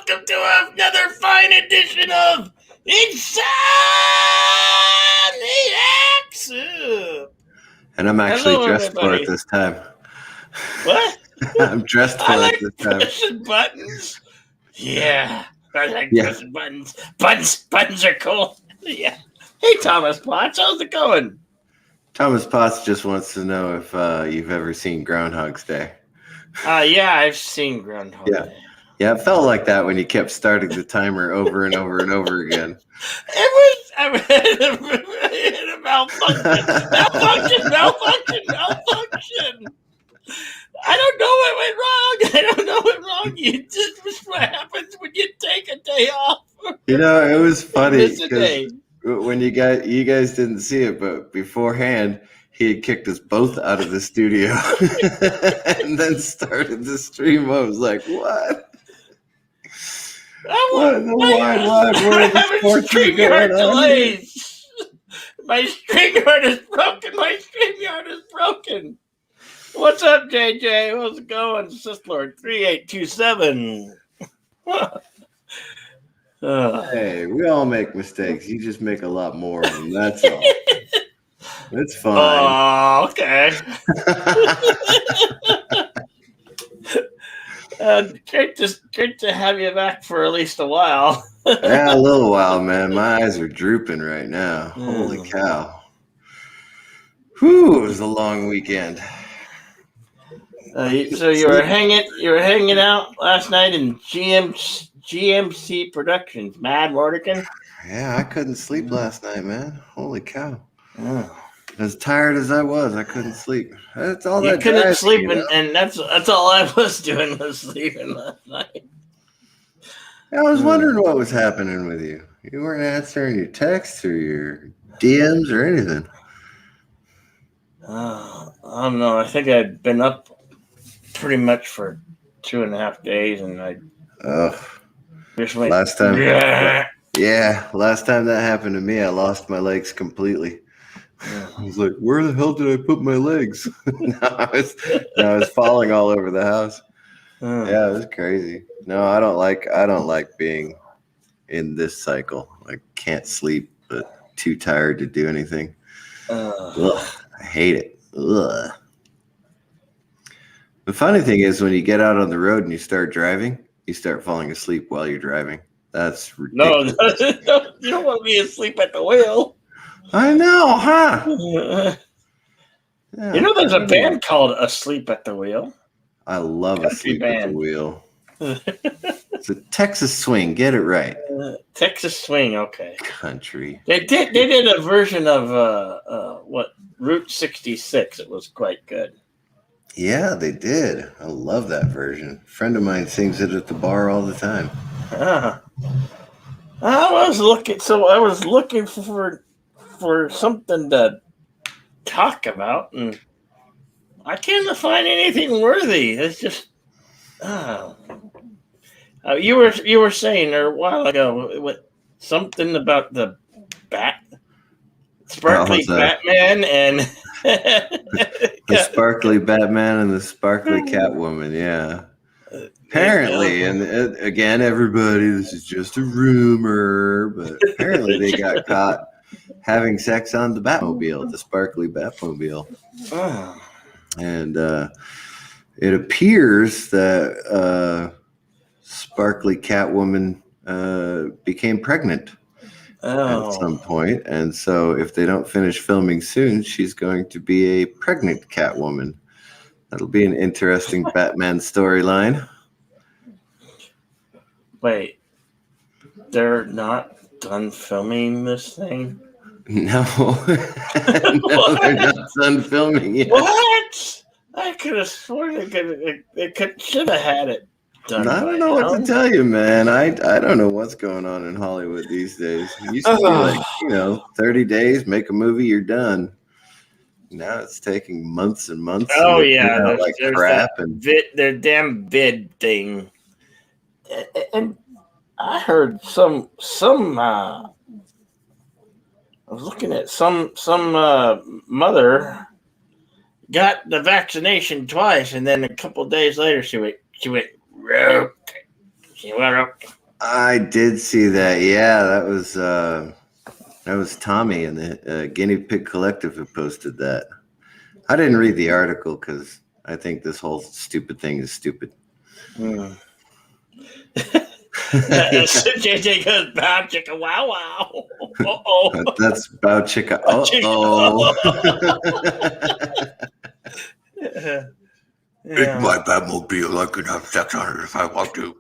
welcome to another fine edition of Insomniac Soup. And I'm actually Hello, dressed everybody. for it this time. What? I'm dressed for I it like this time. pressing buttons. Yeah, I like Yeah. pressing buttons. Buttons are cool. Yeah. Hey, Thomas Potts, how's it going? Thomas Potts just wants to know if you've ever seen Groundhog's Day. Yeah, I've seen Groundhog Day. Yeah, it felt like that when you kept starting the timer over and over and over again. I had a malfunction. I don't know what went wrong. You just what happens when you take a day off. You know, it was funny Miss a because day. when you guys didn't see it, but beforehand he had kicked us both out of the studio and then started the stream. I was like, what? What in the wide world of sports is going on here? My StreamYard is broken. What's up, JJ? How's it going? Sislord 3827. Hey, we all make mistakes. You just make a lot more of them. That's all. It's fine. Oh, okay. Great to have you back for at least a while. Yeah, a little while, man. My eyes are drooping right now. Holy cow. Whew, it was a long weekend. So you were hanging out last night in GMC Productions, Mad Mordican? Yeah, I couldn't sleep last night, man. Holy cow. Oh. As tired as I was, I couldn't sleep. That's all You that couldn't drives sleep, me, and that's all I was doing was sleeping last night. I was wondering what was happening with you. You weren't answering your texts or your DMs or anything. I don't know. I think I'd been up pretty much for 2.5 days, and I just went. Last time that happened to me, I lost my legs completely. I was like, where the hell did I put my legs? I was falling all over the house. Yeah, it was crazy. No, I don't like being in this cycle. I can't sleep, but too tired to do anything. Ugh, I hate it. Ugh. The funny thing is when you get out on the road and you start driving, you start falling asleep while you're driving. That's ridiculous. No, you don't want to be asleep at the wheel. I know, huh? Yeah, you know, there's a band called Asleep at the Wheel. I love Asleep at the Wheel. It's a Texas swing. Get it right. Texas swing. Okay. Country. They did a version of Route 66. It was quite good. Yeah, they did. I love that version. A friend of mine sings it at the bar all the time. I was looking for something to talk about, and I can't find anything worthy. It's just you were saying a while ago something about the sparkly Batman and the sparkly Batman and the sparkly Catwoman. Yeah. Apparently, and again, everybody, this is just a rumor, but apparently they got caught having sex on the Batmobile, the sparkly Batmobile. And it appears that sparkly Catwoman became pregnant at some point. And so if they don't finish filming soon, she's going to be a pregnant Catwoman. That'll be an interesting Batman storyline. Wait, they're not done filming this thing? No. No, they're not done filming yet. What? I could have sworn they should have had it done. I don't know what to tell you, man. I don't know what's going on in Hollywood these days. It used to be like, 30 days, make a movie, you're done. Now it's taking months and months. Oh, yeah. There's crap and their damn vid thing. And I heard some I was looking at some mother got the vaccination twice, and then a couple of days later she went rogue. She went rogue. I did see that. Yeah, that was Tommy and the Guinea Pig Collective who posted that. I didn't read the article because I think this whole stupid thing is stupid. Hmm. Yeah, JJ goes, bow chicka wow wow. Uh-oh. that's Bow Chicka. Yeah. It's Yeah. my Batmobile. I can have sex on it if I want to.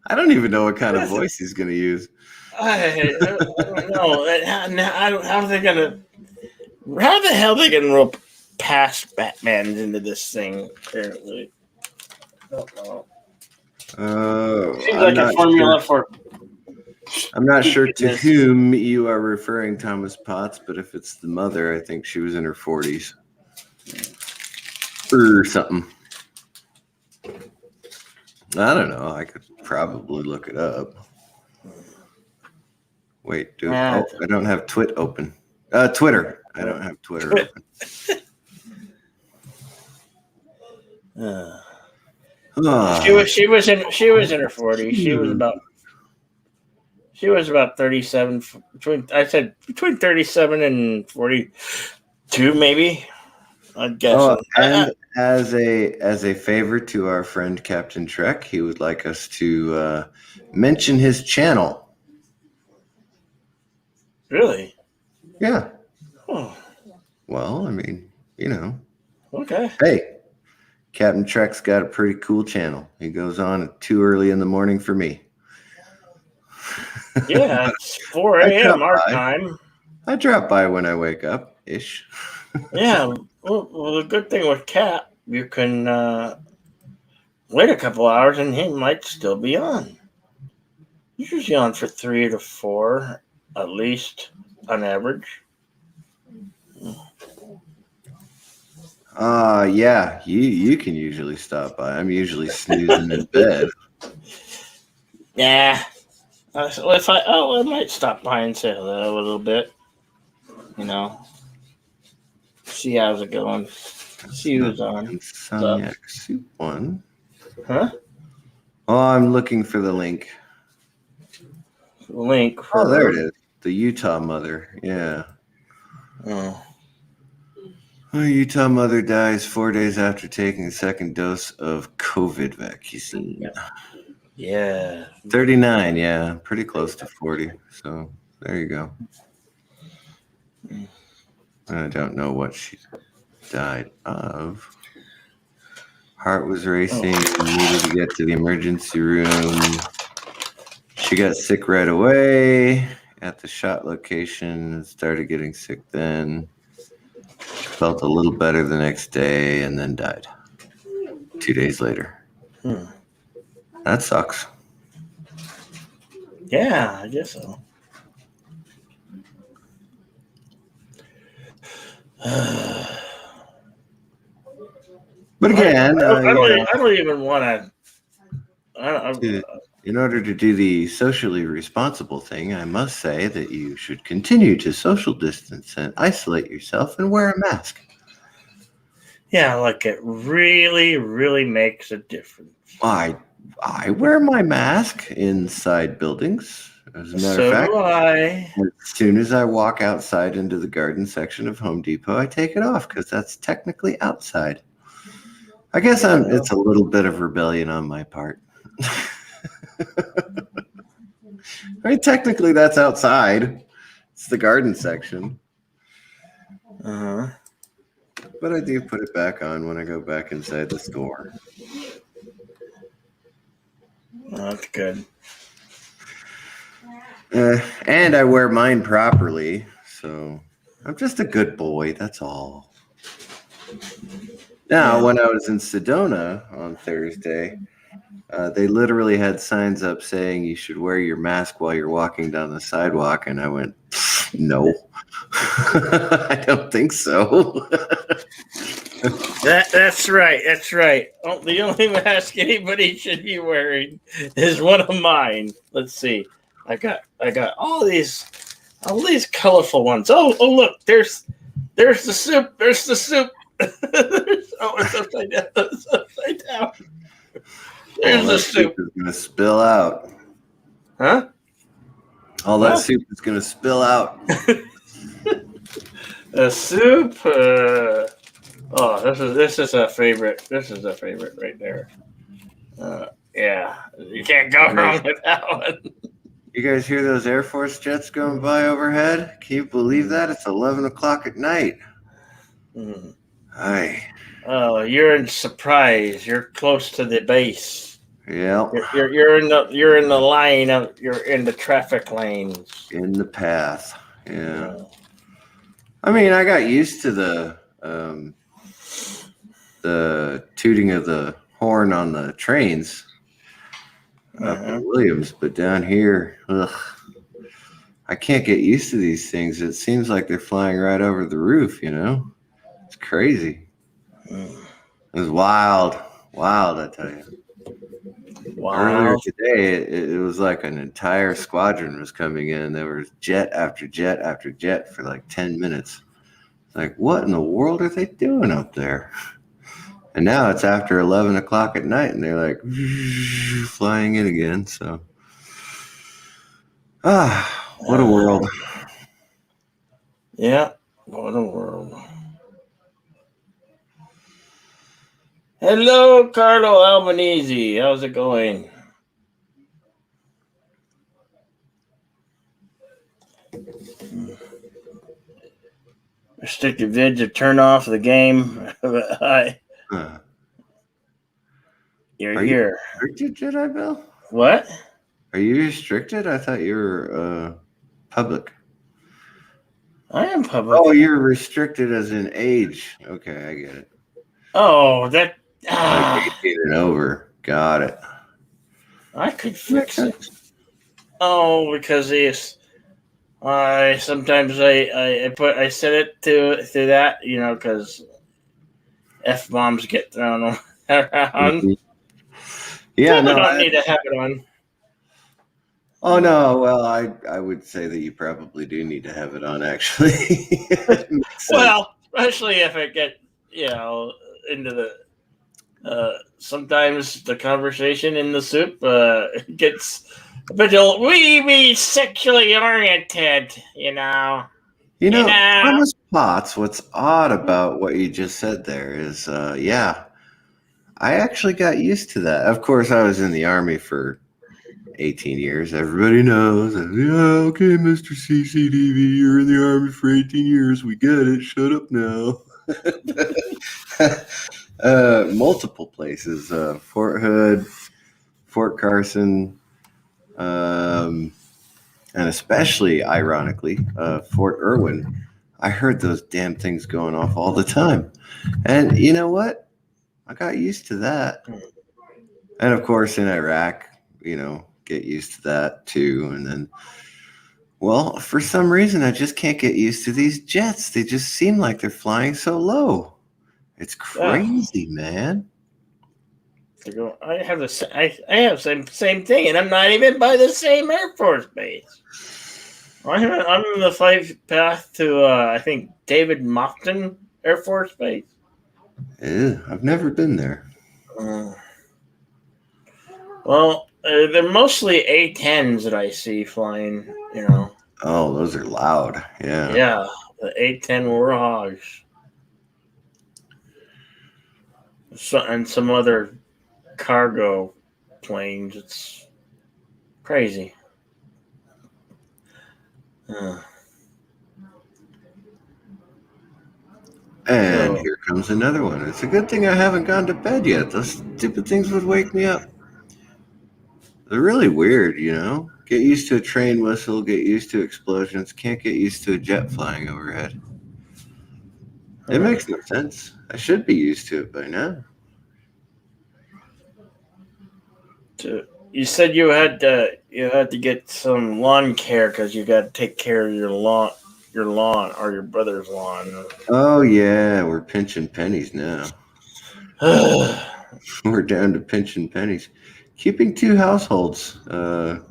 I don't even know what kind of voice he's going to use. I don't know. How are they gonna? How the hell are they gonna rope past Batman into this thing? Apparently, I don't know. Seems I'm like a not formula sure. for I'm not sure to stupidness. whom you are referring, Thomas Potts, but if it's the mother, I think she was in her 40s or something. I don't know. I could probably look it up. Wait, I don't have Twit open. Twitter. I don't have Twitter open. She was in her 40s. She was about 37 between 37 and 42 maybe. I'd guess. And as a favor to our friend Captain Trek, he would like us to mention his channel. Really? Yeah. Oh, Well, I mean, okay. Hey, Captain Trek's got a pretty cool channel. He goes on at too early in the morning for me. Yeah, it's 4 a.m. our time. I drop by when I wake up, ish. Yeah. Well, the good thing with Cap, you can wait a couple hours and he might still be on. He's usually on for 3 to 4, at least, on average. Yeah, you can usually stop by. I'm usually snoozing in bed. Yeah. So if I might stop by and say hello a little bit. See how's it going. See who's on. Insomniac Soup one. Huh? Oh, I'm looking for the link. Link. There it is. The Utah mother. Yeah. Oh. A Utah mother dies 4 days after taking the second dose of COVID vaccine. Yeah. 39, yeah. Pretty close to 40. So there you go. I don't know what she died of. Heart was racing, needed to get to the emergency room. She got sick right away at the shot location, started getting sick then. Felt a little better the next day and then died 2 days later. That sucks. Yeah, I guess so. But again, I don't even want to. In order to do the socially responsible thing, I must say that you should continue to social distance and isolate yourself and wear a mask. Yeah, like it really, really makes a difference. I wear my mask inside buildings. As a matter of fact, do I. As soon as I walk outside into the garden section of Home Depot, I take it off because that's technically outside. I guess it's a little bit of rebellion on my part. I mean, technically that's outside. It's the garden section. Uh-huh. But I do put it back on when I go back inside the store. That's good. And I wear mine properly, so I'm just a good boy, that's all. Now, when I was in Sedona on Thursday, they literally had signs up saying you should wear your mask while you're walking down the sidewalk, and I went, no, I don't think so. That's right. That's right. The only mask anybody should be wearing is one of mine. Let's see. I got all these colorful ones. Oh look, there's the soup. There's the soup. It's upside down. It's upside down. All There's the that soup soup. is going to spill out. Huh? All that What? soup is going to spill out. The soup. Oh, this is a favorite. This is a favorite right there. Yeah, you can't go wrong with that one. You guys hear those Air Force jets going by overhead? Can you believe that? It's 11 o'clock at night. Mm. Hi. Oh, you're in surprise. You're close to the base. Yep. You're in the line of you're in the traffic lanes. In the path. Yeah. Yeah. I mean, I got used to the tooting of the horn on the trains up in Williams, but down here, ugh, I can't get used to these things. It seems like they're flying right over the roof, you know? It's crazy. Mm. It was wild. Wild, I tell you. Earlier Wow. today, it was like an entire squadron was coming in. There was jet after jet after jet for like 10 minutes. It's like, what in the world are they doing up there? And now it's after 11 o'clock at night, and they're like flying in again. So, what a world. Yeah. What a world. Hello, Carlo Albanese. How's it going? Restricted vid to turn off the game. Hi. You're Are here. you restricted, Jedi Bill? What? Are you restricted? I thought you were public. I am public. Oh, you're restricted as in age. Okay, I get it. Oh, that. Like 18 and over. Got it. I could fix it. Oh, because I sometimes I set it to that, you know, because f bombs get thrown around. Mm-hmm. Yeah, People no. don't need to have it on. Oh no, well, I would say that you probably do need to have it on, actually. Well, especially if it get into the sometimes the conversation in the soup gets a bit we sexually oriented, you know. Thomas Potts, what's odd about what you just said there is, yeah, I actually got used to that. Of course, I was in the Army for 18 years. Everybody knows. Yeah, okay, Mr. CCTV, you're in the Army for 18 years. We get it. Shut up now. Multiple places. Fort Hood, Fort Carson, and especially, ironically, Fort Irwin. I heard those damn things going off all the time. And you know what? I got used to that. And of course, in Iraq, get used to that too. And then, well, for some reason, I just can't get used to these jets. They just seem like they're flying so low. It's crazy, man. I have same thing, and I'm not even by the same Air Force base. I'm in the flight path to I think David Mockton Air Force Base. I've never been there. Well, they're mostly A-10s that I see flying. You know. Oh, those are loud. Yeah. Yeah, the A-10 Warhogs. And some other cargo planes. It's crazy. And here comes another one. It's a good thing I haven't gone to bed yet. Those stupid things would wake me up. They're really weird, you know? Get used to a train whistle, get used to explosions, can't get used to a jet flying overhead. It makes no sense. I should be used to it by now. You said you had to get some lawn care because you got to take care of your lawn or your brother's lawn. Oh yeah, we're pinching pennies now. We're down to pinching pennies. Keeping two households. And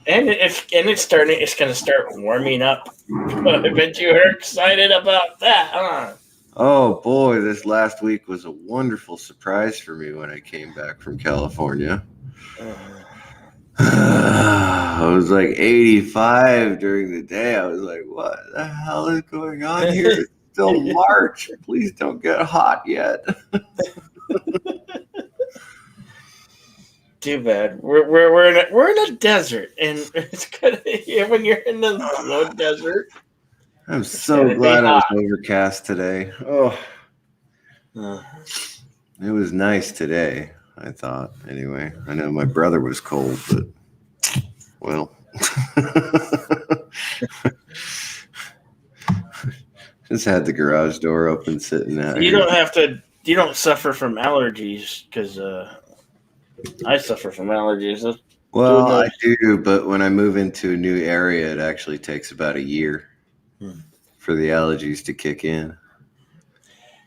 it's going to start warming up. I bet you were excited about that, huh? Oh boy, this last week was a wonderful surprise for me when I came back from California. It was like 85 during the day. I was like, what the hell is going on here? It's still March. Please don't get hot yet. Too bad. We're in a desert, and it's gonna when you're in the low desert. I'm so glad it was overcast today. Oh, it was nice today, I thought. Anyway, I know my brother was cold, but well. Just had the garage door open sitting out You here. don't have to. You don't suffer from allergies because I suffer from allergies. Well, I do, but when I move into a new area, it actually takes about a year for the allergies to kick in.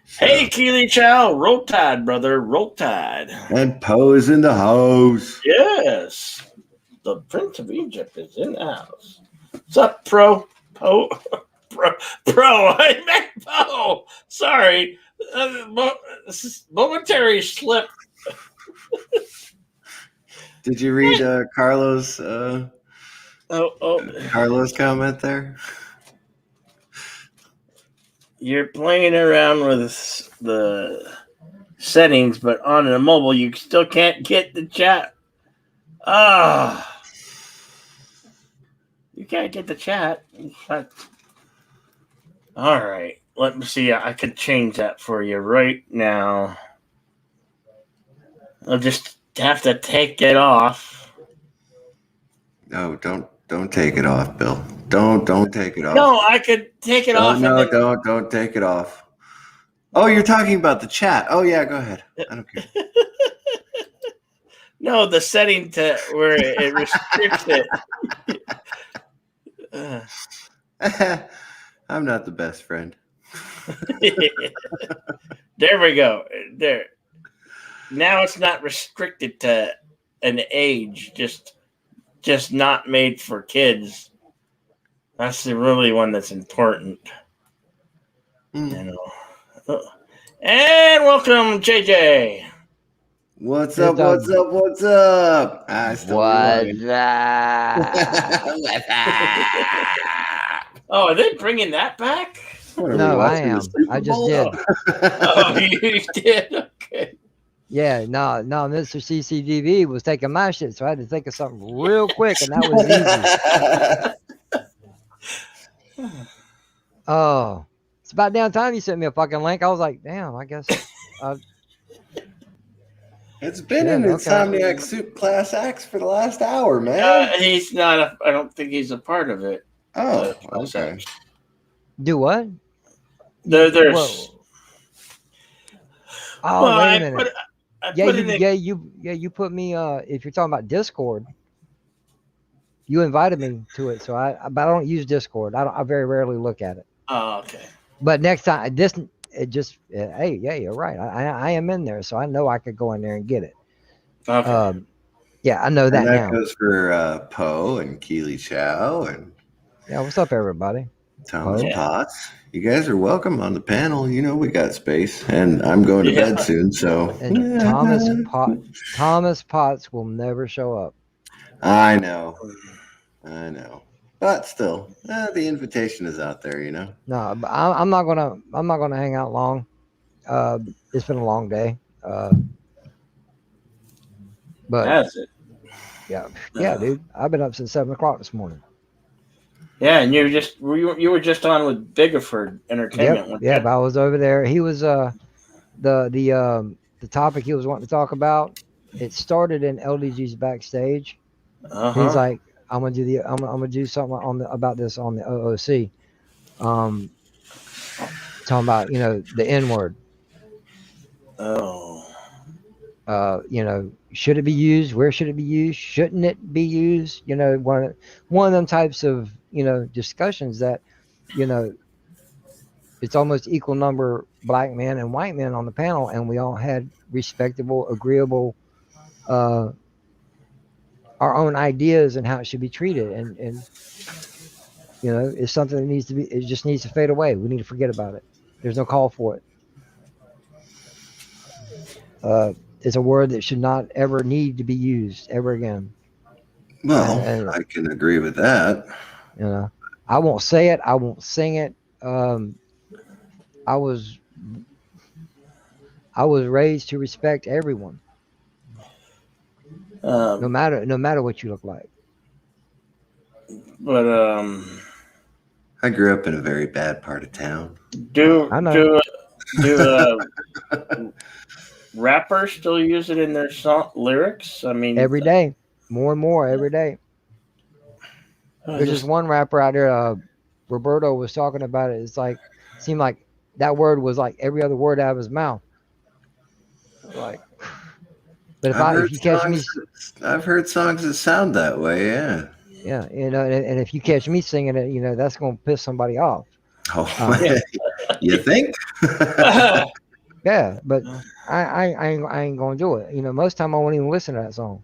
So. Hey, Keely Chow, roll tide, brother, roll tide. And Poe is in the house. Yes, the Prince of Egypt is in the house. What's up, Poe? I meant Poe. Sorry, momentary slip. Did you read Carlos? Carlos comment there. You're playing around with the settings, but on a mobile, you still can't get the chat. You can't get the chat. All right. Let me see. I could change that for you right now. I'll just have to take it off. No, don't take it off, Bill. Don't take it off. No, I could take it off. No, don't take it off. Oh, you're talking about the chat. Oh yeah, go ahead. I don't care. No, the setting to where it restricts it. I'm not the best friend. There we go. There. Now it's not restricted to an age, just not made for kids. That's the really one that's important. You know. And welcome, JJ. What's up? What's up? What's up? Oh, are they bringing that back? No, I am. I just did. Oh, you did? Okay. Yeah, no, Mr. CCTV was taking my shit, so I had to think of something real quick, and that was easy. Oh, it's about damn time you sent me a fucking link. I was like, damn, I guess. It's been an Insomniac Soup class acts for the last hour, man. He's not. I don't think he's a part of it. Oh, okay. Do what? There's. Whoa. Oh, wait a minute. You put me. If you're talking about Discord, you invited me to it, but I don't use Discord. I very rarely look at it. Oh, okay. But next time, hey, yeah, you're right. I am in there, so I know I could go in there and get it. Okay. Yeah, I know that now. That goes for Poe and Keely Chow and. Yeah, what's up, everybody? Thomas Potts. You guys are welcome on the panel. You know we got space, and I'm going to bed soon. So and Thomas Potts will never show up. I know, but still, the invitation is out there. You know. No, but I'm not gonna hang out long. It's been a long day. But that's it. Yeah, dude. I've been up since 7 o'clock this morning. Yeah, and you were just on with Biggerford Entertainment. Yeah, but I was over there. He was the topic he was wanting to talk about. It started in LDG's backstage. He's like, I'm gonna do something about this on the OOC. Talking about the N word. Oh. Should it be used? Where should it be used? Shouldn't it be used? One of them types of discussions that it's almost equal number black men and white men on the panel, and we all had respectable, agreeable our own ideas and how it should be treated, and it's something that needs to be, it just needs to fade away. We need to forget about it. There's no call for it. it's a word that should not ever need to be used ever again. Well, And I can agree with that. you know, I won't say it. I won't sing it. I was I was raised to respect everyone, Um, no matter what you look like. but I grew up in a very bad part of town. do I know. do rappers still use it in their song lyrics? I mean, Every day, more and more every day. There's just just one rapper out there. Roberto was talking about it. It's like seemed like that word was like every other word out of his mouth. Like, but I've if heard you catch me, I've heard songs that sound that way. Yeah. yeah, and if you catch me singing it, that's gonna piss somebody off. Oh, Yeah. you think? Yeah, but I ain't gonna do it. Most time I won't even listen to that song.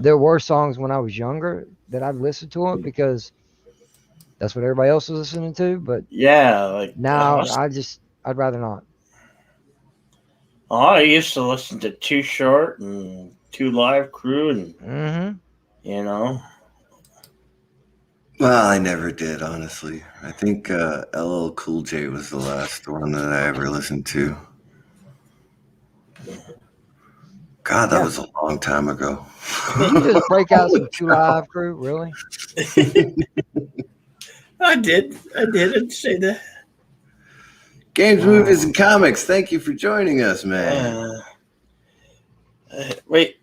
There were songs when I was younger that I'd listen to them because that's what everybody else was listening to. But yeah, like now I'd rather not. I used to listen to Too Short and Two Live Crew, and Hmm. you know, Well, I never did, honestly. I think LL Cool J was the last one that I ever listened to. God, that Yeah. was a long time ago. Did you just break out some Two Live Crew? Really? I did. I'd say that. Games, movies, Wow. and comics. Thank you for joining us, man. Wait,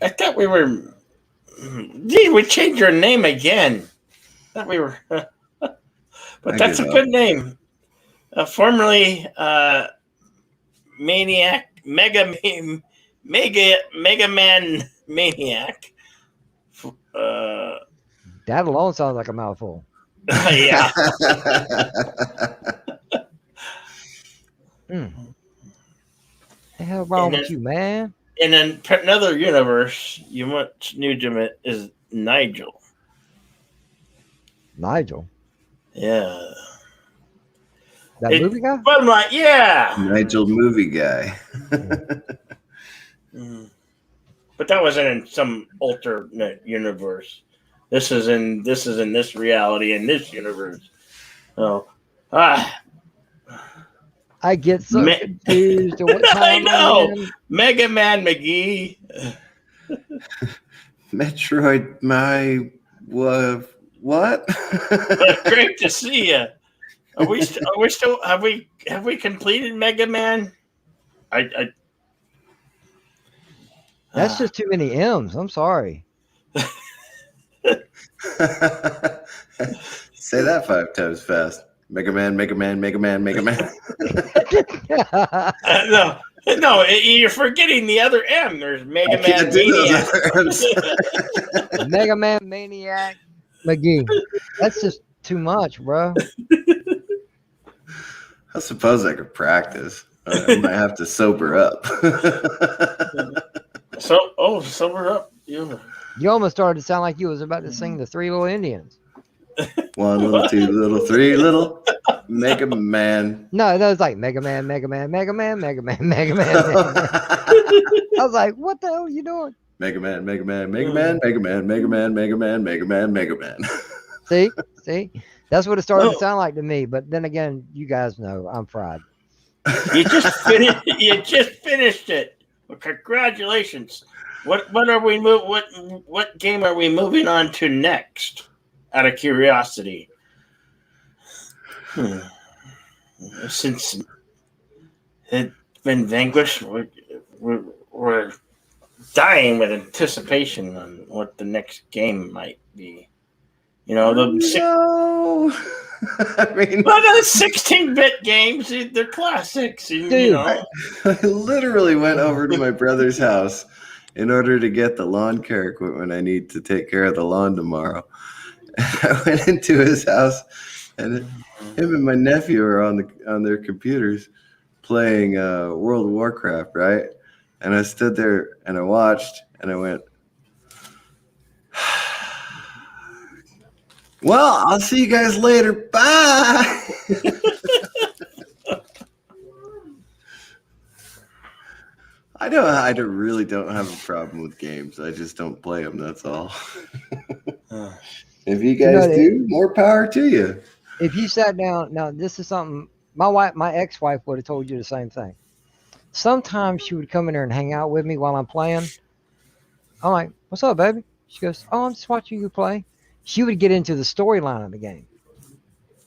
I thought we were. Gee, we changed our name again. I thought we were, but I that's give a up. good name. Formerly Maniac, Mega Man Maniac. Uh, That alone sounds like a mouthful. yeah. Hmm. The hell wrong And then, with you, man? and then another universe you much knew Jim is Nigel. Nigel, Yeah. that movie guy. But I'm like, yeah. Nigel movie guy. Mm. But that wasn't in some alternate universe. This is in this reality in this universe. So, ah, I get so me- confused at what I time I'm know in. Mega Man McGee. Metroid, my what? Great to see you. Are we still have we completed Mega Man? I That's just too many M's. I'm sorry. Say that 5 times fast. Mega Man, Mega Man, Mega Man, Mega Man. no, you're forgetting the other M. There's I Mega Man can't do those Maniac. other M's. Mega Man Maniac McGee. That's just too much, bro. I suppose I could practice. I might have to sober up. Sober up. You. You almost started to sound like you was about to sing the Three Little Indians. 1 little, 2 little, 3 little, Mega Man. No, that was like Mega Man, Mega Man, Mega Man, Mega Man, Mega Man, Mega Man. I was like, what the hell are you doing? Mega Man, Mega Man, Mega Man, Mega Man, Mega Man, Mega Man, Mega Man, Mega Man. See? That's what it started to Oh. sound like to me. But then again, you guys know I'm fried. You just finished. You just finished it. Well, congratulations. What are we what game are we moving on to next? Out of curiosity. Since it's been vanquished, we're dying with anticipation on what the next game might be. No. I mean, But the 16-bit games, they're classics. Dude. I literally went over to my brother's house in order to get the lawn care equipment I need to take care of the lawn tomorrow. I went into his house, and him and my nephew are on their computers playing World of Warcraft, right? And I stood there and I watched, and I went, well, I'll see you guys later. Bye. I really don't have a problem with games. I just don't play them. That's all. Uh, If you You know, guys do, more power to you. if you sat down, now this is something my ex-wife would have told you the same thing. Sometimes she would come in there and hang out with me while I'm playing. I'm like, "What's up, baby?" She goes, "Oh, I'm just watching you play." She would get into the storyline of the game,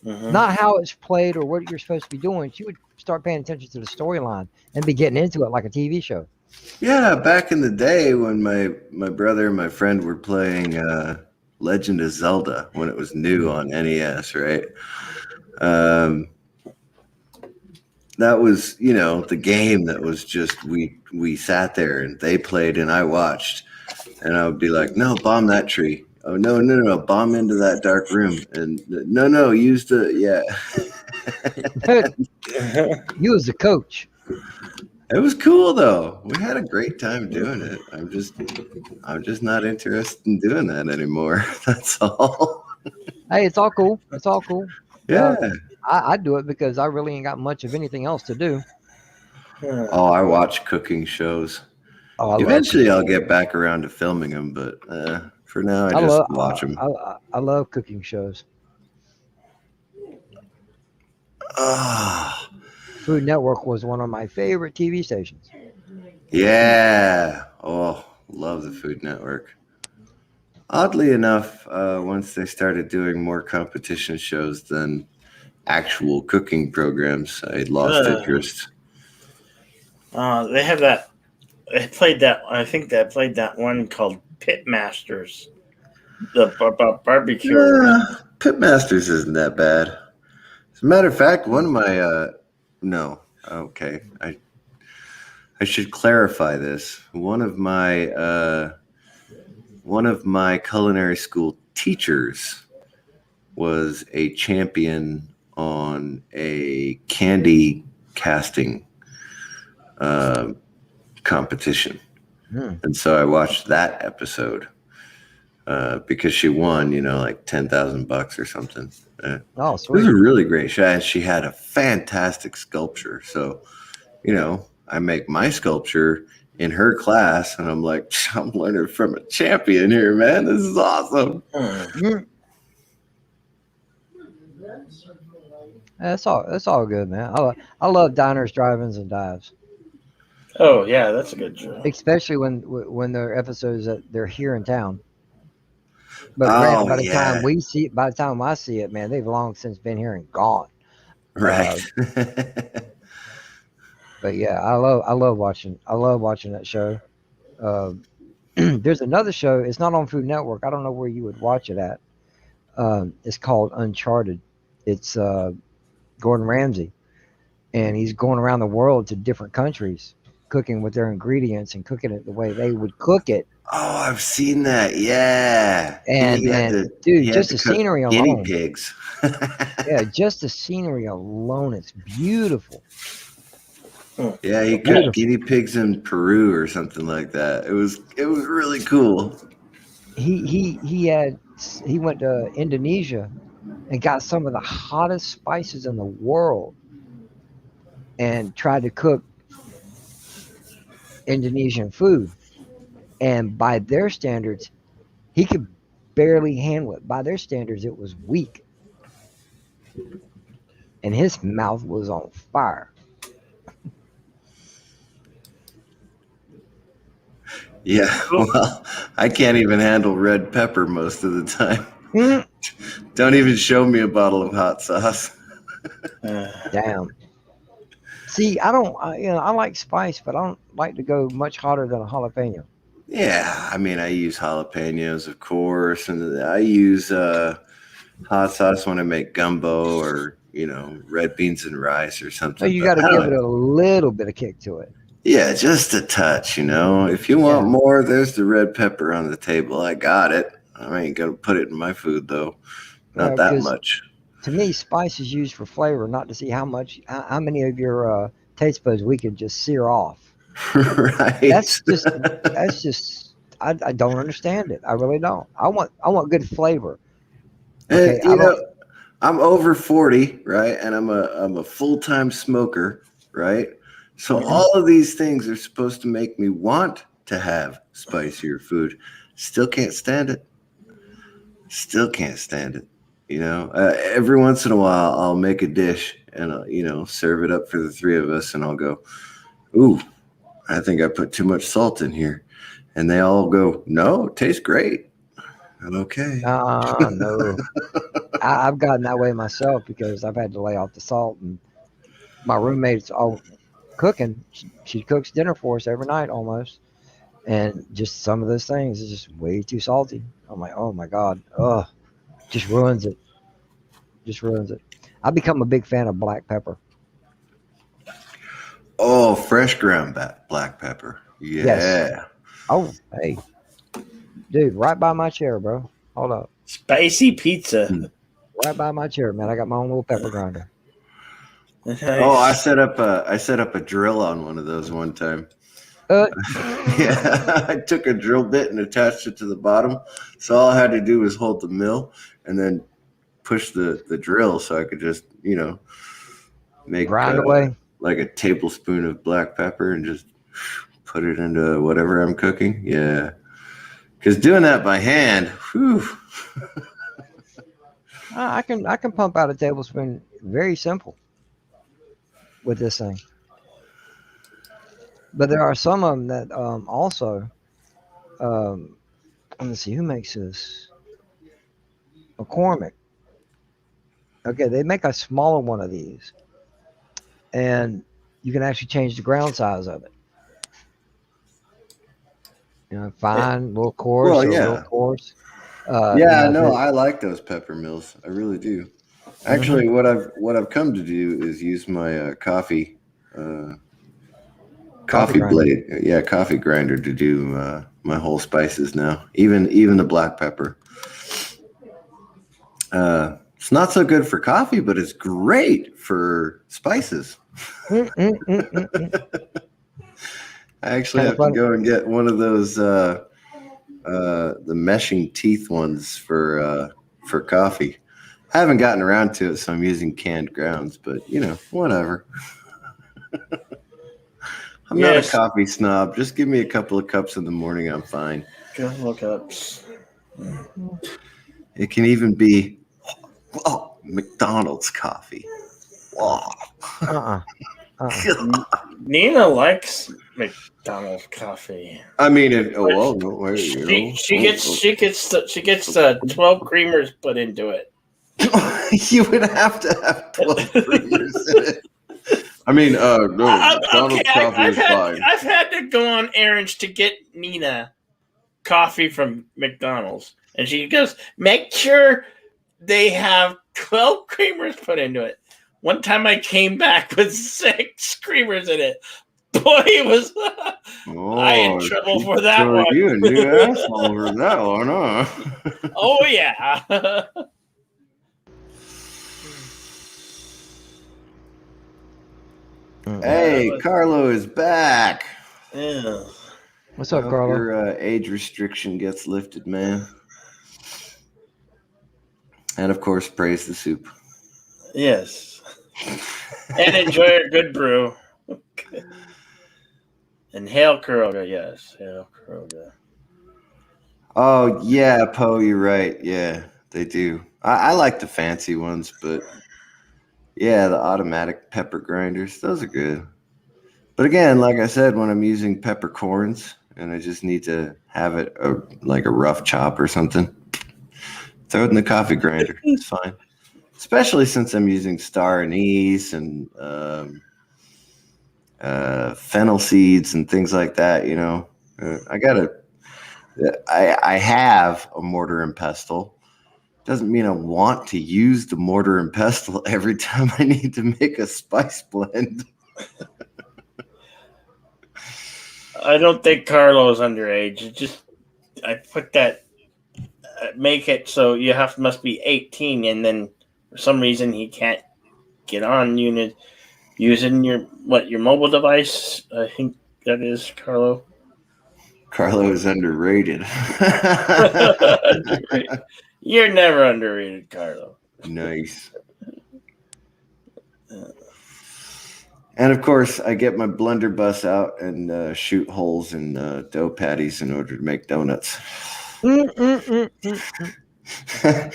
not how it's played or what you're supposed to be doing. She would start paying attention to the storyline and be getting into it like a TV show. Yeah, back in the day when my brother and my friend were playing Legend of Zelda when it was new on NES, right? Um, that was, the game that was just we sat there and they played and I watched, and I would be like, "No, bomb that tree. Oh no, no, no, no, bomb into that dark room." And no, no, use the You was the coach. It was cool though. We had a great time doing it. I'm just not interested in doing that anymore. That's all. Hey, it's all cool. It's all cool. Yeah. I do it because I really ain't got much of anything else to do. Oh, I watch cooking shows. Oh, I love Eventually, cooking. I'll get back around to filming them, but for now, I I just love watch them. I love cooking shows. Ah, Food Network was one of my favorite TV stations. yeah. Oh, love the Food Network. Oddly enough, once they started doing more competition shows than actual cooking programs, I lost interest. they have that. They played that. I think they played that one called Pit Masters, the barbecue. Pitmasters isn't that bad. As a matter of fact, one of my no, okay, I should clarify this. One of my culinary school teachers was a champion on a candy casting competition, and so I watched that episode because she won, like $10,000 or something. Oh, It was sweet. a really great shot. She had a fantastic sculpture. So, I make my sculpture in her class, and I'm like, I'm learning from a champion here, man. This is awesome. Mm. That's all. That's all good, man. I love diners, drive-ins, and dives, Oh yeah, that's a good show. especially when they're episodes that they're here in town. But granted, Oh yeah, by the time I see it, man, they've long since been here and gone. right. But yeah, I love watching that show. Uh, there's another show. It's not on Food Network. I don't know where you would watch it at. It's called Uncharted. It's Gordon Ramsay, and he's going around the world to different countries, cooking with their ingredients and cooking it the way they would cook it. Oh, I've seen that. Yeah, And dude, he had just to the cook scenery guinea alone. pigs. Yeah, just the scenery alone, it's beautiful. Yeah, he cooked guinea pigs in Peru or something like that. It was really cool. He went to Indonesia and got some of the hottest spices in the world and tried to cook Indonesian food. And by their standards, he could barely handle it. By their standards, it was weak. And his mouth was on fire. Yeah, well, I can't even handle red pepper most of the time. Don't even show me a bottle of hot sauce. Damn. See, I like spice, but I don't like to go much hotter than a jalapeno. Yeah, I mean, I use jalapenos, of course, and I use hot sauce when I make gumbo or red beans and rice or something. So you got to give it a little bit of kick to it. Yeah, just a touch. If you want more, there's the red pepper on the table. I got it. I ain't gonna put it in my food though. Not that much. To me, spice is used for flavor, not to see how many of your taste buds we could just sear off. Right. That's just. I don't understand it. I really don't. I want good flavor. Okay, I'm over 40, right? And I'm a full-time smoker, right? So all of these things are supposed to make me want to have spicier food. Still can't stand it. Still can't stand it. Every once in a while, I'll make a dish and serve it up for the three of us, and I'll go, "Ooh, I think I put too much salt in here," and they all go, "No, it tastes great." I'm okay. No. I've gotten that way myself because I've had to lay off the salt, and my roommate's all cooking. She cooks dinner for us every night almost, and just some of those things is just way too salty. I'm like, oh my god, ugh, just ruins it. Just ruins it. I've become a big fan of black pepper. Oh, fresh ground black pepper. Yes. Yeah. Oh, hey, dude, right by my chair, bro. Hold up. Spicy pizza. Right by my chair, man. I got my own little pepper grinder. Nice. Oh, I set up a drill on one of those one time. Yeah, I took a drill bit and attached it to the bottom. So all I had to do was hold the mill and then push the drill, so I could just make grind away like a tablespoon of black pepper and just put it into whatever I'm cooking. Yeah, because doing that by hand, whew. I can pump out a tablespoon. Very simple with this thing. But there are some of them that also. Let me see who makes this. McCormick. Okay, they make a smaller one of these, and you can actually change the ground size of it. Fine, little coarse, Well, or yeah. real coarse. I like those pepper mills. I really do. Actually, what I've come to do is use my coffee blade, coffee grinder to do my whole spices now. Even the black pepper. It's not so good for coffee, but it's great for spices. I actually have to go and get one of those the meshing teeth ones for coffee. I haven't gotten around to it, so I'm using canned grounds, but whatever. I'm not a coffee snob. Just give me a couple of cups in the morning. I'm fine. Couple of cups. It can even be McDonald's coffee. Nina likes McDonald's coffee. I mean, she gets 12 creamers put into it. You would have to have 12 creamers in it. I mean, no, McDonald's coffee is fine. I've had to go on errands to get Nina coffee from McDonald's, and she goes, "Make sure they have 12 creamers put into it." One time I came back with 6 creamers in it. Boy, it was I in trouble for that one. You a new asshole for that one, huh? Oh yeah. Hey, Carlo is back. Yeah. What's up, Carlo? Your age restriction gets lifted, man. And of course, praise the soup. Yes. And enjoy a good brew. And hail Kuroga, yes. Hail Kuroga. Oh, yeah, Poe, you're right. Yeah, they do. I like the fancy ones, but yeah, the automatic pepper grinders, those are good. But again, like I said, when I'm using peppercorns and I just need to have it like a rough chop or something, throw it in the coffee grinder. It's fine. Especially since I'm using star anise and fennel seeds and things like that, I have a mortar and pestle. Doesn't mean I want to use the mortar and pestle every time I need to make a spice blend. I don't think Carlo is underage. I put that, make it so you must be 18, and then for some reason he can't get on unit using your mobile device. I think that is Carlo. Carlo is underrated. You're never underrated, Carlo. Nice. And of course, I get my blunderbuss out and shoot holes in dough patties in order to make donuts. Mm, mm, mm, mm, mm.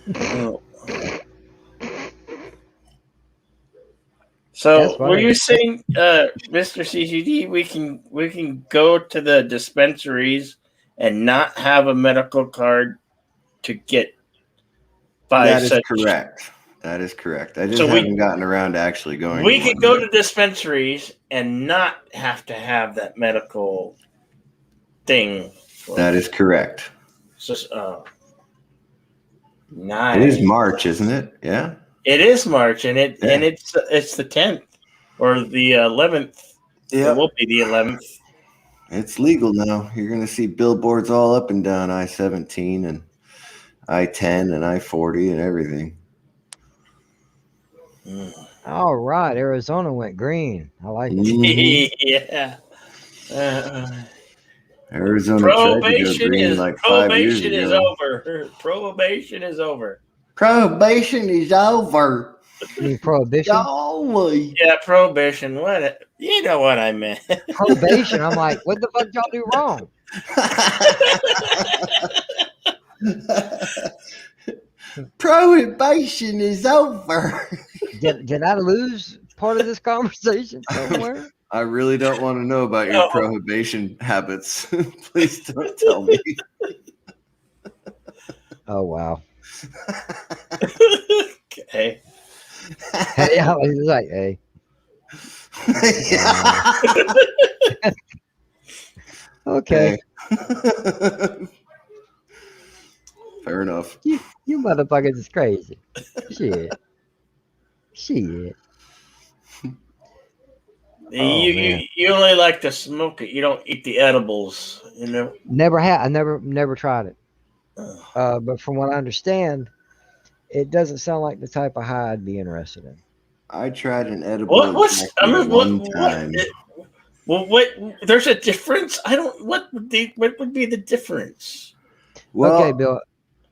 Oh. That's So, were funny. you saying, Mr. CCD, we can go to the dispensaries and not have a medical card to get by That is such? correct. That is correct. I just So haven't gotten around to actually going to we could one go yet. to dispensaries and not have to have that medical thing. That is correct. So, It is nice. March, isn't it? Yeah. It is March, and Yeah. it's the 10th or the 11th. It Yep. will be the 11th. It's legal now. You're going to see billboards all up and down I-17 and I-10 and I-40 and everything. All right, Arizona went green. I like it. Mhm. Yeah. Uh, Arizona tried to go prohibition green is like 5 years prohibition is ago. over. Prohibition is over. Prohibition is over. You mean prohibition? Golly. Yeah, prohibition. What? You know what I meant. Probation. I'm like, what the fuck y'all do wrong? Prohibition is over. Did I lose part of this conversation somewhere? I really don't want to know about your No. prohibition habits. Please don't tell me. Oh wow. Okay. Hey, I was like, hey. Okay. Fair enough. You motherfuckers is crazy. Shit. You only like to smoke it. You don't eat the edibles. You know. Never had. I never tried it. But from what I understand, it doesn't sound like the type of high I'd be interested in. I tried an edible What's? I mean, one time. What? There's a difference. I don't. What would be the difference? Well, Okay, Bill.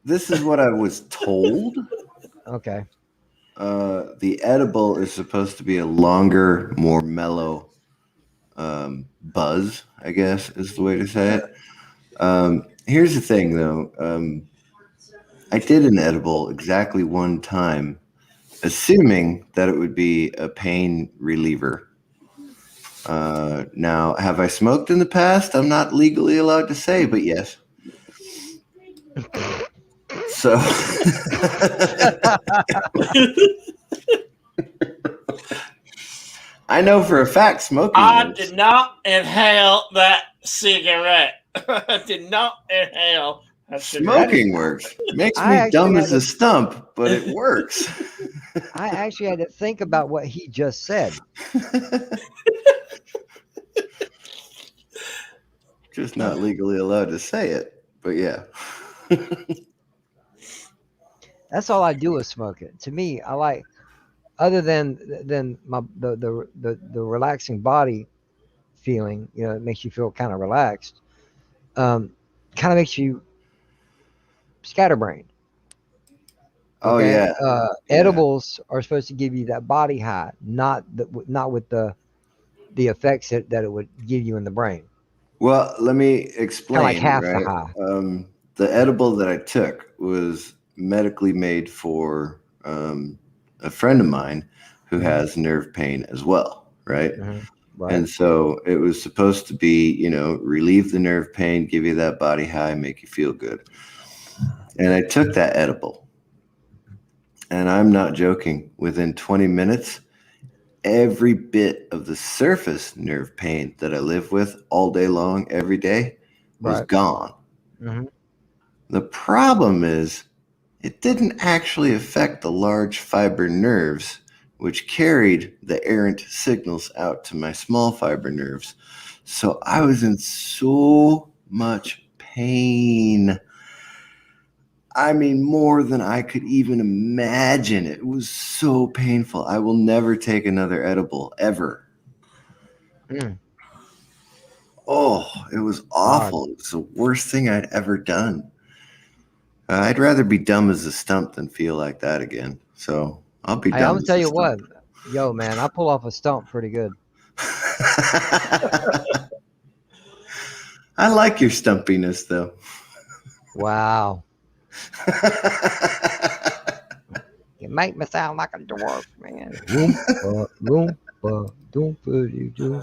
this is what I was told. Okay. The edible is supposed to be a longer, more mellow buzz, I guess is the way to say it. Here's the thing, though. I did an edible exactly one time, assuming that it would be a pain reliever. Now, have I smoked in the past? I'm not legally allowed to say, but yes. So, I know for a fact smoking. I did not inhale that cigarette. I did not inhale that cigarette. Smoking works. Makes I me actually dumb had as a stump, but it works. I actually had to think about what he just said. Just not legally allowed to say it, but yeah. That's all I do is smoke it. To me, I like, other than my the relaxing body feeling. You know, it makes you feel kind of relaxed. Kind of makes you scatterbrained. Oh Okay? yeah. Edibles are supposed to give you that body high, not with the effects that it would give you in the brain. Well, let me Kind of explain. like half the Right. high. The edible that I took was medically made for a friend of mine who has nerve pain as well. Right. Right. And so it was supposed to be, relieve the nerve pain, give you that body high, make you feel good. And I took that edible. And I'm not joking. Within 20 minutes, every bit of the surface nerve pain that I live with all day long, every day, was gone. Mm-hmm. The problem is it didn't actually affect the large fiber nerves, which carried the errant signals out to my small fiber nerves. So I was in so much pain. I mean, more than I could even imagine. It was so painful. I will never take another edible, ever. Oh, it was awful. It was the worst thing I'd ever done. I'd rather be dumb as a stump than feel like that again. So I'll be Hey, I'm dumb gonna as tell a you what, stump. yo, man, I pull off a stump pretty good. I like your stumpiness, though. Wow, you make me sound like a dwarf, man. Oompa, loompa, doompa doo.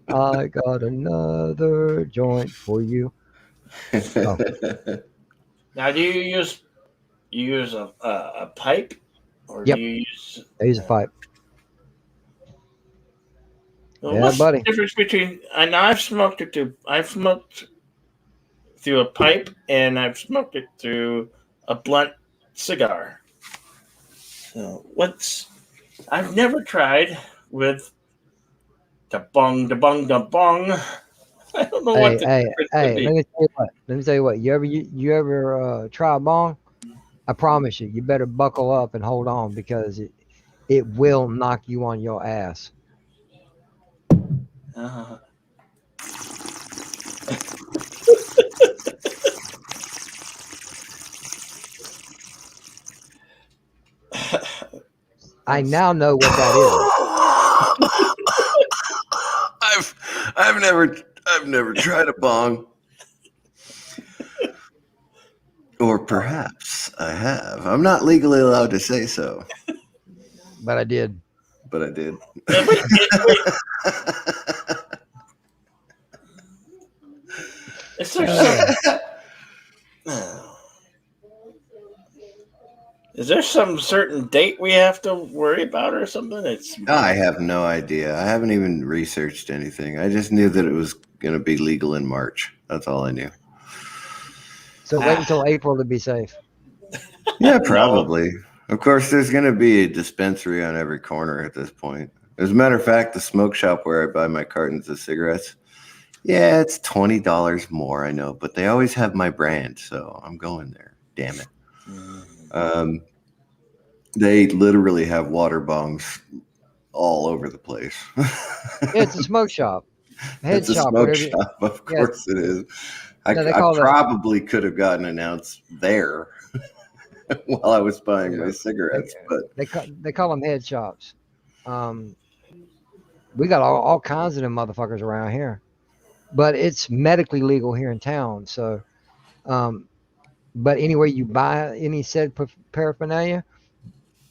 I got another joint for you. Oh, Now, do you use a pipe, or do yep, you use? I use a pipe. Well, Yeah, what's the buddy. difference between? I know I've smoked it through. I've smoked through a pipe, and I've smoked it through a blunt cigar. So what's? I've never tried with the bong, the bong, the bong. I don't know what Hey, the hey, difference could hey. be. Let me tell you what. Let me tell you what. You ever try a bong? I promise you, you better buckle up and hold on because it will knock you on your ass. Uh, I let's now know what that is. I've never tried a bong. Or perhaps I have. I'm not legally allowed to say so, But I did. but I did. wait. Is there some? Uh, Is there some certain date we have to worry about or something? It's I have no idea. I haven't even researched anything. I just knew that it was going to be legal in March. That's all I knew. so wait until April to be safe. Yeah, no. probably. Of course, there's going to be a dispensary on every corner at this point. As a matter of fact, the smoke shop where I buy my cartons of cigarettes, yeah, it's $20 more, I know, but they always have my brand, so I'm going there. Damn it. Um, they literally have water bongs all over the place. Yeah, it's a smoke shop, head It's a shop, smoke whatever. shop, of Yeah, course it is. I, no, they I call it. probably could have gotten an ounce there while I was buying my Yeah, they cigarettes, but they call them head shops. Um, we got all kinds of them motherfuckers around here, but it's medically legal here in town. So, um, but anywhere you buy any said paraphernalia,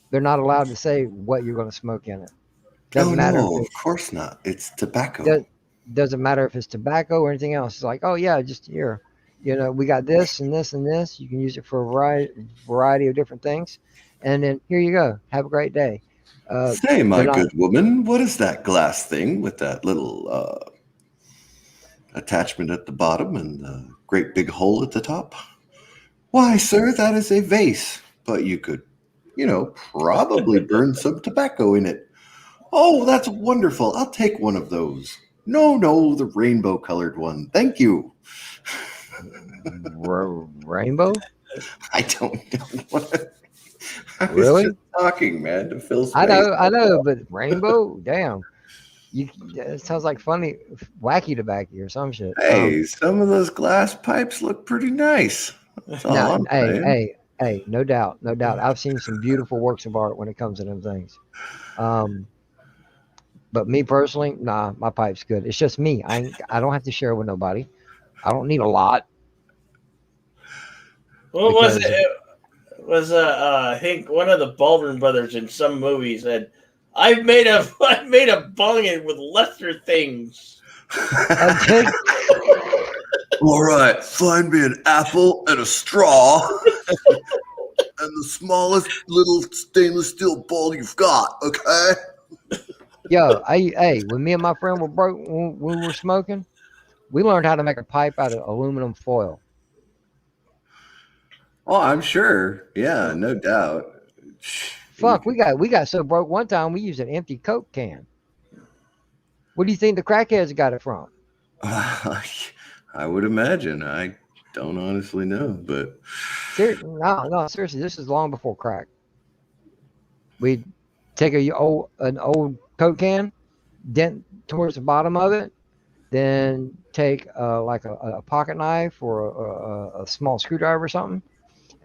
they're not allowed to say what you're going to smoke in it. oh Doesn't matter if no, of it course not. It's tobacco. does, doesn't matter if it's tobacco or anything else. It's like, oh yeah, just here. We got this and this and this. You can use it for a variety of different things, and then here you go. Have a great day. Say, They're my not. good woman, what is that glass thing with that little attachment at the bottom and the great big hole at the top? Why, sir, that is a vase, but you could, probably burn some tobacco in it. Oh, that's wonderful. I'll take one of those. No, no, the rainbow colored one. Thank you. Rainbow? I don't know what. I was just Really? talking, man, to fill I space. know, I know, but rainbow? Damn. It sounds like funny, wacky tobacco or some shit. Hey, some of those glass pipes look pretty nice. That's all Now, I'm hey, saying. hey, hey, no doubt, no doubt. I've seen some beautiful works of art when it comes to them things. Um, but me personally, nah, my pipe's good. It's just me. I don't have to share with nobody. I don't need a lot What was because it? It was I think one of the Baldwin brothers in some movie said, I've made a bong with lesser things." okay, All right, find me an apple and a straw and the smallest little stainless steel bowl you've got, okay? yo, hey, when me and my friend were broke when we were smoking, we learned how to make a pipe out of aluminum foil. Oh, I'm sure. Yeah, no doubt. You Fuck, we could, got we got so broke one time we used an empty Coke can. Where do you think the crackheads got it from? I would imagine. I don't honestly know, but No, no, seriously, this is long before crack. We take an old Coke can, dent towards the bottom of it, then take like a pocket knife or a small screwdriver or something,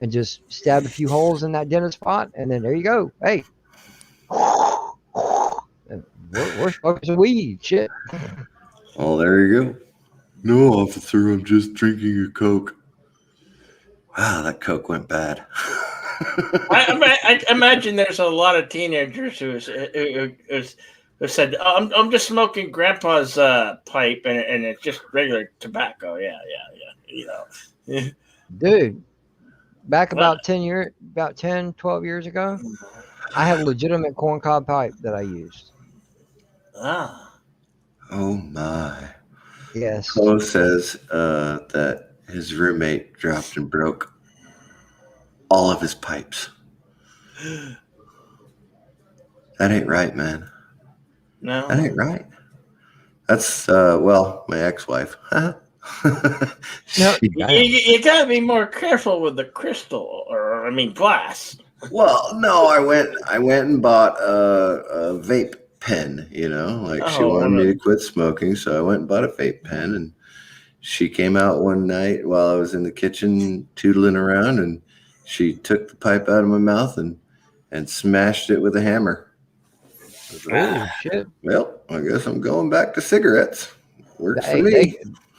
and just stab a few holes in that dentist spot, and then there you go. Hey, we're smoking some weed. Shit. Oh, there you go. No, officer, I'm just drinking a Coke. Wow, that Coke went bad. I imagine there's a lot of teenagers who said, oh, I'm just smoking Grandpa's pipe, and it's just regular tobacco. Yeah. Dude, back Well, about 10, 12 years ago, I had a legitimate corncob pipe that I used. ah, Oh my. Yes. Poe says that his roommate dropped and broke all of his pipes. That ain't right, man. no. That ain't right. That's my ex-wife. No, You gotta be more careful with the crystal, or I mean glass. Well, no, I went and bought a vape pen. Like she wanted me to quit smoking, so I went and bought a vape pen, and she came out one night while I was in the kitchen tootling around, and she took the pipe out of my mouth and smashed it with a hammer. oh shit! Well, I guess I'm going back to cigarettes. Works for me.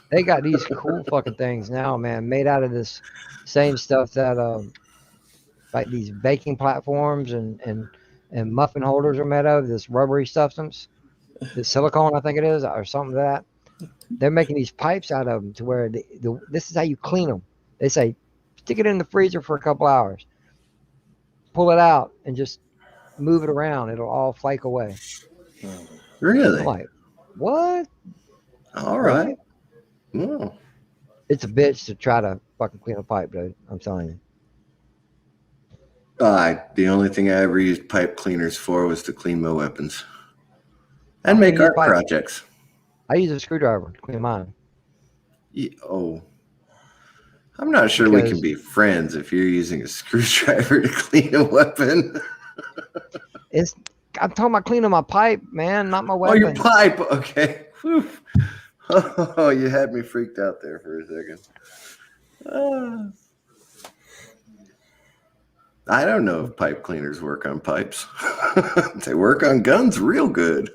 They got these cool fucking things now, man, made out of this same stuff that like these baking platforms and muffin holders are made of, this rubbery substance, the silicone, I think it is, or something like that. They're making these pipes out of them to where this is how you clean them. They say stick it in the freezer for a couple hours, pull it out, and just move it around. It'll all flake away. Really? I'm like, what? All right. Well, It's a bitch to try to fucking clean a pipe, dude. I'm telling you. the only thing I ever used pipe cleaners for was to clean my weapons and make art projects. I use a screwdriver to clean mine. Oh, I'm not sure we can be friends if you're using a screwdriver to clean a weapon. I'm talking about cleaning my pipe, man, not my weapon. Oh, your pipe. Okay. Whew. Oh, you had me freaked out there for a second. I don't know if pipe cleaners work on pipes. They work on guns real good.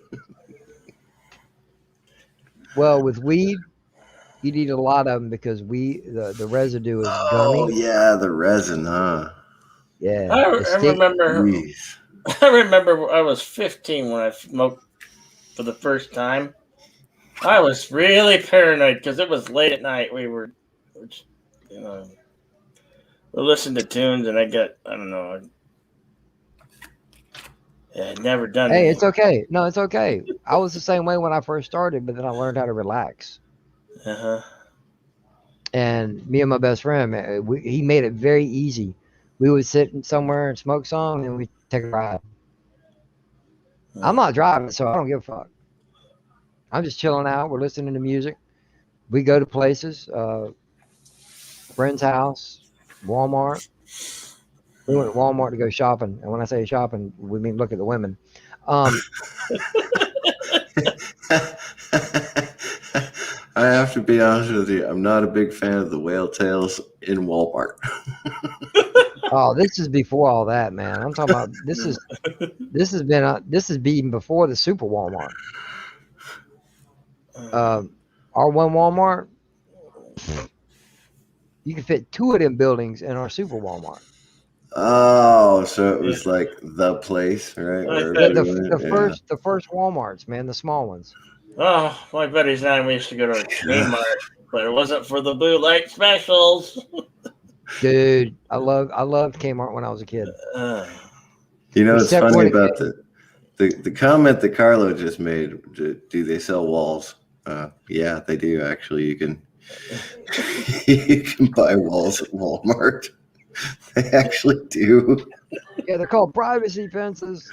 Well, with weed, you need a lot of them because the residue is gummy. Oh, yeah, the resin, huh? Yeah. I remember. Jeez. I remember I was 15 when I smoked for the first time. I was really paranoid because it was late at night. We were listening to tunes, and I don't know. I'd never done it. Hey, it's okay. No, it's okay. I was the same way when I first started, but then I learned how to relax. Uh-huh. And me and my best friend, he made it very easy. We would sit somewhere and smoke some, and we'd take a ride. I'm not driving, so I don't give a fuck. I'm just chilling out. We're listening to music. We go to places, friend's house, Walmart. We went to Walmart to go shopping. And when I say shopping, we mean look at the women. I have to be honest with you. I'm not a big fan of the whale tails in Walmart. Oh, this is before all that, man. I'm talking about this is being before the Super Walmart. Our one Walmart, you can fit 2 of them buildings in our Super Walmart. Oh, so it was like the place, right? The first Walmarts, man, the small ones. Oh, my buddies and I, we used to go to Kmart, but it wasn't for the blue light specials. Dude, I loved Kmart when I was a kid. It's funny about the comment that Carlo just made. Do they sell walls? Yeah, they do. Actually, you can buy walls at Walmart. They actually do. Yeah, they're called privacy fences.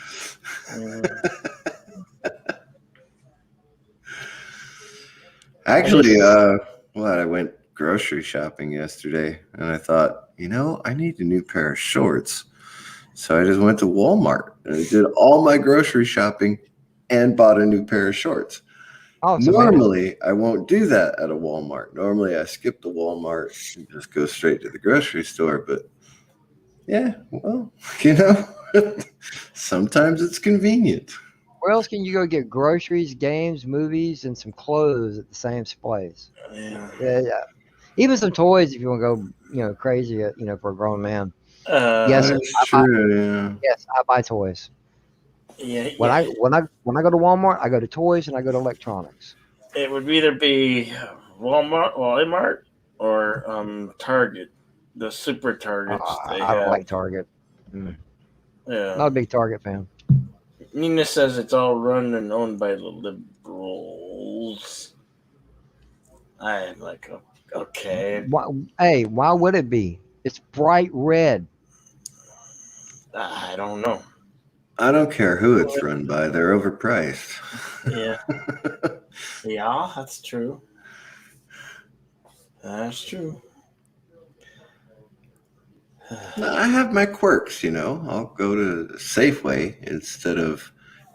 Actually, I went grocery shopping yesterday, and I thought, I need a new pair of shorts. So I just went to Walmart, and I did all my grocery shopping and bought a new pair of shorts. Awesome, man. Normally, I won't do that at a Walmart. Normally, I skip the Walmart and just go straight to the grocery store. But yeah, well, sometimes it's convenient. Where else can you go get groceries, games, movies, and some clothes at the same place? Yeah. Yeah. Even some toys if you want to go, crazy, for a grown man. Yes, That's I buy, true. Yeah. yes, I buy toys. Yeah, When yeah. I go to Walmart, I go to toys and I go to electronics. It would either be Walmart, or Target. The super Targets they I don't have. like Target. Mm. Yeah. Not a big Target fan. Nina says it's all run and owned by the liberals. I'm like, okay. Why would it be? It's bright red. I don't know. I don't care who it's run by; they're overpriced. Yeah. Yeah, that's true. That's true. I have my quirks. I'll go to Safeway instead of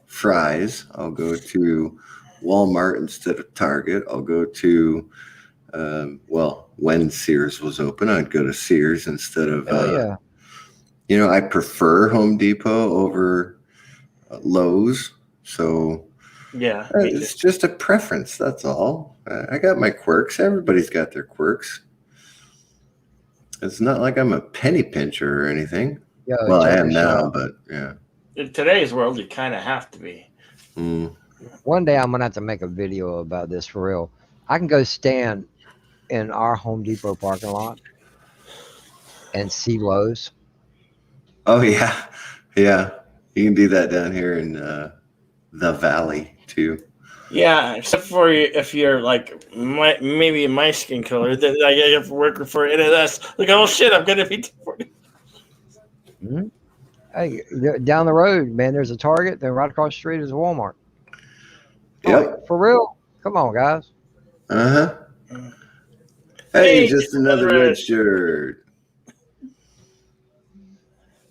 Fry's. I'll go to Walmart instead of Target. I'll go to when Sears was open, I'd go to Sears instead of. Hell yeah. I prefer Home Depot over Lowe's, so Yeah, me too. it's just a preference. That's all. I got my quirks. Everybody's got their quirks. It's not like I'm a penny pincher or anything. Yo, Well, I check am this shit now, out. but yeah. In today's world, you kind of have to be. One day I'm gonna have to make a video about this for real. I can go stand in our Home Depot parking lot and see Lowe's. Oh yeah, yeah. You can do that down here in the valley too. Yeah, except for if you're like maybe my skin color, then I get working for NSS. Like, oh shit, I'm gonna be deported. Mhm. Hey, down the road, man, there's a Target. Then right across the street is a Walmart. Yep. Oh, for real? Come on, guys. Uh huh. Hey, just another red shirt.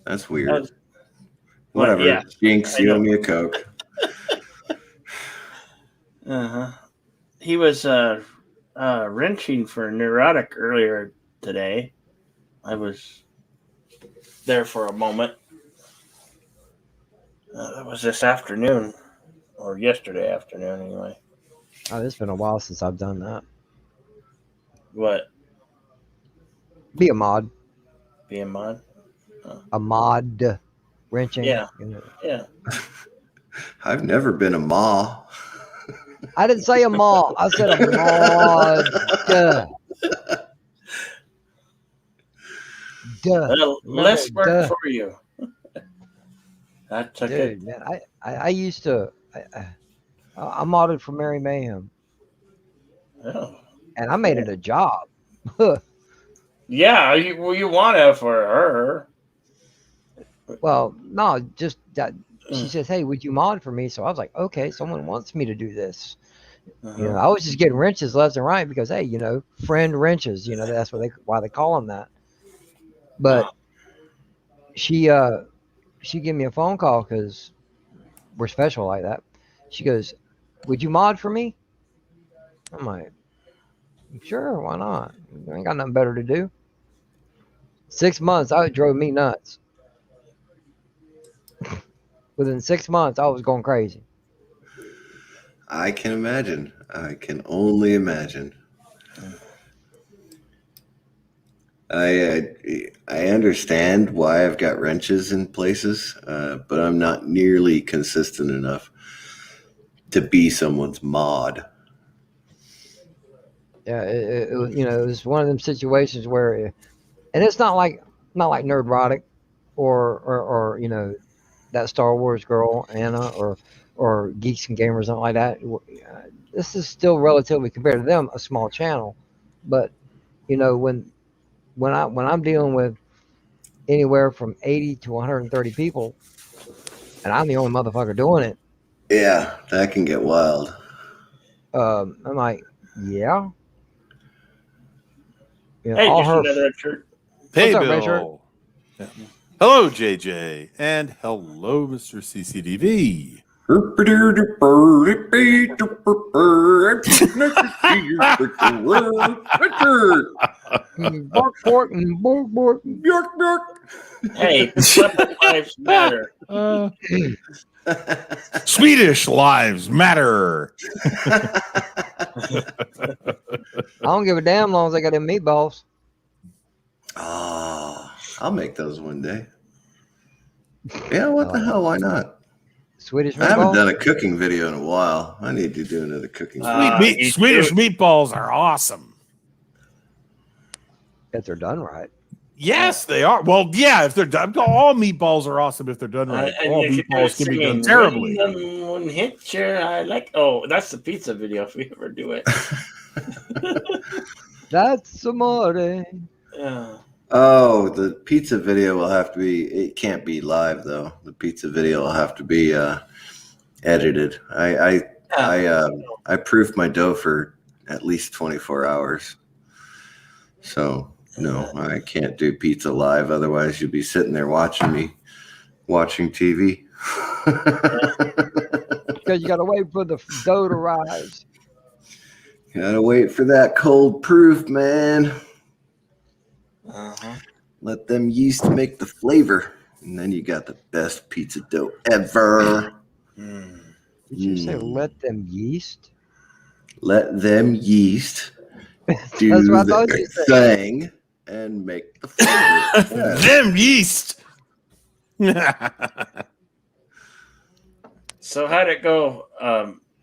That's weird. Whatever. Yeah, Jinx, I you owe know. me a Coke. Uh-huh. He was wrenching for neurotic earlier today. I was there for a moment. That was this afternoon, or yesterday afternoon, anyway. Oh, it's been a while since I've done that. What? Be a mod. Being mod? A mod wrenching. Yeah. Yeah. I've never been a ma. I didn't say a mod. I said a mod. Duh. Well, Remember, less work for you. That's okay. dude, man. I used to. I modded for Mary Mayhem, Oh. and I made it a job. Yeah, you want to for her. Well, no, just that. She says, "Hey, would you mod for me?" So I was like, "Okay, someone wants me to do this." Uh-huh. I was just getting wrenches left and right because, hey, friend wrenches. That's why they call them that. But she gave me a phone call because we're special like that. She goes, "Would you mod for me?" I'm like, "Sure, why not? I ain't got nothing better to do." 6 months, it drove me nuts. Within 6 months, I was going crazy. I can imagine. I can only imagine. I understand why I've got wrenches in places, but I'm not nearly consistent enough to be someone's mod. Yeah, it was it was one of them situations where, and it's not like Nerdrotic or that Star Wars girl Anna or Geeks and Gamers, something like that. This is still relatively, compared to them, a small channel, but when I'm dealing with anywhere from 80 to 130 people, and I'm the only motherfucker doing it, Yeah, that can get wild. I'm like, yeah. Hey, All just her. another shirt. Hey, What's up, Red Shirt? Bill. Yeah. Hello, JJ. And hello, Mr. CCDV. Bark, bark, and bark, bark. Hey, weapon lives matter. Swedish lives matter. I don't give a damn long as I got them meatballs. Oh, I'll make those one day. Yeah, what the hell? Why not? Swedish I haven't meatballs? done a cooking video in a while. I need to do another cooking video. You Swedish do- meatballs are awesome. If they're done right. Yes, they are. Well, yeah, if they're done, all meatballs are awesome if they're done right. and All you meatballs can be done singing, terribly. One hit your, I like. Oh, that's the pizza video if we ever do it. That's amore. Yeah. Oh, the pizza video will have to be. It can't be live though. The pizza video will have to be edited. I proofed my dough for at least 24 hours. So no, I can't do pizza live. Otherwise, you'll be sitting there watching me watching TV. Because you got to wait for the dough to rise. Gotta wait for that cold proof, man. Uh-huh. Let them yeast make the flavor, and then you got the best pizza dough ever. Mm. Did you say let them yeast? Let them yeast do That's what I thought you the said. thing and make the flavor. Yeah. Them yeast. So how'd it go?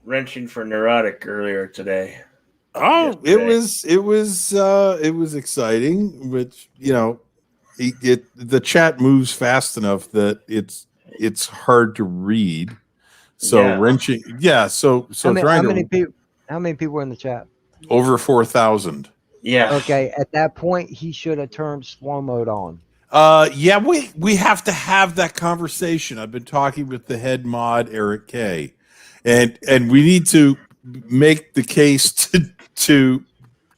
Wrenching for neurotic earlier today. Oh, Yesterday. it was exciting, which the chat moves fast enough that it's hard to read. So Yeah. wrenching, yeah. So How trying many to people were in the chat? over 4,000. Yeah. Okay, at that point, he should have turned slow mode on. Yeah, we have to have that conversation. I've been talking with the head mod Eric K, and we need to make the case to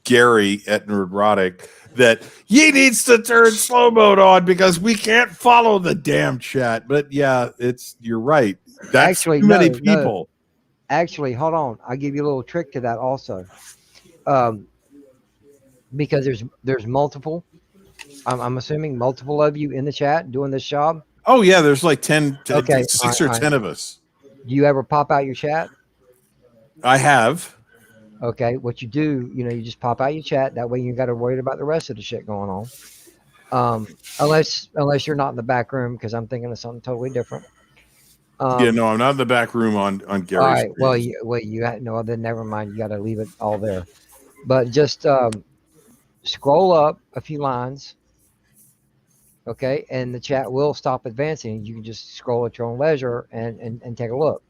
Gary at Nerdrotic that he needs to turn slow mode on because we can't follow the damn chat. But yeah, you're right. That's Actually, too many no. people. Actually, hold on. I'll give you a little trick to that also. Because there's multiple. I'm assuming multiple of you in the chat doing this job. Oh yeah, there's like 10, Okay, 6 all or right. 10 of us. Do you ever pop out your chat? I have. Okay, what you do, you just pop out your chat. That way you got to worry about the rest of the shit going on. Unless you're not in the back room, because I'm thinking of something totally different. Yeah, no, I'm not in the back room on Gary's. All right. screen. Well, no, then never mind. You got to leave it all there. But just scroll up a few lines. Okay, and the chat will stop advancing. You can just scroll at your own leisure and take a look.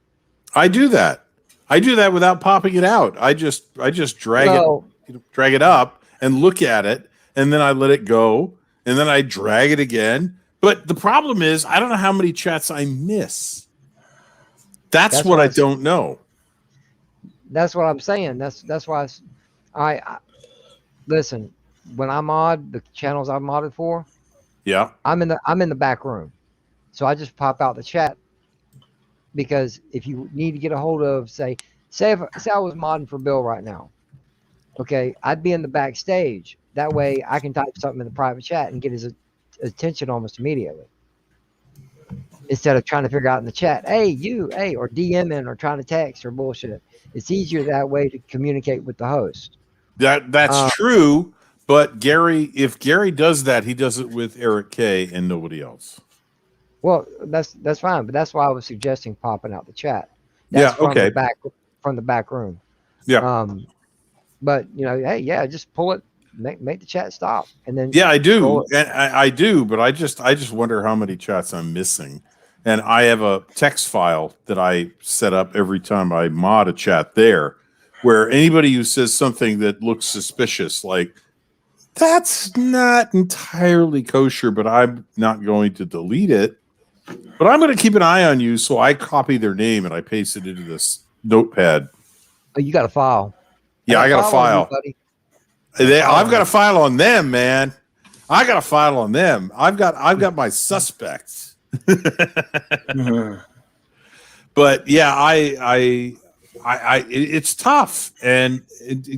I do that. I do that without popping it out. I just drag it up and look at it, and then I let it go, and then I drag it again. But the problem is, I don't know how many chats I miss. That's what I don't know. That's what I'm saying. That's why I listen. When I mod the channels I've modded for, Yeah, I'm in the back room, so I just pop out the chat. Because if you need to get a hold of, say I was modding for Bill right now, okay, I'd be in the backstage. That way I can type something in the private chat and get his attention almost immediately. Instead of trying to figure out in the chat, hey, or DMing or trying to text or bullshit. It's easier that way to communicate with the host. that's true. But if Gary does that, he does it with Eric K and nobody else. Well, that's fine, but that's why I was suggesting popping out the chat. From the back room. Yeah. But hey, yeah, just pull it, make the chat stop, and then I do, and I do, but I just wonder how many chats I'm missing. And I have a text file that I set up every time I mod a chat there, where anybody who says something that looks suspicious, like that's not entirely kosher, but I'm not going to delete it. But I'm going to keep an eye on you, so I copy their name and I paste it into this notepad. Oh, you got a file? Yeah, I got a file. I've got a file on them, man. I got a file on them. I've got my suspects. But yeah, it's tough, and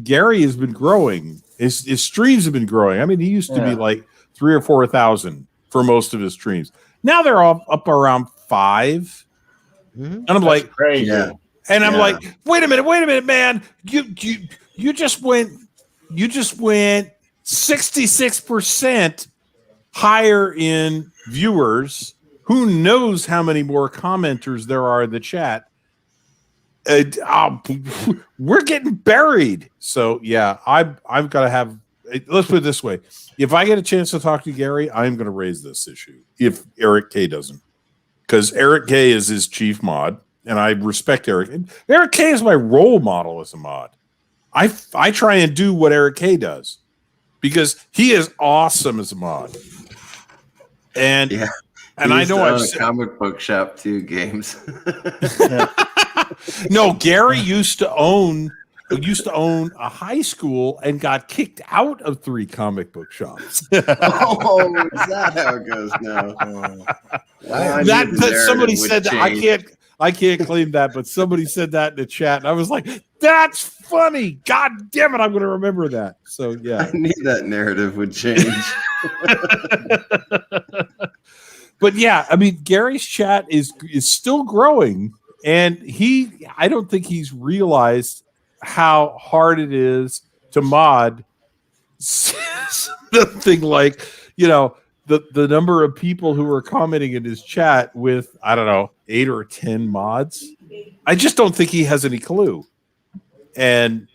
Gary has been growing. His streams have been growing. I mean, he used to be like 3,000 or 4,000 for most of his streams. Now they're all up around 5, and I'm like, crazy. Yeah. and I'm like, wait a minute, man, you just went 66% higher in viewers. Who knows how many more commenters there are in the chat? We're getting buried. So yeah, I've got to have. Let's put it this way: if I get a chance to talk to Gary, I'm going to raise this issue. If Eric K doesn't, because Eric K is his chief mod, and I respect Eric. Eric K is my role model as a mod. I try and do what Eric K does because he is awesome as a mod. And Yeah. and I know I've a comic book shop too. Games. No, Gary used to own a high school and got kicked out of 3 comic book shops. Oh, is that how it goes now? That somebody said that. I can't claim that, but somebody said that in the chat, and I was like, "That's funny! God damn it, I'm going to remember that." So yeah, I knew that narrative would change. But yeah, I mean, Gary's chat is still growing, and I don't think he's realized how hard it is to mod something like, the number of people who are commenting in his chat with, I don't know, 8 or 10 mods. I just don't think he has any clue. And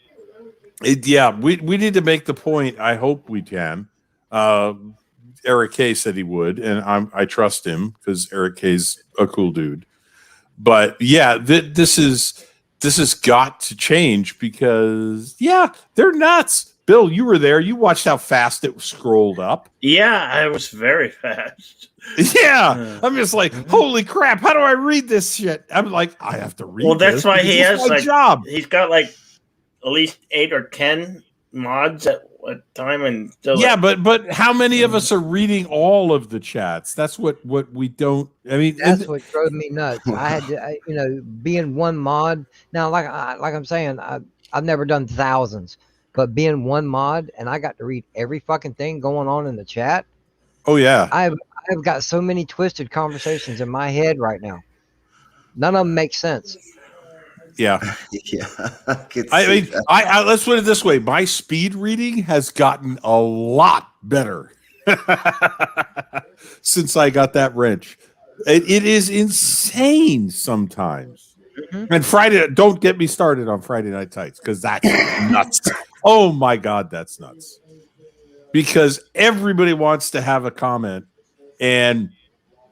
we need to make the point. I hope we can. Eric K said he would, and I trust him because Eric K's a cool dude. But yeah, this has got to change because they're nuts. Bill, you were there. You watched how fast it scrolled up. Yeah, I was very fast. Yeah, I'm just like, holy crap! How do I read this shit? I'm like, I have to read. Well, that's why he has my job. He's got like at least 8 or 10 mods at a time, and still but how many of us are reading all of the chats? That's what we don't. I mean, that's what drove me nuts. I had to, being one mod. Now, like I'm saying, I've never done thousands, but being one mod, and I got to read every fucking thing going on in the chat. Oh yeah, I've got so many twisted conversations in my head right now. None of them make sense. Yeah. Yeah. I mean, let's put it this way. My speed reading has gotten a lot better since I got that wrench. It is insane sometimes. Mm-hmm. And Friday, don't get me started on Friday Night Tights because that's nuts. Oh my God, that's nuts. Because everybody wants to have a comment. And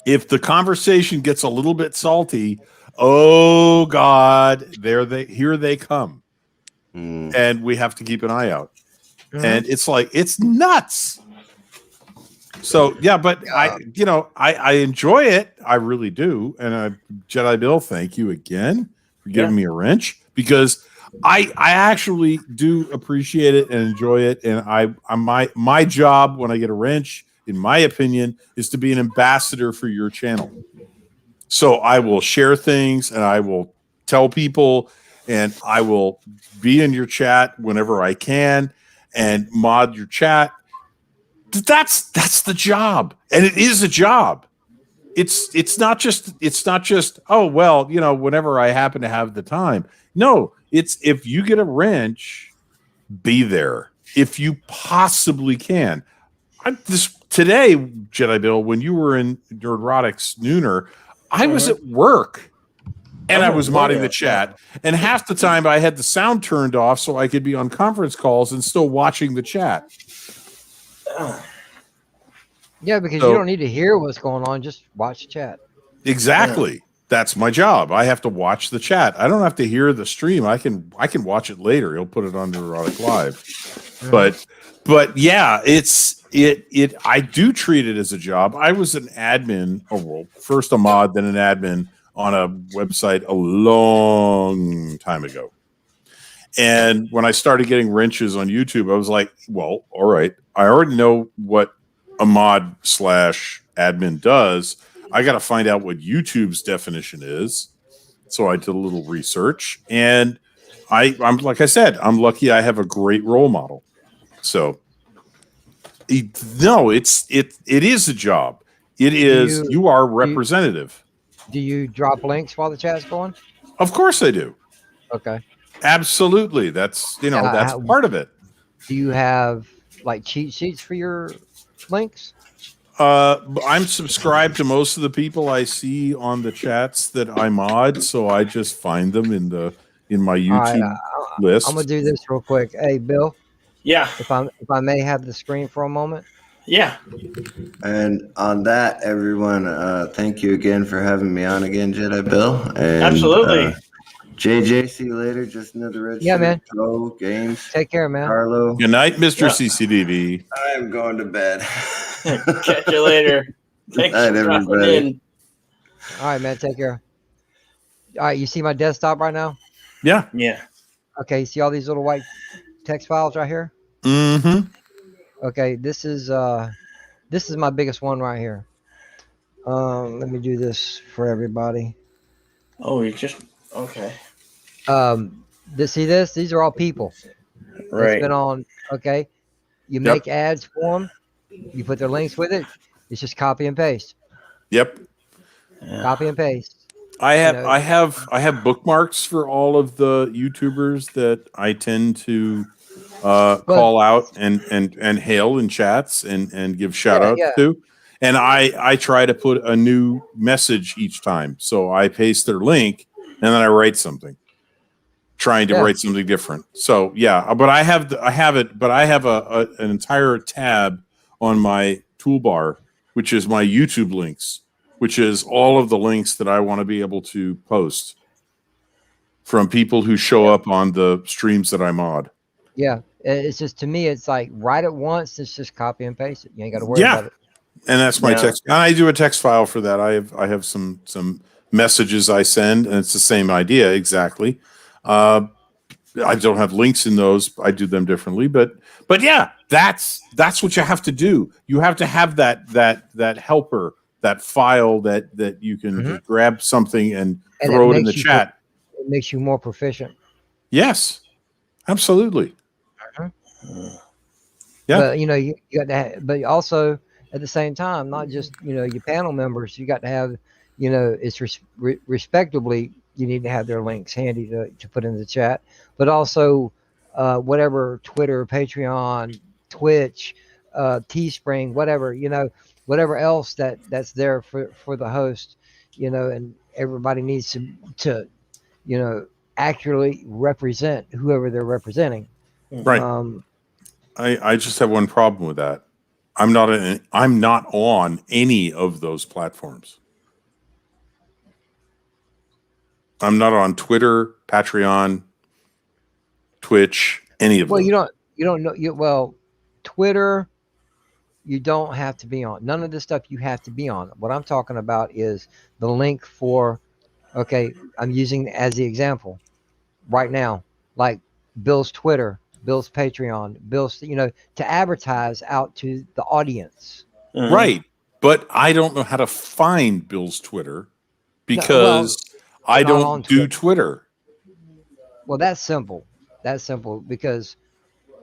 if the conversation gets a little bit salty, oh God, here they come. And we have to keep an eye out. And it's like, it's nuts. So yeah, but I enjoy it. I really do. And Jedi Bill, thank you again for giving me a wrench, because I actually do appreciate it and enjoy it. And my job when I get a wrench, in my opinion, is to be an ambassador for your channel. So I will share things and I will tell people and I will be in your chat whenever I can and mod your chat. That's the job. And it is a job. It's not just, oh, well, whenever I happen to have the time. No, it's if you get a wrench, be there if you possibly can. Today, Jedi Bill, when you were in Neurotics Nooner, I was at work and I was modding the chat. And half the time I had the sound turned off so I could be on conference calls and still watching the chat. Yeah, because you don't need to hear what's going on. Just watch chat. Exactly. Yeah. That's my job. I have to watch the chat. I don't have to hear the stream. I can watch it later. He'll put it on Neurotic Live. But yeah, I do treat it as a job. I was an admin, first a mod, then an admin on a website a long time ago. And when I started getting wrenches on YouTube, I was like, well, all right, I already know what a mod / admin does. I got to find out what YouTube's definition is. So I did a little research, and I'm like I said, I'm lucky I have a great role model. So no, it is a job. It is, you are representative. Do you drop links while the chat's going? Of course I do. Okay. Absolutely. That's that's part of it. Do you have like cheat sheets for your links? I'm subscribed to most of the people I see on the chats that I mod, so I just find them in my YouTube list. I'm gonna do this real quick. Hey, Bill. Yeah. If I may have the screen for a moment. Yeah. And on that, everyone, thank you again for having me on again, Jedi Bill. And, Absolutely. JJ, see you later. Just another red shirt. Man. Pro games. Take care, man. Carlo. Good night, Mr. CCDV. I'm going to bed. Catch you later. Thanks Night, for dropping everybody. in. All right, man. Take care. All right, you see my desktop right now? Yeah. Yeah. Okay, see all these little white text files right here? Mm-hmm. Okay, this is my biggest one right here. Let me do this for everybody. Oh, you just okay. See this? These are all people. Right. It's been on. Okay, you make ads for them. You put their links with it. It's just copy and paste. Yep. Yeah. Copy and paste. I have bookmarks for all of the YouTubers that I tend to call out and hail in chats and give shout outs to. And I try to put a new message each time. So I paste their link and then I write something, trying to write something different. So yeah, but I have an entire tab on my toolbar, which is my YouTube links, which is all of the links that I want to be able to post from people who show up on the streams that I mod. Yeah, it's just, to me, it's like write it once. It's just copy and paste it. You ain't got to worry about it. And that's my text. And I do a text file for that. I have some messages I send, and it's the same idea exactly. I don't have links in those. I do them differently, but yeah, that's what you have to do. You have to have that helper, that file that you can just grab something and throw it in the chat. It makes you more proficient. Yes, absolutely. Yeah, but you got to have, but also at the same time, not just your panel members. You got to have it's respectably. You need to have their links handy to put in the chat, but also whatever Twitter, Patreon, Twitch, Teespring, whatever else that's there for the host, and everybody needs to accurately represent whoever they're representing. Right. I just have one problem with that. I'm not on any of those platforms. I'm not on Twitter, Patreon, Twitch, any of them. Well, you don't know. Twitter, you don't have to be on. None of this stuff you have to be on. What I'm talking about is the link for. Okay, I'm using as the example right now, like Bill's Twitter, Bill's Patreon, Bill's, to advertise out to the audience. Right. But I don't know how to find Bill's Twitter because I don't do Twitter. Well, that's simple. That's simple because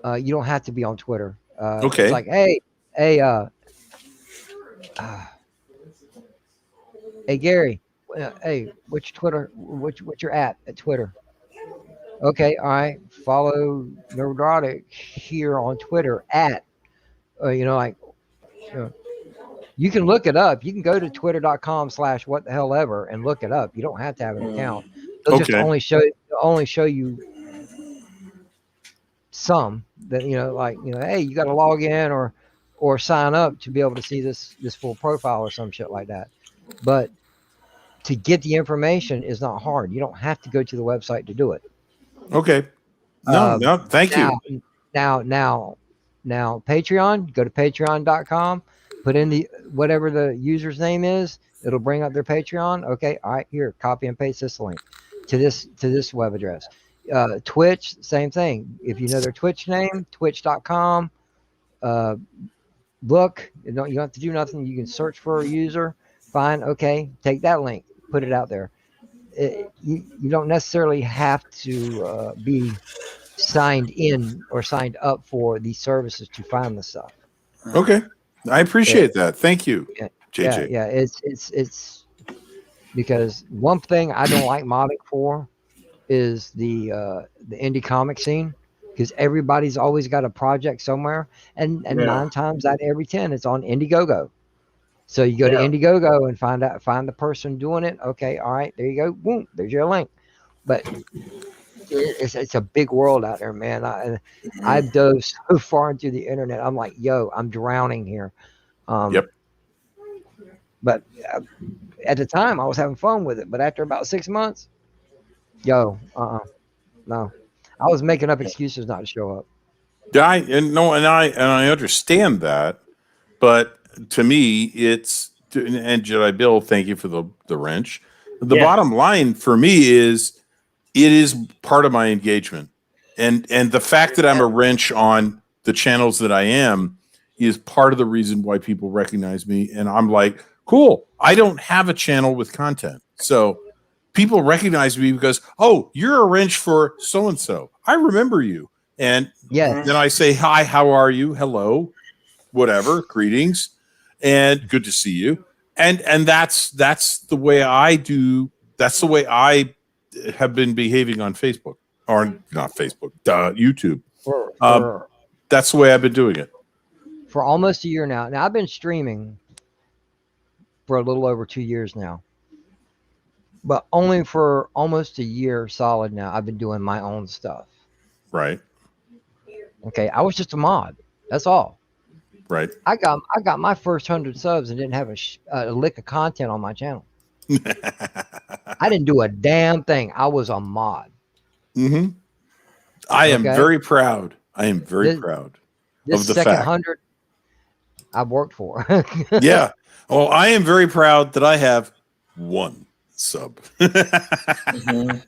you don't have to be on Twitter. Okay. It's like, hey, Gary, hey, what's Twitter? What's your at Twitter? Okay, all right. Follow Neurotic here on Twitter at, you can look it up. You can go to twitter.com/whatthehell-ever and look it up. You don't have to have an account. They'll just only show you some that, hey, you got to log in or sign up to be able to see this full profile or some shit like that. But to get the information is not hard. You don't have to go to the website to do it. Okay. No, thank you. Now, Patreon, go to patreon.com, put in whatever the user's name is. It'll bring up their Patreon. Okay. All right. Here, copy and paste this link to this web address. Twitch, same thing. If you know their Twitch name, twitch.com, look, you don't have to do nothing. You can search for a user, find, okay, take that link, put it out there. you don't necessarily have to be signed in or signed up for these services to find the stuff. Okay. I appreciate It, that. Thank you, yeah, JJ. yeah. It's because one thing I don't like modding for is the indie comic scene, because everybody's always got a project somewhere, and Yeah. 9 times out of every 10 it's on Indiegogo. So you go to Yeah. Indiegogo and find the person doing it. Okay, all right, there you go. Boom, there's your link. But it's a big world out there, man. I've dove so far into the internet. I'm like, yo, I'm drowning here. Um, Yep. but at the time, I was having fun with it. But after about 6 months, yo, no, I was making up excuses not to show up. Yeah, I understand that, but to me, and Jedi Bill, thank you for the wrench. The Yeah. bottom line for me is it is part of my engagement, and the fact that I'm a wrench on the channels that I am is part of the reason why people recognize me. And I'm like, cool. I don't have a channel with content, so people recognize me because, oh, you're a wrench for so and so. I remember you. And Yes, then I say, hi, how are you? Hello, whatever, greetings, and good to see you. And that's the way I do. That's the way I have been behaving on Facebook, or not Facebook, YouTube. for Um, for that's the way I've been doing it. for almost a year now. Now I've been streaming for a little over 2 years now, but only for almost a year solid now. I've been doing my own stuff. Right, Okay, I was just a mod. That's all. right. I got my first 100 subs and didn't have a lick of content on my channel. I didn't do a damn thing. I was a mod. Mm-hmm. I am Okay, very proud. I am very this proud this of the second fact. 100 I've worked for. Yeah. Well, I am very proud that I have one sub. Mhm.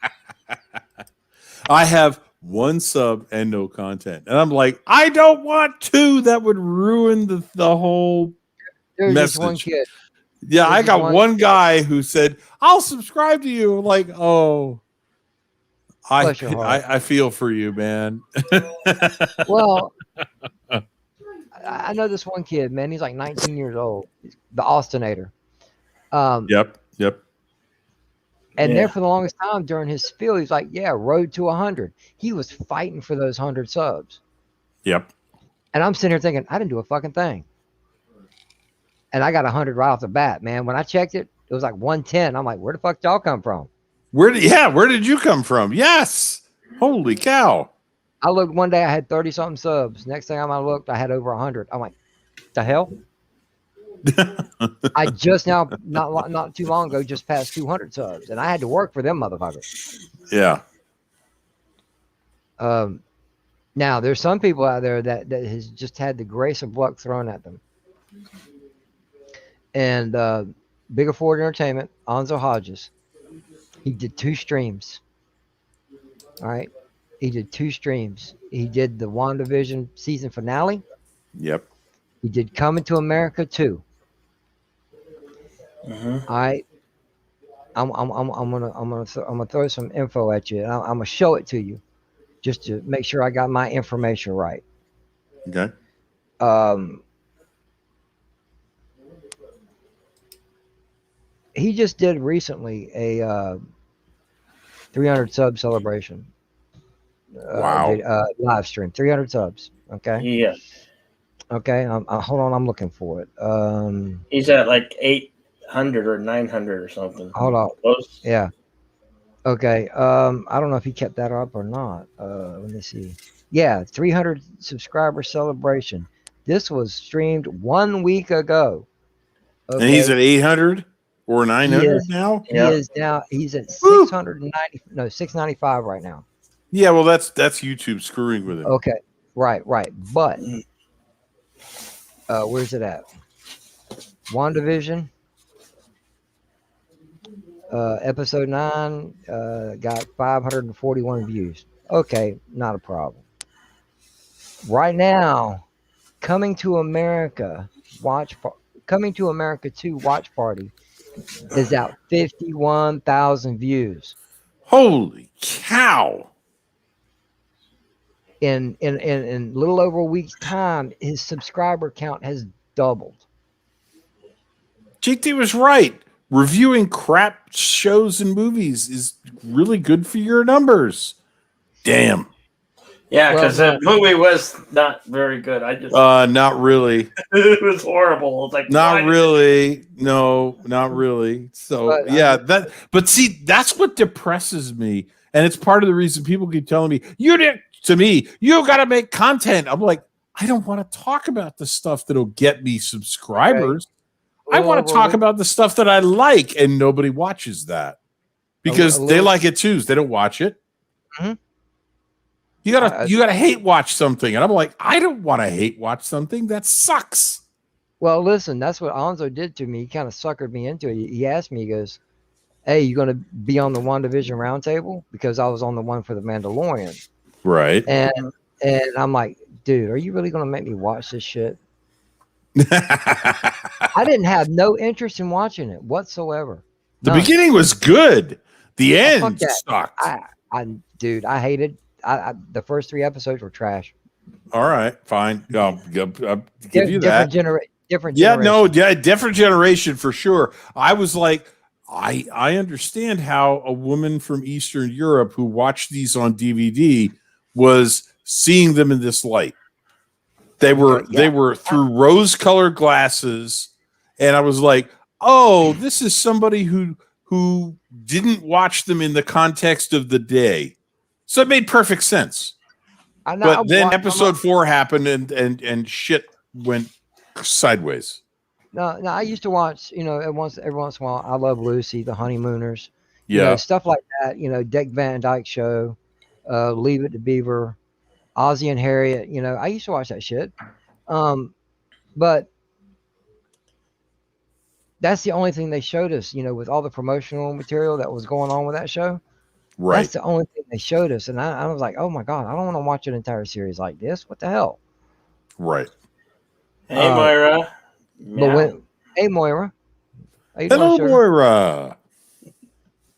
I have one sub and no content. And I'm like, I don't want two. That would ruin the whole There's this one message. kid. Yeah, I There's this got one. one guy who said, I'll subscribe to you. I'm like, oh, Bless your heart. I feel for you, man. Well, I know this one kid, man. He's like 19 years old. He's the Austinator. Um, Yep. and there Yeah. for the longest time during his spiel, he's like, "Yeah, road to 100." He was fighting for those 100 subs, Yep. and I'm sitting here thinking, I didn't do a fucking thing, and I got 100 right off the bat, man. When I checked it, it was like 110. I'm like, where the fuck y'all come from? Where did you come from? Yes. Holy cow. I looked one day, I had 30 something subs. Next thing I looked, I had over 100. I'm like, the hell? I just now, not too long ago, just passed 200 subs, and I had to work for them motherfuckers. Yeah. Now there's some people out there that has just had the grace of luck thrown at them. And Bigger Ford Entertainment, Anzo Hodges, he did 2 streams. All right, he did 2 streams. He did the WandaVision season finale. Yep. He did Coming to America 2. Mhm. All right, I'm gonna throw some info at you, and I'm gonna show it to you, just to make sure I got my information right. Okay. He just did recently a 300 sub celebration. Wow. Live stream, 300 subs. Okay. Yeah. Okay. Hold on. I'm looking for it. He's at like 800 or 900 or something. Hold on. Close. Yeah. Okay. I don't know if he kept that up or not. Let me see. Yeah. 300 subscriber celebration. This was streamed 1 week ago. Okay. And he's at 800 or He 900 is. now? He Yeah. is now. He's at Woo! 690. No, 695 right now. Yeah, well that's YouTube screwing with him. Okay. Right. But where's it at? WandaVision. Episode 9 got 541 views. Okay, not a problem. Right now, Coming to America Coming to America 2 watch party is at 51,000 views. Holy cow! In a little over a week's time, his subscriber count has doubled. JT was right. Reviewing crap shows and movies is really good for your numbers. Damn. Yeah, Well, because the movie was not very good. I just Not really. it was horrible. It's like Not why did really. No, not really. So But, yeah, but see, that's what depresses me. And it's part of the reason people keep telling me, you gotta make content. I'm like, I don't want to talk about the stuff that'll get me subscribers. I want to talk about the stuff that I like, and nobody watches that because they like it too. They don't watch it. Mhm. You gotta hate watch something, and I'm like, I don't want to hate watch something that sucks. Well, listen, that's what Alonzo did to me. He kind of suckered me into it. He asked me, he goes, "Hey, you going to be on the WandaVision roundtable?" Because I was on the one for the Mandalorian, Right? and I'm like, dude, are you really going to make me watch this shit? I didn't have no interest in watching it whatsoever. The None. beginning was good. The end fuck that. sucked. Dude, I hated. The first 3 episodes were trash. All right, fine. I'll give you Different that. different Yeah, generation. no, yeah, different generation for sure. I was like, I understand how a woman from Eastern Europe who watched these on DVD was seeing them in this light. They were through rose-colored glasses, and I was like, oh, this is somebody who didn't watch them in the context of the day. So it made perfect sense. But then episode 4 happened and shit went sideways. No, I used to watch, every once in a while, I Love Lucy, The Honeymooners, Yeah. stuff like that, Dick Van Dyke Show, Leave It to Beaver, Ozzie and Harriet, I used to watch that shit. But that's the only thing they showed us, with all the promotional material that was going on with that show. Right. That's the only thing they showed us. And I was like, oh my God, I don't want to watch an entire series like this. What the hell? Right. Hey, Moira. Hey, Moira. Hello, Moira.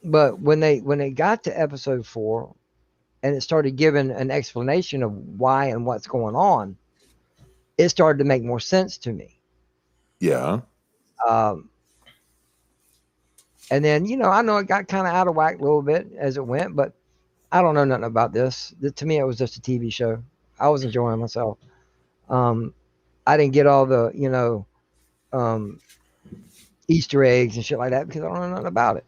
But when they got to episode 4 and it started giving an explanation of why and what's going on, it started to make more sense to me. Yeah. And then, I know it got kind of out of whack a little bit as it went, but I don't know nothing about this. To me, it was just a TV show. I was enjoying myself. I didn't get all the, Easter eggs and shit like that because I don't know nothing about it.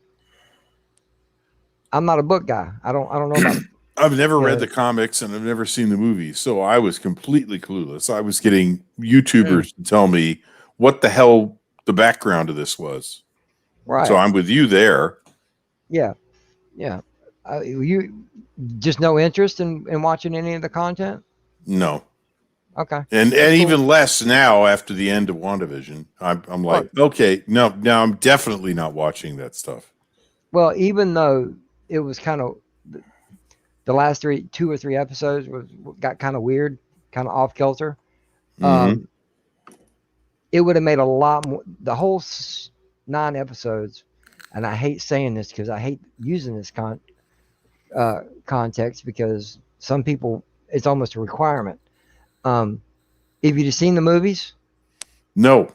I'm not a book guy. I don't know about it. I've never read the comics and I've never seen the movies, so I was completely clueless. I was getting YouTubers to tell me what the hell the background of this was. Right. So I'm with you there. Yeah. You just no interest in watching any of the content? No. Okay. And even less now after the end of WandaVision. I'm like, okay, no, now I'm definitely not watching that stuff. Well, even though it was kind of the last 2 or 3 episodes got kind of weird, kind of off kilter. Mm-hmm. It would have made a lot more. The whole 9 episodes, and I hate saying this because I hate using this context because some people it's almost a requirement. Have you seen the movies? No.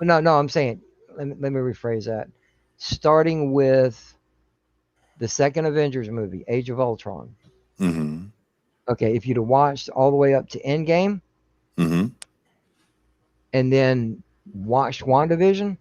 No. I'm saying let me rephrase that. Starting with the second Avengers movie, Age of Ultron. Mm-hmm. Okay, if you'd have watched all the way up to Endgame, and then watched WandaVision,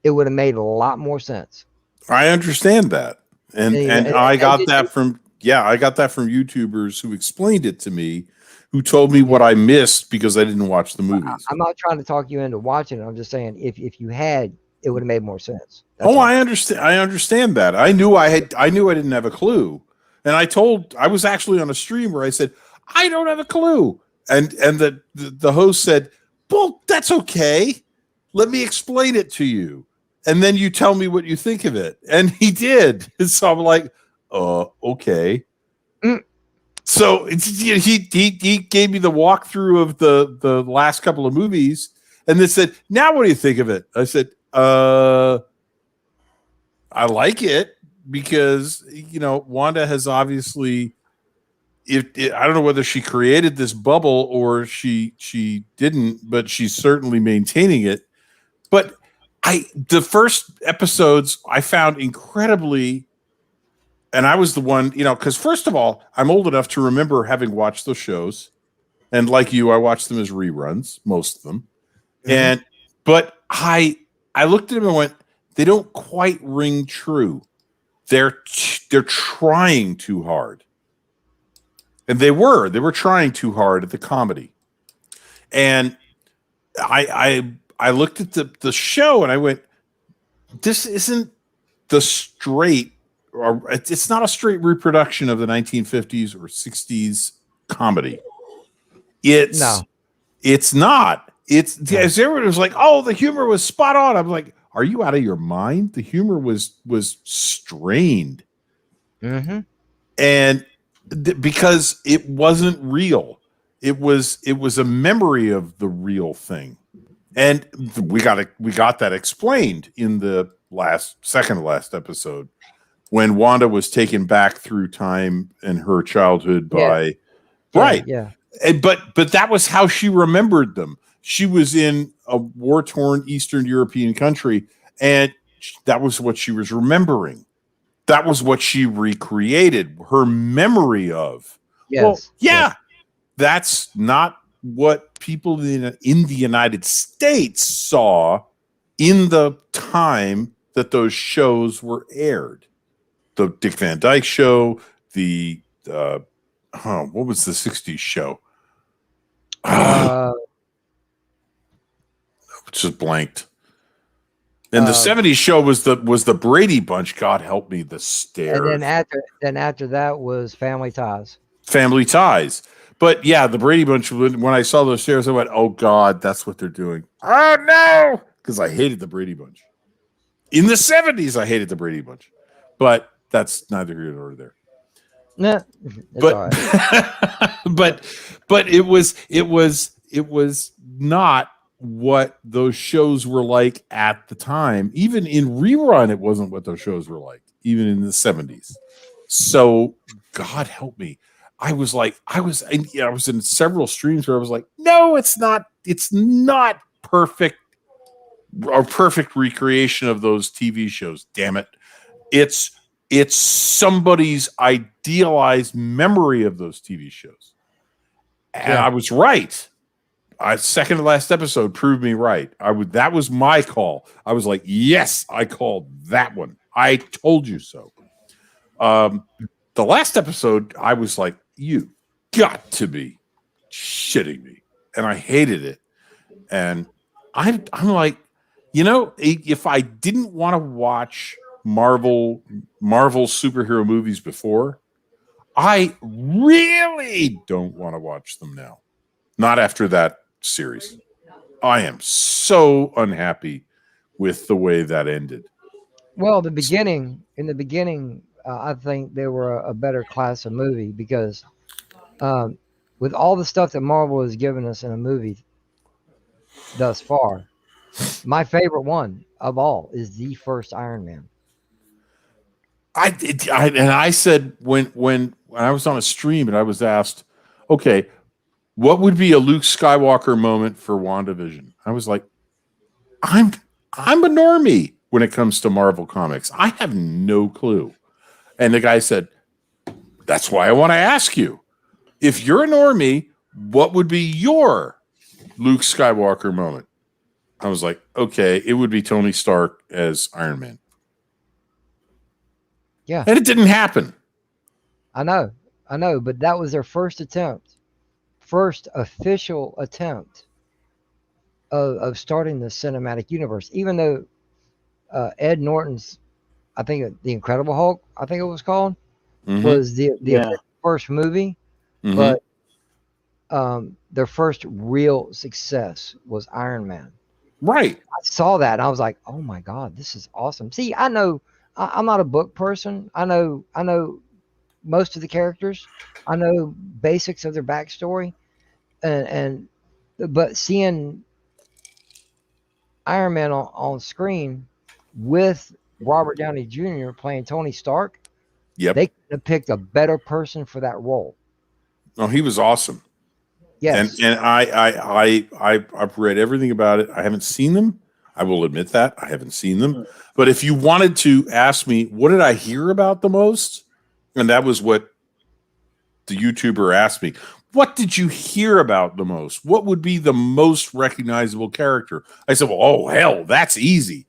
it would have made a lot more sense. I understand that, and I got that from YouTubers who explained it to me, who told me what I missed because I didn't watch the movies. I'm not trying to talk you into watching it. I'm just saying if you had, it would have made more sense. I understand. I understand that. I knew I didn't have a clue, and I was actually on a stream where I said I don't have a clue, and the host said, "Well, that's okay. Let me explain it to you, and then you tell me what you think of it." And he did. And so I'm like, okay. So he gave me the walkthrough of the last couple of movies, and then said, "Now what do you think of it?" I said, I like it because Wanda has obviously. I don't know whether she created this bubble or she didn't, but she's certainly maintaining it. But the first episodes I found incredibly, and I was the one, because first of all, I'm old enough to remember having watched those shows, and like you, I watched them as reruns, most of them, but I looked at them and went, they don't quite ring true. They're trying too hard. And they were trying too hard at the comedy. And I looked at the show and I went, this isn't the straight, or it's not a straight reproduction of the 1950s or 60s comedy. It's not. As everyone was like, oh, the humor was spot on. I'm like, are you out of your mind? The humor was strained. Mm-hmm. And because it wasn't real. It was a memory of the real thing. And we got that explained in the second to last episode when Wanda was taken back through time in her childhood by right. Yeah. But that was how she remembered them. She was in a war-torn Eastern European country, and that was what she was remembering. That was what she recreated, her memory of. Yes. Well, yeah, that's not what people in the United States saw in the time that those shows were aired. The Dick Van Dyke Show, what was the 60s show? Just blanked. And the 70s show was the Brady Bunch. God help me, the stare. And then after that was Family Ties. Family Ties. But yeah, the Brady Bunch, when I saw those stairs, I went, oh God, that's what they're doing. Oh no! Because I hated the Brady Bunch. In the 70s, I hated the Brady Bunch. But that's neither here nor there. Nah, but, all right. but it was not what those shows were like at the time. Even in rerun, it wasn't what those shows were like, even in the 70s. So God help me. I was in several streams where I was like, no, it's not perfect or perfect recreation of those TV shows. Damn it. It's somebody's idealized memory of those TV shows. And I was right. Second to last episode proved me right. That was my call. I was like, yes, I called that one. I told you so. The last episode, I was like, you got to be shitting me. And I hated it. And I'm like, if I didn't want to watch Marvel superhero movies before, I really don't want to watch them now. Not after that series. I am so unhappy with the way that ended. Well, in the beginning, I think they were a better class of movie because with all the stuff that Marvel has given us in a movie thus far, my favorite one of all is the first Iron Man. I said when I was on a stream and I was asked, okay, what would be a Luke Skywalker moment for WandaVision? I was like, I'm a normie when it comes to Marvel Comics. I have no clue. And the guy said, that's why I want to ask you. If you're a normie, what would be your Luke Skywalker moment? I was like, okay, it would be Tony Stark as Iron Man. Yeah. And it didn't happen. I know, but that was their first official attempt of starting the cinematic universe. Even though Ed Norton's, I think the Incredible Hulk, I think it was called, was the first movie, but their first real success was Iron Man. Right. I saw that and I was like, oh my God, this is awesome. See, I know I'm not a book person. I know most of the characters. I know basics of their backstory, but seeing Iron Man on screen with Robert Downey Jr. playing Tony Stark, Yep. they could have picked a better person for that role. No, he was awesome. Yes. And I've read everything about it. I haven't seen them. I will admit that I haven't seen them. But if you wanted to ask me, what did I hear about the most? And that was what the YouTuber asked me. What did you hear about the most? What would be the most recognizable character? I said, well, oh, hell, that's easy.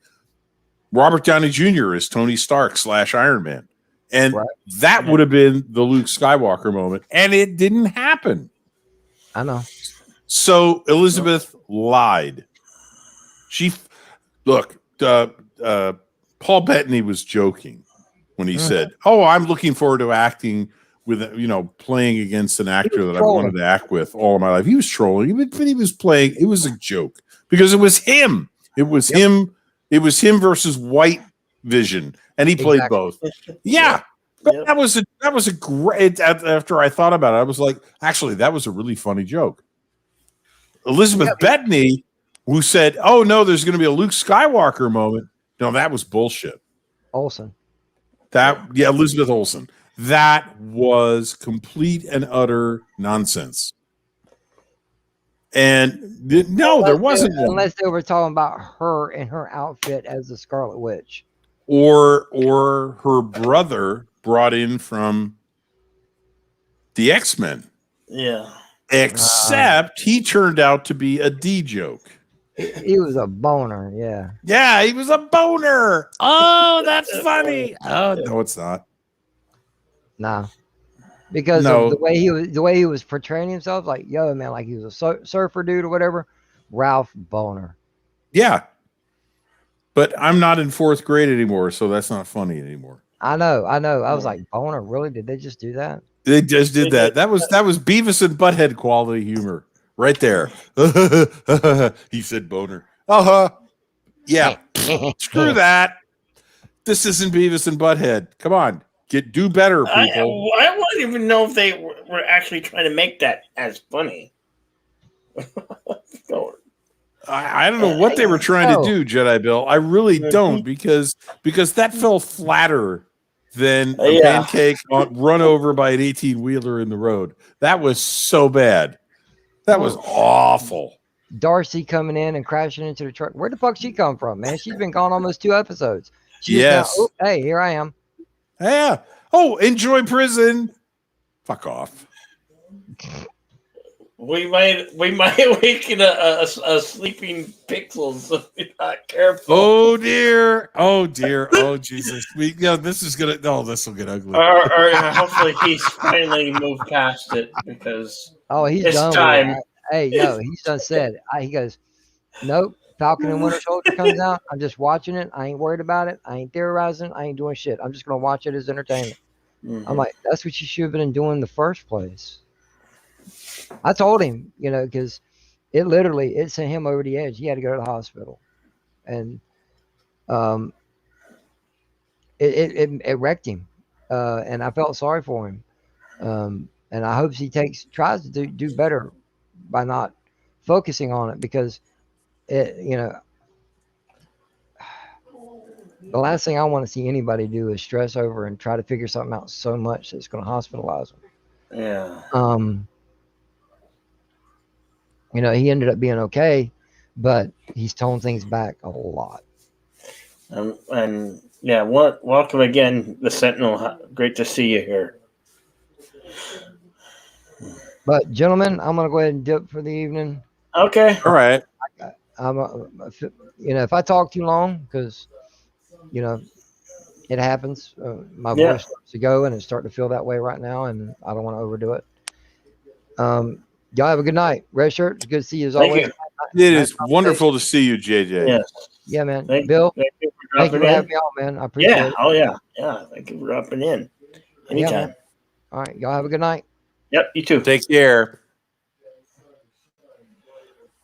Robert Downey Jr. is Tony Stark / Iron Man. And that would have been the Luke Skywalker moment. And it didn't happen. I know. So Elizabeth lied. Paul Bettany was joking when he said, "Oh, I'm looking forward to acting with, playing against an actor that I've wanted to act with all of my life." He was trolling, but he was playing. It was a joke because it was him. It was him. It was him versus White Vision, and he played both. Yeah. But that was a great. After I thought about it, I was like, actually, that was a really funny joke. Elizabeth Bettany, who said, "Oh no, there's going to be a Luke Skywalker moment." No, that was bullshit. Olsen. Elizabeth Olsen. That was complete and utter nonsense. And no, there wasn't one. Unless they were talking about her and her outfit as the Scarlet Witch, or her brother brought in from the X-Men. Yeah. Except he turned out to be a D joke. He was a boner, yeah. Yeah, he was a boner. Oh, that's funny. Oh, no, it's not. Nah. Because of the way he was portraying himself, like, yo, man, like he was a surfer dude or whatever. Ralph Boner. Yeah. But I'm not in 4th grade anymore, so that's not funny anymore. I know. I was like, Boner, really? Did they just do that? They just did that. That was Beavis and Butthead quality humor right there. He said boner. Yeah. Screw that. This isn't Beavis and Butthead. Come on. Do better, people. I wouldn't even know if they were actually trying to make that as funny. I don't know what they were trying to do, Jedi Bill. I really don't, because that fell flatter than a pancake run over by an 18-wheeler in the road. That was so bad. That was awful. Darcy coming in and crashing into the truck. Where the fuck she come from, man? She's been gone almost 2 episodes. Yes. Hey, here I am. Yeah. Oh, enjoy prison. Fuck off. We might awaken a sleeping Pixels if we're not careful. Oh dear. Oh Jesus. This will get ugly. Or hopefully he's finally moved past it, because he's it's done time. With it. Hey, yo, he's done said. He goes, nope. Falcon and Winter Soldier comes out. I'm just watching it. I ain't worried about it. I ain't theorizing. I ain't doing shit. I'm just gonna watch it as entertainment. Mm-hmm. I'm like, that's what you should have been doing in the first place. I told him, because it sent him over the edge. He had to go to the hospital, and it wrecked him, and I felt sorry for him, and I hope he tries to do better by not focusing on it, because the last thing I want to see anybody do is stress over and try to figure something out so much that it's going to hospitalize them. Yeah. He ended up being okay, but he's toned things back a lot. And yeah, welcome again, the Sentinel. Great to see you here. But gentlemen, I'm gonna go ahead and dip for the evening. Okay. All right. If I talk too long, because it happens. My voice starts to go, and it's starting to feel that way right now, and I don't want to overdo it. Y'all have a good night. Red Shirt, it's good to see you as always. It is wonderful to see you, JJ. Yes. Yeah, man. Bill, thank you for having me on, man. I appreciate it. Oh, yeah. Yeah, thank you for dropping in. Anytime. Yeah, all right. Y'all have a good night. Yep, you too. Take care.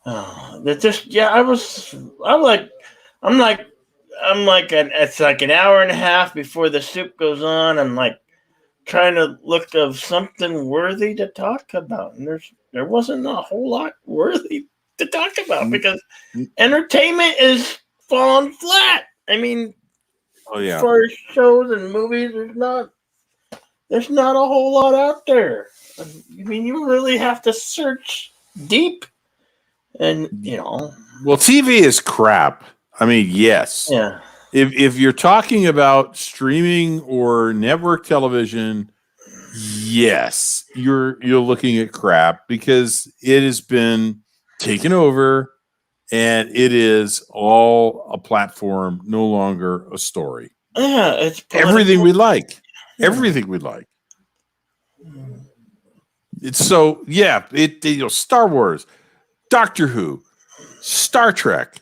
It's like an hour and a half before the soup goes on. I'm like trying to look of something worthy to talk about, and there wasn't a whole lot worthy to talk about, because entertainment is falling flat. I mean, Oh, as yeah. far as shows and movies, there's not a whole lot out there. I mean, you really have to search deep, and Well, TV is crap. I mean, yes. yeah, If you're talking about streaming or network television, yes, you're looking at crap because it has been taken over and it is all a platform, no longer a story. yeah, it's Everything we like. Yeah. Everything we like. It's so Star Wars, Doctor Who, Star Trek,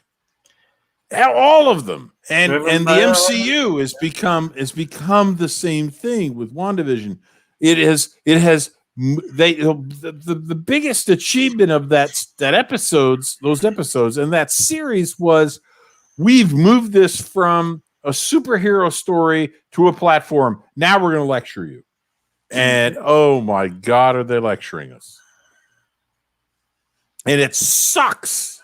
all of them, and Driven the by MCU has become the same thing with WandaVision. It has the biggest achievement of those episodes and that series was we've moved this from a superhero story to a platform. Now we're going to lecture you. And oh my God, are they lecturing us? And it sucks.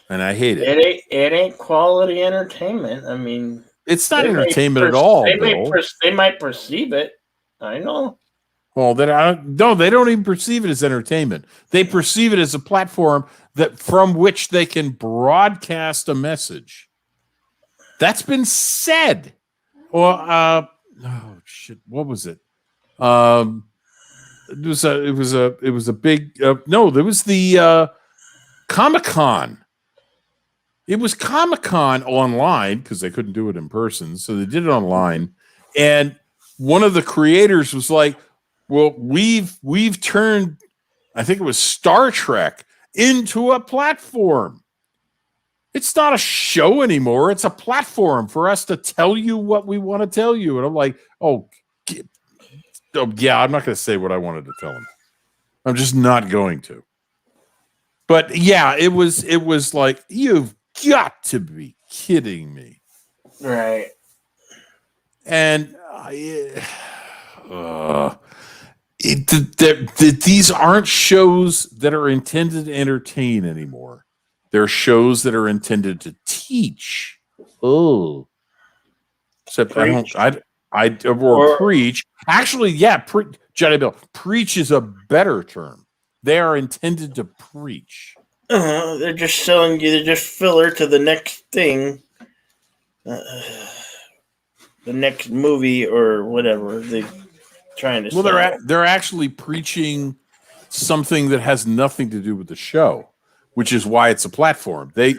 And I hate it. It ain't quality entertainment. I mean, It's not entertainment at all, Bill. They might perceive it. I know. Well, they don't even perceive it as entertainment. They perceive it as a platform from which they can broadcast a message. That's been said. Or shit, what was it? It was a big there was the Comic-Con. It was Comic-Con online because they couldn't do it in person, so they did it online. And one of the creators was like, "Well, we've turned, I think it was Star Trek, into a platform. It's not a show anymore. It's a platform for us to tell you what we want to tell you." And I'm like, oh yeah, I'm not going to say what I wanted to tell him. I'm just not going to. But yeah, it was like, you've got to be kidding me. Right. And these aren't shows that are intended to entertain anymore. They're shows that are intended to teach. Oh, except preach. Preach. Actually, yeah, Johnny Bill, preach is a better term. They are intended to preach. They're just selling you. They're just filler to the next thing, the next movie or whatever they're trying to. Well, they're actually preaching something that has nothing to do with the show, which is why it's a platform. They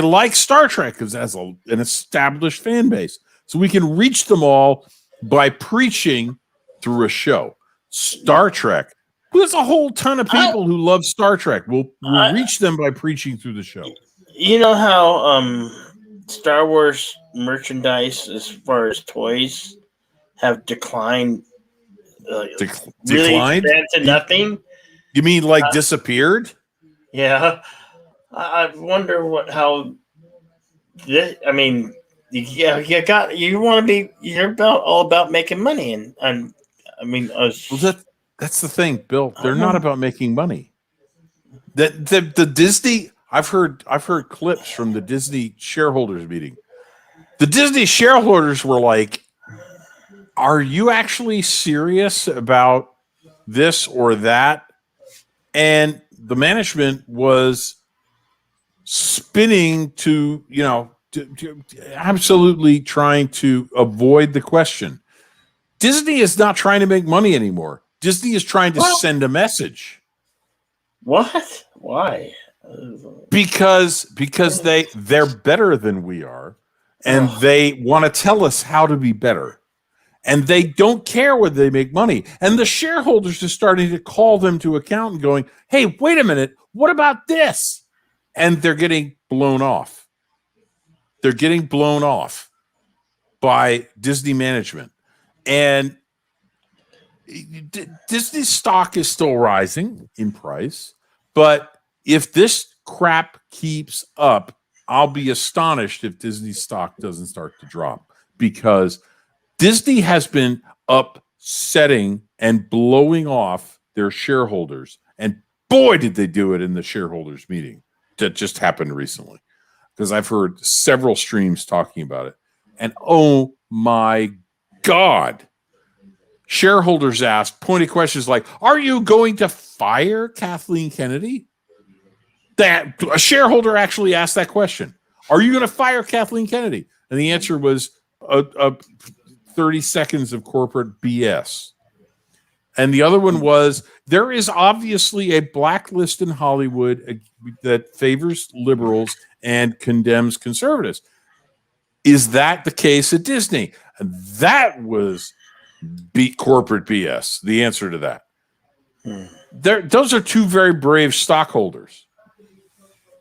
like Star Trek because it has an established fan base, so we can reach them all by preaching through a show. Star Trek. There's a whole ton of people who love Star Trek. We'll reach them by preaching through the show. You know how Star Wars merchandise, as far as toys, have declined. Declined really to nothing. You mean like disappeared? Yeah, I wonder how. I mean, you're all about making money, and I mean, that's the thing, Bill. They're not about making money. The Disney. I've heard clips from the Disney shareholders meeting. The Disney shareholders were like, "Are you actually serious about this or that?" And the management was spinning to absolutely trying to avoid the question. Disney is not trying to make money anymore. Disney is trying to send a message. What? Why? Because they're better than we are, and they want to tell us how to be better. And they don't care whether they make money. And the shareholders are starting to call them to account and going, "Hey, wait a minute, what about this?" And they're getting blown off. They're getting blown off by Disney management. And Disney stock is still rising in price. But if this crap keeps up, I'll be astonished if Disney stock doesn't start to drop, because Disney has been upsetting and blowing off their shareholders. And boy, did they do it in the shareholders meeting that just happened recently, because I've heard several streams talking about it. And oh my God. Shareholders asked pointed questions like, are you going to fire Kathleen Kennedy? That a shareholder actually asked that question. Are you going to fire Kathleen Kennedy? And the answer was 30 seconds of corporate BS. And the other one was, there is obviously a blacklist in Hollywood that favors liberals and condemns conservatives. Is that the case at Disney? And that was corporate BS, the answer to that. Those are two very brave stockholders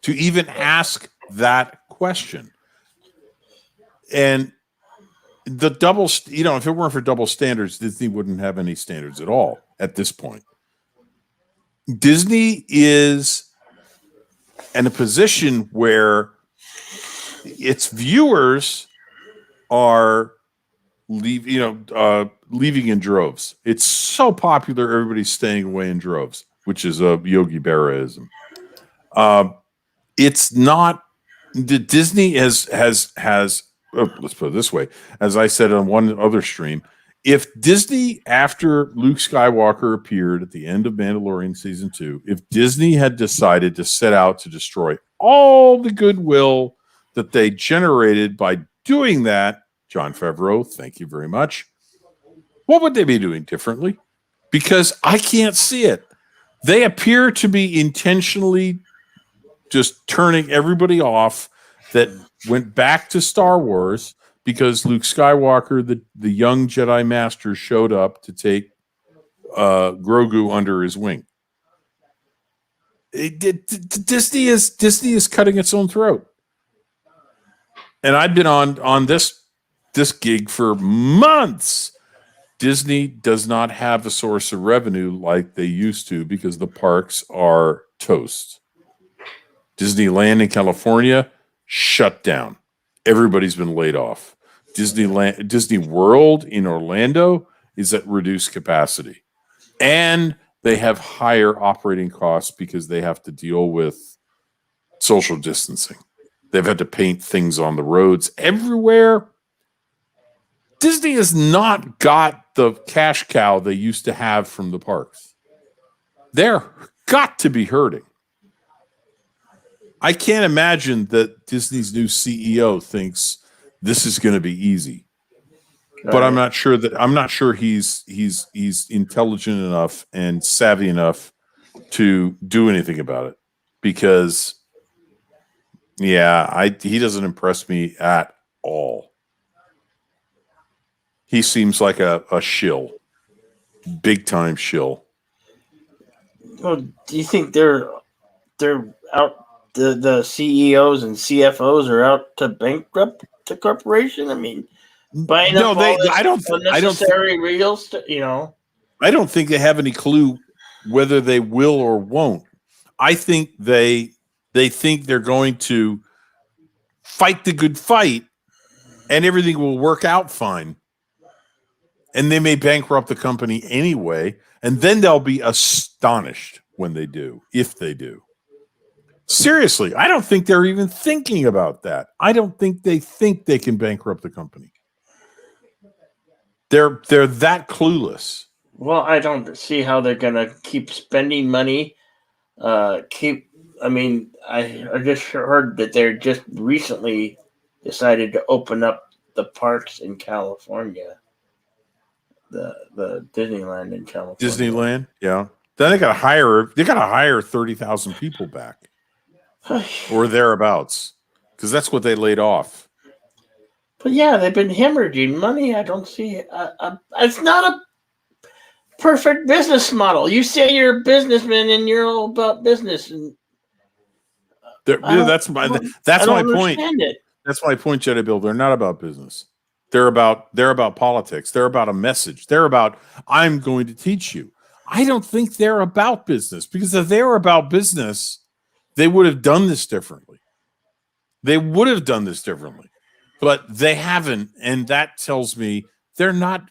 to even ask that question. And the double, if it weren't for double standards, Disney wouldn't have any standards at all at this point. Disney is in a position where its viewers are leaving in droves. It's so popular, everybody's staying away in droves, which is a Yogi Berraism. It's not. Disney has let's put it this way. As I said on one other stream, if Disney, after Luke Skywalker appeared at the end of Mandalorian season 2, if Disney had decided to set out to destroy all the goodwill that they generated by doing that, Jon Favreau, thank you very much, what would they be doing differently? Because I can't see it. They appear to be intentionally just turning everybody off that went back to Star Wars because Luke Skywalker, the young Jedi Master, showed up to take Grogu under his wing. Disney is cutting its own throat. And I've been on this gig for months. Disney does not have a source of revenue like they used to because the parks are toast. Disneyland in California shut down. Everybody's been laid off. Disney World in Orlando is at reduced capacity. And they have higher operating costs because they have to deal with social distancing. They've had to paint things on the roads everywhere. Disney has not got the cash cow they used to have from the parks. They're got to be hurting. I can't imagine that Disney's new CEO thinks this is going to be easy. But I'm not sure he's intelligent enough and savvy enough to do anything about it. Because he doesn't impress me at all. He seems like a shill. Big time shill. Well, do you think they're out? The CEOs and CFOs are out to bankrupt the corporation? I mean, buying up I don't think they have any clue whether they will or won't. I think they think they're going to fight the good fight and everything will work out fine. And they may bankrupt the company anyway, and then they'll be astonished when they do, if they do. Seriously, I don't think they're even thinking about that. I don't think they can bankrupt the company. They're that clueless. Well, I don't see how they're gonna keep spending money. I just heard that they're just recently decided to open up the parks in California. The Disneyland in California. Disneyland, yeah. Then they gotta hire 30,000 people back. Or thereabouts, because that's what they laid off. But yeah, they've been hemorrhaging money. I don't see. It's not a perfect business model. You say you're a businessman and you're all about business, and that's my point. That's my point, Jedi Bill. They're not about business. They're about politics. They're about a message. They're about I'm going to teach you. I don't think they're about business, because if they were about business, they would have done this differently. But they haven't, and that tells me they're not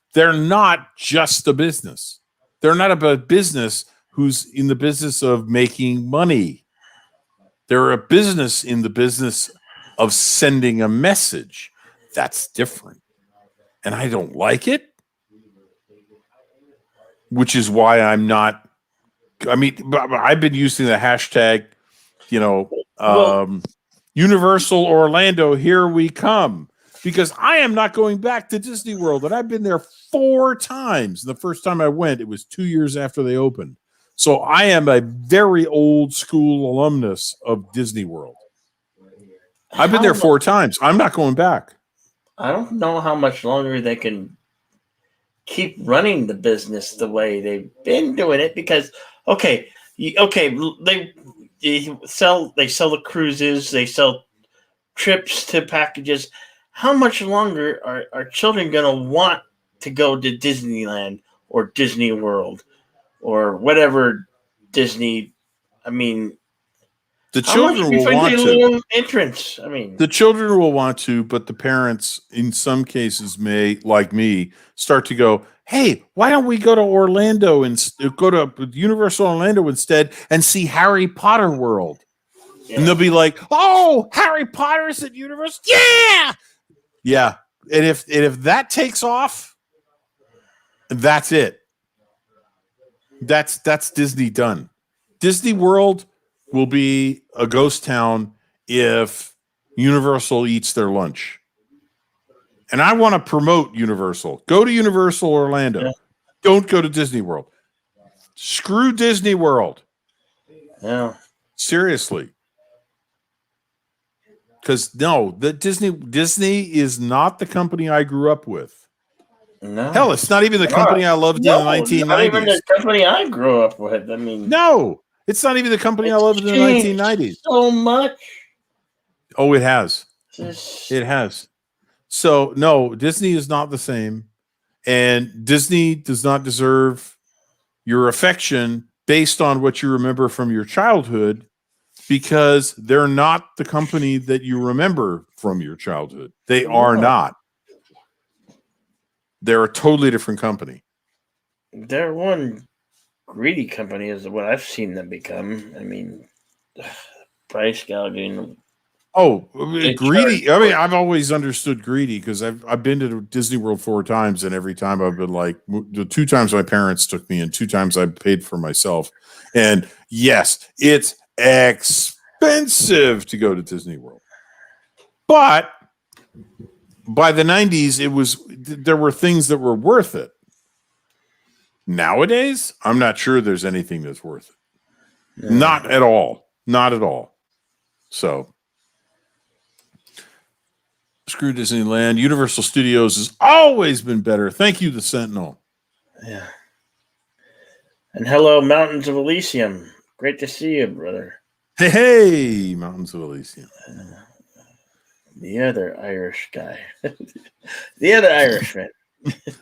just a business. They're not about business who's in the business of making money. They're a business in the business of sending a message. That's different. And I don't like it, which is why I'm not. I mean, I've been using the hashtag, Universal Orlando, here we come, because I am not going back to Disney World. And I've been there 4 times. The first time I went, it was 2 years after they opened. So I am a very old school alumnus of Disney World. I've been there 4 times. I'm not going back. I don't know how much longer they can keep running the business the way they've been doing it, because they sell the cruises, they sell trips to packages. How much longer are children going to want to go to Disneyland or Disney World or whatever Disney? I mean, the children will want to. Entrance. I mean, the children will want to, but the parents, in some cases, may, like me, start to go, "Hey, why don't we go to Orlando and go to Universal Orlando instead and see Harry Potter World?" Yeah. And they'll be like, "Oh, Harry Potter's at Universal, yeah." And if that takes off, that's it. That's Disney done. Disney World will be a ghost town if Universal eats their lunch. And I want to promote Universal. Go to Universal Orlando. Yeah. Don't go to Disney World. Screw Disney World. Yeah. Seriously. Because no, the Disney is not the company I grew up with. No. Hell, it's not even the company I loved in the 1990s. Not even the company I grew up with. I mean, no. It's not even the company I loved in the 1990s. So much. Oh, it has. It has. So, no, Disney is not the same. And Disney does not deserve your affection based on what you remember from your childhood, because they're not the company that you remember from your childhood. They are not. They're a totally different company. They're one greedy company is what I've seen them become. I mean, price gouging. Oh, greedy. I mean, I've always understood greedy because I've been to Disney World 4 times, and every time I've been like, the 2 times my parents took me and 2 times I paid for myself. And yes, it's expensive to go to Disney World. But by the 90s, there were things that were worth it. Nowadays, I'm not sure there's anything that's worth it. Yeah. Not at all. Not at all. So, screw Disneyland. Universal Studios has always been better. Thank you, the Sentinel. Yeah. And hello, Mountains of Elysium. Great to see you, brother. Hey, Mountains of Elysium. The other Irish guy. The other Irishman.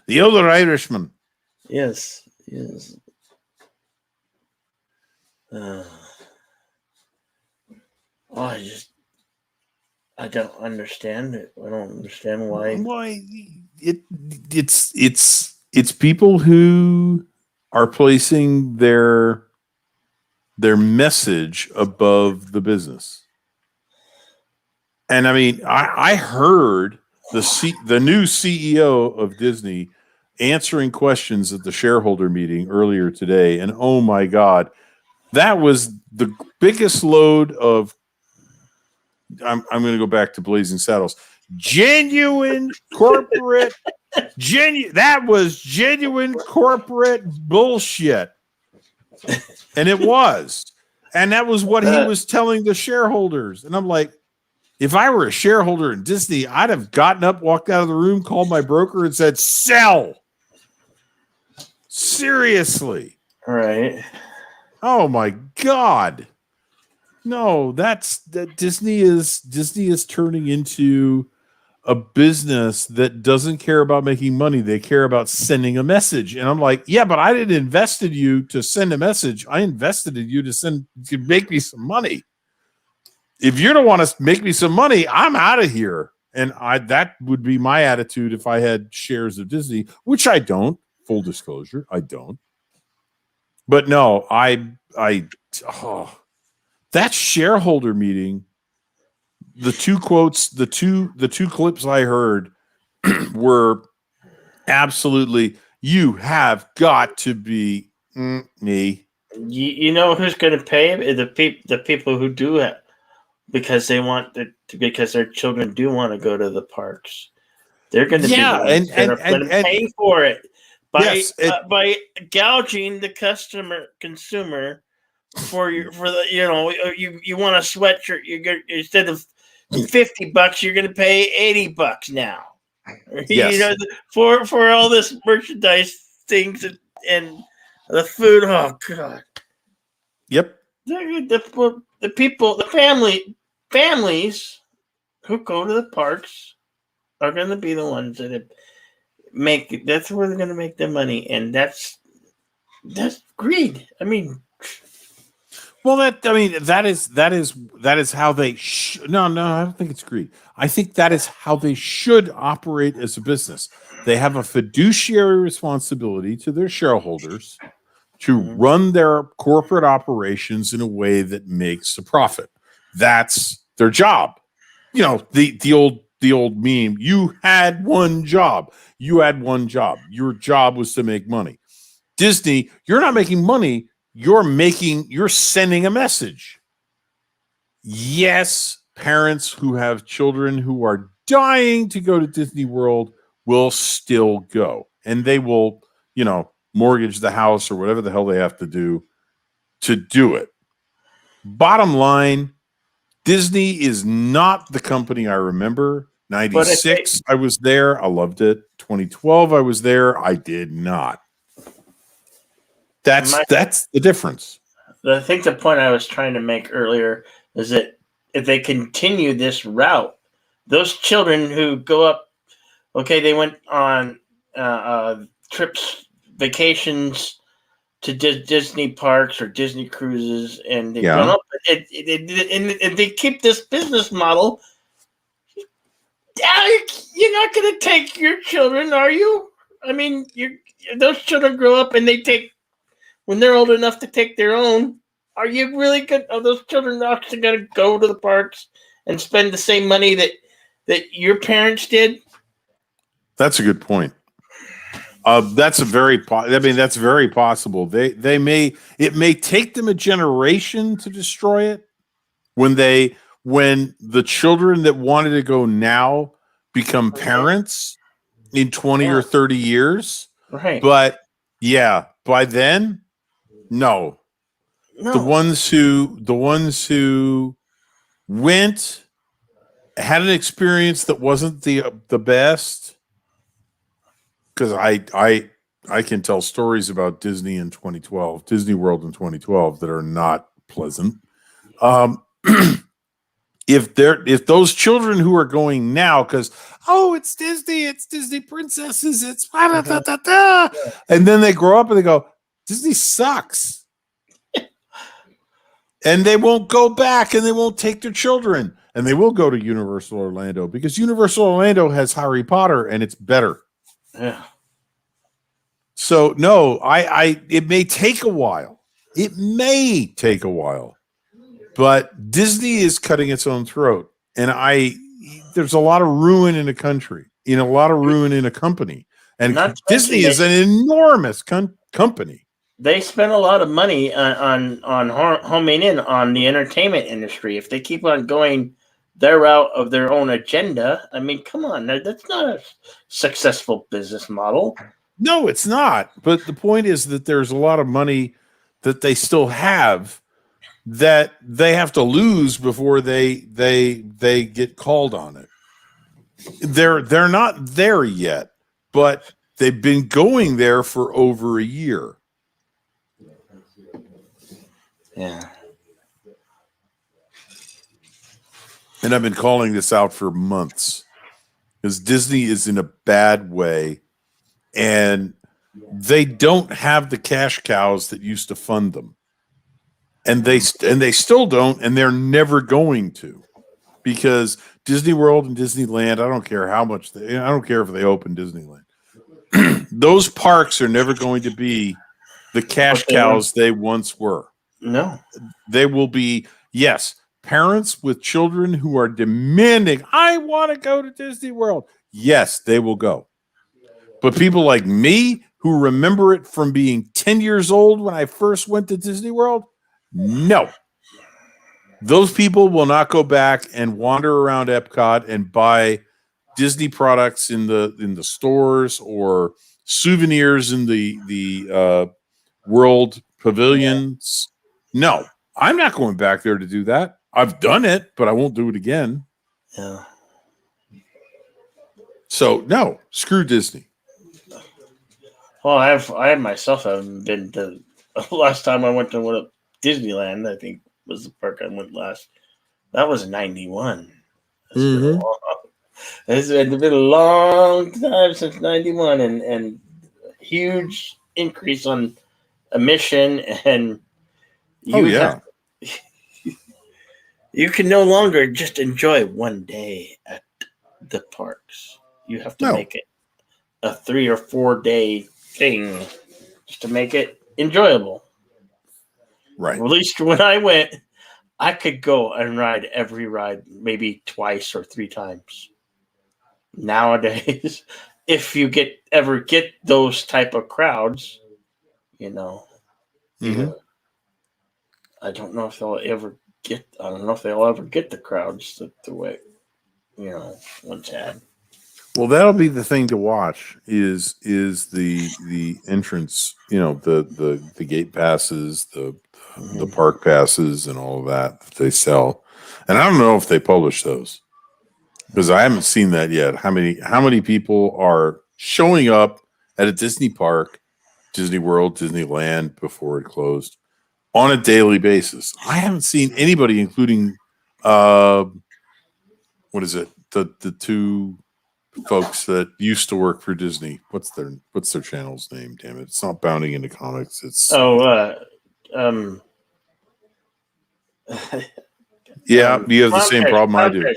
The other Irishman. Yes. I don't understand it. I don't understand why. Why it's people who are placing their message above the business. And I mean, I heard the new CEO of Disney answering questions at the shareholder meeting earlier today, and oh my God, that was the biggest load of. I'm going to go back to Blazing Saddles. Genuine corporate, that was genuine corporate bullshit, and it was, and that was what he was telling the shareholders. And I'm like, if I were a shareholder in Disney, I'd have gotten up, walked out of the room, called my broker, and said, "Sell." Seriously. Right. Oh my God. No, that Disney is turning into a business that doesn't care about making money. They care about sending a message. And I'm like, yeah, but I didn't invest in you to send a message. I invested in you to make me some money. If you don't want to make me some money, I'm out of here. And that would be my attitude if I had shares of Disney, which I don't. Full disclosure, I don't. But no, that shareholder meeting the two quotes, the two clips I heard were absolutely, you have got to be me. You know who's going to pay the people who do it because they want because their children do want to go to the parks. They're going to be the ones that are going to pay for it by gouging the consumer for the you want a sweatshirt, instead of $50 you're going to pay $80 now. Yes. For all this merchandise things and the food. Oh God. Yep. The people, the families who go to the parks are going to be the ones that make. That's where they're going to make their money, and that's greed. I mean, well, that is how they. No, I don't think it's greed. I think that is how they should operate as a business. They have a fiduciary responsibility to their shareholders to run their corporate operations in a way that makes a profit. That's their job. You know, the old meme, you had one job. You had one job. Your job was to make money. Disney, you're not making money. You're sending a message. Yes, parents who have children who are dying to go to Disney World will still go. And they will, mortgage the house or whatever the hell they have to do it. Bottom line, Disney is not the company I remember. 96, I was there. I loved it. 2012, I was there. I did not. That's the difference. I think the point I was trying to make earlier is that if they continue this route, those children who go up, okay, they went on trips, vacations to Disney parks or Disney cruises, and they've gone up, and they keep this business model. You're not going to take your children, are you? I mean, those children grow up and they take. When they're old enough to take their own, are you really good? Are those children actually going to go to the parks and spend the same money that your parents did? That's a good point. That's very possible. It may take them a generation to destroy it when the children that wanted to go now become parents in 20 or 30 years. Right. But yeah, by then, no. The ones who went had an experience that wasn't the best, because I can tell stories about Disney in 2012, Disney World in 2012 that are not pleasant. If those children who are going now, because it's Disney princesses, it's and then they grow up and they go, Disney sucks. And they won't go back, and they won't take their children, and they will go to Universal Orlando because Universal Orlando has Harry Potter and it's better. Yeah. So no, it may take a while. But Disney is cutting its own throat, and there's a lot of ruin in a country, a lot of ruin in a company, and Disney is an enormous company. They spend a lot of money on homing in on the entertainment industry. If they keep on going their route of their own agenda, I mean, come on, that's not a successful business model. No, it's not. But the point is that there's a lot of money that they still have that they have to lose before they get called on it. They're not there yet, but they've been going there for over a year. Yeah. And I've been calling this out for months because Disney is in a bad way, and they don't have the cash cows that used to fund them. And they still don't, and they're never going to, because Disney World and Disneyland, I don't care how much I don't care if they open Disneyland. Those parks are never going to be the cash cows they once were. No. They will be, yes, parents with children who are demanding, I want to go to Disney World. Yes, they will go. But people like me who remember it from being 10 years old when I first went to Disney World, no. Those people will not go back and wander around Epcot and buy Disney products in the stores or souvenirs in the World Pavilions. No, I'm not going back there to do that. I've done it, but I won't do it again. Yeah. So no, screw Disney. Well, I myself haven't been to. Last time I went to Disneyland, I think was the park I went last. That was '91. It's been a long time since '91, and huge increase on emission, and you can no longer just enjoy one day at the parks. You have to make it a 3 or 4 day thing just to make it enjoyable. Right. At least when I went, I could go and ride every ride maybe twice or 3 times. Nowadays, if you ever get those type of crowds, I don't know if they'll ever get. I don't know if they'll ever get the crowds the way once had. Well, that'll be the thing to watch is the entrance, the gate passes, the park passes and all of that they sell. And I don't know if they publish those because I haven't seen that yet. How many people are showing up at a Disney park, Disney World, Disneyland before it closed on a daily basis? I haven't seen anybody, including what is it? The two folks that used to work for Disney. What's their channel's name? Damn it! It's not Bounding into Comics. It's yeah, you have the same problem I do.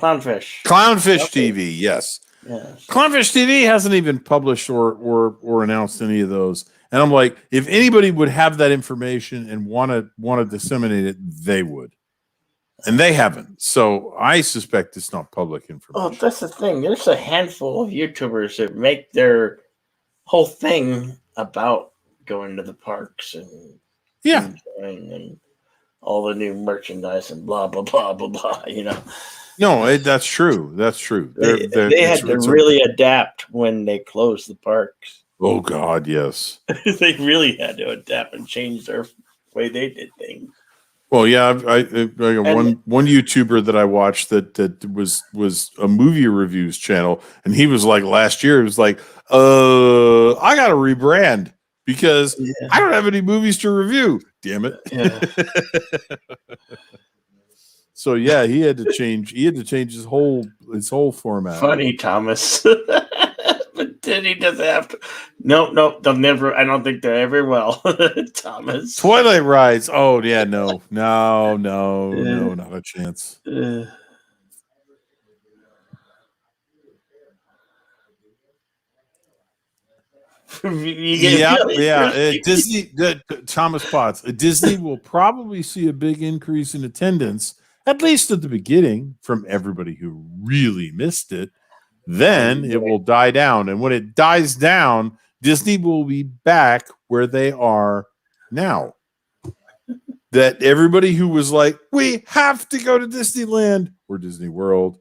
Clownfish TV. Yes. Clownfish TV hasn't even published or announced any of those. And I'm like, if anybody would have that information and want to disseminate it, they would. And they haven't. So I suspect it's not public information. Oh, that's the thing. There's a handful of YouTubers that make their whole thing about going to the parks and enjoying and all the new merchandise and blah, blah, blah, blah, blah, No, that's true. That's true. They had to really adapt when they closed the parks. Oh, God, yes. They really had to adapt and change their way they did things. Well, yeah, I got one YouTuber that I watched that was a movie reviews channel, and he was like last year, he was like, I got to rebrand because I don't have any movies to review. Damn it. Yeah. So yeah, he had to change his whole format. Funny, Thomas. But then he doesn't have to. No, they'll never. I don't think they ever will. Thomas. Twilight rides. Oh yeah, no, not a chance. Disney. Thomas Potts. Disney will probably see a big increase in attendance, at least at the beginning, from everybody who really missed it. Then it will die down. And when it dies down, Disney will be back where they are now. That everybody who was like, we have to go to Disneyland or Disney World.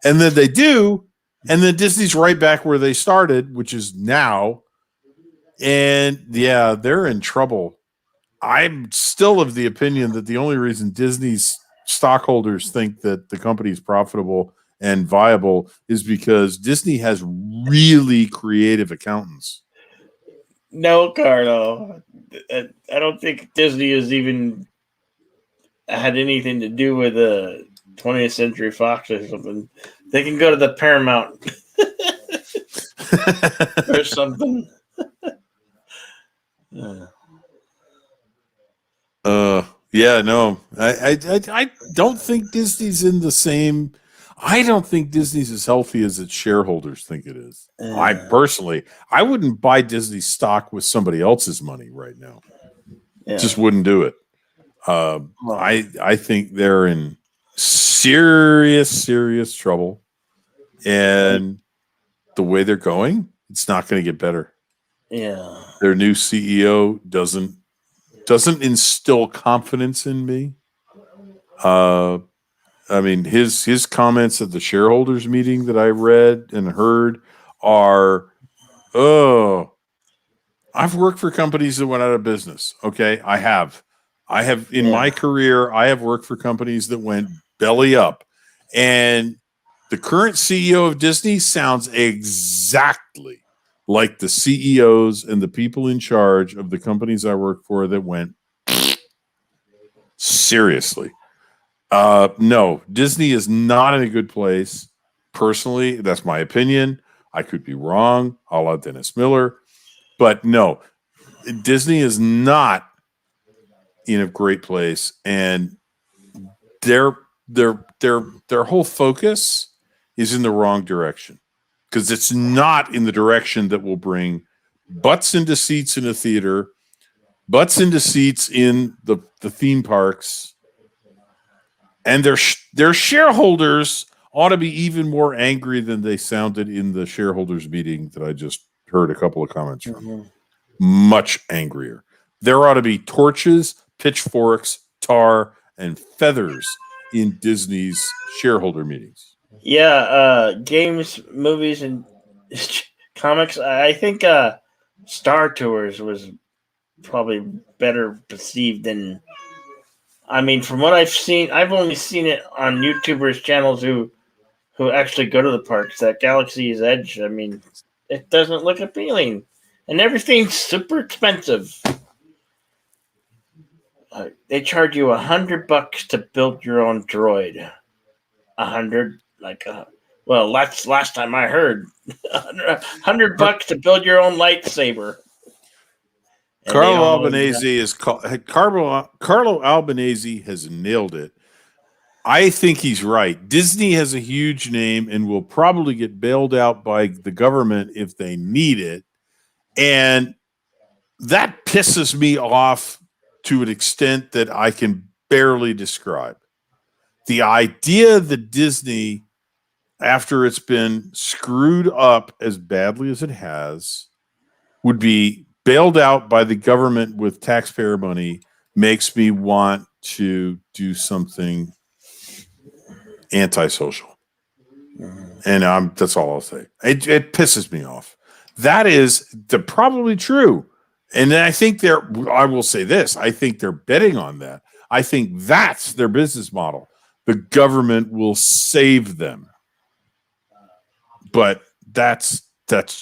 And then they do. And then Disney's right back where they started, which is now. And yeah, they're in trouble. I'm still of the opinion that the only reason Disney's stockholders think that the company is profitable and viable is because Disney has really creative accountants. No, Carlo. I don't think Disney has even had anything to do with the 20th Century Fox or something. They can go to the Paramount or something. Yeah, no. I don't think Disney's in the same. I don't think Disney's as healthy as its shareholders think it is. I wouldn't buy Disney stock with somebody else's money right now. Just wouldn't do it. I think they're in serious trouble, and the way they're going, it's not going to get better. Yeah. Their new CEO doesn't instill confidence in me. I mean, his comments at the shareholders meeting that I read and heard are, oh, I've worked for companies that went out of business. Okay, I have in my career, I have worked for companies that went belly up, and the current CEO of Disney sounds exactly like the CEOs and the people in charge of the companies I work for that went seriously. No, Disney is not in a good place. Personally, that's my opinion. I could be wrong, a la Dennis Miller, but no, Disney is not in a great place, and their whole focus is in the wrong direction, because it's not in the direction that will bring butts into seats in a theater, butts into seats in the theme parks, and their shareholders ought to be even more angry than they sounded in the shareholders meeting that I just heard a couple of comments from. Much angrier. There ought to be torches, pitchforks, tar, and feathers in Disney's shareholder meetings. Yeah, games, movies, and comics. I think Star Tours was probably better perceived than. I mean, from what I've seen, I've only seen it on YouTubers' channels who actually go to the parks. That Galaxy's Edge. I mean, it doesn't look appealing, and everything's super expensive. They charge you $100 to build your own droid. 100, well, that's last time I heard. $100 to build your own lightsaber. And Carlo Albanese has nailed it. I think he's right. Disney has a huge name and will probably get bailed out by the government if they need it. And that pisses me off to an extent that I can barely describe. The idea that Disney, after it's been screwed up as badly as it has, would be bailed out by the government with taxpayer money makes me want to do something antisocial. And that's all I'll say. It pisses me off. That is probably true. And I think I will say this, I think they're betting on that. I think that's their business model. The government will save them. But that's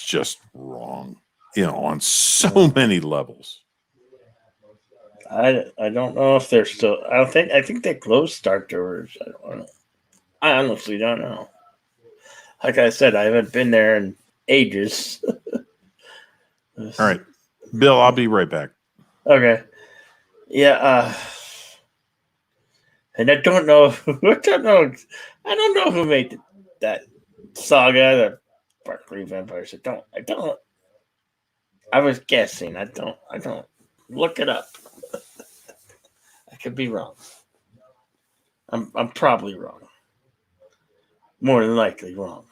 just wrong, on so many levels. I don't know if they're still. I think they closed Star Tours. I don't know. I honestly don't know. Like I said, I haven't been there in ages. All right, Bill, I'll be right back. Okay. Yeah. And I don't know. I don't know who made that saga, the Barkley Vampires. I don't. I was guessing. I don't. Look it up. I could be wrong. I'm probably wrong. More than likely wrong.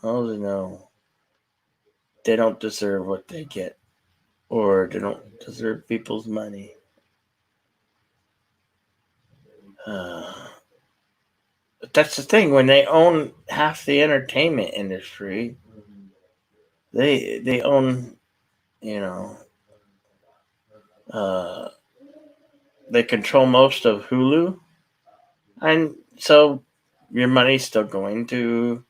Oh no. They don't deserve what they get. Or they don't deserve people's money. But that's the thing. When they own half the entertainment industry, they own, they control most of Hulu, and so your money's still going to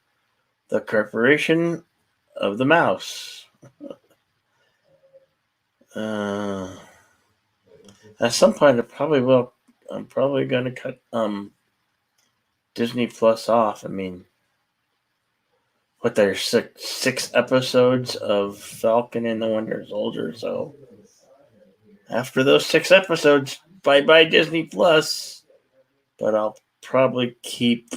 the corporation of the mouse. At some point, I'm probably going to cut Disney Plus off. I mean, there's six episodes of Falcon and the Winter Soldier. So after those 6 episodes, bye Disney Plus. But I'll probably keep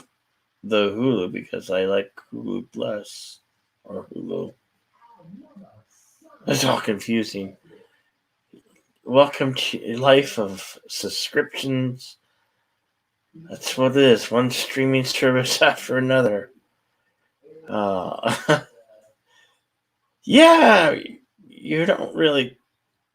the Hulu because I like Hulu Plus or Hulu. It's all confusing. welcome to a life of subscriptions. That's what it is. One streaming service after another. Yeah, you don't really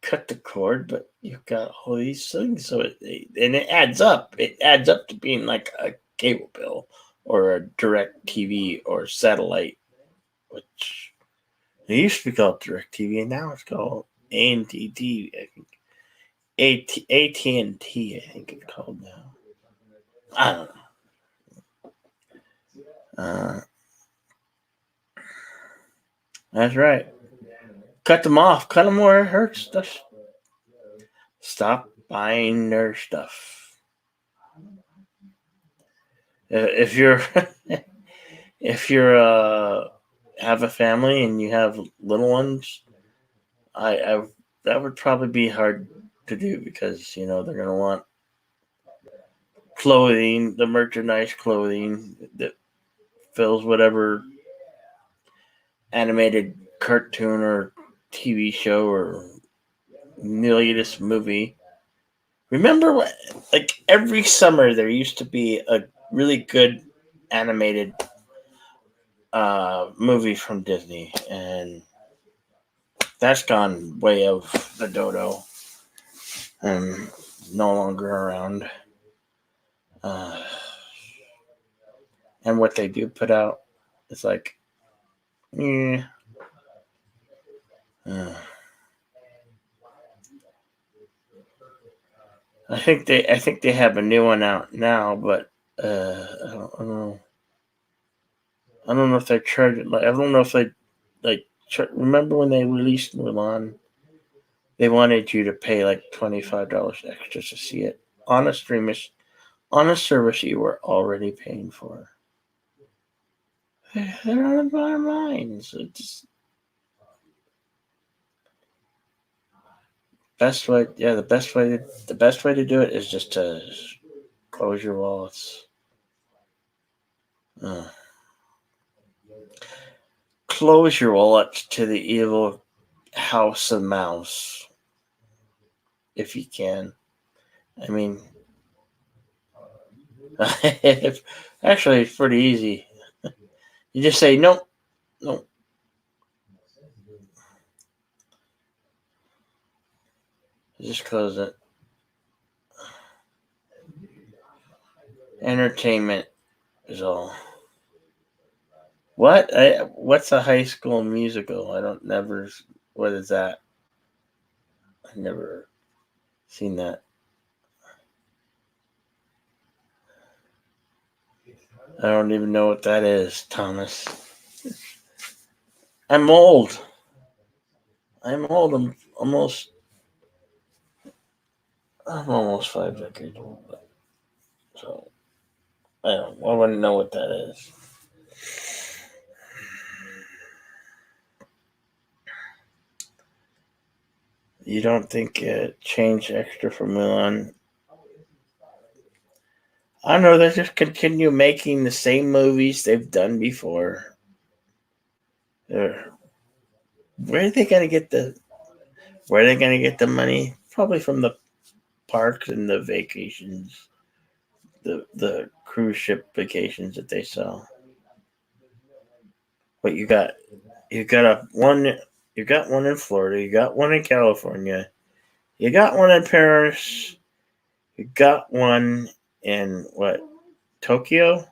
cut the cord, but you've got all these things, so it adds up. It adds up to being like a cable bill or a direct TV or satellite, which it used to be called direct TV, and now it's called AT&T. I think AT&T. I think it's called now. I don't know. That's right. Cut them off. Cut them where it hurts. Stop buying their stuff. If you're if you're have a family and you have little ones, I that would probably be hard to do because they're gonna want clothing, the merchandise clothing that fills whatever animated cartoon or TV show or latest movie. Remember what? Like every summer, there used to be a really good animated movie from Disney, and that's gone way of the dodo and no longer around. And what they do put out, it's like, eh. I think they have a new one out now, but I don't know. I don't know if they're charging. Like, I don't know if they remember when they released Mulan? They wanted you to pay like $25 extra to see it on a service you were already paying for. They're on the bottom lines. It's the best way to do it is just to close your wallets. Close your wallets to the evil house of mouse, if you can. I mean, actually, it's pretty easy. You just say no. Just close it. Entertainment is all. What? What's a High School Musical? What is that? I've never seen that. I don't even know what that is, Thomas. I'm old. I'm almost 5 decades old. So I wouldn't know what that is. You don't think it changed extra for Mulan? I don't know. They just continue making the same movies they've done before. Where are they gonna get the money? Probably from the parks and the vacations, the cruise ship vacations that they sell. But you got one. You got one in Florida. You got one in California. You got one in Paris. You got one in what? Tokyo?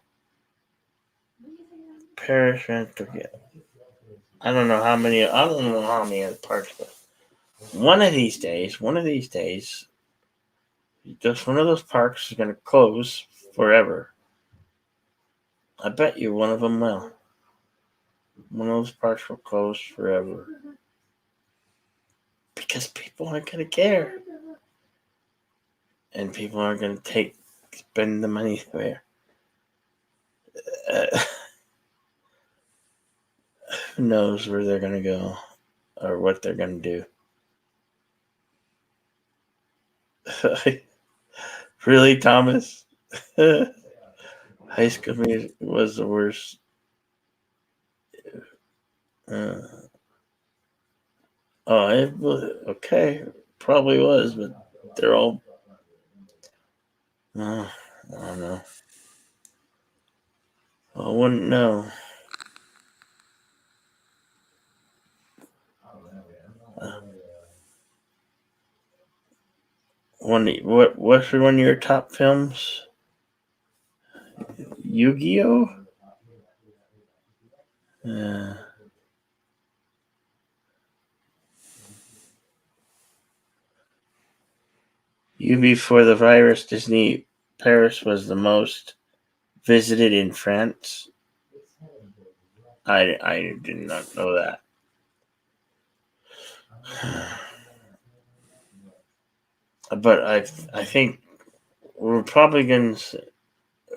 Paris and Tokyo. I don't know how many other parts, but one of these days, just one of those parks is going to close forever. I bet you one of them will. One of those parks will close forever. Because people aren't going to care. And people aren't going to spend the money there. Who knows where they're going to go or what they're going to do. Really, Thomas? High School Music was the worst. Okay. probably was, but they're all. I don't know. I wouldn't know. What's one of your top films? Yu-Gi-Oh. Uh, before the virus, Disney Paris was the most visited in France. I did not know that. But I think we're probably going to,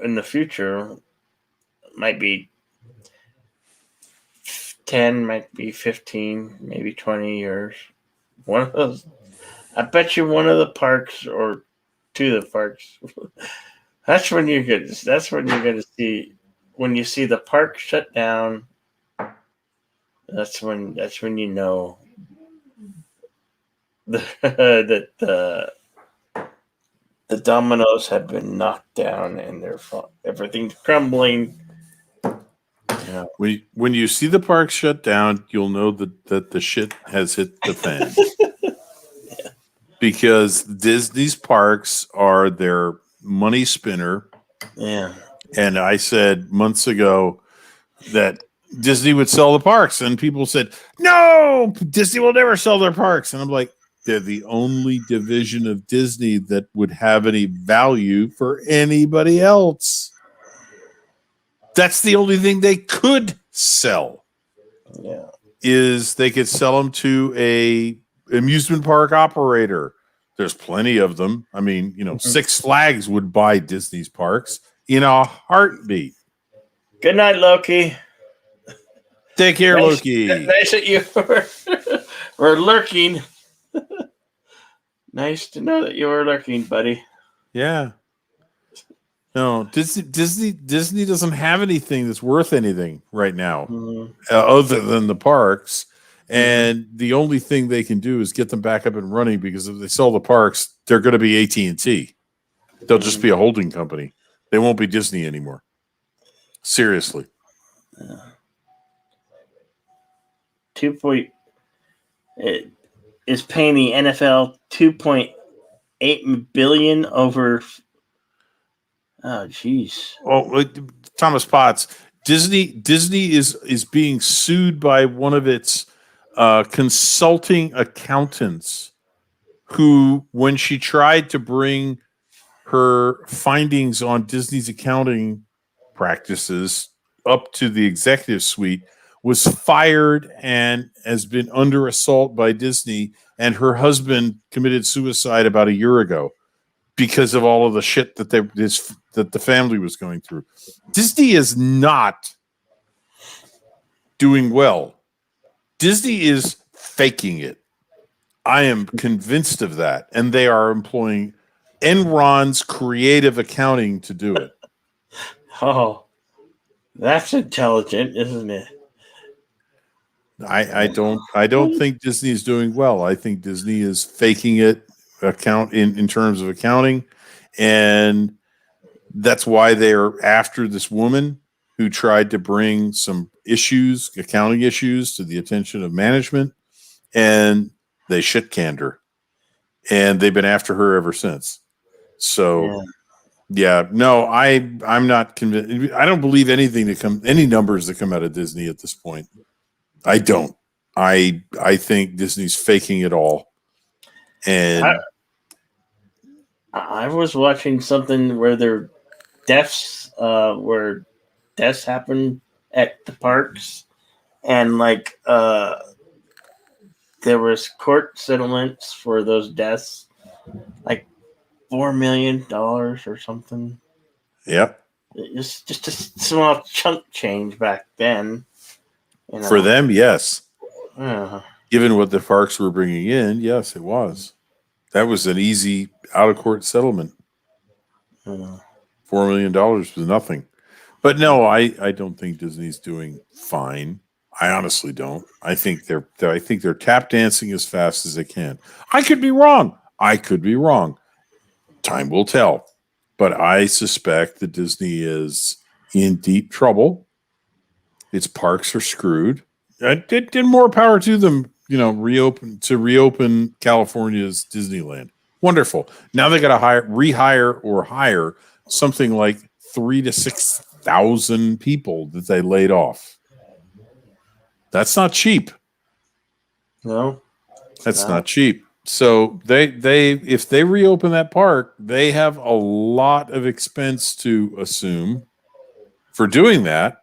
in the future, might be 10, might be 15, maybe 20 years. One of those. I bet you one of the parks or two of the parks. That's when you're good. That's when you're going to see when you see the park shut down. That's when you know that the dominoes have been knocked down and everything's crumbling. Yeah. When you see the park shut down, you'll know that the shit has hit the fan. Because Disney's parks are their money spinner. Yeah. And I said months ago that Disney would sell the parks, and people said, no, Disney will never sell their parks. And I'm like, they're the only division of Disney that would have any value for anybody else. That's the only thing they could sell. Yeah. Is they could sell them to a amusement park operator. There's plenty of them. I mean, Six Flags would buy Disney's parks in a heartbeat. Good night, Loki. Take care, Loki. Nice that you were lurking. Nice to know that you were lurking, buddy. Yeah. No, Disney doesn't have anything that's worth anything right now, other than the parks. And the only thing they can do is get them back up and running, because if they sell the parks, they're going to be AT&T. They'll just be a holding company. They won't be Disney anymore. Seriously. It is paying the NFL $2.8 billion over. Oh, jeez. Oh, Thomas Potts. Disney is being sued by one of its consulting accountants, who, when she tried to bring her findings on Disney's accounting practices up to the executive suite, was fired and has been under assault by Disney. And her husband committed suicide about a year ago because of all of the shit that the family was going through. Disney is not doing well. Disney is faking it. I am convinced of that. And they are employing Enron's creative accounting to do it. Oh, that's intelligent, isn't it? I don't think Disney is doing well. I think Disney is faking it in terms of accounting. And that's why they're after this woman who tried to bring some accounting issues, to the attention of management, and they shit-canned her. And they've been after her ever since. So, no, I'm not convinced. I don't believe any numbers that come out of Disney at this point. I don't. I think Disney's faking it all. And I was watching something where where deaths happen at the parks, and there was court settlements for those deaths, like $4 million or something. Yep. It's just a small chunk change back then. For them, yes. Uh, Given what the parks were bringing in, yes, it was. That was an easy out-of-court settlement. $4 million was nothing. But no, I don't think Disney's doing fine. I honestly don't. I think they're tap dancing as fast as they can. I could be wrong. Time will tell. But I suspect that Disney is in deep trouble. Its parks are screwed. Did more power to them, reopen California's Disneyland. Wonderful. Now they got to rehire or hire something like 3,000 to 6,000 people that they laid off. That's not cheap. No, that's not cheap. So they if they reopen that park, they have a lot of expense to assume for doing that.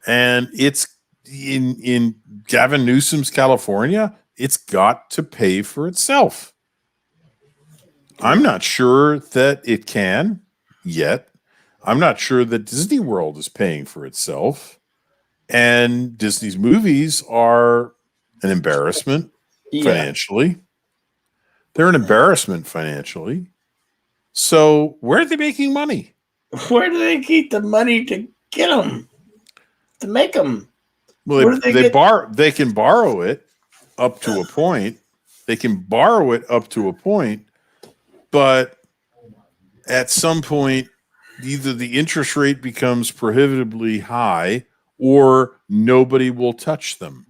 And it's in Gavin Newsom's California, it's got to pay for itself. I'm not sure that it can yet. I'm not sure that Disney World is paying for itself. And Disney's movies are an embarrassment financially. They're an embarrassment financially. So where are they making money? Where do they get the money to get them? To make them? Well, they can borrow it up to a point. But at some point, either the interest rate becomes prohibitively high or nobody will touch them.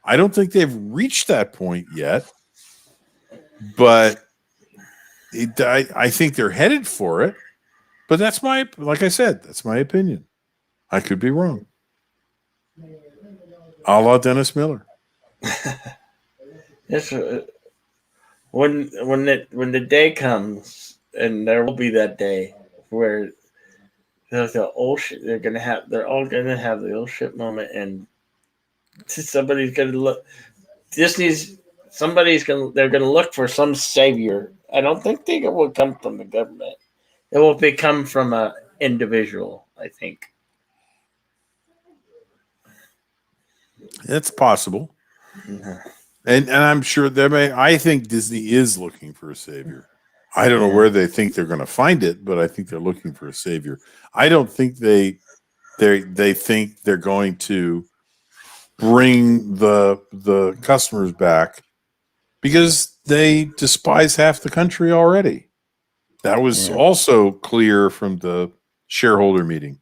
I don't think they've reached that point yet, but I think they're headed for it. But like I said, that's my opinion. I could be wrong. A la Dennis Miller. Yes, when the day comes, and there will be that day where there's the old shit. They're all gonna have the old shit moment, and somebody's gonna look. They're gonna look for some savior. I don't think it will come from the government. It will come from an individual, I think. It's possible. And I'm sure I think Disney is looking for a savior. I don't know where they think they're going to find it, but I think they're looking for a savior. I don't think they think they're going to bring the customers back because they despise half the country already. That was also clear from the shareholder meeting.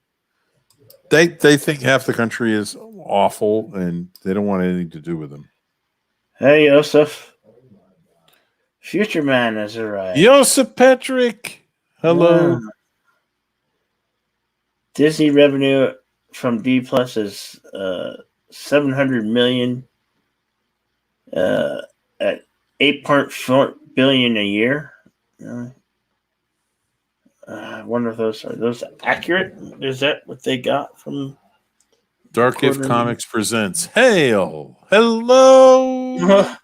They think half the country is awful and they don't want anything to do with them. Hey, Joseph. Future Man has arrived. Joseph Patrick. Hello. Disney revenue from D Plus is $700 million at $8.4 billion a year. I wonder if those accurate? Is that what they got from Dark Gift Comics presents Hail. Hello.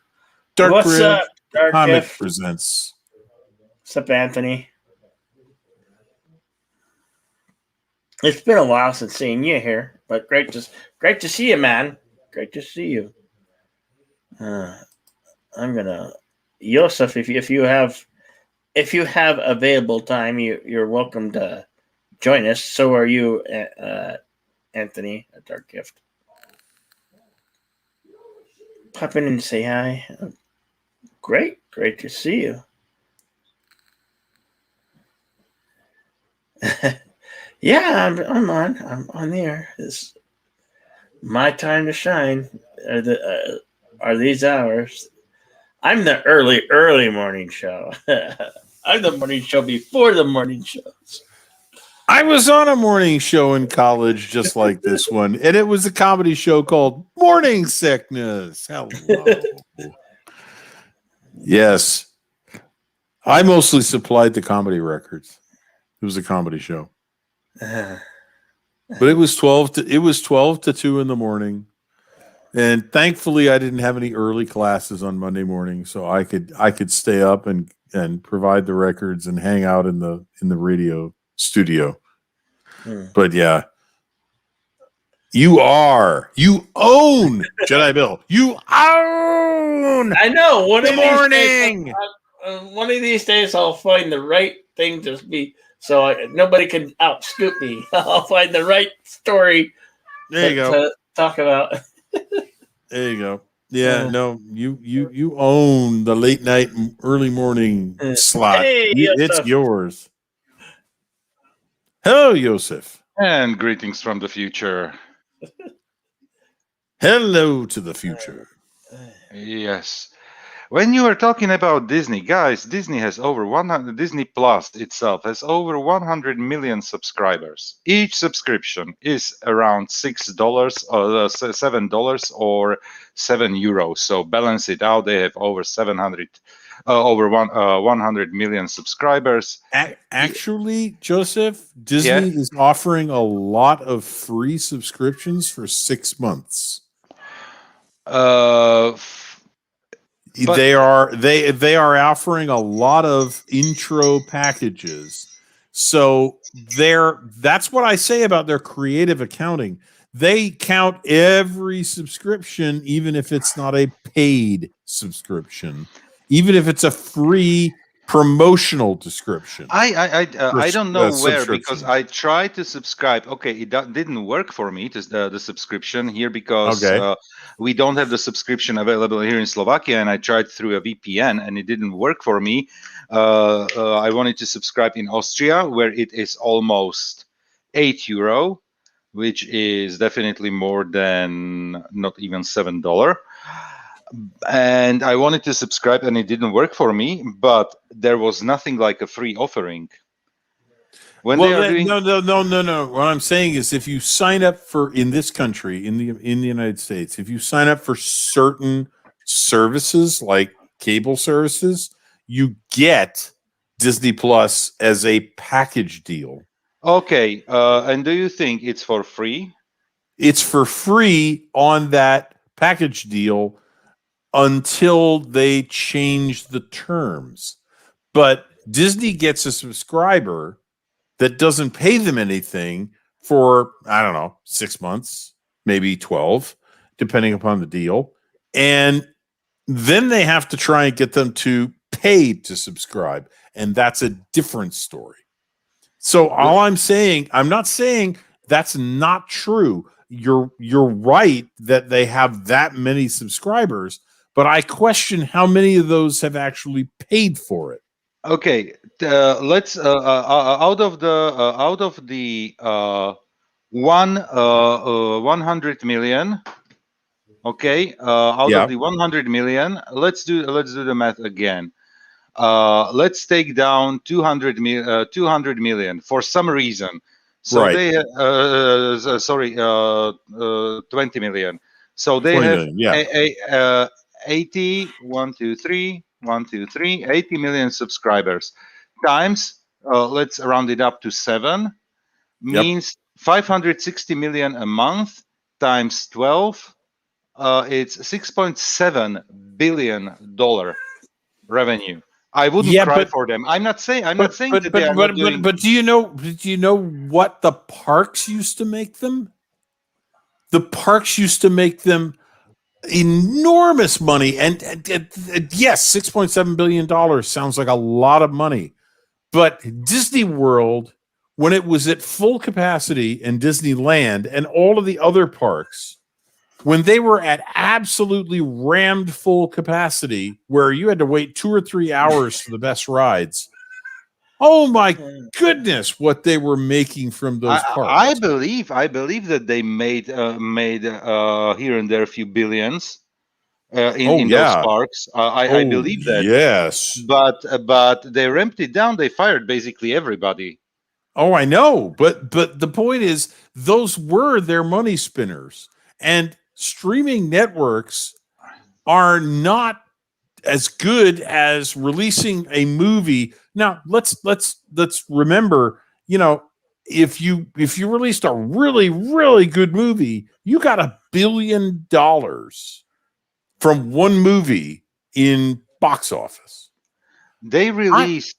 Dark What's Gift up, Dark Comic Gift? presents. What's up, Anthony? It's been a while since seeing you here, but great to see you, man. Great to see you. I'm gonna, Joseph, if you have available time, you're welcome to join us. So are you, Anthony, at Dark Gift. Pop in and say hi. Great to see you. Yeah, I'm on the air. It's my time to shine. Are these hours? I'm the early morning show. I'm the morning show before the morning shows. I was on a morning show in college just like this one, and it was a comedy show called Morning Sickness. Hello. Yes. I mostly supplied the comedy records. It was a comedy show. But it was 12 to 2 in the morning. And thankfully I didn't have any early classes on Monday morning, so I could stay up and provide the records and hang out in the radio studio. But yeah. You own Jedi Bill. You own. I know. One of these days I'll find the right thing to be so nobody can outscoop me. I'll find the right story. There you go. talk about. There you go. Yeah, no, you own the late night, early morning slot. Hey, It's Yosef. yours. Hello, Yosef. And greetings from the future. Hello to the future. Yes. When you are talking about Disney, guys, Disney has over 100, Disney Plus itself has over 100 million subscribers. Each subscription is around $6 or $7 or €7. So balance it out. They have over 100 million subscribers. Actually, Joseph, Disney is offering a lot of free subscriptions for 6 months. They are offering a lot of intro packages. So that's what I say about their creative accounting. They count every subscription, even if it's not a paid subscription, even if it's a free promotional description. I don't know where, because I tried to subscribe. Okay, it didn't work for me to the subscription here because we don't have the subscription available here in Slovakia, and I tried through a VPN and it didn't work for me. I wanted to subscribe in Austria, where it is almost €8, which is definitely more than not even $7. And I wanted to subscribe and it didn't work for me, but there was nothing like a free offering. No. What I'm saying is, if you sign up for, in this country, in the United States, if you sign up for certain services like cable services, you get Disney Plus as a package deal. Okay, and do you think it's for free? It's for free on that package deal until they change the terms. But Disney gets a subscriber that doesn't pay them anything for, I don't know, 6 months, maybe 12, depending upon the deal. And then they have to try and get them to pay to subscribe. And that's a different story. So all I'm saying, I'm not saying that's not true. You're right that they have that many subscribers, but I question how many of those have actually paid for it. Okay, let's out of the 100 million. Okay, out of the 100 million, let's do the math again. Let's take down 200 million for some reason. So they 20 million. So they have 80 million subscribers times, let's round it up to 7, means 560 million a month times 12. It's $6.7 billion revenue. I wouldn't cry for them. I'm not saying that they are not doing. But do you know what the parks used to make them? The parks used to make them enormous money, and yes, $6.7 billion sounds like a lot of money. But Disney World, when it was at full capacity, and Disneyland and all of the other parks, when they were at absolutely rammed full capacity, where you had to wait 2 or 3 hours for the best rides, oh my goodness, what they were making from those parks! I believe that they made here and there a few billions in those parks. I believe that. Yes, but they ramped it down. They fired basically everybody. Oh, I know, but the point is, those were their money spinners, and streaming networks are not as good as releasing a movie. Now, let's remember, if you released a really, really good movie, you got $1 billion from one movie in box office. They released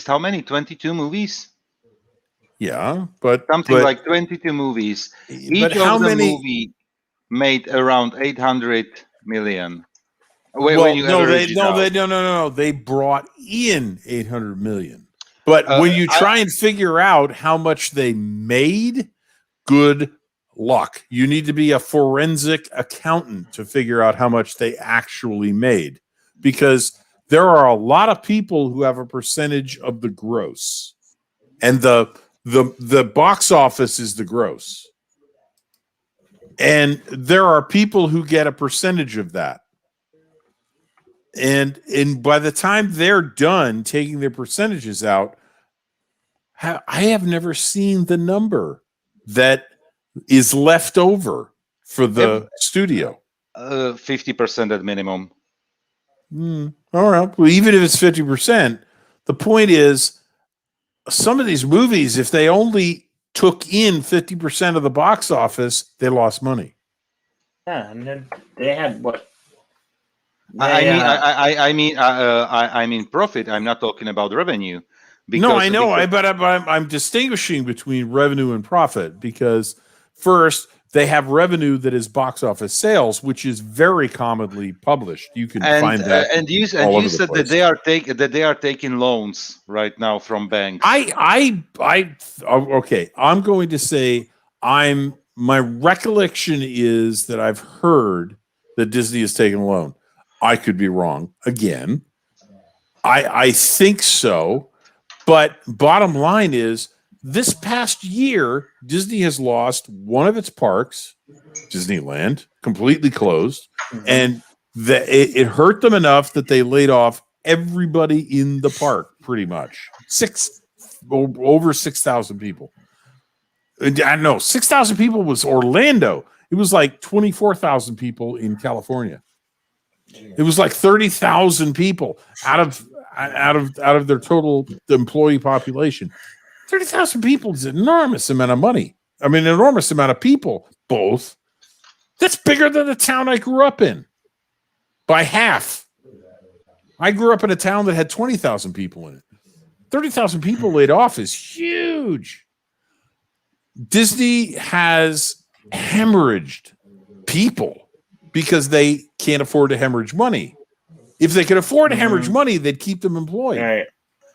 how many? 22 movies? Yeah, but something like 22 movies. Each of the movie made around 800 million. No. They brought in 800 million. But when you try and figure out how much they made, good luck. You need to be a forensic accountant to figure out how much they actually made, because there are a lot of people who have a percentage of the gross, and the box office is the gross. And there are people who get a percentage of that. And by the time they're done taking their percentages out, I have never seen the number that is left over for the studio. 50% at minimum. All right. Well, even if it's 50%, the point is, some of these movies, if they only took in 50% of the box office, they lost money. Yeah, and then they had what? I mean profit. I'm not talking about revenue. No, I know. But I'm distinguishing between revenue and profit, because first, they have revenue that is box office sales, which is very commonly published. You can find that. And you said that they are taking loans right now from banks. Okay. I'm going to say my recollection is that I've heard that Disney has taken a loan. I could be wrong again. I think so. But bottom line is, this past year, Disney has lost one of its parks, Disneyland, completely closed. Mm-hmm. And it hurt them enough that they laid off everybody in the park, pretty much. Over 6,000 people. I don't know, 6,000 people was Orlando. It was like 24,000 people in California. It was like 30,000 people out of their total employee population. 30,000 people is an enormous amount of money. I mean, an enormous amount of people, both. That's bigger than the town I grew up in by half. I grew up in a town that had 20,000 people in it. 30,000 people laid off is huge. Disney has hemorrhaged people because they can't afford to hemorrhage money. If they could afford to hemorrhage money, they'd keep them employed. Right.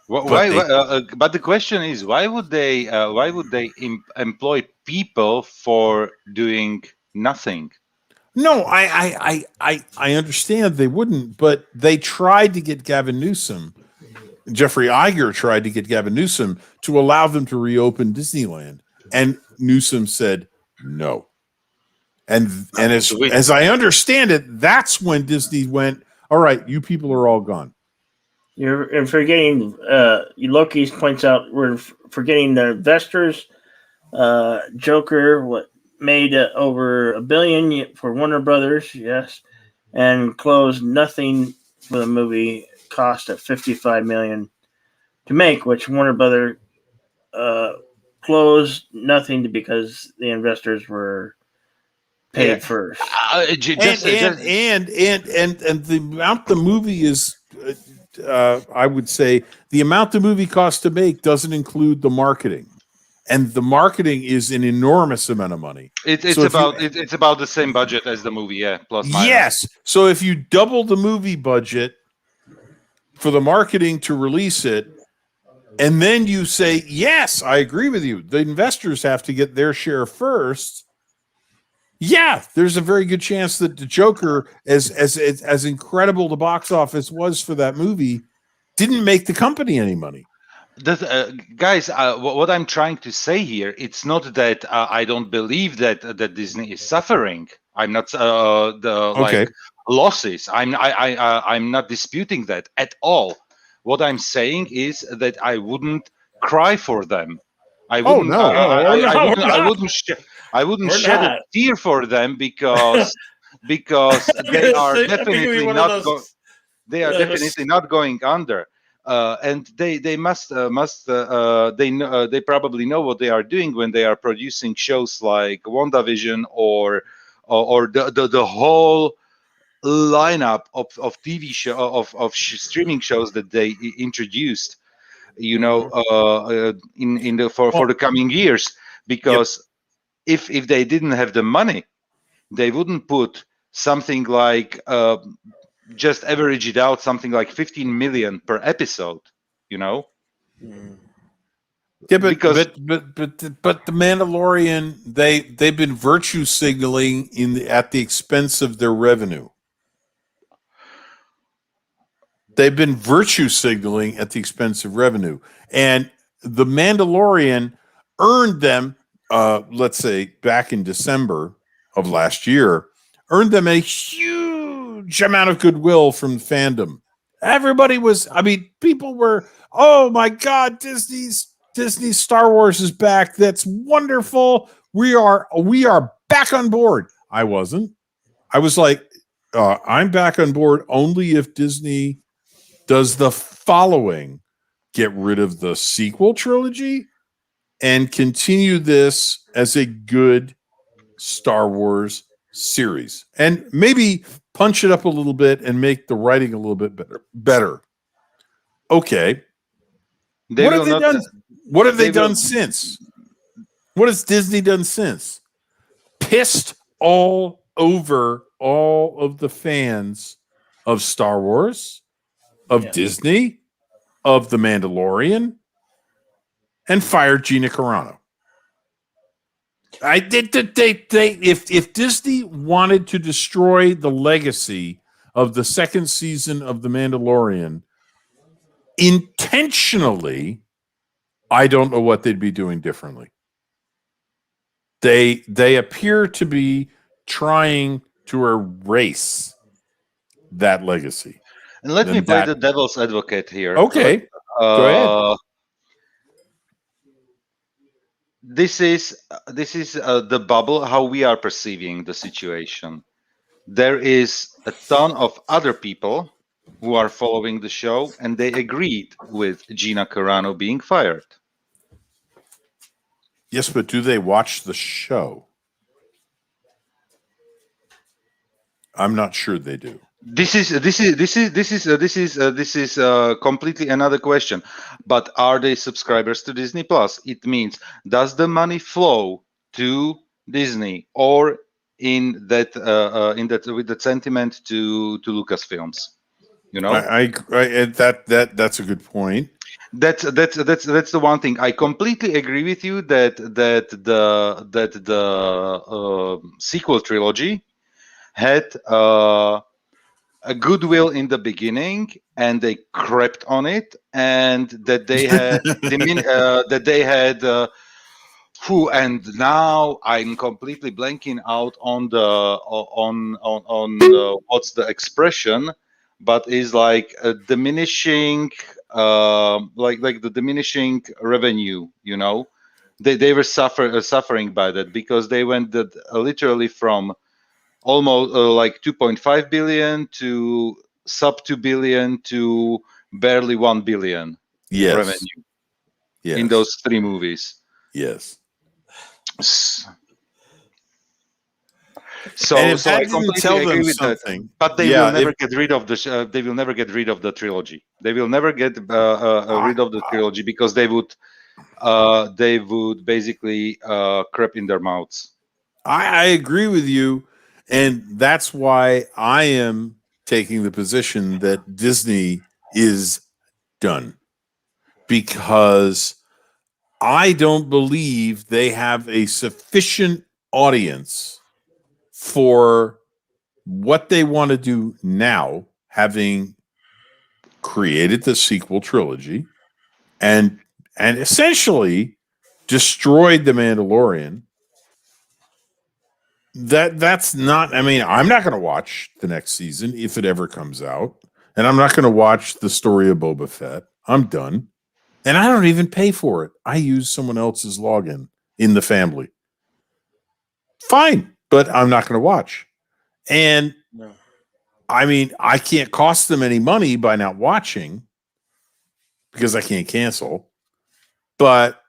But the question is, why would they employ people for doing nothing? No, I understand they wouldn't, but they tried to get Gavin Newsom. Jeffrey Iger tried to get Gavin Newsom to allow them to reopen Disneyland, and Newsom said no. And as I understand it, that's when Disney went, all right, you people are all gone. You're forgetting, Loki points out, we're forgetting the investors. Joker made over $1 billion for Warner Brothers, yes, and closed nothing for the movie. Cost of $55 million to make, which Warner Brothers closed nothing because the investors were paid first. And the amount the movie is. I would say the amount the movie costs to make doesn't include the marketing, and the marketing is an enormous amount of money. It's about the same budget as the movie, yeah, plus minus. Yes. So if you double the movie budget for the marketing to release it, and then you say, yes, I agree with you, the investors have to get their share first. Yeah, there's a very good chance that the Joker, as incredible the box office was for that movie, didn't make the company any money. Guys, what I'm trying to say here, it's not that I don't believe that Disney is suffering. I'm not like losses. I'm not disputing that at all. What I'm saying is that I wouldn't cry for them. I wouldn't. I wouldn't shed a tear for them because they are definitely not going. They are definitely not going under, and they must they probably know what they are doing when they are producing shows like WandaVision or the whole lineup of TV show of streaming shows that they introduced. You know, for the coming years, because. If they didn't have the money, they wouldn't put something like just average it out, something like 15 million per episode. You know. Yeah, but the Mandalorian, they've been virtue signaling at the expense of their revenue. They've been virtue signaling at the expense of revenue, and the Mandalorian earned them. Let's say back in December of last year, earned them a huge amount of goodwill from fandom. Everybody was, I mean, people were, oh my God, Disney Star Wars is back. That's wonderful. We are back on board. I wasn't. I was like, I'm back on board only if Disney does the following: get rid of the sequel trilogy and continue this as a good Star Wars series, and maybe punch it up a little bit and make the writing a little bit better. Okay. What have they done? What have they done since? What has Disney done since? Pissed all over all of the fans of Star Wars, of Disney, of The Mandalorian, and fired Gina Carano. If Disney wanted to destroy the legacy of the second season of The Mandalorian intentionally, I don't know what they'd be doing differently. They appear to be trying to erase that legacy. And let me play the devil's advocate here. Okay, go ahead. This is the bubble, how we are perceiving the situation. There is a ton of other people who are following the show, and they agreed with Gina Carano being fired. Yes, but do they watch the show? I'm not sure they do. This is completely another question. But are they subscribers to Disney Plus? It means, does the money flow to Disney, or in that with the sentiment to Lucasfilms? You know, that's a good point. That's the one thing. I completely agree with you that the sequel trilogy had a goodwill in the beginning, and they crept on it, and that they had and now I'm completely blanking out on the what's the expression, but is like a diminishing like the diminishing revenue. You know, they were suffering by that, because they went literally from almost like 2.5 billion to sub 2 billion to barely 1 billion revenue in those three movies. Yes. So I completely agree with that. But they will never get rid of the. They will never get rid of the trilogy. They will never get rid of the trilogy, because they would basically crap in their mouths. I agree with you, and that's why I am taking the position that Disney is done, because I don't believe they have a sufficient audience for what they want to do now, having created the sequel trilogy and essentially destroyed The Mandalorian. That's not, I mean, I'm not going to watch the next season if it ever comes out, and I'm not going to watch the story of Boba Fett. I'm done. And I don't even pay for it. I use someone else's login in the family. Fine, but I'm not going to watch. And I mean, I can't cost them any money by not watching, because I can't cancel. But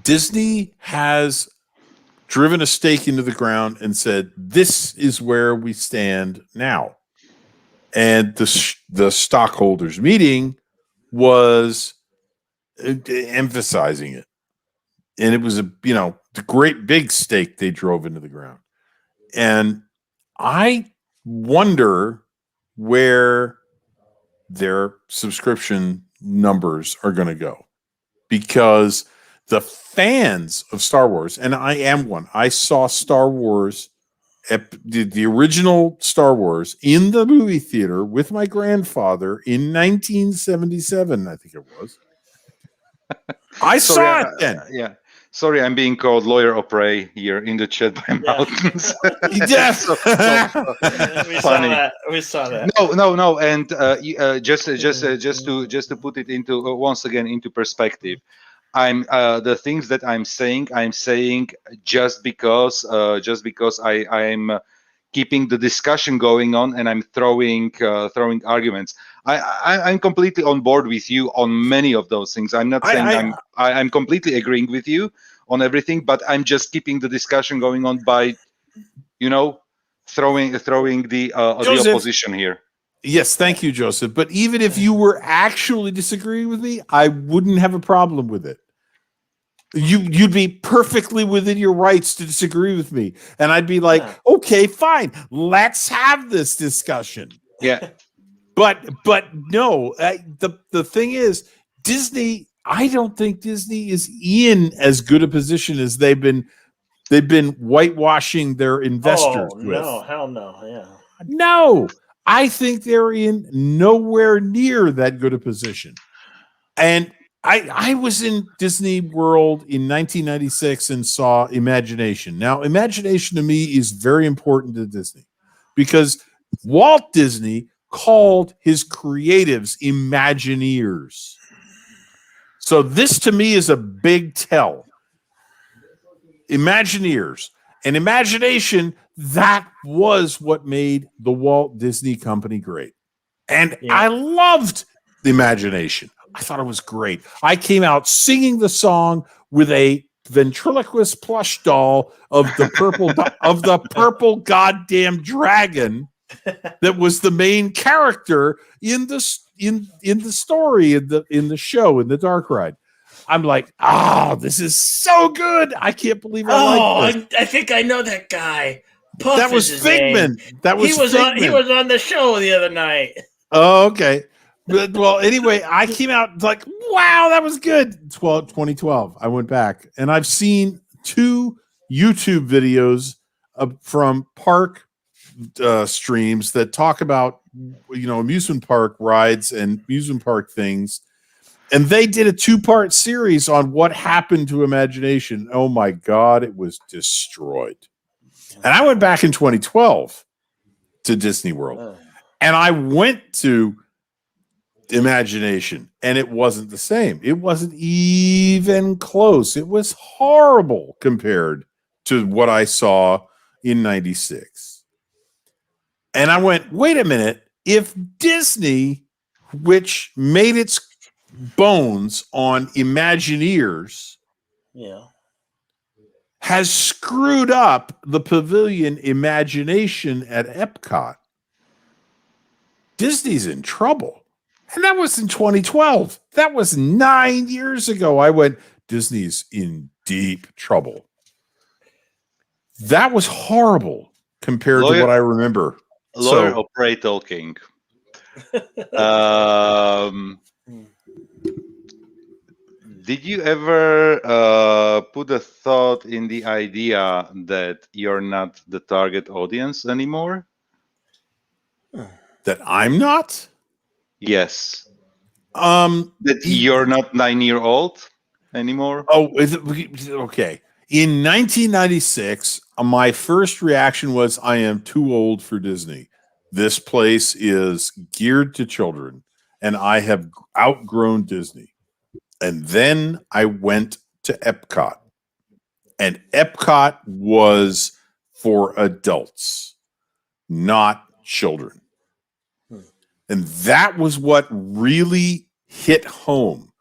Disney has driven a stake into the ground and said, this is where we stand now. And the stockholders meeting was emphasizing it. And it was the great big stake they drove into the ground. And I wonder where their subscription numbers are going to go, because the fans of Star Wars, and I am one, I saw Star Wars, the original Star Wars, in the movie theater with my grandfather in 1977, I think it was. I saw it then. Yeah. Sorry, I'm being called Lawyer Opray here in the chat by Mountains. Yes. Funny. We saw that. No. And just to put it into once again into perspective, I'm the things that I'm saying just because I'm keeping the discussion going on, and I'm throwing arguments. I'm completely on board with you on many of those things. I'm not saying I'm completely agreeing with you on everything, but I'm just keeping the discussion going on by, throwing the opposition here. Yes, thank you, Joseph. But even if you were actually disagreeing with me, I wouldn't have a problem with it. You'd be perfectly within your rights to disagree with me, and I'd be like, okay, fine, let's have this discussion. Yeah, but no, the thing is, Disney. I don't think Disney is in as good a position as they've been whitewashing their investors with. No, hell no, yeah. No, I think they're in nowhere near that good a position. And I was in Disney World in 1996 and saw Imagination. Now, Imagination to me is very important to Disney because Walt Disney called his creatives Imagineers. So this to me is a big tell. Imagineers and Imagination, that was what made the Walt Disney Company great. And I loved the Imagination. I thought it was great. I came out singing the song with a ventriloquist plush doll of the purple goddamn dragon that was the main character in the story in the show, in the Dark Ride. I'm like, this is so good. I can't believe I like this. I think I know that guy. Puff that was Figment. Name. That was Figment. He was on the show the other night. Oh, okay. But, well, anyway, I came out like, wow, that was good. 2012. I went back and I've seen 2 YouTube videos from park streams that talk about, amusement park rides and amusement park things. And they did a 2-part series on what happened to Imagination. Oh my God, it was destroyed. And I went back in 2012 to Disney World and I went to Imagination, and it wasn't the same. It wasn't even close. It was horrible compared to what I saw in 96. And I went, wait a minute. If Disney, which made its bones on Imagineers, has screwed up the pavilion Imagination at Epcot, Disney's in trouble. And that was in 2012. That was 9 years ago. I went, Disney's in deep trouble. That was horrible compared to what I remember. Lawyer Opray talking. Did you ever put a thought in the idea that you're not the target audience anymore? That I'm not? Yes. That you're not 9-year-old anymore? Oh, okay. In 1996, my first reaction was, I am too old for Disney. This place is geared to children, and I have outgrown Disney. And then I went to Epcot, and Epcot was for adults, not children. And that was what really hit home,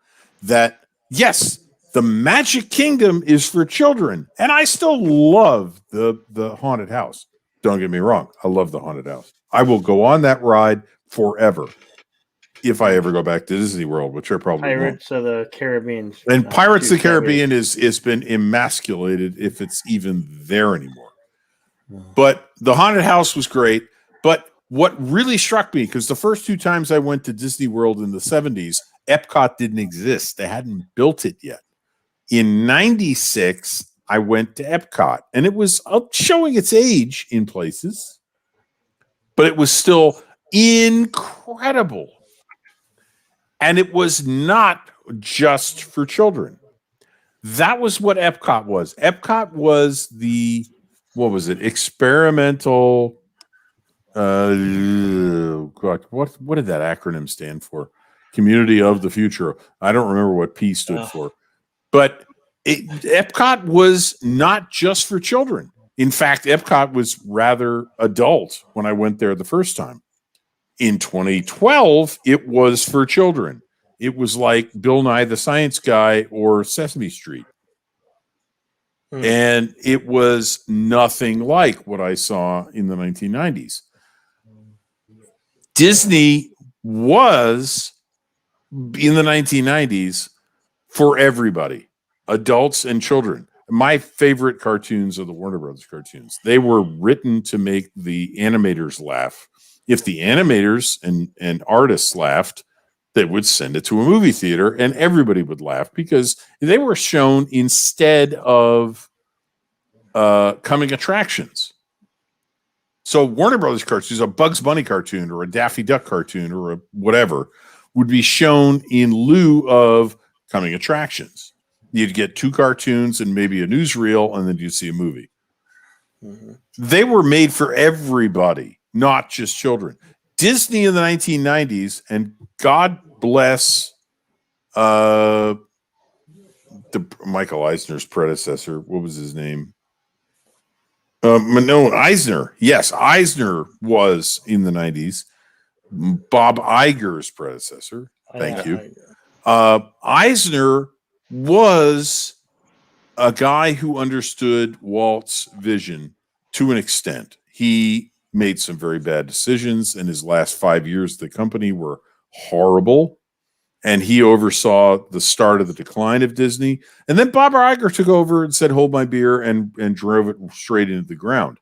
that yes, the Magic Kingdom is for children. And I still love the haunted house. Don't get me wrong. I love the haunted house. I will go on that ride forever if I ever go back to Disney World, which I probably Pirates won't. of the Caribbean. And Pirates of the Caribbean is been emasculated if it's even there anymore. But the haunted house was great. But what really struck me, because the first 2 times I went to Disney World in the 70s, Epcot didn't exist. They hadn't built it yet. In 96, I went to Epcot, and it was showing its age in places, but it was still incredible. And it was not just for children. That was what Epcot was. Epcot was experimental. God, what did that acronym stand for? Community of the Future. I don't remember what P stood for. But Epcot was not just for children. In fact, Epcot was rather adult when I went there the first time. In 2012, it was for children. It was like Bill Nye the Science Guy or Sesame Street. And it was nothing like what I saw in the 1990s. Disney was, in the 1990s, for everybody, adults and children. My favorite cartoons are the Warner Brothers cartoons. They were written to make the animators laugh. If the animators and artists laughed, they would send it to a movie theater and everybody would laugh because they were shown instead of coming attractions. So Warner Brothers cartoons, a Bugs Bunny cartoon or a Daffy Duck cartoon or a whatever, would be shown in lieu of coming attractions. You'd get 2 cartoons and maybe a newsreel, and then you'd see a movie. Mm-hmm. They were made for everybody, not just children. Disney in the 1990s, and God bless the Michael Eisner's predecessor. What was his name? No, Eisner. Yes, Eisner was in the 90s. Bob Iger's predecessor. Thank you. Eisner was a guy who understood Walt's vision to an extent. He made some very bad decisions, and his last 5 years at the company were horrible. And he oversaw the start of the decline of Disney. And then Bob Iger took over and said, hold my beer, and drove it straight into the ground.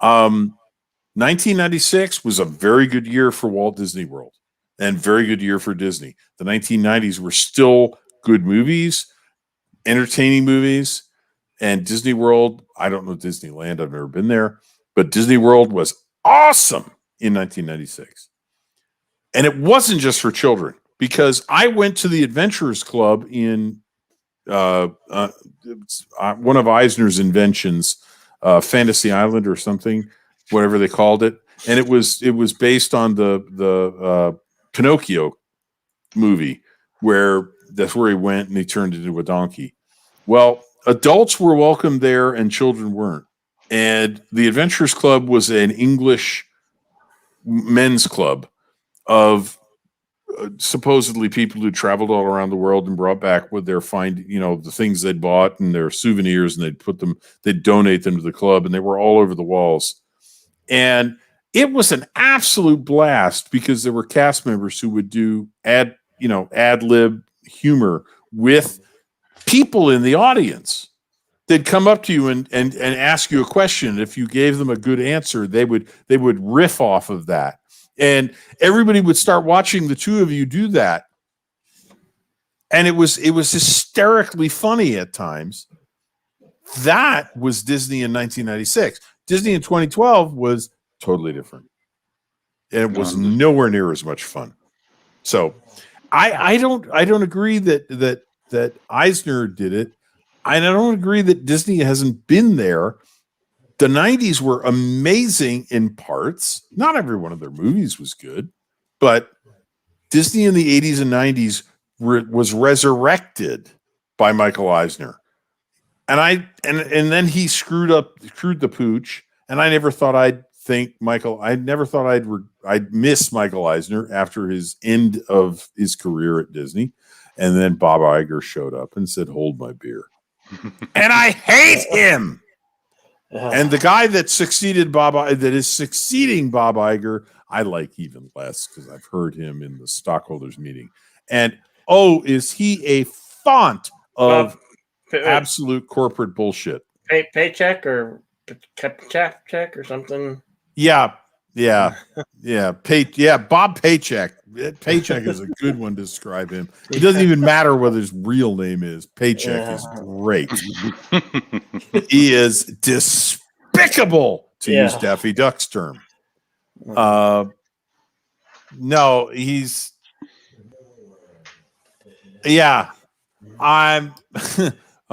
1996 was a very good year for Walt Disney World and very good year for Disney. The 1990s were still good movies, entertaining movies, and Disney World, I don't know Disneyland, I've never been there, but Disney World was awesome in 1996. And it wasn't just for children, because I went to the Adventurers Club in one of Eisner's inventions, Fantasy Island or something, whatever they called it, and it was based on the Pinocchio movie, where that's where he went and he turned into a donkey. Well, adults were welcome there and children weren't. And the Adventurers Club was an English men's club of supposedly people who traveled all around the world and brought back with their the things they'd bought and their souvenirs, and they'd donate them to the club, and they were all over the walls. And it was an absolute blast because there were cast members who would do ad lib humor with people in the audience. They'd come up to you and ask you a question. If you gave them a good answer, they would riff off of that. And everybody would start watching the two of you do that. And it was hysterically funny at times. That was Disney in 1996. Disney in 2012 was totally different. And it was nowhere near as much fun. So I don't agree that Eisner did it. I don't agree that Disney hasn't been there. The 90s were amazing in parts. Not every one of their movies was good, but Disney in the 80s and 90s was resurrected by Michael Eisner. And then he screwed the pooch, and I never thought I'd miss Michael Eisner after his end of his career at Disney. And then Bob Iger showed up and said, hold my beer. And I hate him. And the guy that is succeeding Bob Iger, I like even less because I've heard him in the stockholders meeting. And is he a font of absolute corporate bullshit? Paycheck or check or something? Yeah, Yeah. Bob Paycheck. Paycheck is a good one to describe him. It doesn't even matter what his real name is. Paycheck is great. He is despicable, to use Daffy Duck's term. No, he's. Yeah, I'm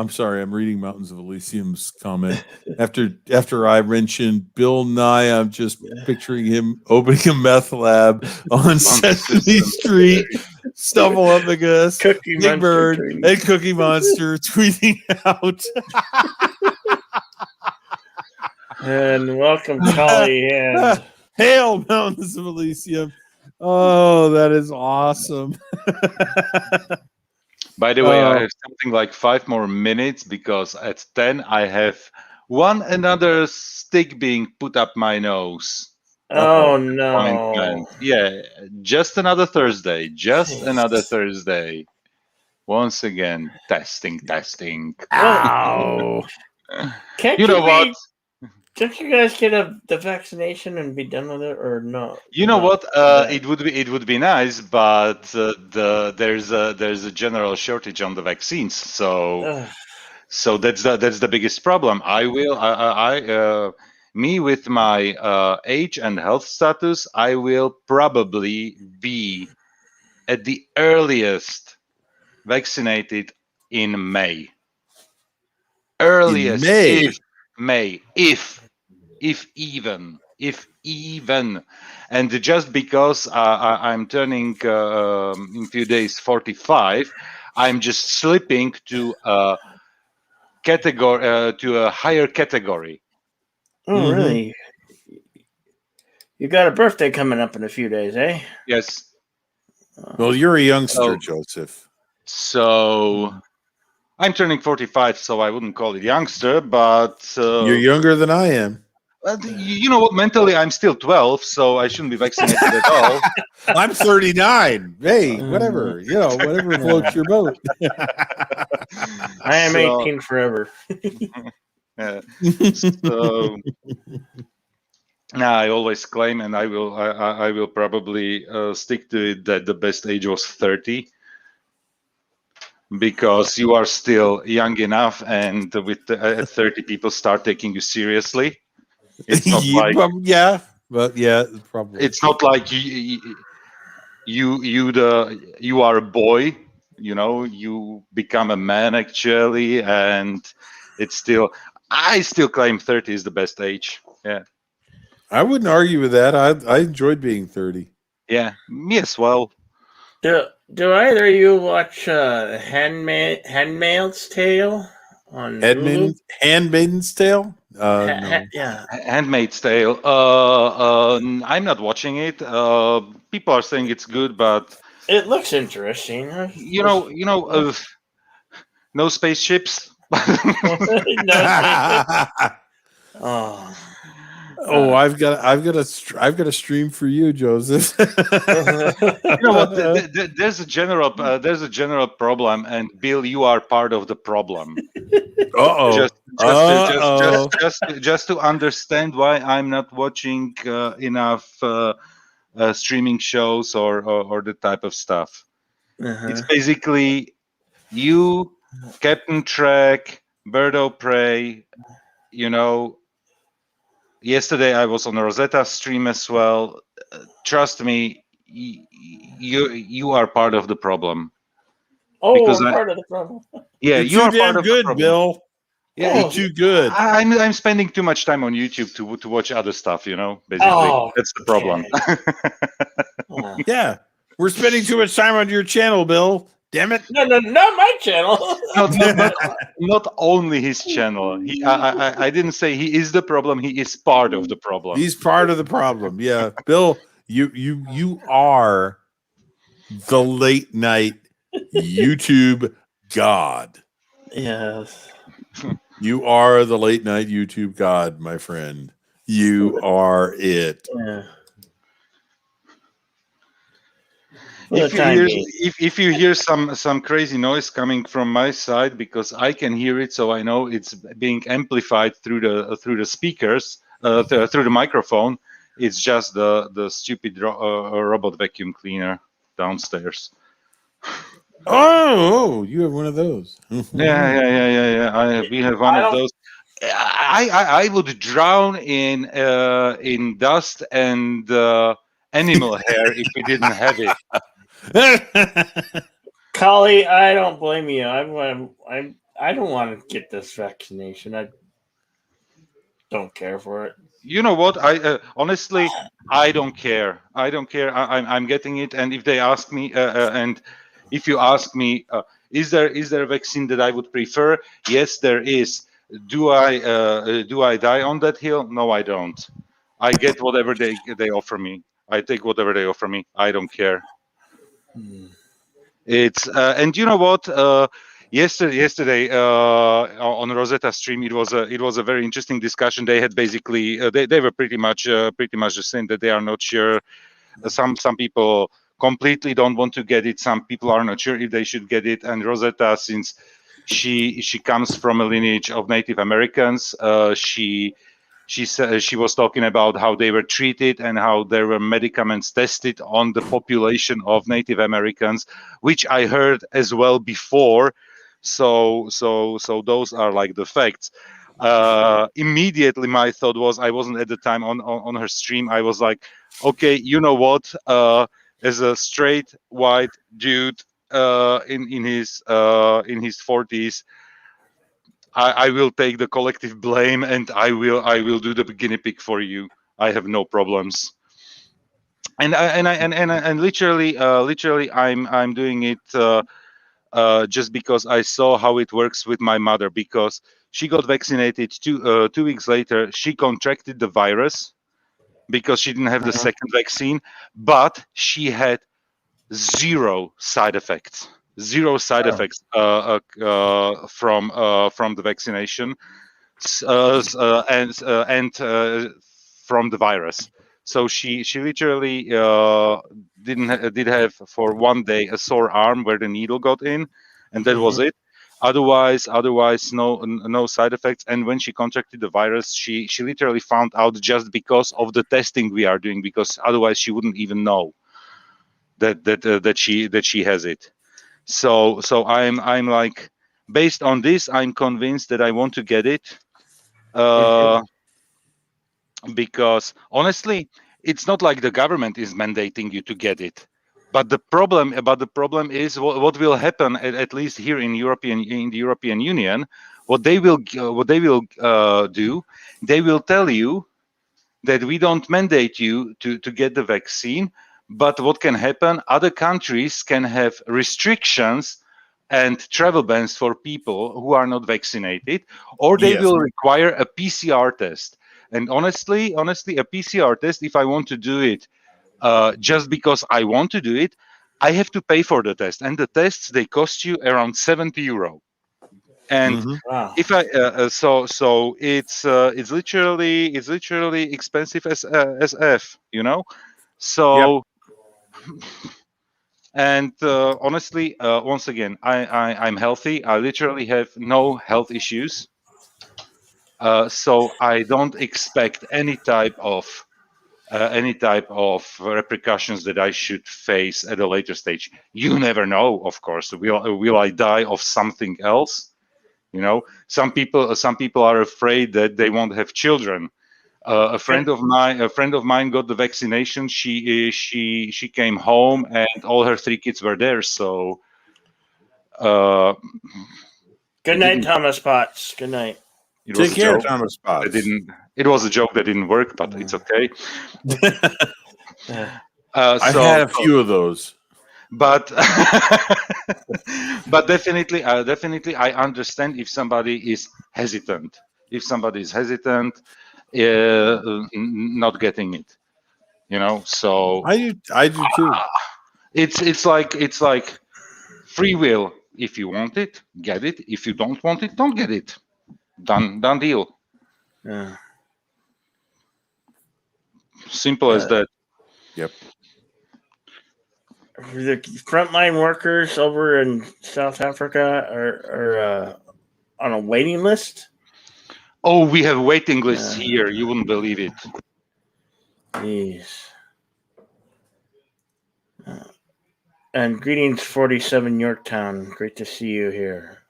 sorry. I'm reading Mountains of Elysium's comment. After I mentioned Bill Nye, I'm just picturing him opening a meth lab on Sesame Street, stumble up against Big Bird and Cookie Monster tweeting out. And welcome, Charlie. And hail, Mountains of Elysium. Oh, that is awesome. By the way, I have something like 5 more minutes because at 10 I have one another stick being put up my nose. Oh no! Yeah, just another Thursday. Another Thursday. Once again, testing. Ow! You know what? Can't you guys get the vaccination and be done with it, or no? You know what? It would be nice, but there's a general shortage on the vaccines, so that's the biggest problem. Me with my age and health status, I will probably be at the earliest vaccinated in May. Earliest May, if even, and just because I'm turning in a few days 45, I'm just slipping to a category to a higher category. Oh, really? You got a birthday coming up in a few days, eh? Yes. Well, you're a youngster, Joseph. So I'm turning 45, so I wouldn't call it youngster, but you're younger than I am. You know what? Mentally, I'm still 12, so I shouldn't be vaccinated at all. I'm 39. Hey, whatever. Whatever floats your boat. I am 18 forever. So now I always claim, and I will probably stick to it, that the best age was 30. Because you are still young enough, and with 30, people start taking you seriously. It's not like probably. It's not like you are a boy. You become a man actually, and I still claim 30 is the best age. Yeah, I wouldn't argue with that. I enjoyed being 30. Yeah, me as well. Do either of you watch Handmaid's Tale on Hulu? Handmaid's Tale? No. Yeah, Handmaid's Tale. I'm not watching it. People are saying it's good, but it looks interesting. No spaceships. I've got a stream for you, Joseph. You know what? There's a general problem, and Bill, you are part of the problem. Just to understand why I'm not watching enough streaming shows or the type of stuff. It's basically you, Captain Trek, Bird of Prey. Yesterday I was on a Rosetta stream as well. Trust me, you are part of the problem. Because I'm part of the problem. Yeah, you are part of the problem. Bill. Yeah, you're too good. I'm spending too much time on YouTube to watch other stuff. Basically, that's the problem. Yeah, we're spending too much time on your channel, Bill. Damn it! No, not my channel. Not only his channel. I didn't say he is the problem. He is part of the problem. He's part of the problem. Yeah, Bill, you are the late night YouTube god. Yes, you are the late night YouTube god, my friend. You are it. Yeah. If you hear some crazy noise coming from my side, because I can hear it, so I know it's being amplified through the speakers, through the microphone, It's just the stupid robot vacuum cleaner downstairs. Oh, you have one of those. Yeah. We have one of those. I would drown in dust and animal hair if we didn't have it. Collie, I don't blame you. I don't want to get this vaccination. I don't care for it. You know what? Honestly, I don't care. I don't care. I'm getting it, and if they ask me, and if you ask me, is there a vaccine that I would prefer? Yes, there is. Do I die on that hill? No, I don't. I get whatever they offer me. I take whatever they offer me. I don't care. It's and you know what? Yesterday on Rosetta stream, it was a very interesting discussion. They had basically they were pretty much the same, that they are not sure. Some people completely don't want to get it. Some people are not sure if they should get it. And Rosetta, since she comes from a lineage of Native Americans, she was talking about how they were treated and how there were medicaments tested on the population of Native Americans, which I heard as well before. So those are like the facts. Immediately my thought was, I wasn't at the time on her stream. I was like, okay, you know what? As a straight white dude in his 40s, I will take the collective blame, and I will do the guinea pig for you. I have no problems. And literally I'm doing it just because I saw how it works with my mother, because she got vaccinated 2 weeks later. She contracted the virus because she didn't have the second vaccine, but she had zero side effects. Zero side effects from the vaccination and from the virus. So she literally did have for 1 day a sore arm where the needle got in, and that was it. Otherwise no side effects. And when she contracted the virus, she literally found out just because of the testing we are doing, because otherwise she wouldn't even know that she has it. So I'm like, based on this, I'm convinced that I want to get it, because honestly, it's not like the government is mandating you to get it. But the problem is what will happen, at least here in the European Union. What they will do, they will tell you that we don't mandate you to get the vaccine. But what can happen? Other countries can have restrictions and travel bans for people who are not vaccinated, or they will require a PCR test. And honestly, a PCR test, if I want to do it just because I want to do it, I have to pay for the test. And the tests, they cost you around €70. And if I so it's literally expensive as F, you know. So and honestly, once again, I'm healthy. I literally have no health issues. So I don't expect any type of repercussions that I should face at a later stage. You never know, of course. Will I die of something else? You know, some people are afraid that they won't have children. A friend of mine got the vaccination. She came home and all her 3 kids were there. So, good night, Thomas Potts. Good night. Take care, Thomas Potts. It was a joke that didn't work, but it's okay. I've had a few of those. But but definitely I understand if somebody is hesitant. If somebody is hesitant, not getting it, you know. So I do too. It's like free will. If you want it, get it. If you don't want it, don't get it. Done deal. Yeah. Simple as that. Yep. The frontline workers over in South Africa are on a waiting list. Oh, we have waiting lists here. You wouldn't believe it. Jeez. And greetings, 47 Yorktown. Great to see you here.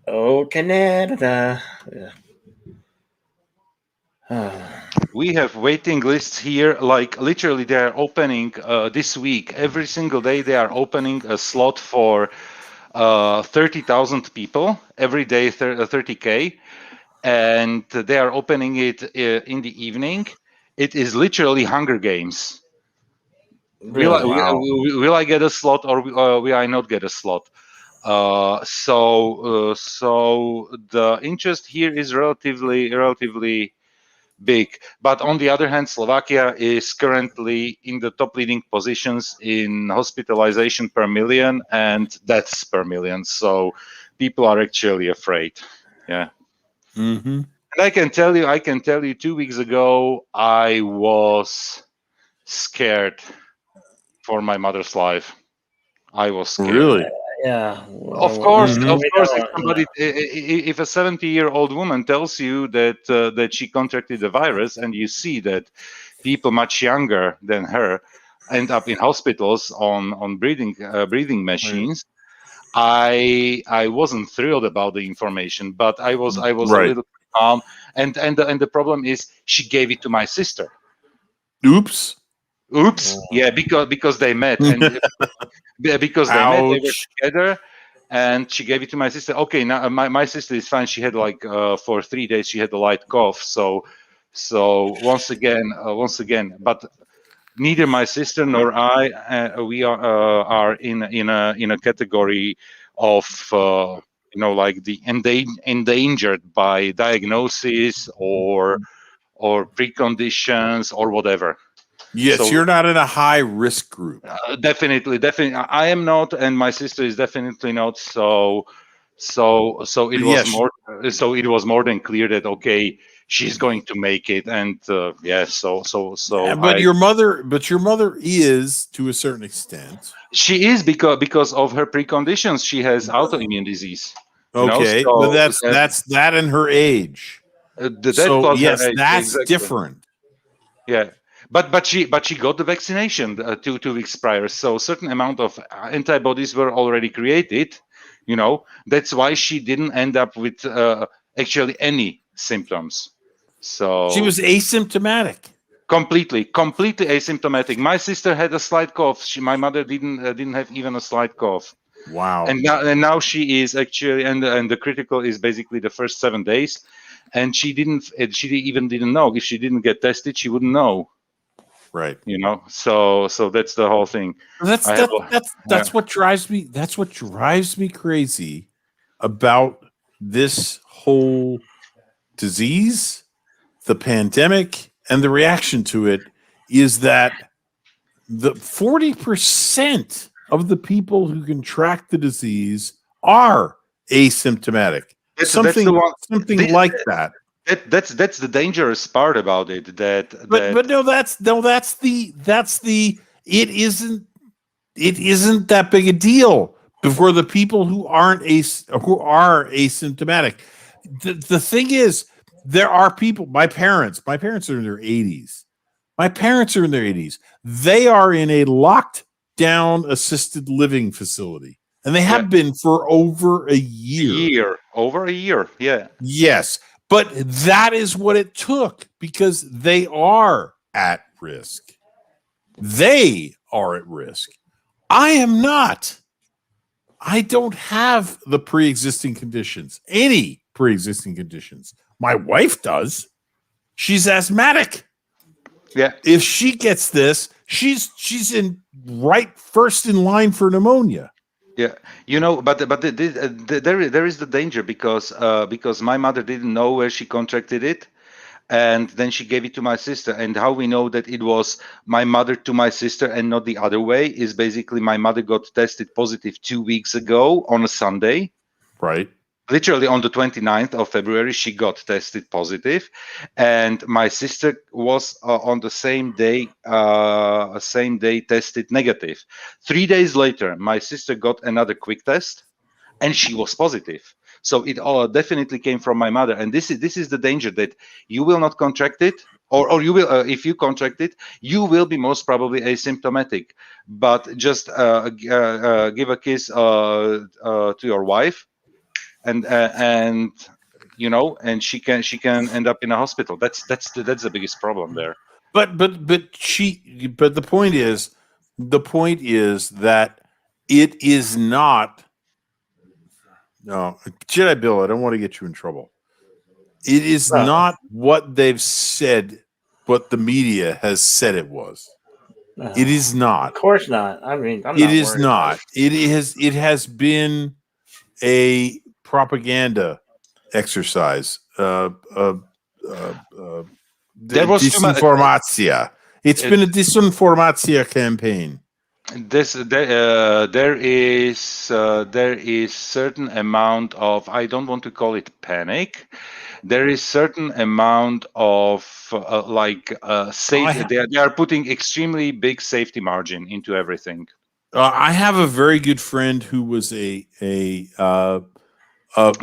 Oh, Canada. Yeah. We have waiting lists here, like literally they are opening this week. Every single day they are opening a slot for 30,000 people, every day 30K, and they are opening it in the evening. It is literally Hunger Games. Really? Will I get a slot or will I not get a slot? So the interest here is relatively big. But on the other hand, Slovakia is currently in the top leading positions in hospitalization per million and deaths per million. So people are actually afraid. Yeah. Mm-hmm. And I can tell you 2 weeks ago, I was scared for my mother's life. I was scared. Really? Yeah. Of course, Mm-hmm. if a 70-year-old woman tells you that she contracted the virus, and you see that people much younger than her end up in hospitals on breathing machines, I wasn't thrilled about the information, but I was a little calm. And the problem is she gave it to my sister. Oops. Yeah, because they met and because they met, they were together. And she gave it to my sister. Okay, now my sister is fine. She had like for 3 days she had a light cough. So once again, but neither my sister nor I we are in a category of like the endangered by diagnosis or preconditions or whatever. Yes, So you're not in a high risk group. definitely, I am not, and my sister is definitely not. So it was more. So it was more than clear that okay, she's going to make it, and yeah. So But your mother is to a certain extent. She is because of her preconditions. She has autoimmune disease. Okay, but that's that in her age. That plus yes, her age, that's exactly. different. Yeah, but she got the vaccination 2 weeks prior, so a certain amount of antibodies were already created. That's why she didn't end up with actually any symptoms. So she was asymptomatic. Completely asymptomatic. My sister had a slight cough. My mother didn't have even a slight cough. Wow. And now she is actually, and the critical is basically the first 7 days, and she even didn't know. If she didn't get tested, she wouldn't know. Right. So that's the whole thing. That's what drives me. That's what drives me crazy about this whole disease, the pandemic, and the reaction to it is that the 40% of the people who contract the disease are asymptomatic. Something like that. That's the dangerous part about it. But no, that's the it isn't that big a deal for the people who are asymptomatic. The thing is, there are people. My parents are in their 80s. They are in a locked down assisted living facility, and they have been for over a year. Over a year, yeah. Yes, but that is what it took because they are at risk. They are at risk. I am not. I don't have the pre-existing conditions, any pre-existing conditions. My wife does. She's asthmatic. Yeah. If she gets this, she's in first in line for pneumonia. Yeah, but there is the danger because my mother didn't know where she contracted it, and then she gave it to my sister. And how we know that it was my mother to my sister and not the other way is basically my mother got tested positive 2 weeks ago on a Sunday. Right. Literally on the 29th of February, she got tested positive, and my sister was on the same day tested negative. 3 days later, my sister got another quick test, and she was positive. So it all definitely came from my mother, and this is the danger, that you will not contract it, or you will, if you contract it, you will be most probably asymptomatic. But just give a kiss to your wife, and and she can end up in a hospital. That's the biggest problem there. But the point is that it is not. No, Jedi Bill, I don't want to get you in trouble. It is not what they've said, what the media has said it was. It is not. Of course not. I mean, it is not. It has been a propaganda exercise. There was disinformatia. It's been a disinformatia campaign. There is certain amount of, I don't want to call it panic. There is certain amount of safety. They are putting extremely big safety margin into everything. I have a very good friend who was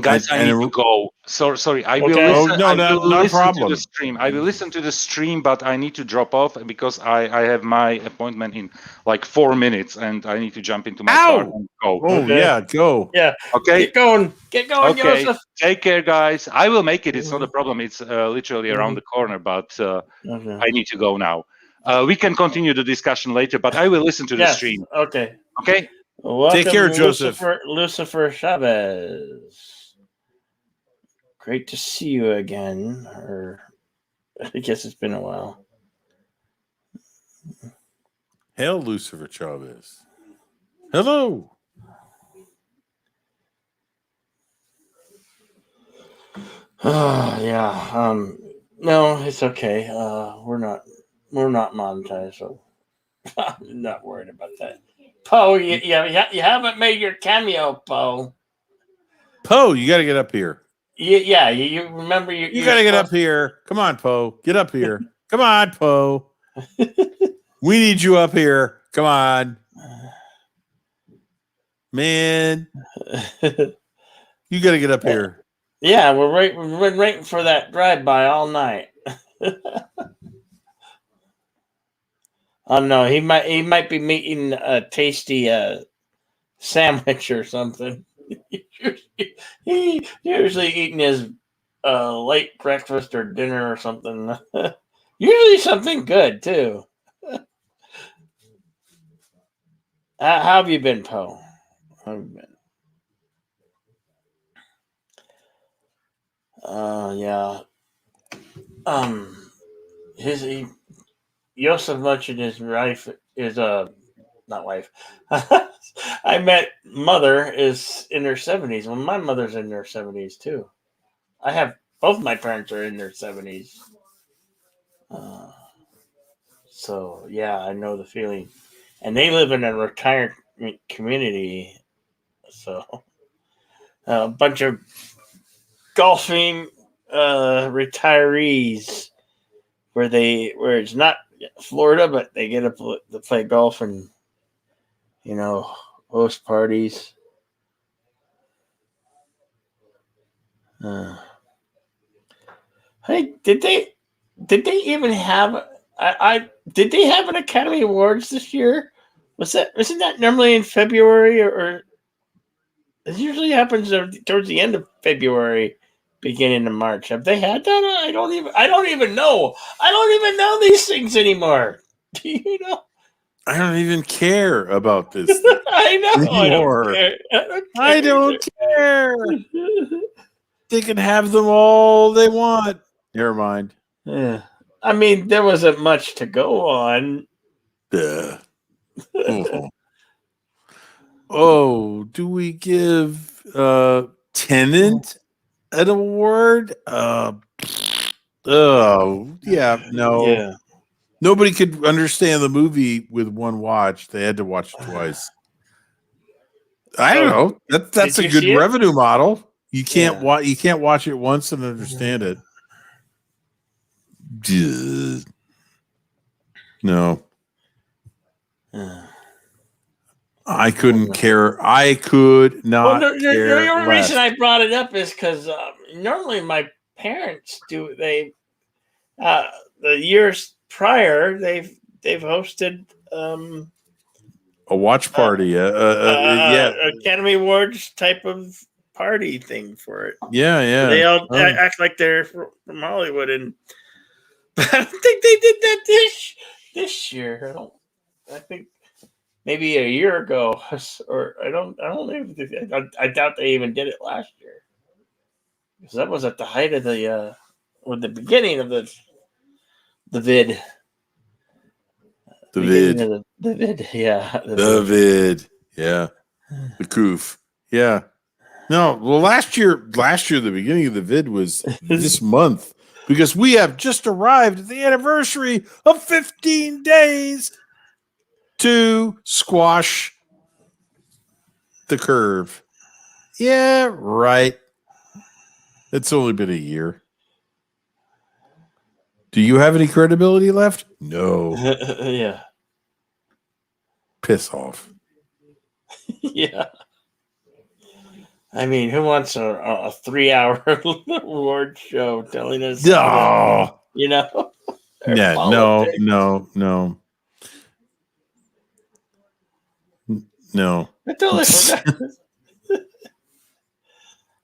guys, I need to go. Sorry, I will listen. To the stream. I will listen to the stream, but I need to drop off because I have my appointment in like 4 minutes, and I need to jump into my car and go. Oh, okay. Yeah, go. Yeah. Okay. Get going, okay. Joseph. Take care, guys. I will make it. It's not a problem. It's literally around the corner, but I need to go now. We can continue the discussion later, but I will listen to the stream. Okay. Okay. Welcome, take care, Joseph. Lucifer Chavez. Great to see you again. Or I guess it's been a while. Hail, Lucifer Chavez. Hello. Yeah. No, it's okay. We're not monetized, so I'm not worried about that. Poe, you haven't made your cameo, Poe. Poe, you got to get up here. Yeah, you remember you got to get up here. Come on, Poe. Get up here. Come on, Poe. We need you up here. Come on. Man. You got to get up here. Yeah, we've been waiting for that drive-by all night. Oh no, he might be meeting a tasty sandwich or something. He usually eating his late breakfast or dinner or something. Usually something good too. How have you been, Poe? How have you been? Yeah. Joseph mentioned his wife is not wife. I met mother is in her 70s. Well, my mother's in her 70s too. I have both my parents are in their 70s. So yeah, I know the feeling. And they live in a retirement community. So a bunch of golfing retirees where it's not Florida, but they get up to play golf and host parties. Hey, did they even have did they have an Academy Awards this year? Isn't that normally in February or it usually happens towards the end of February, beginning of March? Have they had that? I don't even know. I don't even know these things anymore. Do you know? I don't even care about this. I know. Anymore. I don't care. They can have them all they want. Never mind. Yeah. I mean, there wasn't much to go on. Oh, do we give Tenant an award? Oh, yeah, no. Yeah. Nobody could understand the movie with one watch. They had to watch it twice. I don't know. That's a good revenue model. You can't watch it once and understand it. No. I couldn't care. I could not. Well, the only less. reason I brought it up is because normally my parents do. They the years prior they've hosted a watch party. Yeah, Academy Awards type of party thing for it. Yeah. They all act like they're from Hollywood, and I don't think they did that this year. I think maybe a year ago, or I don't know. I doubt they even did it last year, because that was at the height of the or the beginning of the vid. The vid, yeah. The vid, yeah. The coof, yeah. No, well, last year, the beginning of the vid was this month, because we have just arrived at the anniversary of 15 days to squash the curve. Yeah, right. It's only been a year. Do you have any credibility left? No. Yeah. Piss off. Yeah. I mean, who wants a 3-hour award show telling us? Oh. You know? Yeah, politics? No. I totally forgot.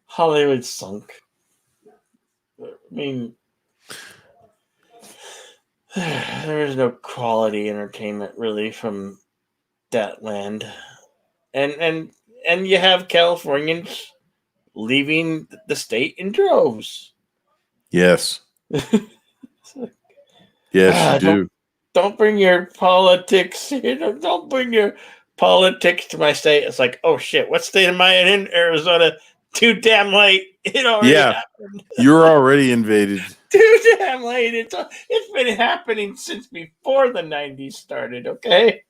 Hollywood sunk. I mean, there is no quality entertainment really from that land, and you have Californians leaving the state in droves. Yes. Yes, you do. Don't bring your politics. Don't bring your politics to my state. It's like, oh shit, what state am I in? Arizona. Too damn late. It already happened. You're already invaded. Too damn late. It's been happening since before the 90s started, okay?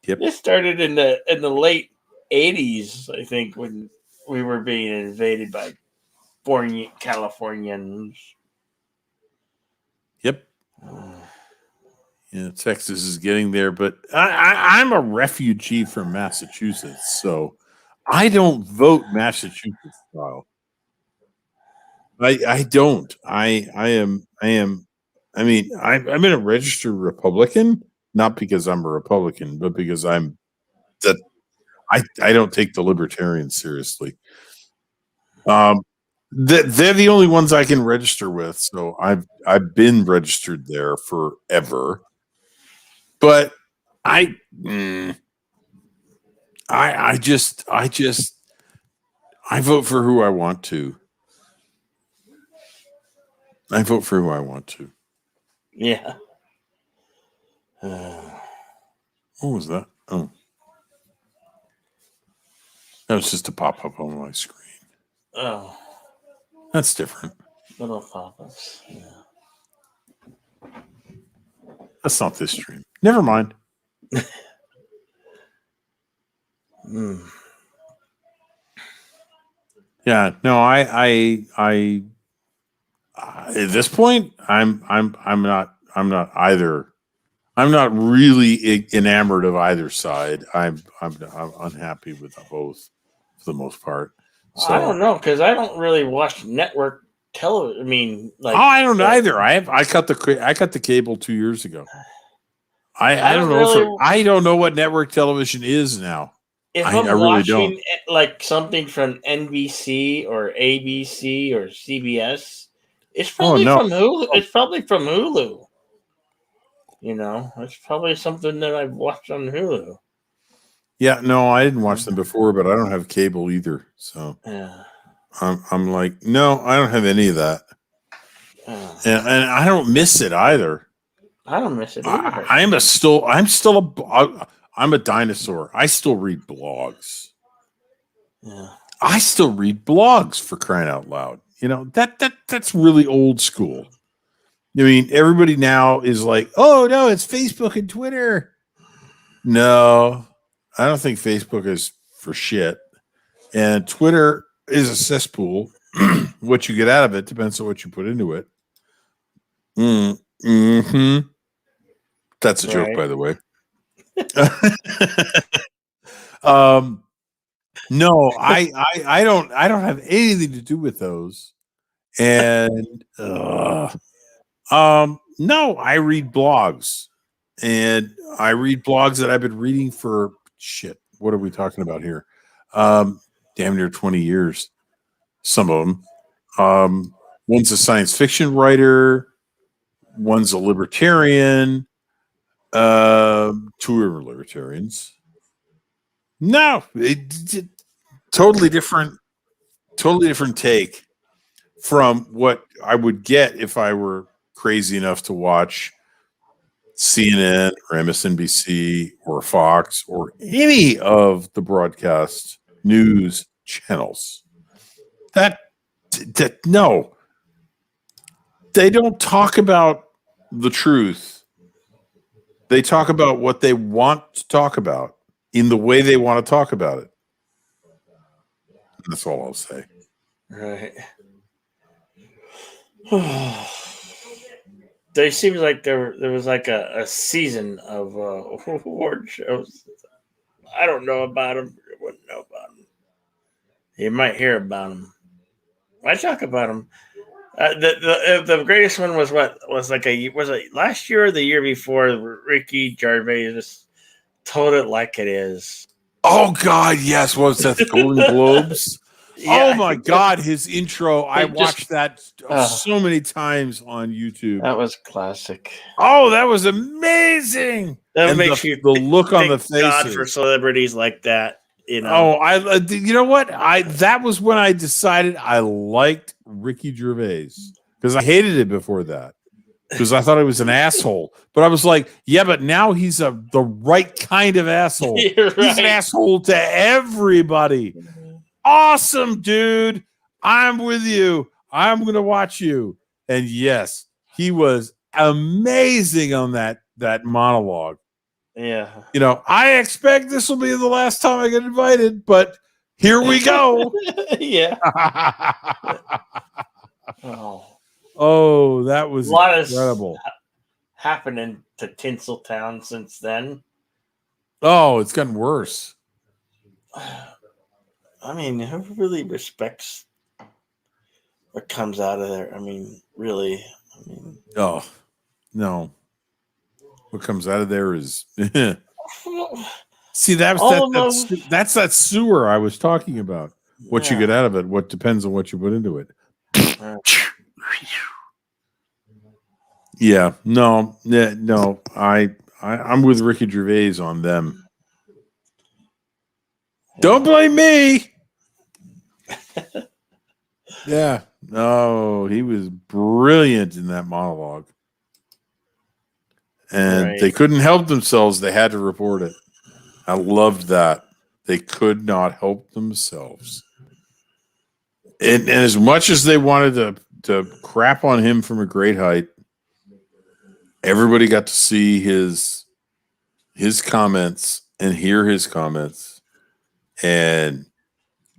Yep. It started in the late 80s, I think, when we were being invaded by Californians. Yep. Yeah, Texas is getting there, but I'm a refugee from Massachusetts, so I don't vote Massachusetts style. I don't. I'm a registered Republican, not because I'm a Republican, but because I don't take the libertarians seriously. They're the only ones I can register with, so I've been registered there forever. But I vote for who I want to. I vote for who I want to. Yeah. What was that? Oh. That was just a pop-up on my screen. Oh. That's different. Little pop-ups. Yeah. That's not this stream. Never mind. Yeah, no, I at this point, I'm not either. I'm not really enamored of either side. I'm unhappy with both for the most part. So I don't know, because I don't really watch network television. I mean, like, I don't either. I cut the cable 2 years ago. I don't know. I don't know what network television is now. If I'm really watching like something from NBC or ABC or CBS, it's probably from Hulu. It's probably from Hulu. You know, it's probably something that I've watched on Hulu. Yeah, no, I didn't watch them before, but I don't have cable either. So yeah. I'm like, no, I don't have any of that. And I don't miss it either. I don't miss it either. I'm a dinosaur. I still read blogs. Yeah. I still read blogs, for crying out loud. You know, that's really old school. I mean, everybody now is like, oh no, it's Facebook and Twitter. No, I don't think Facebook is for shit. And Twitter is a cesspool. What you get out of it depends on what you put into it. That's a joke, by the way. No, I don't have anything to do with those. And no, I read blogs. And I read blogs that I've been reading for shit. What are we talking about here? Damn near 20 years. Some of them. One's a science fiction writer. One's a libertarian. Two are libertarians. No, totally different take from what I would get if I were crazy enough to watch CNN or MSNBC or Fox or any of the broadcast news channels. That no, they don't talk about the truth. They talk about what they want to talk about in the way they want to talk about it. That's all I'll say. Right. There seems like there was like a season of award shows. I don't know about them. I wouldn't know about them. You might hear about them. I talk about them. The greatest one was was it last year or the year before? Ricky Gervais just told it like it is. Oh God, yes. What was that? The Golden Globes. Yeah. Oh my God, his intro! I watched that so many times on YouTube. That was classic. Oh, that was amazing! That makes the look on the faces. God for celebrities like that, you know. Oh, you know what? That was when I decided I liked Ricky Gervais because I hated it before that because I thought he was an asshole. But I was like, yeah, but now he's the right kind of asshole. Right. He's an asshole to everybody. Awesome, dude. I'm with you. I'm going to watch you. And yes, he was amazing on that monologue. Yeah. You know, I expect this will be the last time I get invited, but here we go. Yeah. Oh, that was incredible. Happening to Tinseltown since then. Oh, it's gotten worse. I mean, who really respects what comes out of there? I mean, really. Oh, no. What comes out of there is see that's that sewer I was talking about. What you get out of it, what depends on what you put into it. Yeah, no. I'm with Ricky Gervais on them. Don't blame me. Yeah. No, he was brilliant in that monologue. And they couldn't help themselves. They had to report it. I loved that. They could not help themselves. And as much as they wanted to crap on him from a great height, everybody got to see his comments and hear his comments. And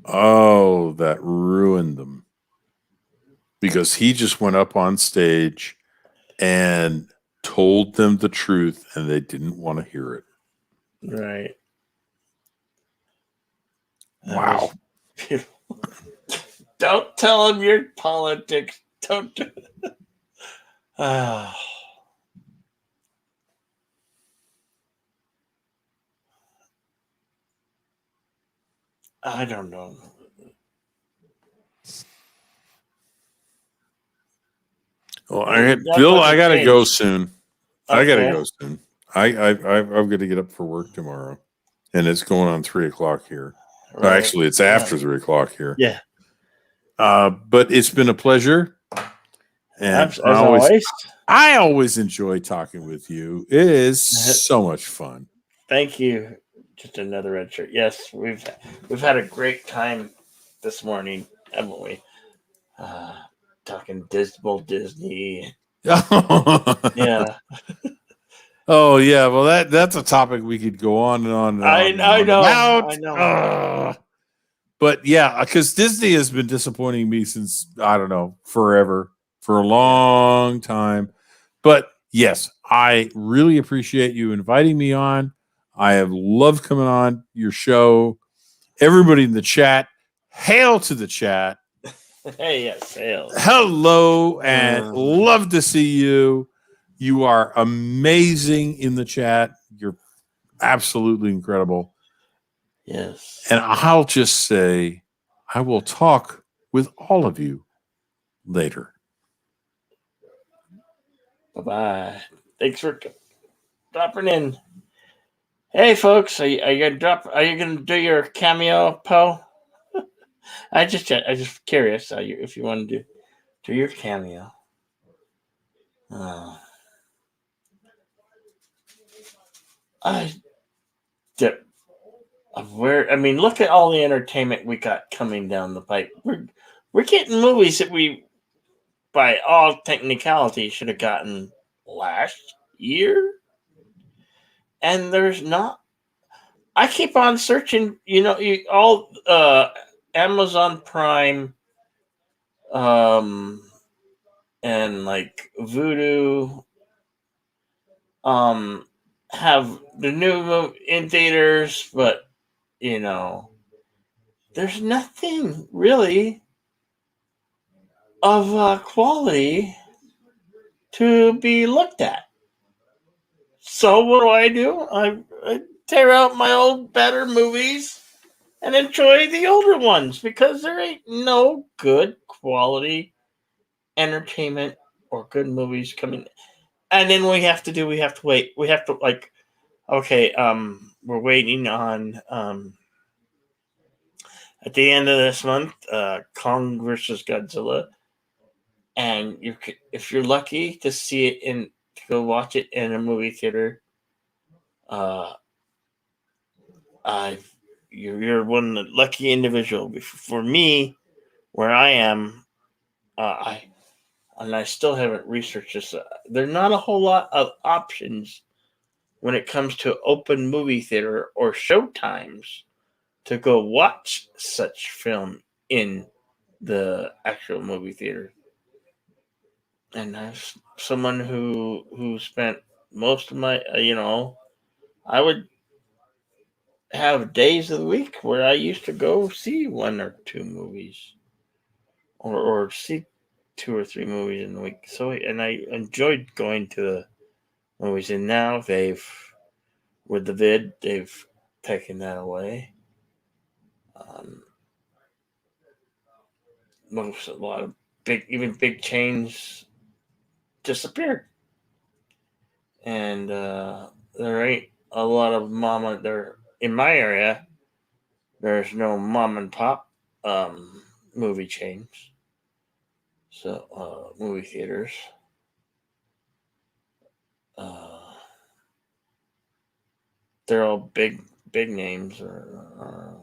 that ruined them. Because he just went up on stage and told them the truth and they didn't want to hear it. Right. Wow. Don't tell him your politics. Don't do it. I don't know. Well, Bill, I gotta go soon. Okay. I gotta go soon. I've got to get up for work tomorrow, and it's going on 3:00 here. Right. Actually, it's after 3:00 here. Yeah. But it's been a pleasure, and as always, I always enjoy talking with you. It is so much fun. Thank you. Just another red shirt. Yes, we've had a great time this morning, haven't we? Talking Disney. Yeah. Oh yeah. Well, that's a topic we could go on and on. And I know. But yeah, because Disney has been disappointing me since I don't know forever, for a long time. But yes, I really appreciate you inviting me on. I have loved coming on your show. Everybody in the chat, hail to the chat. Hey, yes, hail. Hello, and love to see you. You are amazing in the chat. You're absolutely incredible. Yes. And I'll just say, I will talk with all of you later. Bye-bye. Thanks for dropping in. Hey, folks, are you gonna do your cameo, Poe? I just curious if you want to do your cameo. Look at all the entertainment we got coming down the pipe. We're getting movies that we, by all technicality, should have gotten last year, and there's not. I keep on searching. Amazon Prime, and like Voodoo, have the new movie in theaters, but there's nothing really of quality to be looked at. So what do? I tear out my old better movies and enjoy the older ones because there ain't no good quality entertainment or good movies coming. And then we have to wait. We have to we're waiting on at the end of this month, Kong versus Godzilla, and if you're lucky to see it to go watch it in a movie theater, you're one lucky individual. For me, where I am, I still haven't researched this. There's not a whole lot of options when it comes to open movie theater or show times to go watch such film in the actual movie theater. And as someone who spent most of my, I would have days of the week where I used to go see one or two movies, or see 2 or 3 movies in the week. So, and I enjoyed going to the movies. And now with the vid, they've taken that away. A lot of big chains disappeared, and there ain't a lot of there in my area. There's no mom and pop movie chains, so movie theaters. They're all big names, or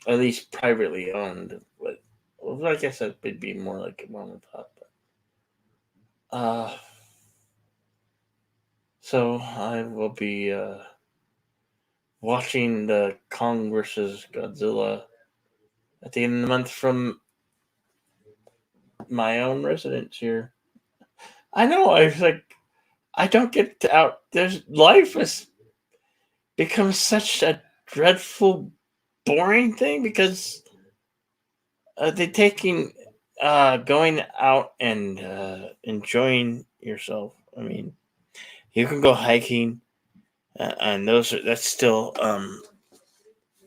at least privately owned. But like I said, it'd be more like a mom and pop. So I will be watching the Kong versus Godzilla at the end of the month from my own residence here. I know. I don't get out. Life has become such a dreadful, boring thing because they're taking going out and enjoying yourself. I mean, you can go hiking, and that's still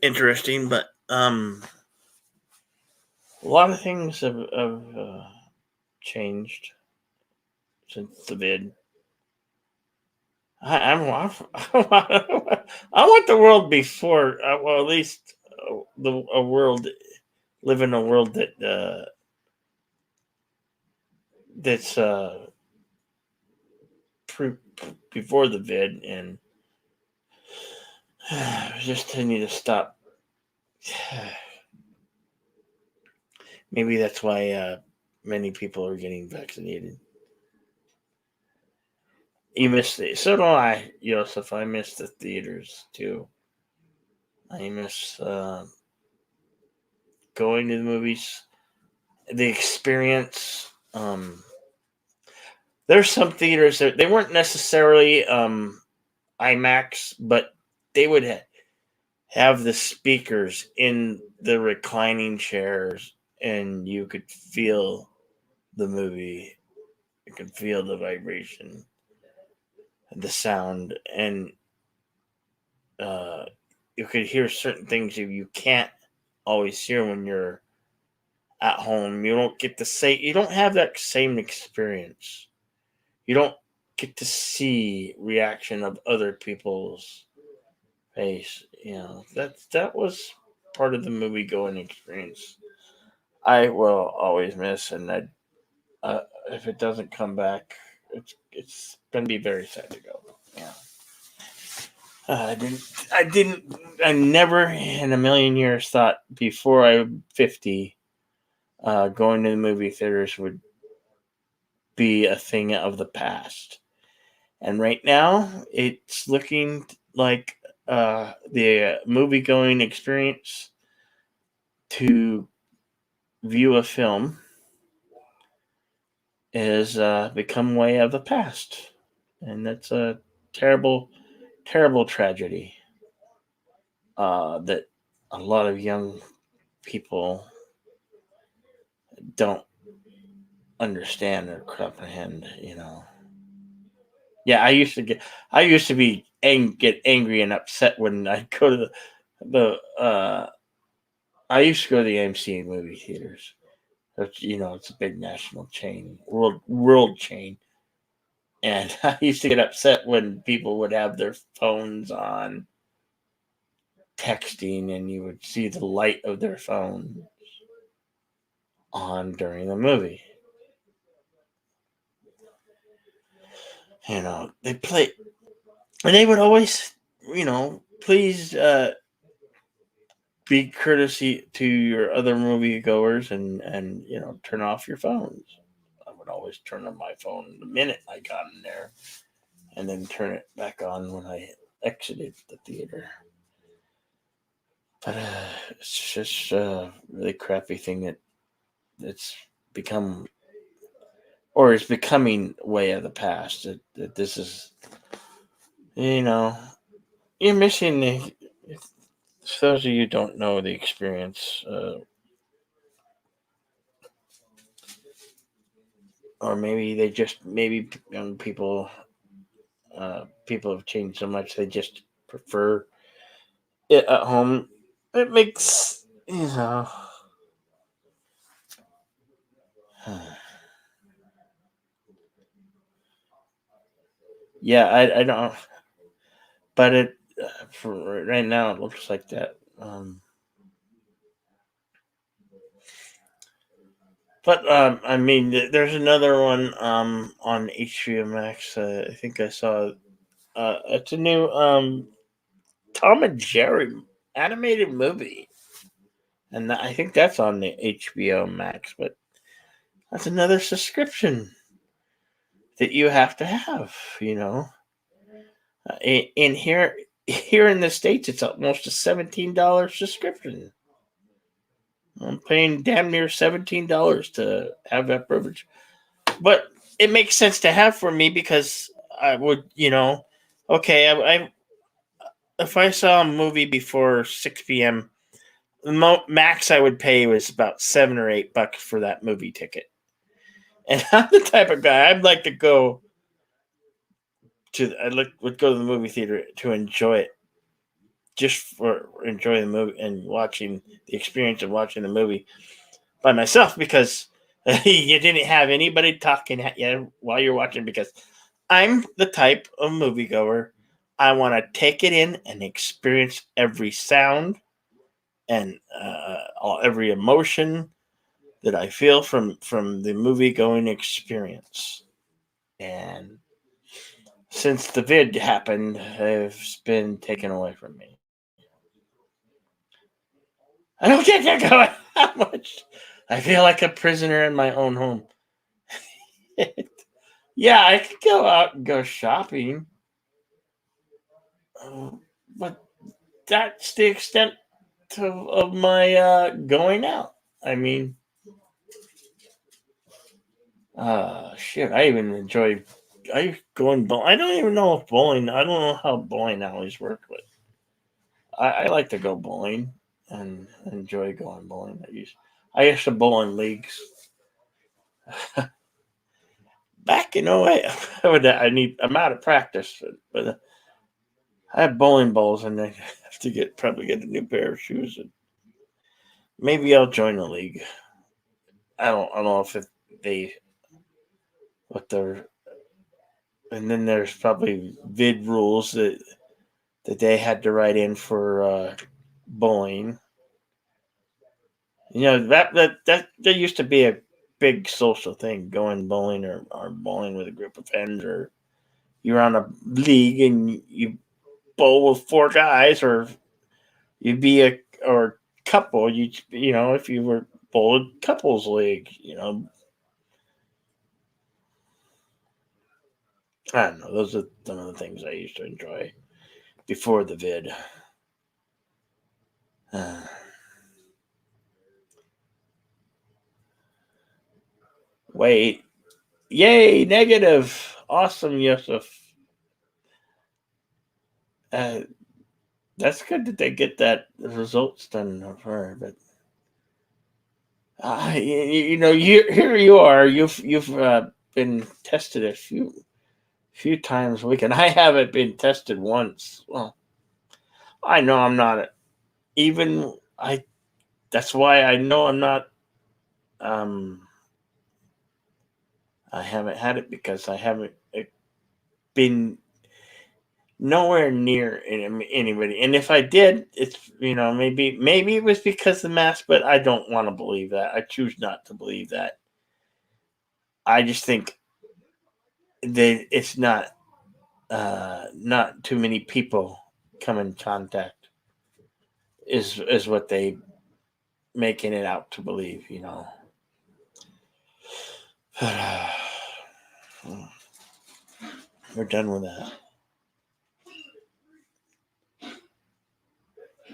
interesting, but a lot of things have changed since the vid. I want the world before, well, at least a world, live in a world that's before the vid, and just need to stop. Maybe that's why many people are getting vaccinated. You miss it. So do I, Joseph. I miss the theaters too. I miss going to the movies, the experience. There's some theaters that they weren't necessarily IMAX, but they would have the speakers in the reclining chairs, and you could feel the movie. You could feel the vibration, the sound, and you could hear certain things you can't always hear when you're at home. You don't get to say, you don't have that same experience. You don't get to see reaction of other people's face. That was part of the movie going experience. I will always miss, and if it doesn't come back, it's gonna be very sad to go. Yeah. I never in a million years thought before I'm 50, going to the movie theaters would be a thing of the past. And right now, it's looking like the movie going experience to view a film is become way of the past. And that's a terrible, terrible tragedy that a lot of young people don't understand or comprehend. Yeah, I used to be get angry and upset when I go to the I used to go to the AMC movie theaters. It's a big national chain, world chain, and I used to get upset when people would have their phones on, texting, and you would see the light of their phone on during the movie. They play, and they would always, please be courtesy to your other moviegoers and turn off your phones. I would always turn on my phone the minute I got in there, and then turn it back on when I exited the theater. But it's just a really crappy thing that it's become, or is becoming, way of the past. That this is, you're missing the. For those of you who don't know the experience, or maybe young people, people have changed so much they just prefer it at home. It makes yeah, I don't, but it for right now it looks like that. But I mean, there's another one on HBO Max. I think I saw. It's a new Tom and Jerry animated movie, and I think that's on the HBO Max. But that's another subscription that you have to have. In here in the States, it's almost a $17 subscription. I'm paying damn near $17 to have that privilege. But it makes sense to have for me because I would, okay, I if I saw a movie before 6 p.m., the max I would pay was about $7 or $8 for that movie ticket. And I'm the type of guy I'd like to go would go to the movie theater to enjoy it, just for enjoying the movie and watching the experience of watching the movie by myself, because you didn't have anybody talking at you while you're watching, because I'm the type of moviegoer. I want to take it in and experience every sound and every emotion that I feel from the movie going experience. And since the vid happened, it's been taken away from me. I don't get to go that much. I feel like a prisoner in my own home. Yeah, I could go out and go shopping, but that's the extent of my going out. I mean, shit, I even enjoy going bowling. I don't even know if bowling. I don't know how bowling alleys work, but I like to go bowling and enjoy going bowling. I used to bowl in leagues. Back in 08, I'm out of practice, but I have bowling balls and I have to probably get a new pair of shoes. And maybe I'll join the league. I don't know if what they're, and then there's probably vid rules that they had to write in for bowling. You know, that used to be a big social thing, going bowling or bowling with a group of friends, or you're on a league and you bowl with four guys, or you'd be a or couple. You know, if you were bowled couples league, you know. I don't know. Those are some of the things I used to enjoy before the vid. Wait. Yay, negative. Awesome, Yusuf. That's good that they get that results done of her, but you know, here you are. You've been tested a few times a week, and I haven't been tested once. Well, I know I'm not even. That's why I know I'm not. I haven't had it because I haven't been nowhere near anybody. And if I did, it's, you know, maybe it was because of the mask, but I don't want to believe that. I choose not to believe that. I just think that it's not too many people come in contact is what they making it out to believe, you know. We're done with that.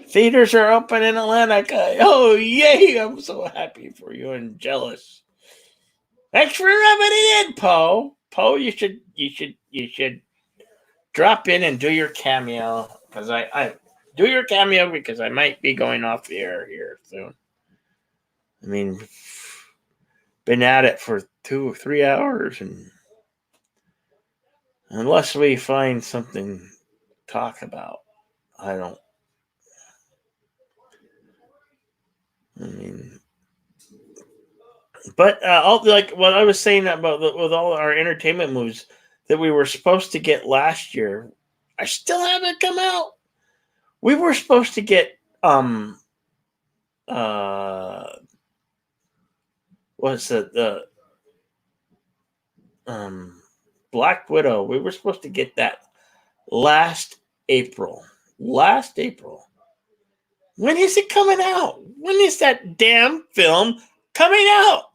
Theaters are open in Atlanta. Oh, yay! I'm so happy for you and jealous. Thanks for rubbing it in, Poe. Poe, you should drop in and do your cameo, because I do your cameo because I might be going off the air here soon. I mean, been at it for 2 or 3 hours, and unless we find something to talk about, I don't. I mean, but like what I was saying about with all our entertainment movies that we were supposed to get last year, I still haven't come out. We were supposed to get what's it, the Black Widow. We were supposed to get that last April. Last April. When is it coming out? When is that damn film coming out?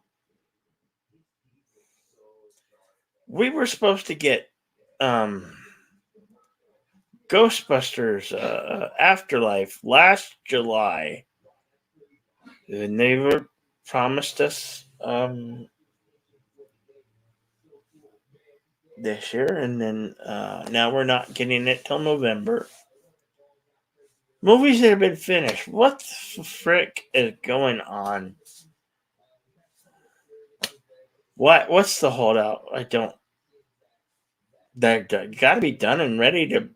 We were supposed to get Ghostbusters Afterlife last July. And they were promised us this year, and then now we're not getting it till November. Movies that have been finished. What the frick is going on? What's the holdout? I don't. They're got to be done and ready to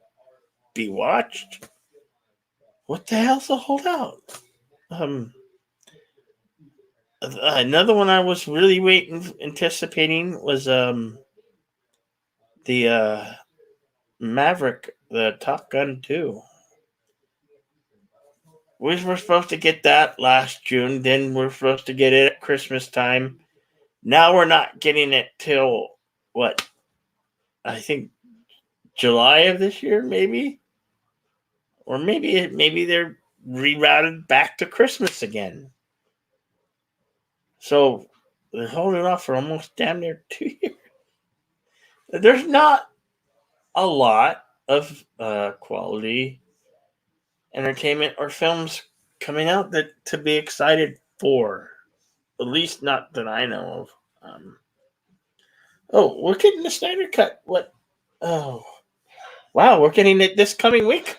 be watched. What the hell's the holdout? Another one I was really anticipating was the Maverick, the Top Gun 2. We were supposed to get that last June. Then we're supposed to get it at Christmas time. Now we're not getting it till what? I think July of this year, maybe, or maybe they're rerouted back to Christmas again. So they're holding off for almost damn near 2 years. There's not a lot of quality entertainment or films coming out that to be excited for. At least not that I know of. Oh, we're getting the Snyder Cut. What? Oh, wow, we're getting it this coming week.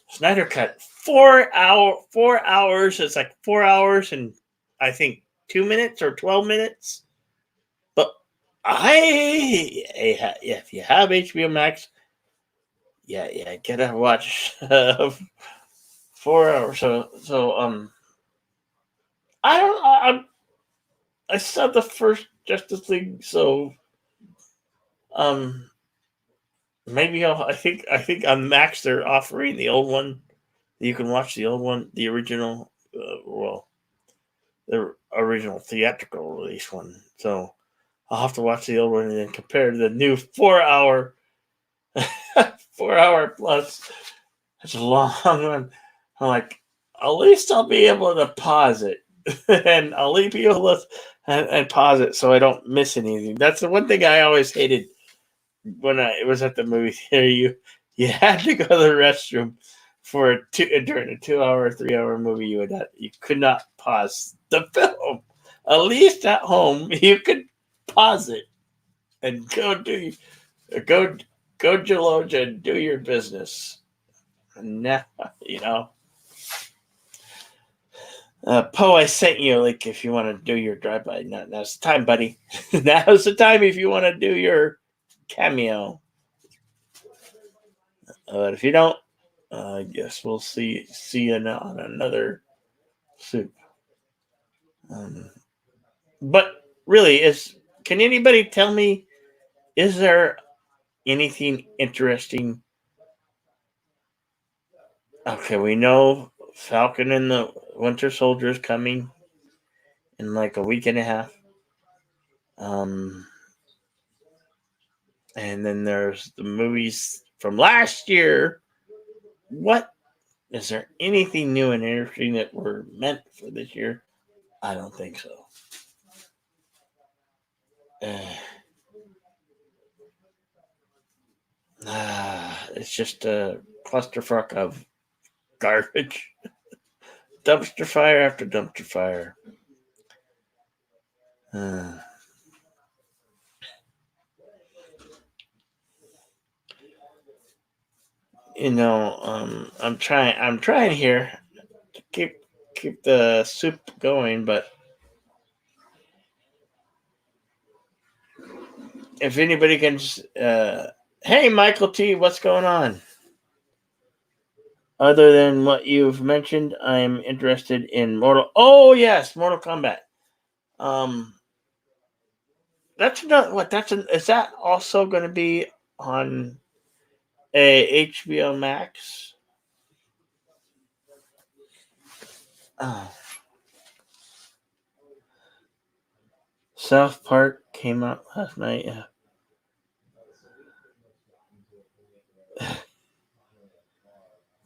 Snyder Cut, 4 hours. It's like 4 hours and I think 2 minutes or 12 minutes. But if you have HBO Max, yeah, gotta watch 4 hours. I saw the first Justice League, so maybe I think on Max they're offering the old one. You can watch the old one, the original. The original theatrical release one. So I'll have to watch the old one and then compare to the new 4 hour, 4 hour plus. That's a long one. I'm like, at least I'll be able to pause it, and I'll be able to and pause it so I don't miss anything. That's the one thing I always hated when I was at the movie theater. You had to go to the restroom during a 2 hour, 3 hour movie. You could not pause the film. At least at home, you could pause it and go Geloja and do your business. Now, Poe, I sent you a link if you want to do your drive-by. Now's the time, buddy. Now's the time if you want to do your cameo. But if you don't, I guess we'll see you on another soup. But really, can anybody tell me, is there anything interesting? Okay, we know Falcon and the Winter Soldier is coming in like a week and a half. And then there's the movies from last year. What is there anything new and interesting that were meant for this year? I don't think so. It's just a clusterfuck of garbage. Dumpster fire after dumpster fire. I'm trying here to keep the soup going, but if anybody can hey Michael T, what's going on? Other than what you've mentioned, I'm interested in Mortal Kombat. That's not what is that also going to be on a HBO Max? South Park came out last night.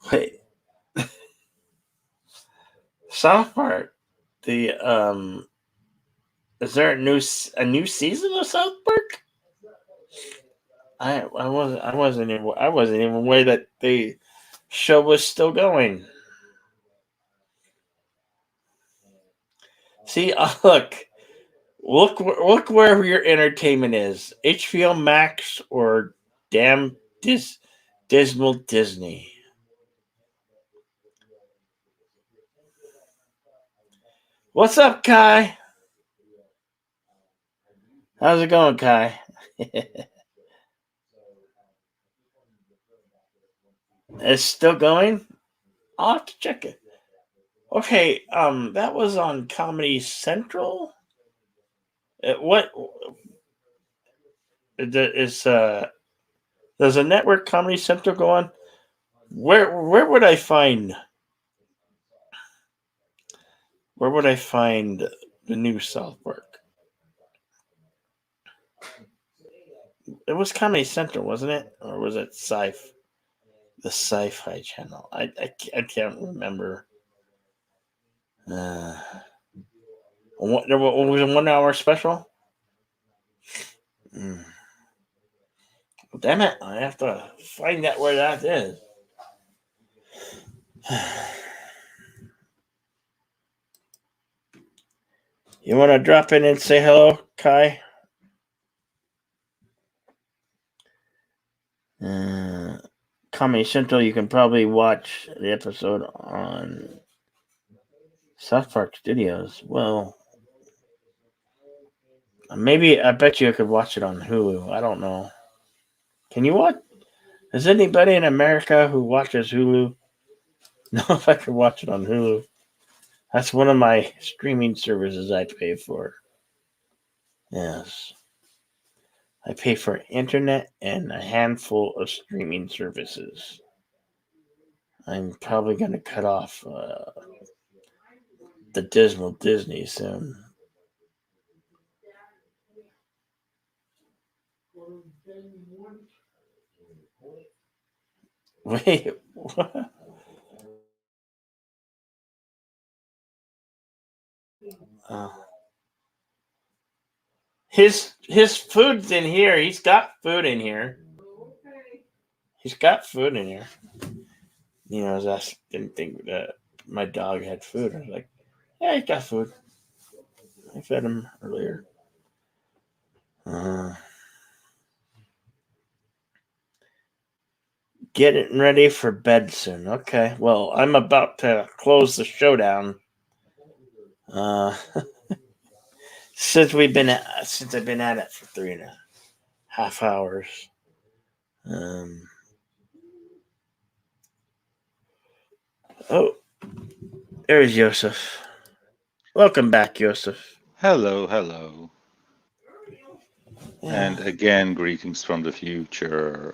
Wait, South Park. Is there a new season of South Park? I wasn't even aware that the show was still going. See, look where your entertainment is: HBO Max or damn dismal Disney. What's up, Kai? How's it going, Kai? It's still going? I'll have to check it. Okay, that was on Comedy Central. What is does a network Comedy Central go on? Where would I find the new South Park? It was Comedy Central, wasn't it? Or was it the Sci-Fi Channel? I can't remember. There was a 1 hour special. Damn it! I have to find out where that is. You want to drop in and say hello, Kai? Comedy Central, you can probably watch the episode on South Park Studios. Well, maybe I bet you I could watch it on Hulu. I don't know. Can you watch? Is anybody in America who watches Hulu? No, if I could watch it on Hulu. That's one of my streaming services I pay for. Yes. I pay for internet and a handful of streaming services. I'm probably going to cut off the dismal Disney soon. Wait, what? Uh, his food's in here. He's got food in here. He's got food in here. You know, I didn't think that my dog had food. I was like, yeah, he got food. I fed him earlier. Getting ready for bed soon. Okay, well, I'm about to close the show down. Since I've been at it for 3.5 hours. Oh, there's Joseph. Welcome back, Joseph. Hello, hello. Yeah. And again, greetings from the future.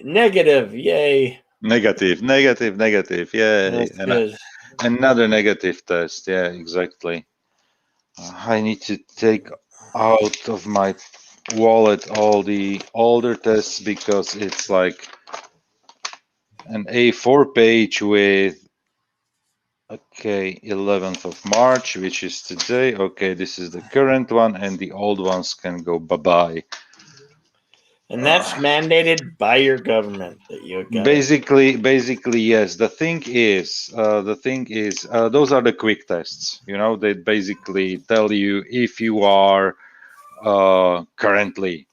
Negative, yay. Negative, yay. That's good. Another negative test, yeah, exactly. I need to take out of my wallet all the older tests because it's like an A4 page with 11th of March, which is today. Okay, this is the current one, and the old ones can go bye-bye. And that's mandated by your government that you got. Basically, yes. The thing is, those are the quick tests. You know, they basically tell you if you are currently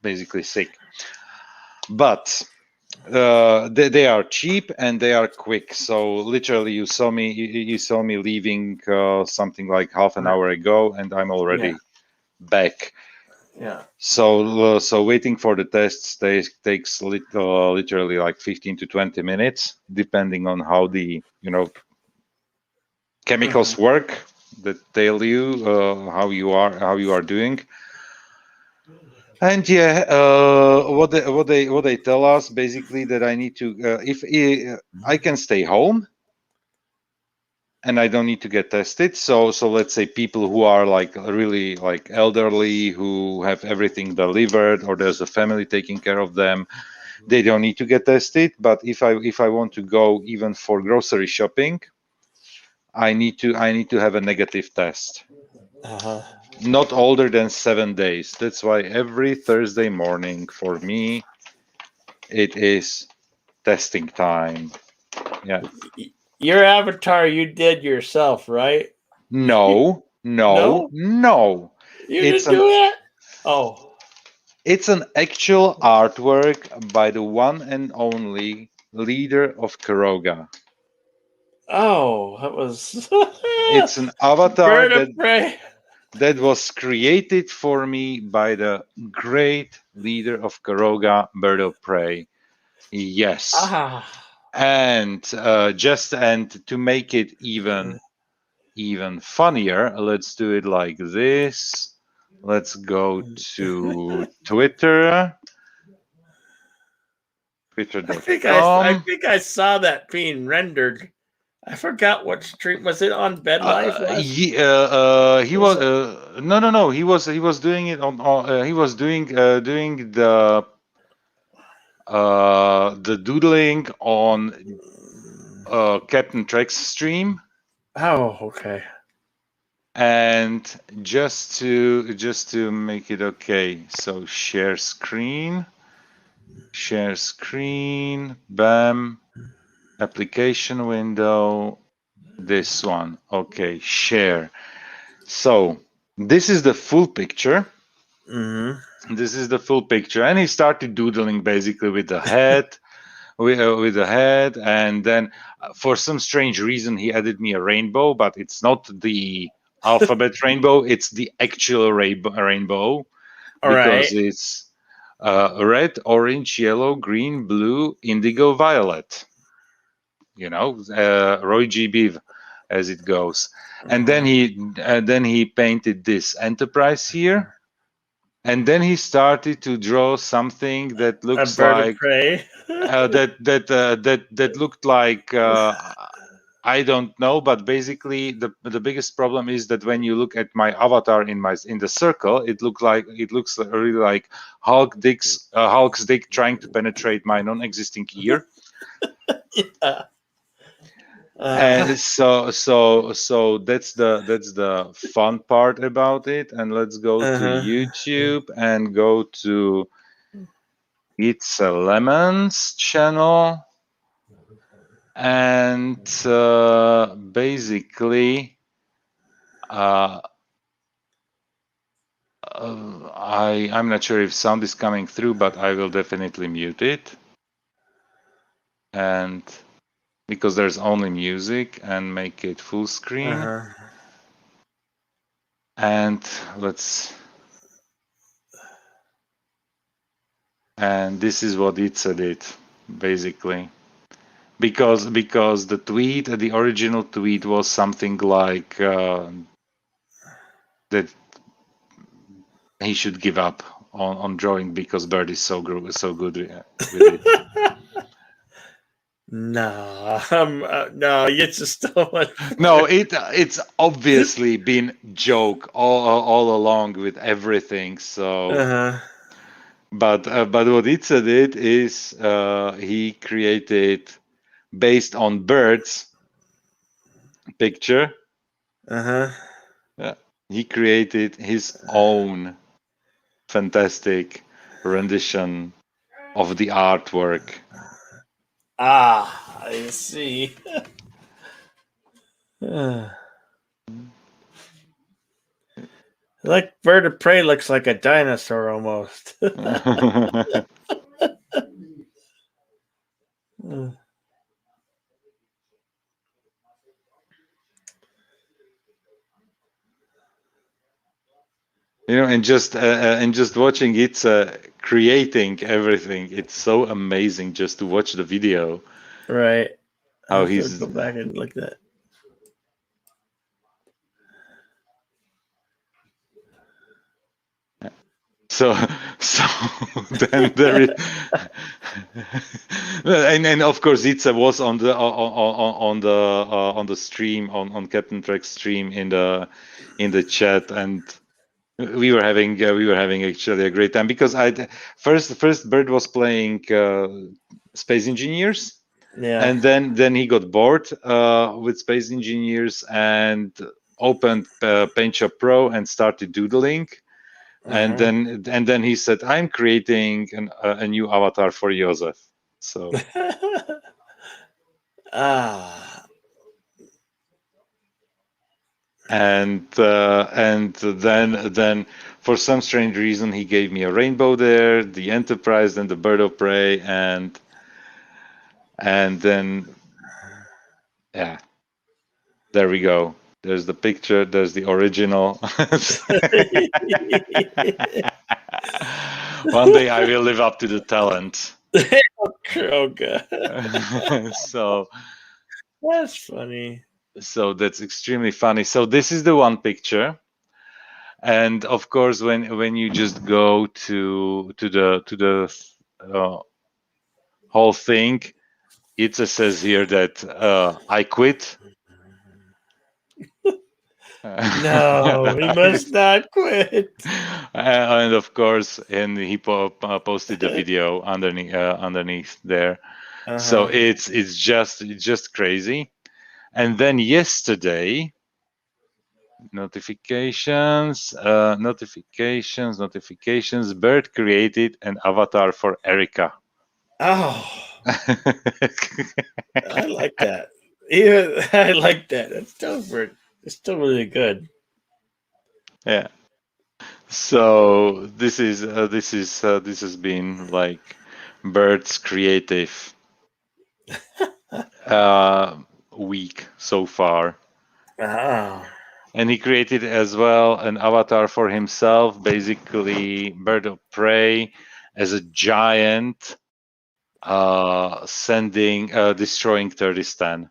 basically sick. But they are cheap and they are quick. So literally, you saw me leaving something like half an hour ago, and I'm already back. Yeah. So waiting for the tests takes literally like 15 to 20 minutes, depending on how the chemicals work that tell you how you are doing. And what they tell us basically that I need to if I can stay home and I don't need to get tested. So let's say people who are like really like elderly who have everything delivered or there's a family taking care of them, they don't need to get tested. But if I want to go even for grocery shopping, I need to have a negative test. Not older than 7 days. That's why every Thursday morning for me it is testing time. Yeah. Your avatar you did yourself, right? No. You didn't do it? Oh. It's an actual artwork by the one and only leader of Karoga. Oh, that was It's an avatar Bird of Prey. That was created for me by the great leader of Karoga, Bird of Prey. Yes. And to make it even funnier, let's do it like this. Let's go to Twitter. Twitter.com. I think I saw that being rendered. I forgot what stream was it on Bed Life. He was no. He was doing it on. He was doing the doodling on Captain Trek's stream. Oh, okay. And just to make it okay, so share screen, bam, application window, this one, okay, share. So this is the full picture. This is the full picture, and he started doodling basically with the head, with the head, and then for some strange reason he added me a rainbow, but it's not the alphabet rainbow; it's the actual rainbow, because it's red, orange, yellow, green, blue, indigo, violet. Roy G. Biv, as it goes, and then he painted this Enterprise here. And then he started to draw something that looks a bird like of prey. that looked like I don't know, but basically the biggest problem is that when you look at my avatar in the circle, it looks really like Hulk's dick trying to penetrate my non-existing ear. Yeah. And so that's the fun part about it. And let's go to YouTube and go to It's a Lemon's channel, and basically I'm not sure if sound is coming through, but I will definitely mute it, and because there's only music, and make it full screen. And this is what Itza did, basically, because the original tweet was something like that he should give up on drawing because Bird is so good with it. No, it's just so much. No, it's obviously been joke all along with everything. So, but what Itza did is he created, based on Bird's picture. He created his own fantastic rendition of the artwork. I see. Like Bird of Prey looks like a dinosaur almost. And just watching it creating everything, it's so amazing just to watch the video. Right. How he's go back and look at that. So then there is, and of course Itza was on the stream on Captain Trek's stream in the chat, and we were having actually a great time, because first Bird was playing Space Engineers, and then he got bored with Space Engineers and opened PaintShop Pro and started doodling. And then he said, "I'm creating a new avatar for Joseph." So and then for some strange reason he gave me a rainbow there, the Enterprise, then the Bird of Prey, and then there we go. There's the picture. There's the original. One day I will live up to the talent. Oh god. So that's funny. So that's extremely funny. So this is the one picture, and of course when you just go to the whole thing, it says here that I quit. No, he must not quit. And of course, and he posted the video underneath there. So it's just crazy. And then yesterday, notifications. Bird created an avatar for Erica. Oh, I like that. Yeah, I like that. It's still really good. Yeah. So this has been like Bert's creative week so far. Oh. And he created as well an avatar for himself, basically Bird of Prey as a giant destroying Kurdistan.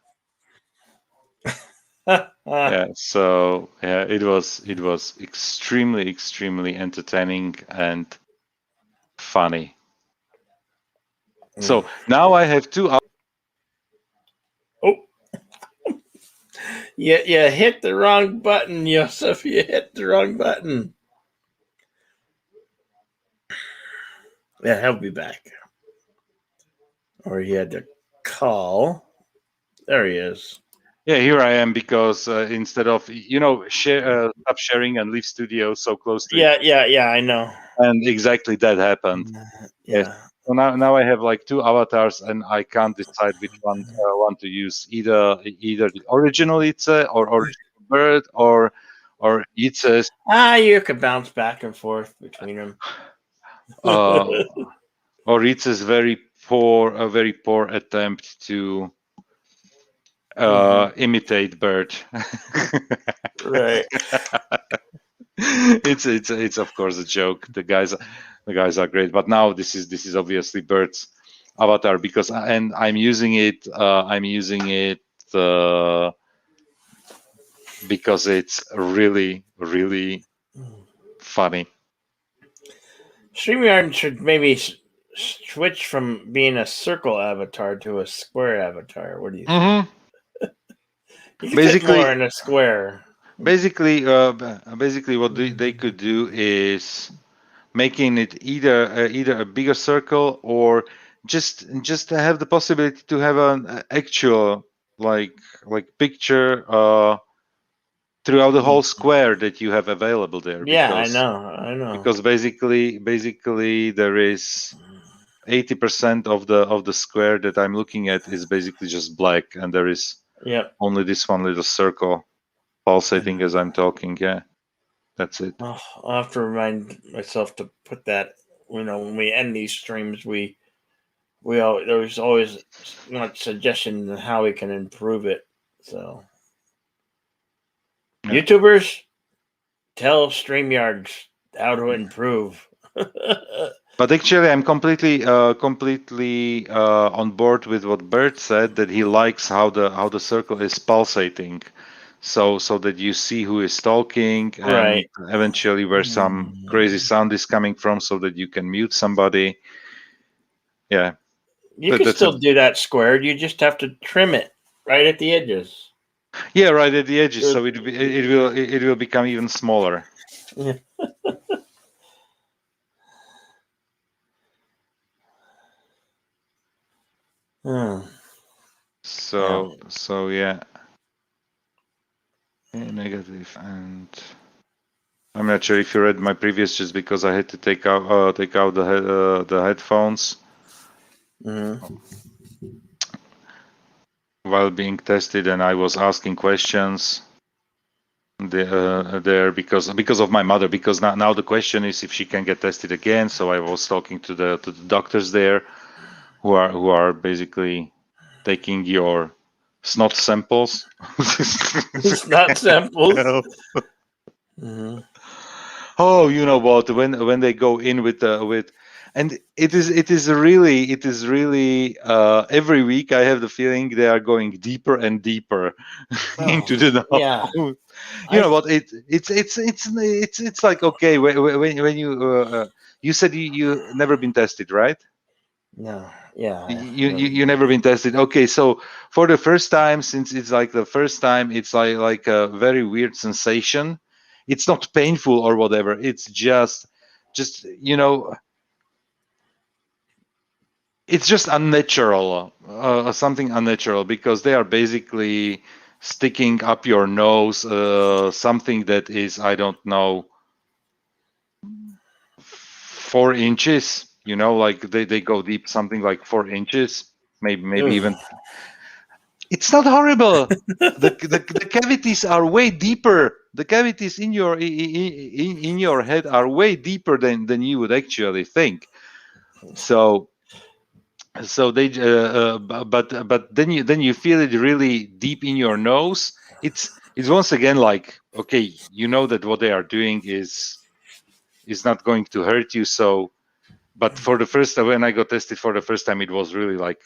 Yeah, so yeah, it was extremely entertaining and funny. So now I have two. Oh, you hit the wrong button, Yosef. You hit the wrong button. Yeah, he'll be back. Or he had to call. There he is. Yeah, here I am because instead of stop sharing and leave studio so close to it. Yeah. I know. And exactly that happened. Yeah. Yes. So now I have like two avatars, and I can't decide which one to use. Either the original Itze or original Bird or Itze's. You could bounce back and forth between them. Or Itze's very poor attempt to imitate Bird. Right. It's of course a joke. The guys are great, but now this is obviously Bird's avatar because I'm using it because it's really funny. StreamYard should maybe switch from being a circle avatar to a square avatar. What do you think? You can fit more in a square. Basically, what they could do is making it either a bigger circle or just to have the possibility to have an actual like picture throughout the whole square that you have available there. Yeah, Because, I know. Because basically there is 80% of the square that I'm looking at is basically just black, and there is only this one little circle pulsating as I'm talking. Yeah, that's it. I'll have to remind myself to put that. When we end these streams, there's always suggestions on how we can improve it. So, YouTubers, tell StreamYards how to improve. But actually, I'm completely on board with what Bert said, that he likes how the circle is pulsating, so that you see who is talking and eventually where some crazy sound is coming from, so that you can mute somebody. Yeah, you can still do that squared. You just have to trim it right at the edges. Yeah, right at the edges, so it will become even smaller. Yeah. So yeah. Negative, and I'm not sure if you read my previous, just because I had to take out the headphones while being tested, and I was asking questions there because of my mother, because now the question is if she can get tested again. So I was talking to the doctors there who are basically taking your snot samples. Snot samples. Oh, you know what? When they go in with and it is really every week I have the feeling they are going deeper and deeper into the nose. Yeah. You know what? It's like, okay, when you said you never been tested, right? No. Yeah. You never been tested. Okay, so for the first time, since it's like the first time, it's like a very weird sensation. It's not painful or whatever. It's just it's just unnatural, something unnatural, because they are basically sticking up your nose something that is, I don't know, 4 inches. Like they go deep, something like 4 inches, maybe even. It's not horrible. The cavities are way deeper. The cavities in your head are way deeper than you would actually think. So they but then you feel it really deep in your nose. It's once again like, okay, you know that what they are doing is not going to hurt you. So, but for the first time, when I got tested for the first time, it was really like,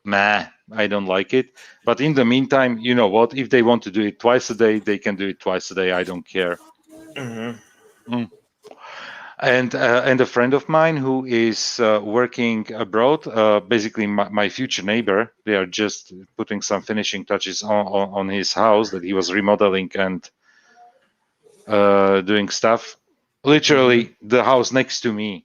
meh, I don't like it. But in the meantime, you know what? If they want to do it twice a day, they can do it twice a day. I don't care. Mm. And a friend of mine who is working abroad, basically my future neighbor, they are just putting some finishing touches on his house that he was remodeling and doing stuff. Literally, the house next to me.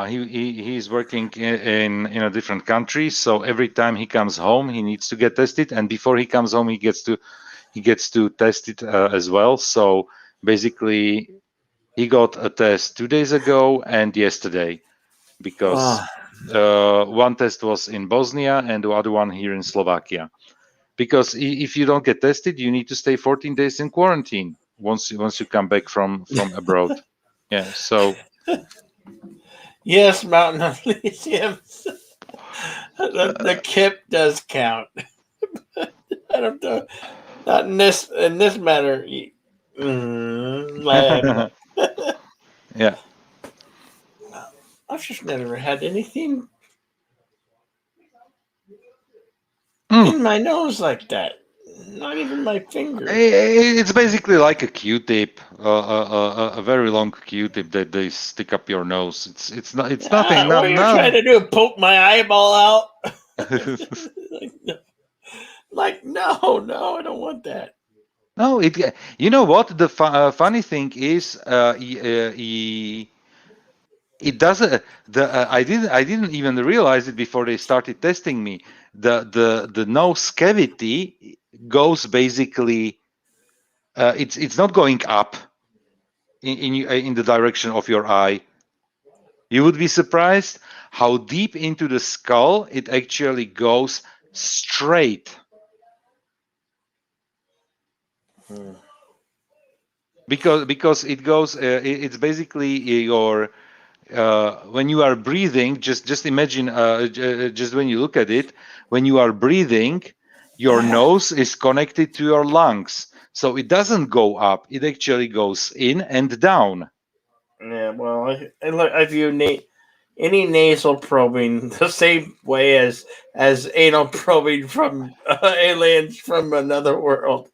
He's working in a different country, so every time he comes home, he needs to get tested, and before he comes home, he gets to test it as well. So basically, he got a test 2 days ago and yesterday, because one test was in Bosnia and the other one here in Slovakia. Because if you don't get tested, you need to stay 14 days in quarantine once you come back from abroad. Yeah. So. Yes, Mountain Elysium. The kip does count. I don't know. Not in this matter. Yeah. I've just never had anything Mm. in my nose like that. Not even my finger. It's basically like a Q-tip, a very long Q-tip that they stick up your nose. It's nothing. What you're trying to do? Poke my eyeball out? No, I don't want that. No, you know what? The funny thing is, it doesn't. I didn't even realize it before they started testing me. The nose cavity goes basically. It's not going up in the direction of your eye. You would be surprised how deep into the skull it actually goes straight. Because it goes, it's basically your when you are breathing. Just imagine, just when you look at it, when you are breathing, your nose is connected to your lungs, so it doesn't go up. It actually goes in and down. Yeah, well, I view any nasal probing the same way as anal probing from aliens from another world.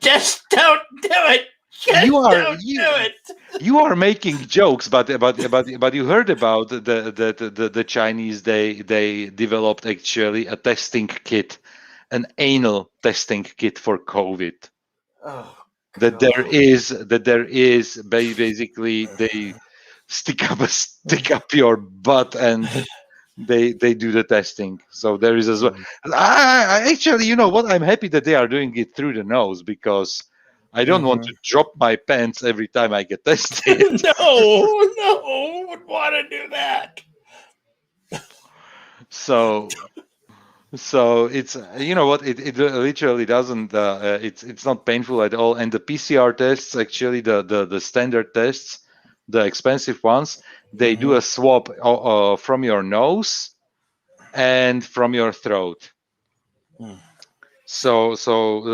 Just don't do it. Don't do it. You are making jokes, but you heard about the Chinese. They developed actually a testing kit, an anal testing kit for COVID. Oh, That there is basically they stick up your butt and they do the testing. So there is as well. I actually, you know what? I'm happy that they are doing it through the nose, because I don't want to drop my pants every time I get tested. No, would want to do that. So it's, you know what, it literally doesn't. It's not painful at all. And the PCR tests, actually, the standard tests, the expensive ones, they do a swab from your nose and from your throat. So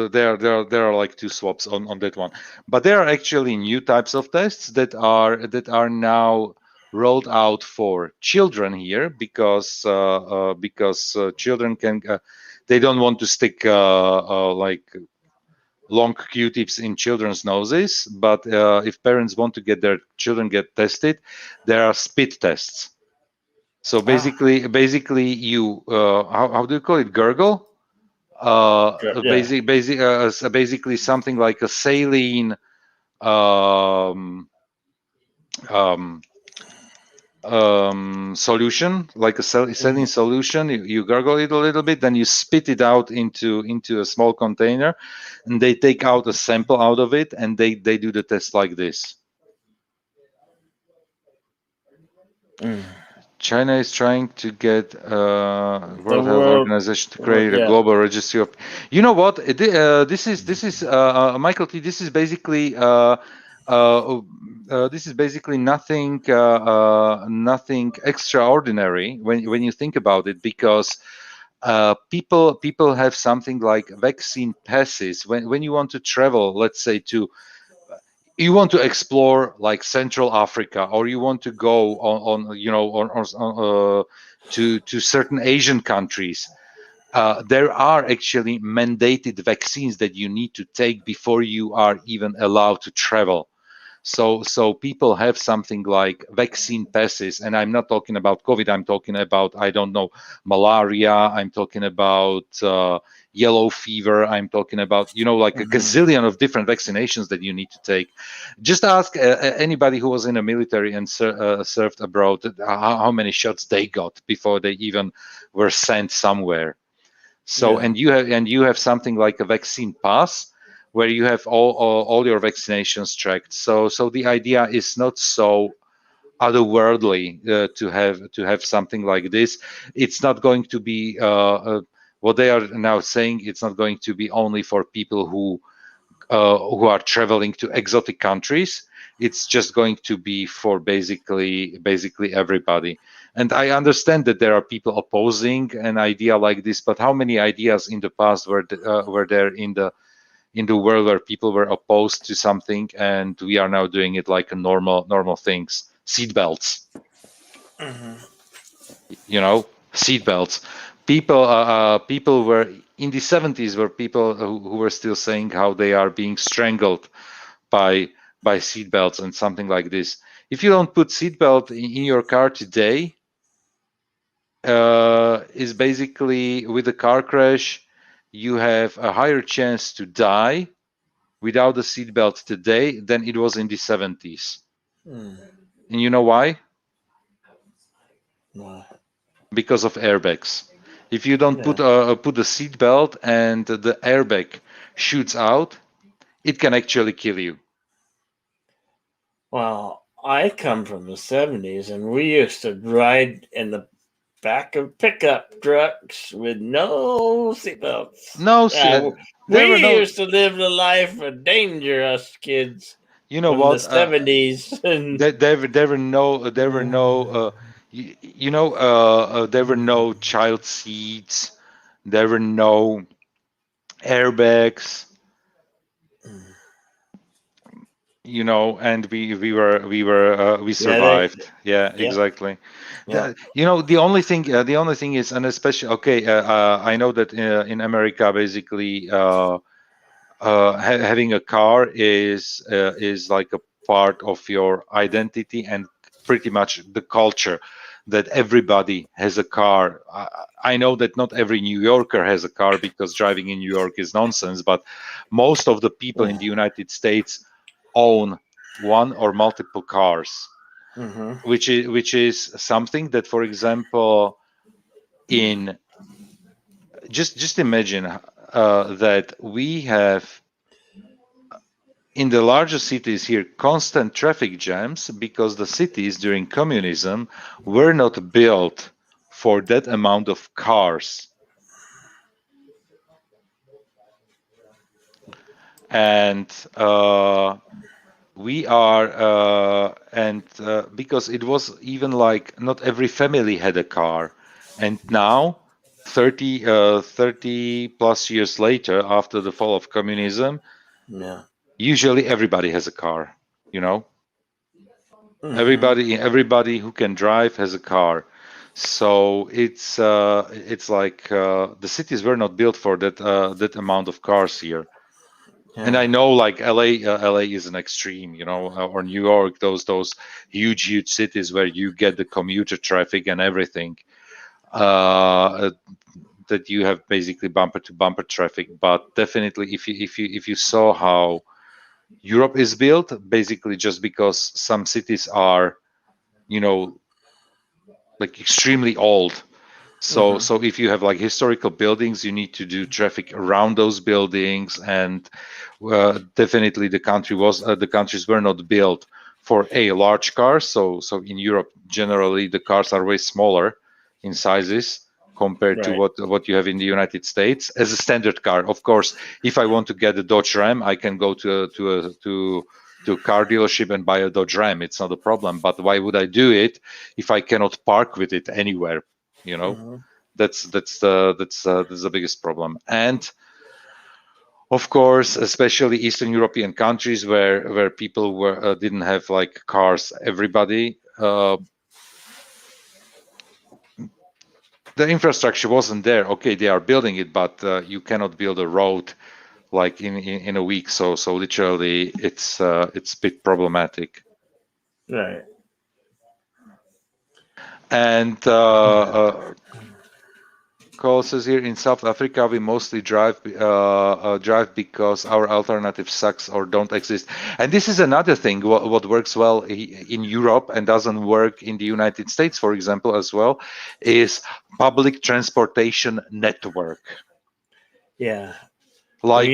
there are like two swabs on that one. But there are actually new types of tests that are now rolled out for children here, because children can, they don't want to stick like long Q-tips in children's noses. But if parents want to get their children get tested, there are spit tests. So basically you how do you call it, gurgle? Basically something like a saline solution, like a saline solution. You gargle it a little bit, then you spit it out into a small container, and they take out a sample out of it, and they do the test like this. China is trying to get World Health world- Organization to create a yeah. global registry of. You know what? This is Michael T. This is basically nothing nothing extraordinary when you think about it, because people have something like vaccine passes when you want to travel, let's say to, you want to explore like Central Africa, or you want to go on you know on to certain Asian countries. There are actually mandated vaccines that you need to take before you are even allowed to travel. So people have something like vaccine passes, and I'm not talking about COVID. I'm talking about, I don't know, malaria. I'm talking about yellow fever. I'm talking about, like a gazillion of different vaccinations that you need to take. Just ask anybody who was in the military and served abroad how many shots they got before they even were sent somewhere. So, Yeah. and you have something like a vaccine pass, where you have all your vaccinations tracked. So the idea is not so otherworldly to have something like this. It's not going to be what they are now saying. It's not going to be only for people who are traveling to exotic countries. It's just going to be for basically everybody. And I understand that there are people opposing an idea like this, but how many ideas in the past were there in the world where people were opposed to something, and we are now doing it like a normal things? Seatbelts, seatbelts. People were in the 70s, were people who were still saying how they are being strangled by seatbelts and something like this. If you don't put seatbelt in your car today, is basically, with a car crash, you have a higher chance to die without a seatbelt today than it was in the 70s. And you know why? Because of airbags. If you don't put a seatbelt and the airbag shoots out, it can actually kill you. Well, I come from the 70s, and we used to ride in the back of pickup trucks with no seatbelts. No, we used to live the life of danger, us kids. You know from what? the 70s. There were no there were no child seats. There were no airbags. And we survived. Yeah, exactly. Yeah. The only thing is, and especially, okay, I know that in America, basically, having a car is like a part of your identity, and pretty much the culture, that everybody has a car. I know that not every New Yorker has a car, because driving in New York is nonsense, but most of the people in the United States own one or multiple cars, which is something that, for example, in just imagine that we have in the larger cities here constant traffic jams, because the cities during communism were not built for that amount of cars. And we are because it was even like not every family had a car. And now 30 plus years later, after the fall of communism, usually everybody has a car. Everybody who can drive has a car. So it's like the cities were not built for that amount of cars here. And I know, like LA is an extreme, or New York, those huge cities where you get the commuter traffic and everything, that you have basically bumper to bumper traffic. But definitely, if you saw how Europe is built, basically just because some cities are, like extremely old. So if you have like historical buildings, you need to do traffic around those buildings, and definitely the countries were not built for a large car. So in Europe, generally the cars are way smaller in sizes compared to what you have in the United States as a standard car. Of course, if I want to get a Dodge Ram, I can go to a car dealership and buy a Dodge Ram. It's not a problem. But why would I do it if I cannot park with it anywhere? You know, that's the biggest problem. And of course, especially Eastern European countries where people didn't have like cars, everybody. The infrastructure wasn't there. Okay, they are building it, but you cannot build a road like in a week. So literally, it's a bit problematic. Right. And Cole says here in South Africa we mostly drive because our alternative sucks or don't exist. And this is another thing what works well in Europe and doesn't work in the United States, for example, as well, is public transportation network. Yeah. Like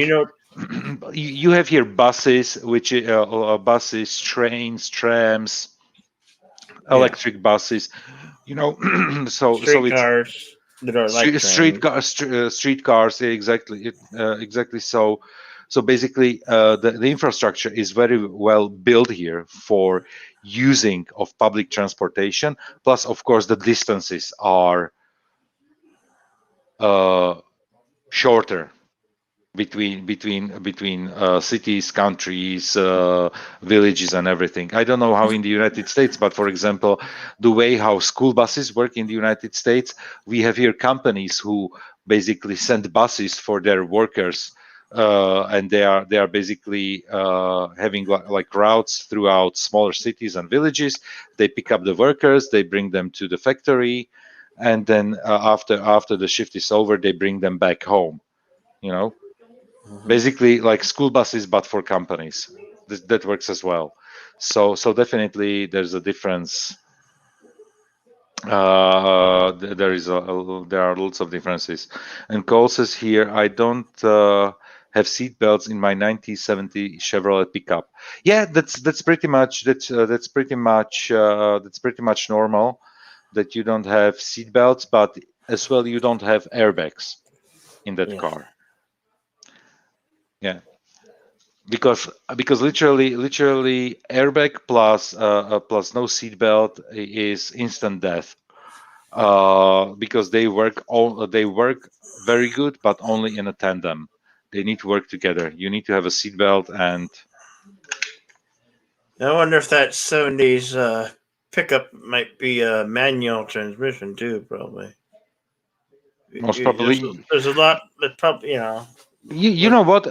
you have here buses, which buses, trains, trams, electric buses. You know, so streetcars that are like streetcars, exactly, exactly. So basically, the infrastructure is very well built here for using of public transportation. Plus, of course, the distances are shorter between cities, countries, villages, and everything. I don't know how in the United States, but for example, the way how school buses work in the United States, we have here companies who basically send buses for their workers, and they are basically having like routes throughout smaller cities and villages. They pick up the workers, they bring them to the factory, and then after the shift is over, they bring them back home. You know. Basically like school buses but for companies. That works as well. So definitely there's a difference. There are lots of differences. And Cole says here, I don't have seat belts in my 1970 Chevrolet pickup. Yeah, that's pretty much normal that you don't have seat belts, but as well you don't have airbags in that car. Yeah, because literally airbag plus no seatbelt is instant death. Because they work very good, but only in a tandem. They need to work together. You need to have a seatbelt. And I wonder if that 70s pickup might be a manual transmission too. Probably. Most probably, there's a lot that probably You know what?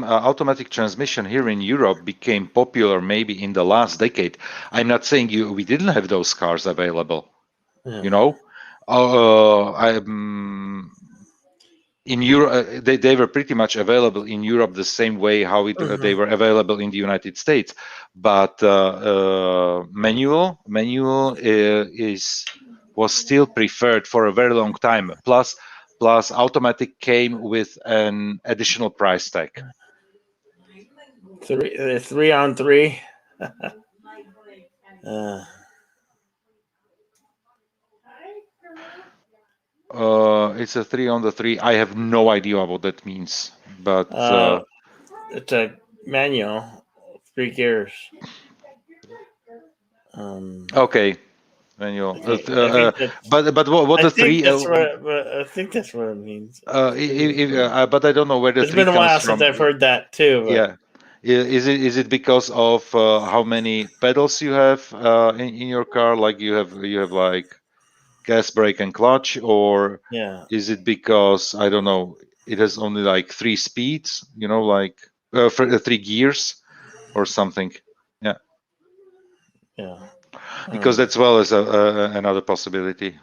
Automatic transmission here in Europe became popular maybe in the last decade. I'm not saying we didn't have those cars available. Yeah. You know, in Europe they were pretty much available in Europe the same way how they were available in the United States. But manual was still preferred for a very long time. Plus automatic came with an additional price tag. 3 on 3. It's a 3 on the 3. I have no idea what that means, but it's a manual, 3 gears. Okay. Manual. But what the 3? I think that's what it means. But I don't know where the 3 comes from. It's been a while since I've heard that too. But. Yeah. Is it because of how many pedals you have in your car? Like you have like gas, brake, and clutch, or is it because I don't know? It has only like 3 speeds, like 3 gears or something. Yeah. Yeah. Because that's well as another possibility.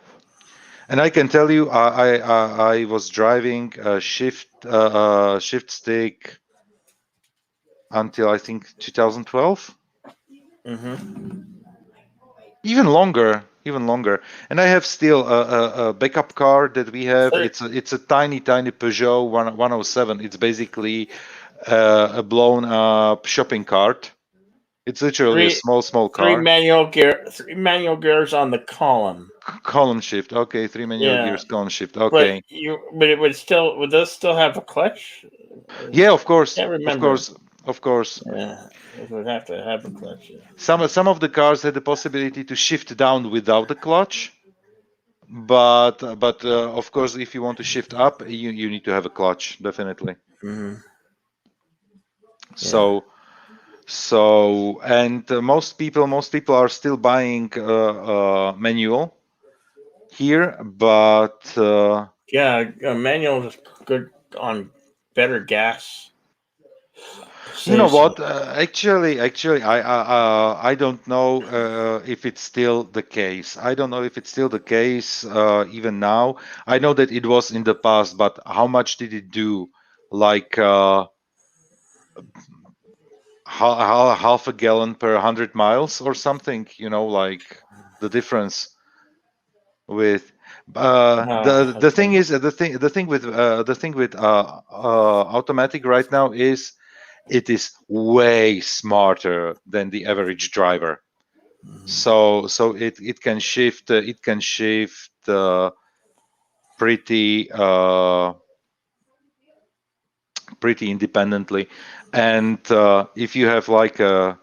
And I can tell you, I was driving a shift stick until I think 2012. Even longer. And I have still a backup car that we have. It's a tiny Peugeot 107. It's basically a blown up shopping cart. It's literally a small car. Three manual gears on the column. Column shift. Okay, 3 manual gears, column shift. Okay. But it would those still have a clutch? Yeah, of course. I can't remember. Of course. Yeah, it would have to have a clutch. Yeah. Some of the cars had the possibility to shift down without the clutch, but of course, if you want to shift up, you need to have a clutch, definitely. Mm-hmm. So and most people are still buying manual here, but manual is good on better gas. You know what? Actually, I don't know if it's still the case. I don't know if it's still the case even now. I know that it was in the past, but how much did it do? Like half a gallon per 100 miles or something? You know, like the difference with. The thing is the thing with automatic right now is it is way smarter than the average driver. So it can shift pretty independently, and if you have like a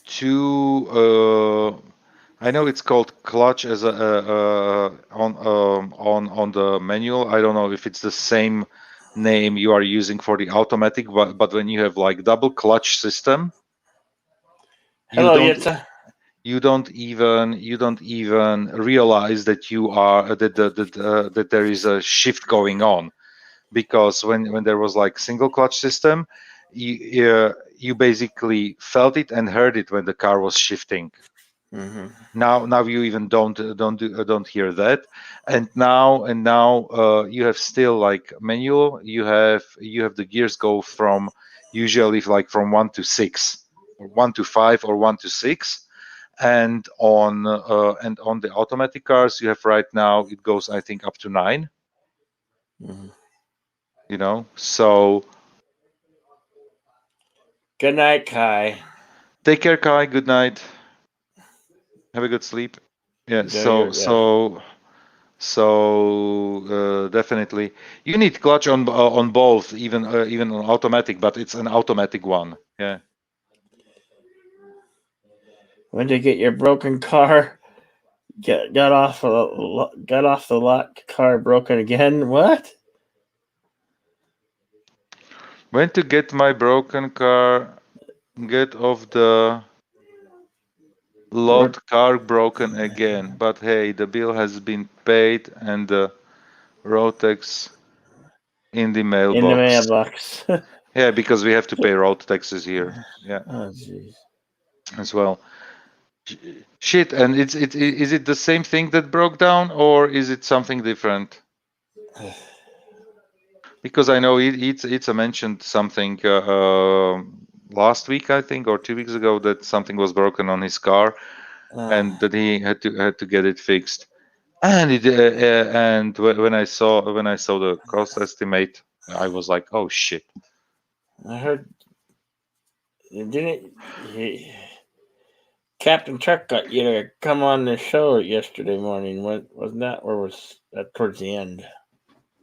two I know it's called clutch as a on the manual. I don't know if it's the same name you are using for the automatic, but when you have like double clutch system, you don't even realize that you are that there is a shift going on, because when there was like single clutch system, you basically felt it and heard it when the car was shifting. Mm-hmm. Now you even don't hear that, and now you have still like manual. You have the gears go from usually like from 1 to 6, or 1 to 5, or 1 to 6, and on the automatic cars you have right now it goes I think up to 9. Mm-hmm. You know, so good night, Kai. Take care, Kai. Good night. Have a good sleep. Yeah. Definitely, you need clutch on both, even on automatic, but it's an automatic one. Yeah. When did you get your broken car? Got off the lot. Car broken again. What? When to get my broken car? Get off the lot. Car broken again. But hey, the bill has been paid and the road tax in the mailbox. Yeah, because we have to pay road taxes here. Yeah. Oh, jeez. As well. Shit, and is it the same thing that broke down, or is it something different? Because I know it's mentioned something last week, I think, or 2 weeks ago, that something was broken on his car, and that he had to get it fixed. And when I saw the cost estimate, I was like, oh shit. I heard. Captain Chuck got you to come on the show yesterday morning. Wasn't that, or was that towards the end?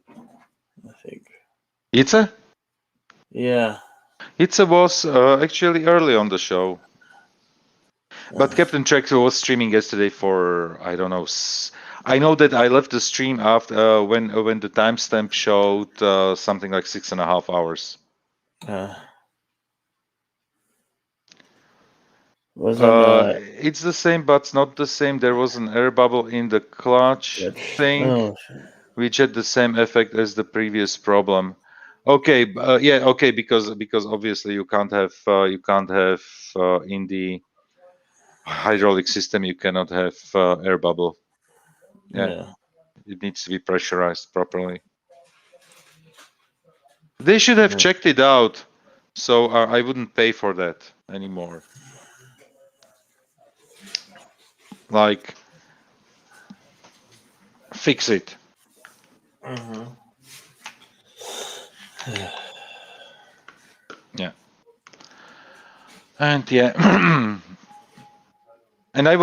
I think. Itza? Yeah. Itza was actually early on the show. But Captain Chuck was streaming yesterday for, I don't know. I know that I left the stream after when the timestamp showed something like 6.5 hours. It's the same, but it's not the same. There was an air bubble in the clutch thing, which had the same effect as the previous problem. Okay, yeah, okay, because obviously you can't have in the hydraulic system, you cannot have air bubble. Yeah, it needs to be pressurized properly. They should have checked it out, so I wouldn't pay for that anymore. Like, fix it. Yeah. And yeah. And I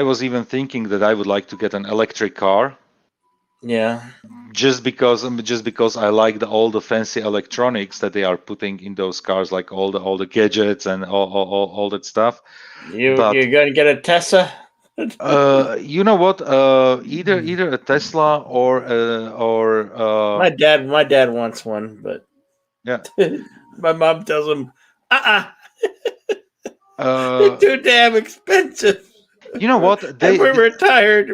was even thinking that I would like to get an electric car. Yeah. Just because I like all the fancy electronics that they are putting in those cars, like all the gadgets and all that stuff. You're But gonna get a Tesla? you know what? Either a Tesla or My dad wants one, but yeah. my mom tells him, Uh, they're too damn expensive. you know what? And we're retired.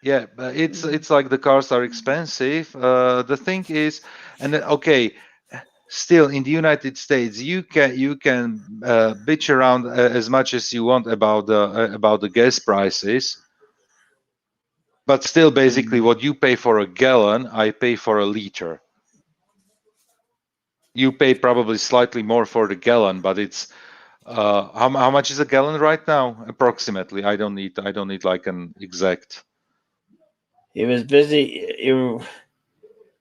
Yeah, but it's like the cars are expensive. The thing is, and okay, still in the United States, you can bitch around as much as you want about the gas prices, but still, basically, what you pay for a gallon, I pay for a liter. You pay probably slightly more for the gallon, but it's how much is a gallon right now? Approximately. I don't need like an exact. He was busy. You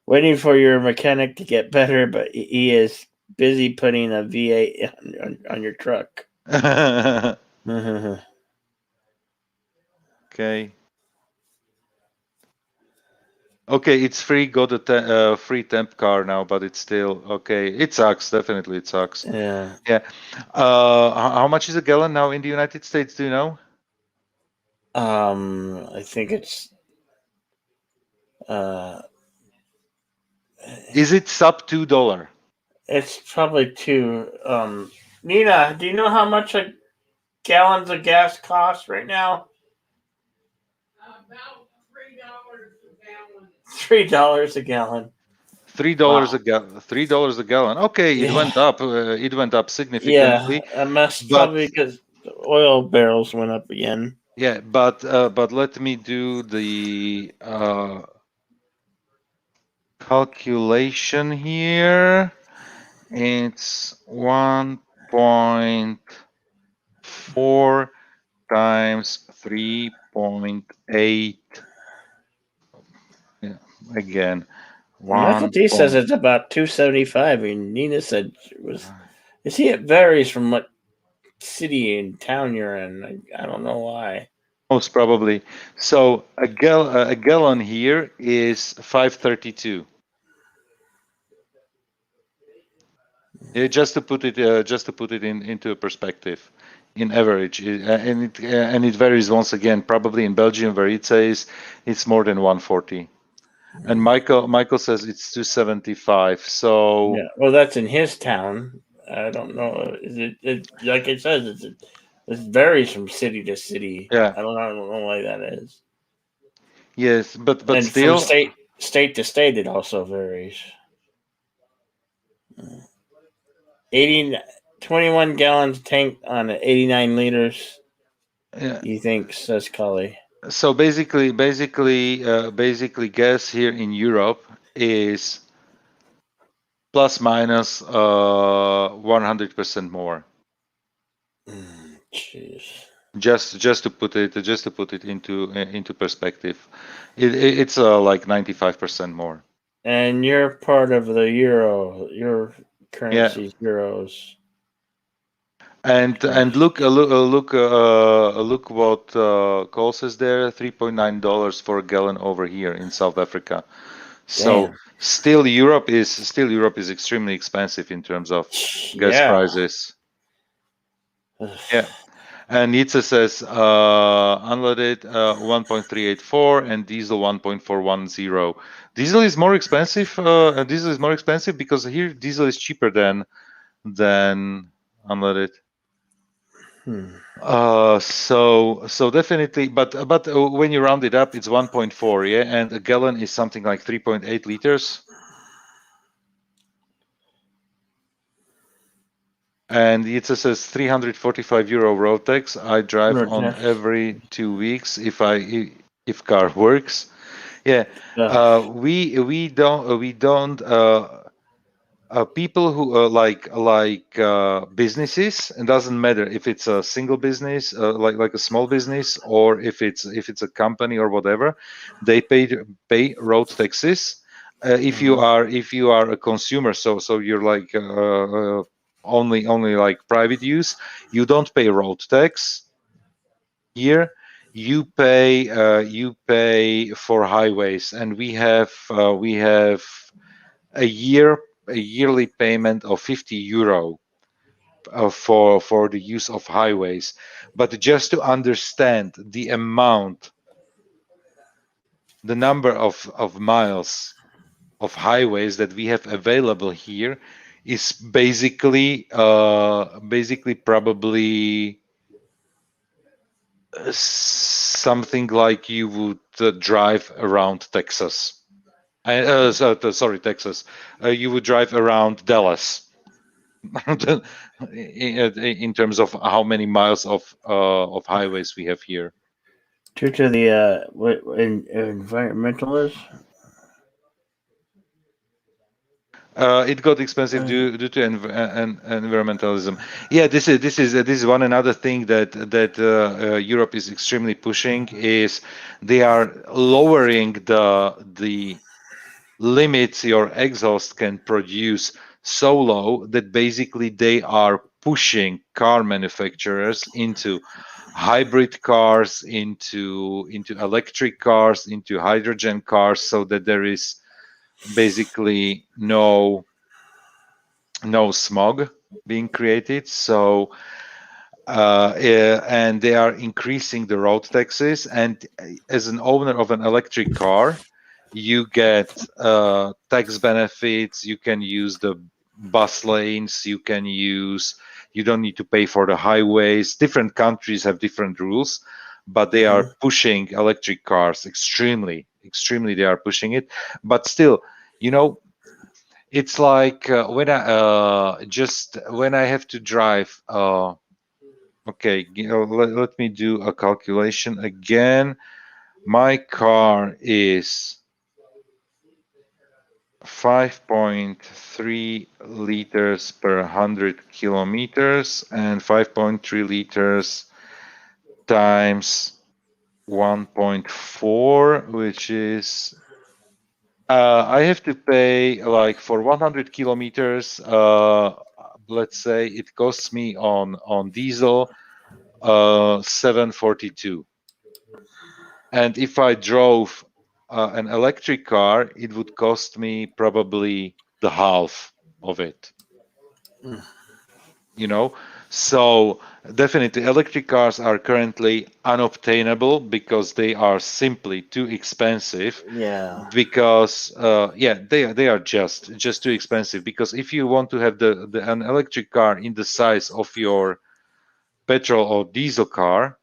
waiting for your mechanic to get better, but he is busy putting a V8 on your truck. Okay. Okay, it's free. Got a free temp car now, but it's still okay. It sucks. Definitely, it sucks. Yeah. Yeah. How much is a gallon now in the United States? Do you know? I think it's. Is it sub $2? It's probably two. Nina, do you know how much a gallons of gas costs right now? About $3 a gallon. $3 a gallon. $3 a gallon. Okay, it went up. It went up significantly. Yeah, it must But probably because the oil barrels went up again. yeah, but let me do the calculation here. It's 1.4 times 3.8. Yeah, again, Michael 1. T says it's about 275, and Nina said it was. You see, it varies from what city and town you're in. I don't know why. Most probably. So a gallon here is 532. Yeah, just to put it into a perspective, in average, and it varies once again. Probably in Belgium, where it says it's more than 140, and Michael says it's 275. So Yeah, well, that's in his town. I don't know. Is it like it says? It varies from city to city. yeah, I don't know why that is. yes, but And still, from state to state, it also varies. 80, 21 gallons tank on 89 liters. yeah. You think, says Cully. So basically, gas here in Europe is plus minus 100% more. Jeez. Just to put it into perspective, it's like 95% more. And you're part of the euro. Your currency's euros. And look what Cole says there, $3.9 for a gallon over here in South Africa. So Damn. still Europe is extremely expensive in terms of gas prices. Yeah. And Nietzsche says unleaded 1.384 and diesel 1.410. Diesel is more expensive. Diesel is more expensive because here diesel is cheaper than unleaded. So definitely, but when you round it up, it's 1.4, yeah, and a gallon is something like 3.8 liters. And it says 345 euro road tax. I drive on every 2 weeks if car works. Yeah, we don't people who like businesses, and doesn't matter if it's a single business, like a small business, or if it's a company or whatever, they pay road taxes. If you are a consumer, so you're like only like private use, you don't pay road tax here. You pay for highways, and we have a yearly payment of €50 for the use of highways. But just to understand the amount, the number of miles of highways that we have available here is basically probably something like you would drive around Texas. Sorry, Texas. You would drive around Dallas. In terms of how many miles of highways we have here. Due to the what environmentalist. It got expensive due to environmentalism. Yeah, this is one another thing that Europe is extremely pushing, is they are lowering the limits your exhaust can produce so low that basically they are pushing car manufacturers into hybrid cars, into electric cars, into hydrogen cars, so that there is basically no smog being created. So and they are increasing the road taxes. And as an owner of an electric car, you get tax benefits. You can use the bus lanes. You don't need to pay for the highways. Different countries have different rules, but they are pushing electric cars extremely. They are pushing it. But still, it's like when I have to drive. Okay, let me do a calculation again. My car is 5.3 liters per 100 kilometers, and 5.3 liters times 1.4, which is I have to pay, like, for 100 kilometers. Let's say it costs me on diesel 7.42, and if I drove an electric car, it would cost me probably the half of it. So definitely electric cars are currently unobtainable because they are simply too expensive. Yeah. Because they are just too expensive. Because if you want to have an electric car in the size of your petrol or diesel car,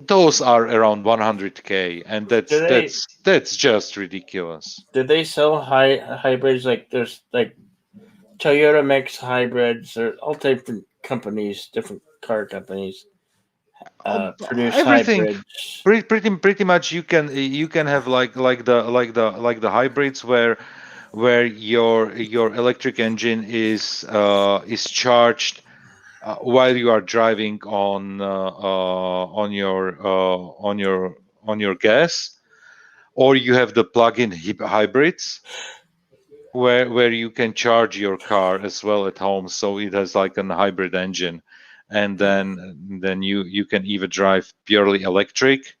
those are around 100K, and that's just ridiculous. Do they sell hybrids? Like, there's like Toyota makes hybrids, or all different companies, different car companies produce Everything. hybrids. Pretty much you can have like the hybrids where your electric engine is charged while you are driving on your gas, or you have the plug-in hybrids where you can charge your car as well at home, so it has like a hybrid engine, and then you can either drive purely electric,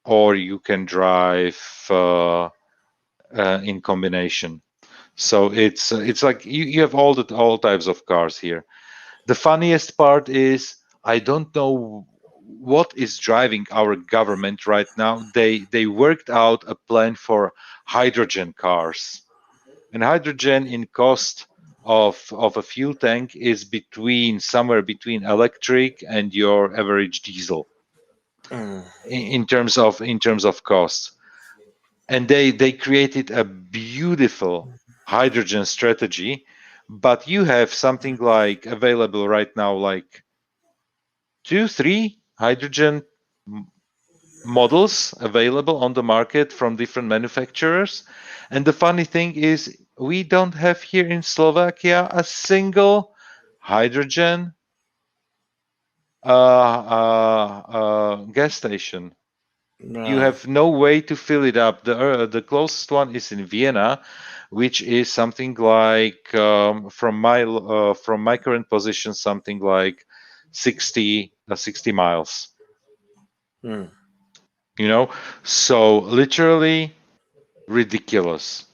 or you can drive in combination. So it's like you have all types of cars here. The funniest part is, I don't know what is driving our government right now. They worked out a plan for hydrogen cars, and hydrogen in cost of a fuel tank is somewhere between electric and your average diesel in terms of cost. And they created a beautiful hydrogen strategy. But you have something like available right now, like 2-3 hydrogen models available on the market from different manufacturers. And the funny thing is, we don't have here in Slovakia a single hydrogen gas station. You have no way to fill it up. The closest one is in Vienna, which is something like from my current position, something like 60 miles. Hmm. You know, so literally ridiculous.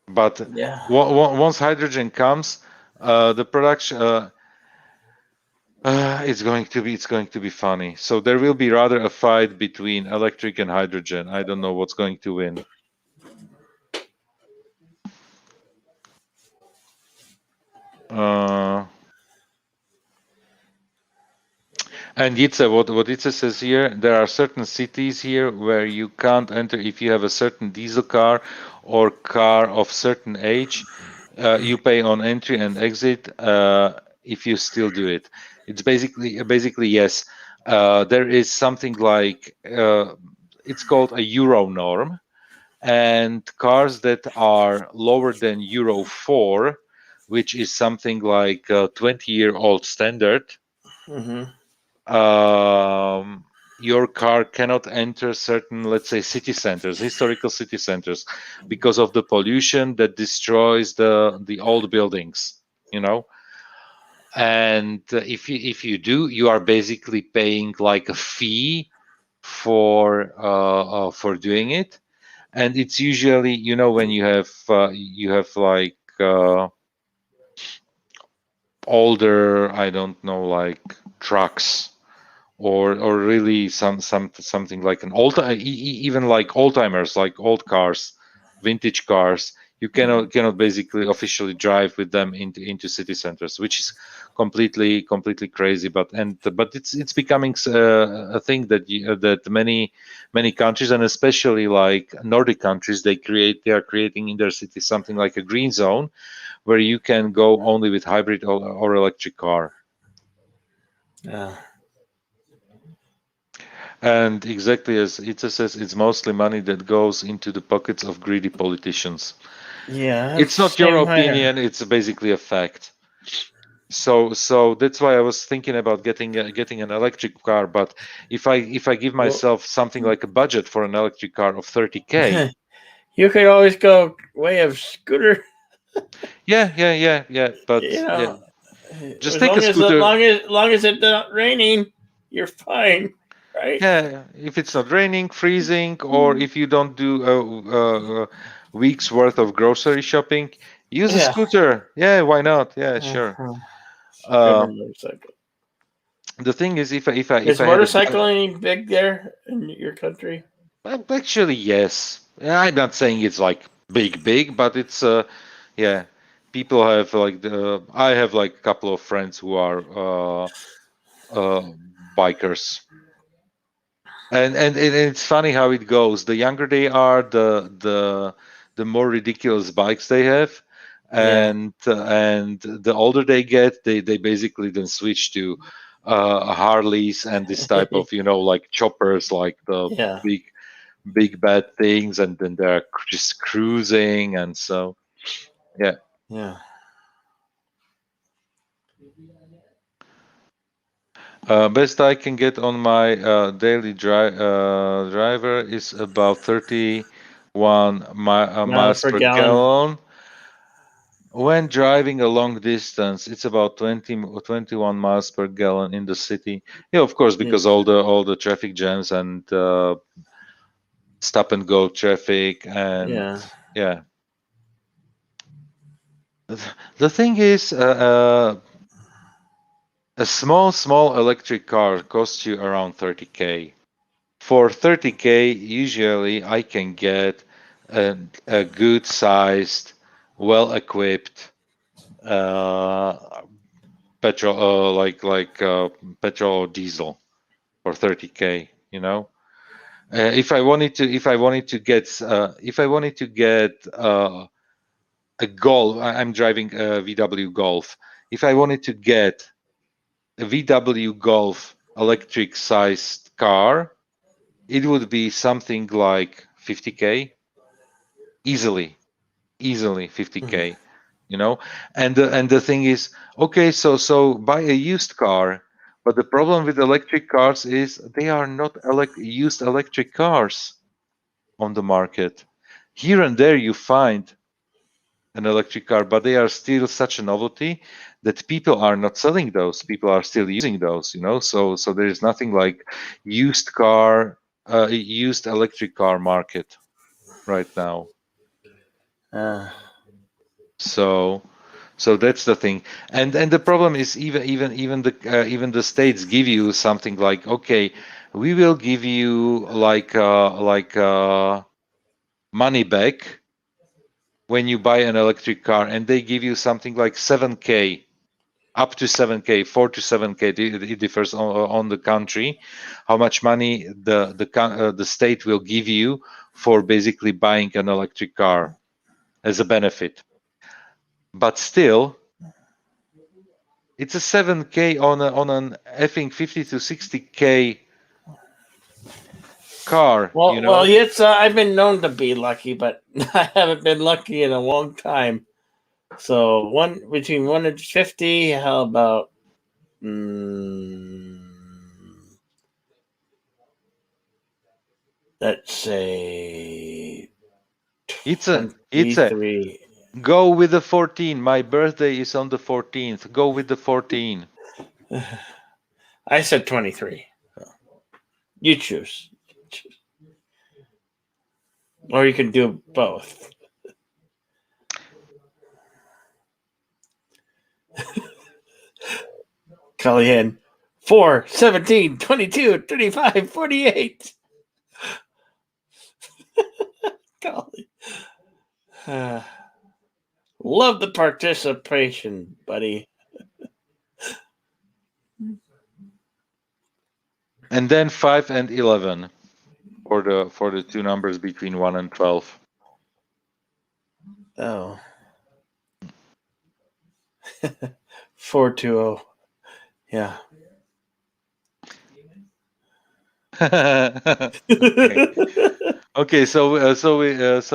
But Yeah. once hydrogen comes, the production. It's going to be funny. So there will be rather a fight between electric and hydrogen. I don't know what's going to win. And Jitse, what Jitse says here, there are certain cities here where you can't enter if you have a certain diesel car or car of certain age. You pay on entry and exit if you still do it. It's basically yes. There is something like it's called a Euro norm, and cars that are lower than Euro 4, which is something like a 20-year-old standard. Mm-hmm. Your car cannot enter certain, let's say, city centers, historical city centers, because of the pollution that destroys the old buildings. You know, and if you do, you are basically paying like a fee for doing it, and it's usually, you know, when you have like older, I don't know, like trucks or really something like an even like old timers, like old cars, vintage cars. You cannot basically officially drive with them into city centers, which is completely crazy. But it's becoming a thing that that many countries, and especially like Nordic countries, they are creating in their cities something like a green zone where you can go only with hybrid or electric car. Yeah. And exactly as Itza says, it's mostly money that goes into the pockets of greedy politicians. Yeah. It's not your opinion; it's basically a fact. So that's why I was thinking about getting an electric car. But if I give myself something like a budget for an electric car of 30K, you could always go way of scooter. yeah. But You yeah, know, just as take a long as scooter. long as it's not raining, you're fine, right? Yeah, if it's not raining, freezing, or if you don't do a week's worth of grocery shopping, use a Yeah. scooter. Yeah, why not? Yeah, sure. Grab a Uh, motorcycle. the thing is, Is if I had a motorcycling big there in your country? actually, yes. I'm not saying it's like big, but it's yeah. People have like I have like a couple of friends who are bikers. And it's funny how it goes. The younger they are, the more ridiculous bikes they have, Yeah. and the older they get, they basically then switch to Harleys and this type of, you know, like choppers, like the Yeah. big bad things, and then they're just cruising, and so yeah. Yeah. Best I can get on my daily driver is about 31 Miles miles per per gallon. gallon. When driving a long distance, it's about 21 miles per gallon in the city. Yeah, of course, because all the traffic jams and stop and go traffic, and Yeah. yeah. The thing is, a small electric car costs you around 30K. For 30K, usually I can get a good sized, well equipped uh, petrol, petrol or diesel for 30K. You know, if I wanted to get a Golf, I'm driving a VW Golf. If I wanted to get a VW Golf electric sized car, it would be something like 50K, easily 50K, you know. And the thing is, okay, so buy a used car But the problem with electric cars is they are not used electric cars on the market. Here and there you find an electric car, but they are still such a novelty that people are not selling those. People are still using those, So there is nothing like used electric car market right now. So that's the thing, and the problem is even the states give you something like, okay, we will give you like money back when you buy an electric car, and they give you something like 7K, up to 7K, 4 to 7K. It differs on the country, how much money the state will give you for basically buying an electric car as a benefit. But still, it's a 7K on an effing 50 to 60K car. Well, it's I've been known to be lucky, but I haven't been lucky in a long time. So between 1 and 50. How about? Let's say. It's a go with the 14. My birthday is on the 14th. Go with the 14. I said 23. You choose. Or you can do both. Kellyanne, 4, 17, 22, 35, 48. Golly. Love the participation, buddy. And then 5 and 11 for the two numbers between 1 and 12. Oh. 420. Yeah. Okay. So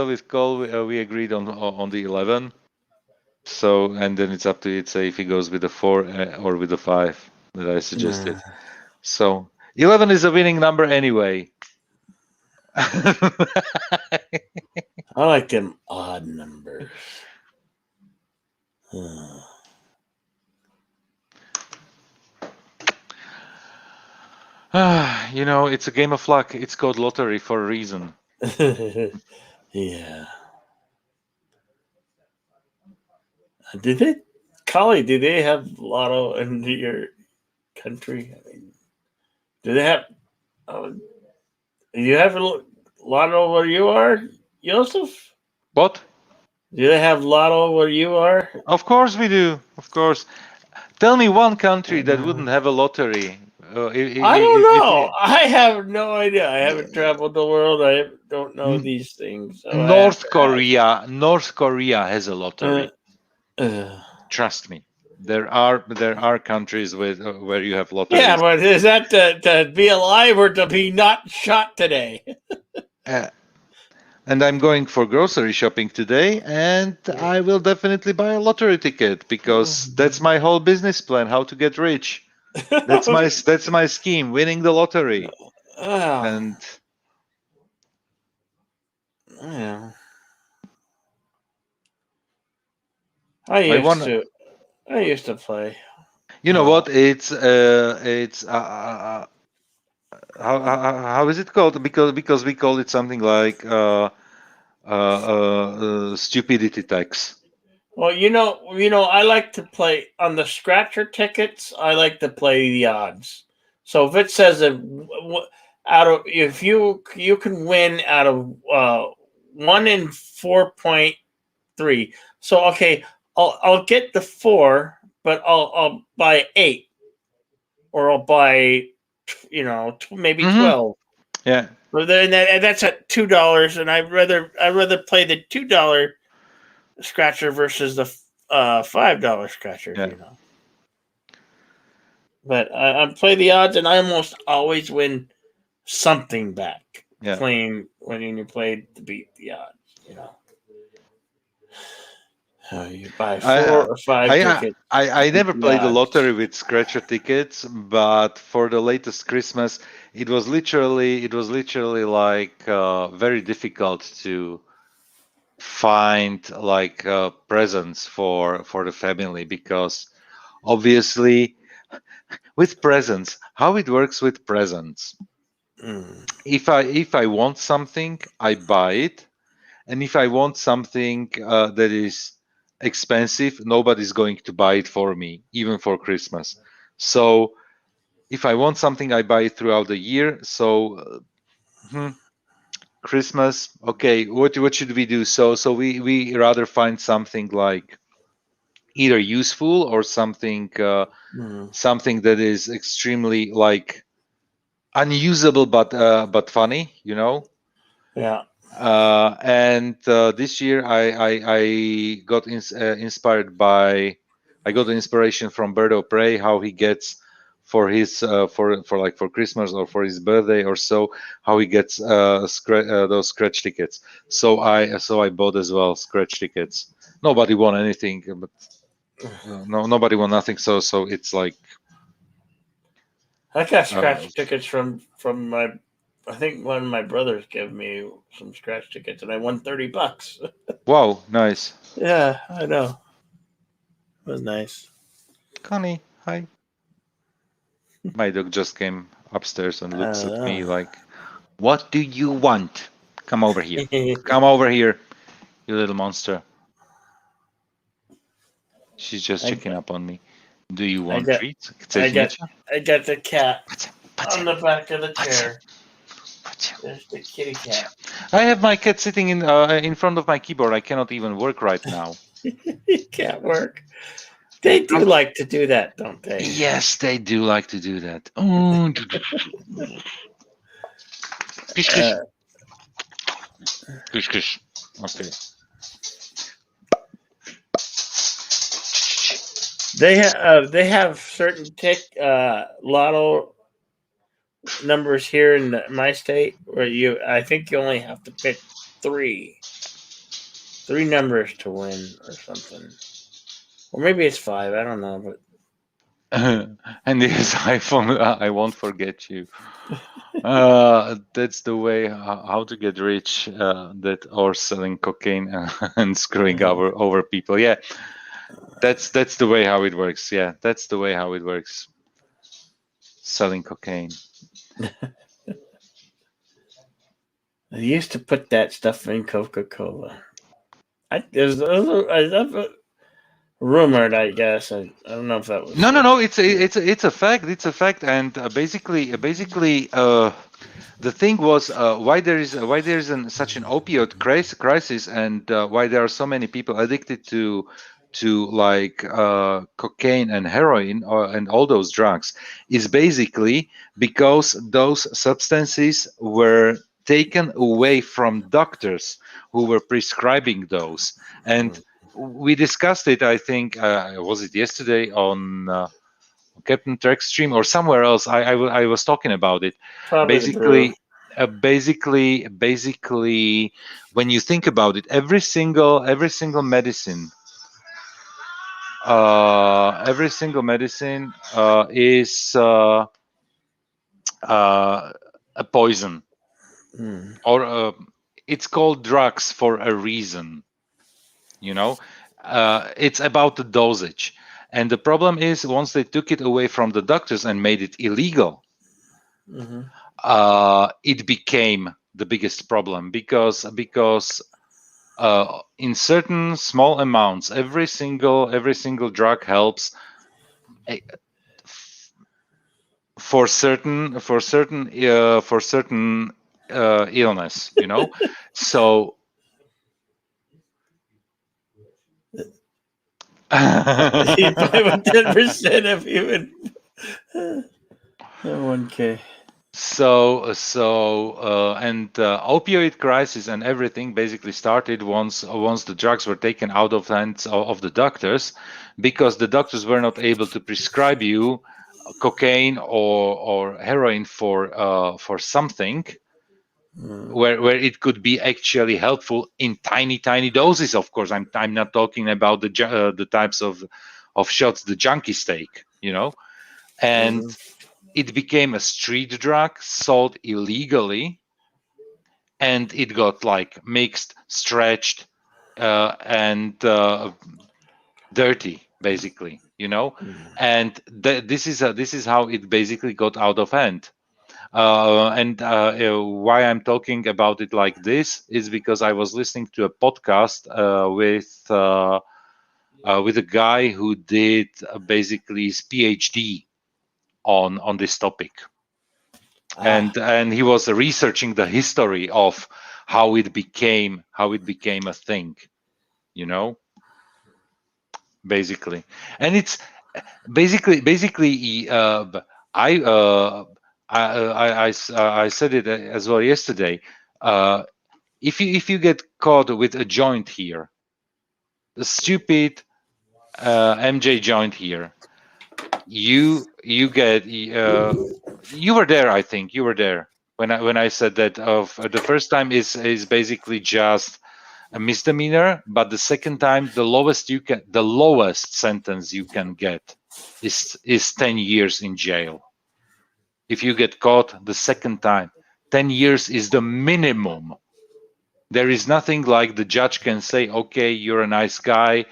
with Cole, we agreed on the 11. So, and then it's up to it, say if he goes with the 4 or with the 5 that I suggested. So 11 is a winning number anyway. I like them odd numbers. It's a game of luck. It's called lottery for a reason. Yeah. Do they have lotto in your country? I mean, do they have? Do you have a lotto where you are, Joseph? What? Do they have lotto where you are? Of course we do. Of course. Tell me one country that wouldn't have a lottery. I don't know. I have no idea. I haven't traveled the world. I don't know these things. So North Korea has a lottery. Trust me. There are countries where you have lotteries. Yeah, but is that to be alive or to be not shot today? And I'm going for grocery shopping today, and I will definitely buy a lottery ticket because that's my whole business plan: how to get rich. That's my scheme: winning the lottery. And yeah, I used to play. You know what? It's how is it called? Because we call it something like stupidity tax. Well, I like to play on the scratcher tickets. I like to play the odds. So if it says if you can win out of 1 in 4.3. So okay, I'll get the 4, but I'll buy 8, or I'll buy maybe 12. Yeah. But then that's at $2, and I'd rather play the $2 scratcher versus the $5 scratcher. Yeah. But I play the odds, and I almost always win something back. Yeah. Playing when you play to beat the odds. You buy 4 or 5 tickets. I never played the lottery with scratcher tickets, but for the latest Christmas, it was literally like very difficult to find like presents for the family, because obviously with presents, how it works with presents, if I want something, I buy it, and if I want something that is expensive, nobody's going to buy it for me, even for Christmas. So if I want something, I buy it throughout the year. So Christmas, okay, what should we do? So we rather find something like either useful or something something that is extremely like unusable but funny, you know. Yeah. And this year I got inspired by, I got the inspiration from Bird of Prey, how he gets for his for like for Christmas or for his birthday or so, how he gets those scratch tickets. So I bought as well scratch tickets. Nobody won anything, but nobody won nothing. So it's like I got scratch tickets from my. I think one of my brothers gave me some scratch tickets, and I won $30. Wow, nice. Yeah, I know. It was nice. Connie, hi. My dog just came upstairs and looks at me like, "What do you want? Come over here. Come over here, you little monster." She's just checking up on me. Do you want treats? I got the cat on the back of the chair. There's the kitty cat. I have my cat sitting in front of my keyboard. I cannot even work right now. It can't work. They do like to do that, don't they? Yes, they do like to do that. Oh. Kish, kish. Kish, kish. Okay. They have certain lotto numbers here in my state where I think you only have to pick three numbers to win or something, or maybe it's 5. I don't know, but. And this iPhone, I won't forget you. That's the way how to get rich. That or selling cocaine and screwing over people. Yeah, that's the way how it works. Yeah, that's the way how it works. Selling cocaine. They used to put that stuff in Coca-Cola. There's a rumored, I guess. I don't know if that was. No. It's a fact. It's a fact. And basically, the thing was why there is such an opioid crisis, and why there are so many people addicted to like cocaine and heroin and all those drugs, is basically because those substances were taken away from doctors who were prescribing those. And we discussed it, I think, was it yesterday on Captain Trek stream or somewhere else? I was talking about it. Probably basically, when you think about it, every single medicine, is a poison, or it's called drugs for a reason. You know, it's about the dosage. And the problem is, once they took it away from the doctors and made it illegal, it became the biggest problem, because in certain small amounts, every single drug helps for certain illness, you know. So 10% of human 1K. So and opioid crisis and everything basically started once the drugs were taken out of hands of the doctors, because the doctors were not able to prescribe you cocaine or heroin for something where it could be actually helpful in tiny doses. Of course, I'm not talking about the types of shots, the junkie steak, and it became a street drug sold illegally, and it got like mixed, stretched, and dirty, basically, and this is how it basically got out of hand. And why I'm talking about it like this is because I was listening to a podcast with a guy who did basically his PhD on this topic, and he was researching the history of how it became a thing, basically. And it's basically I said it as well yesterday. If you get caught with a joint here, the stupid MJ joint here, you get you were there. I think you were there when I said that of the first time is basically just a misdemeanor, but the second time the lowest sentence you can get is 10 years in jail. If you get caught the second time, 10 years is the minimum. There is nothing like the judge can say, okay, you're a nice guy,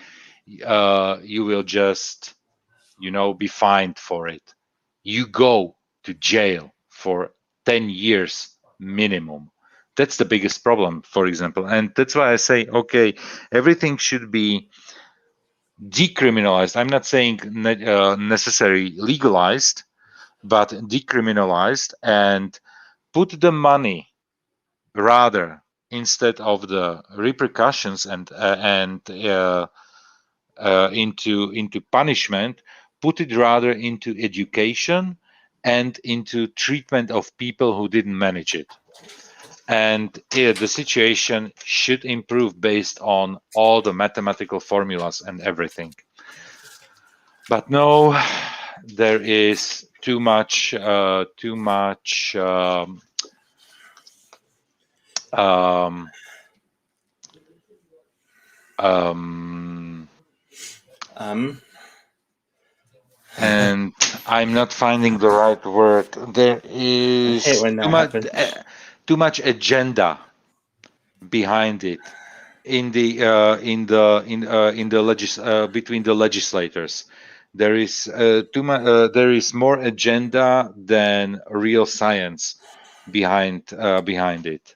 you will just be fined for it. You go to jail for 10 years minimum. That's the biggest problem, for example. And that's why I say, okay, everything should be decriminalized. I'm not saying necessarily legalized, but decriminalized, and put the money rather, instead of the repercussions and into punishment, put it rather into education and into treatment of people who didn't manage it. And the situation should improve based on all the mathematical formulas and everything. But no, there is too much and I'm not finding the right word. There is too much agenda behind it in the between the legislators. There is there is more agenda than real science behind it.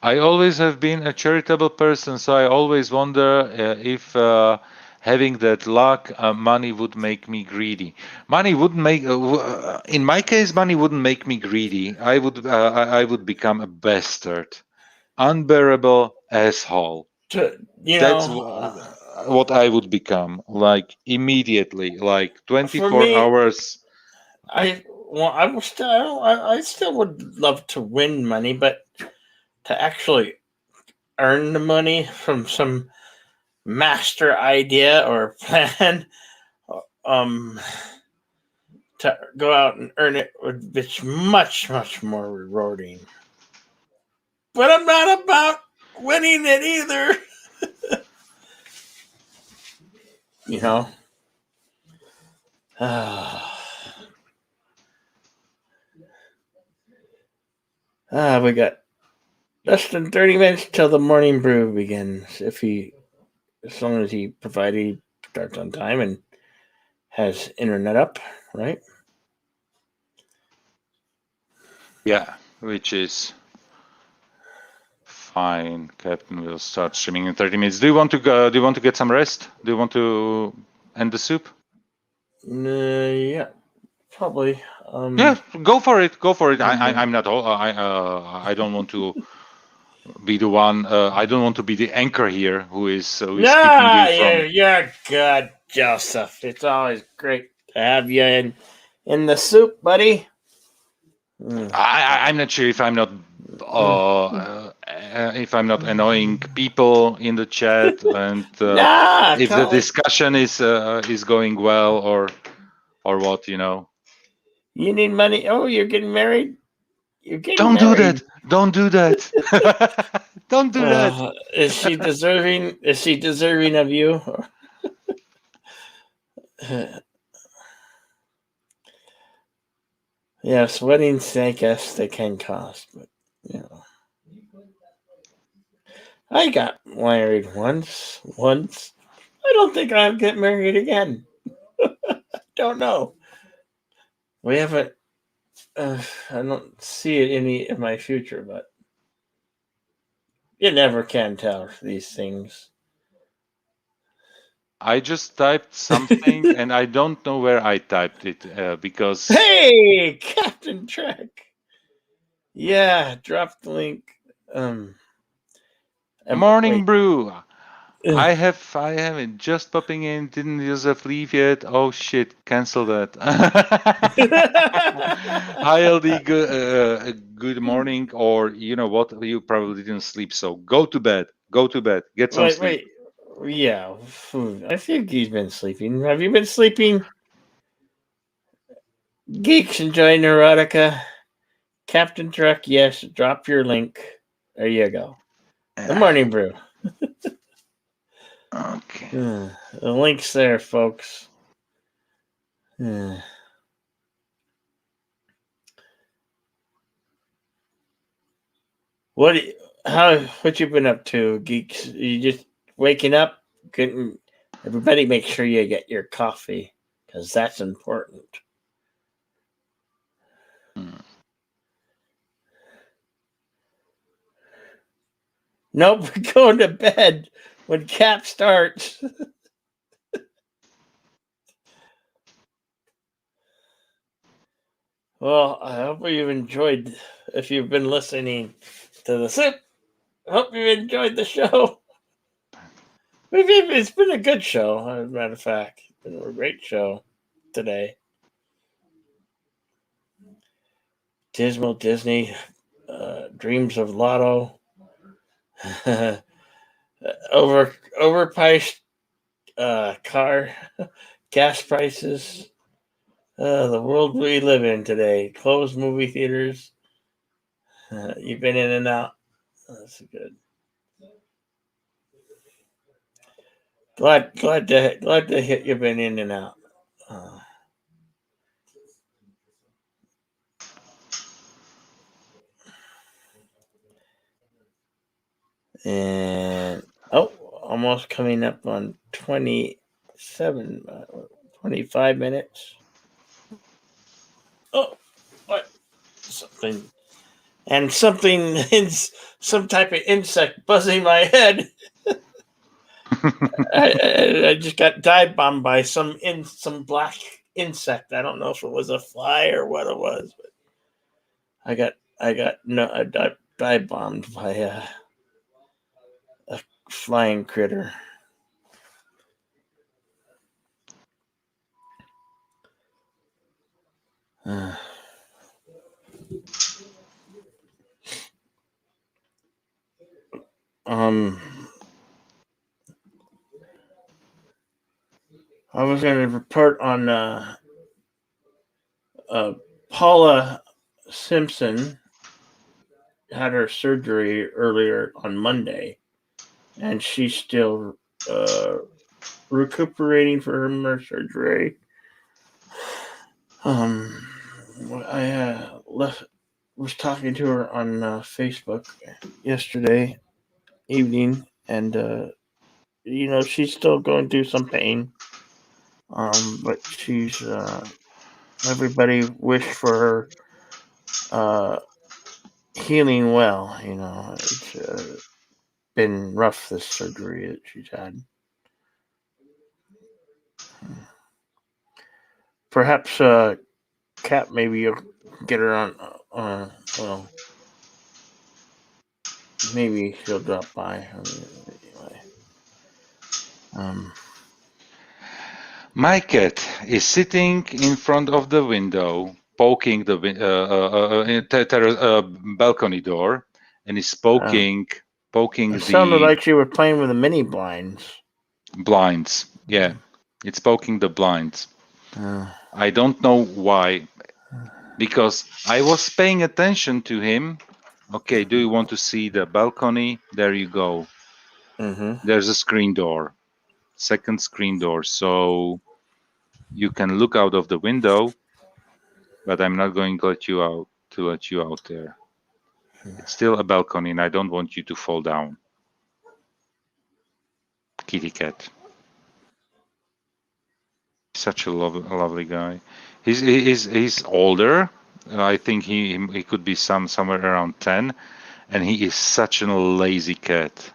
I always have been a charitable person, so I always wonder if having that luck, money would make me greedy. Money wouldn't make, in my case, money wouldn't make me greedy. I would become a bastard, unbearable asshole. That's what I would become, like immediately, like 24 hours. I still would love to win money, but to actually earn the money from some master idea or plan, to go out and earn it would be much more rewarding. But I'm not about winning it either. We got less than 30 minutes till the morning brew begins. As long as he provided he starts on time and has internet up, right? Yeah, which is fine. Captain will start streaming in 30 minutes. Do you want to go? Do you want to get some rest? Do you want to end the soup? Yeah, probably. Yeah, go for it. Go for it. I'm not. I don't want to be the one. I don't want to be the anchor here who is keeping you from. You're good, Joseph. It's always great to have you in the soup, buddy. I'm not sure if I'm not annoying people in the chat, and if the discussion is going well, or or what, You need money. Oh, you're getting married. You're getting Don't married. do that. Don't do that. Don't do that. Is she deserving? Is she deserving of you? Yes, weddings, I guess they can cost, but I got married once. I don't think I'll get married again. Don't know. We haven't. I don't see it in my future, but you never can tell these things. I just typed something and I don't know where I typed it because. Hey, Captain Trek. Yeah, drop the link. Morning brew. I have it just popping in. Didn't Joseph leave yet? Oh shit! Cancel that. Hi LD, good morning. Or you know what? You probably didn't sleep, so go to bed. Go to bed. Get some sleep. Wait. Yeah, I think he's been sleeping. Have you been sleeping? Geeks enjoy Neurotica. Captain Trek, yes. Drop your link. There you go. The morning brew. Okay. The link's there, folks. What you been up to, geeks? You just waking up? Couldn't everybody make sure you get your coffee, because that's important. Nope, going to bed when Cap starts. Well, I hope you've enjoyed. If you've been listening to the Soup, I hope you enjoyed the show. It's been a good show, as a matter of fact. It's been a great show today. Dismal Disney, Dreams of Lotto, overpriced car, gas prices, the world we live in today, closed movie theaters. You've been in and out. That's good. Glad to hit you've been in and out. And almost coming up on 25 minutes. Oh, what? Something some type of insect buzzing my head. I just got dive bombed by some black insect. I don't know if it was a fly or what it was, but I got dive bombed by a flying critter. I was going to report on Paula Simpson had her surgery earlier on Monday, and she's still recuperating from her surgery. I was talking to her on Facebook yesterday evening, and she's still going through some pain. But she's everybody wished for her healing well. It's been rough, this surgery that she's had. Perhaps Kat, maybe you'll get her on. Well, maybe she'll drop by. Anyway. My cat is sitting in front of the window, poking the balcony door, and is poking. It sounded like you were playing with the mini blinds. Blinds, yeah, it's poking the blinds. I don't know why, because I was paying attention to him. Okay, do you want to see the balcony? There you go. There's a screen door, second screen door, so you can look out of the window, but I'm not going to let you out there. It's still a balcony, and I don't want you to fall down. Kitty cat. Such a lovely guy. He's older. I think he could be somewhere around 10, and he is such a lazy cat.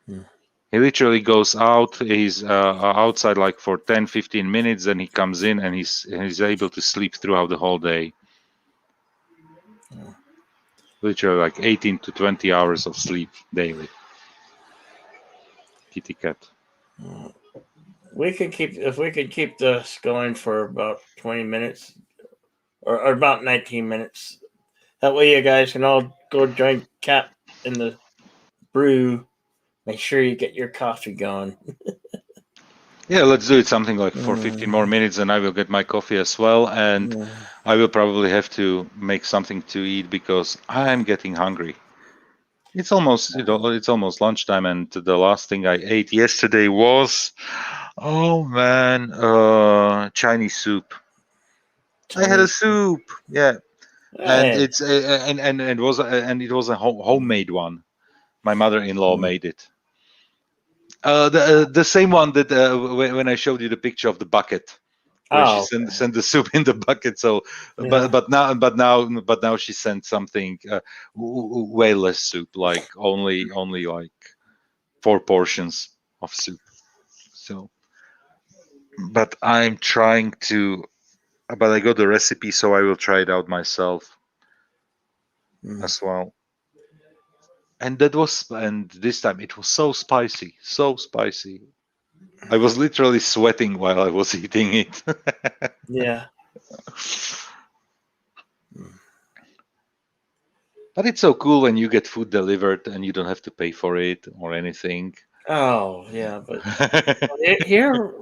He literally goes out. He's outside like for 10-15 minutes, then he comes in and he's able to sleep throughout the whole day. Literally like 18 to 20 hours of sleep daily. Kitty cat. We could keep this going for about 20 minutes or about 19 minutes. That way you guys can all go join Cap in the brew. Make sure you get your coffee going. Yeah, let's do it something like for 15 more minutes, and I will get my coffee as well, and I will probably have to make something to eat because I'm getting hungry. It's almost lunchtime, and the last thing I ate yesterday was, oh man, Chinese soup. I had a soup, yeah, and it's and it was a homemade one. My mother-in-law made it. The same one that when I showed you the picture of the bucket, where she sent the soup in the bucket. So, but now she sent something way less soup, like only like 4 portions of soup. So, but I'm trying to. But I got the recipe, so I will try it out myself as well. And this time it was so spicy, so spicy. I was literally sweating while I was eating it. Yeah. But it's so cool when you get food delivered and you don't have to pay for it or anything. Oh, yeah, but here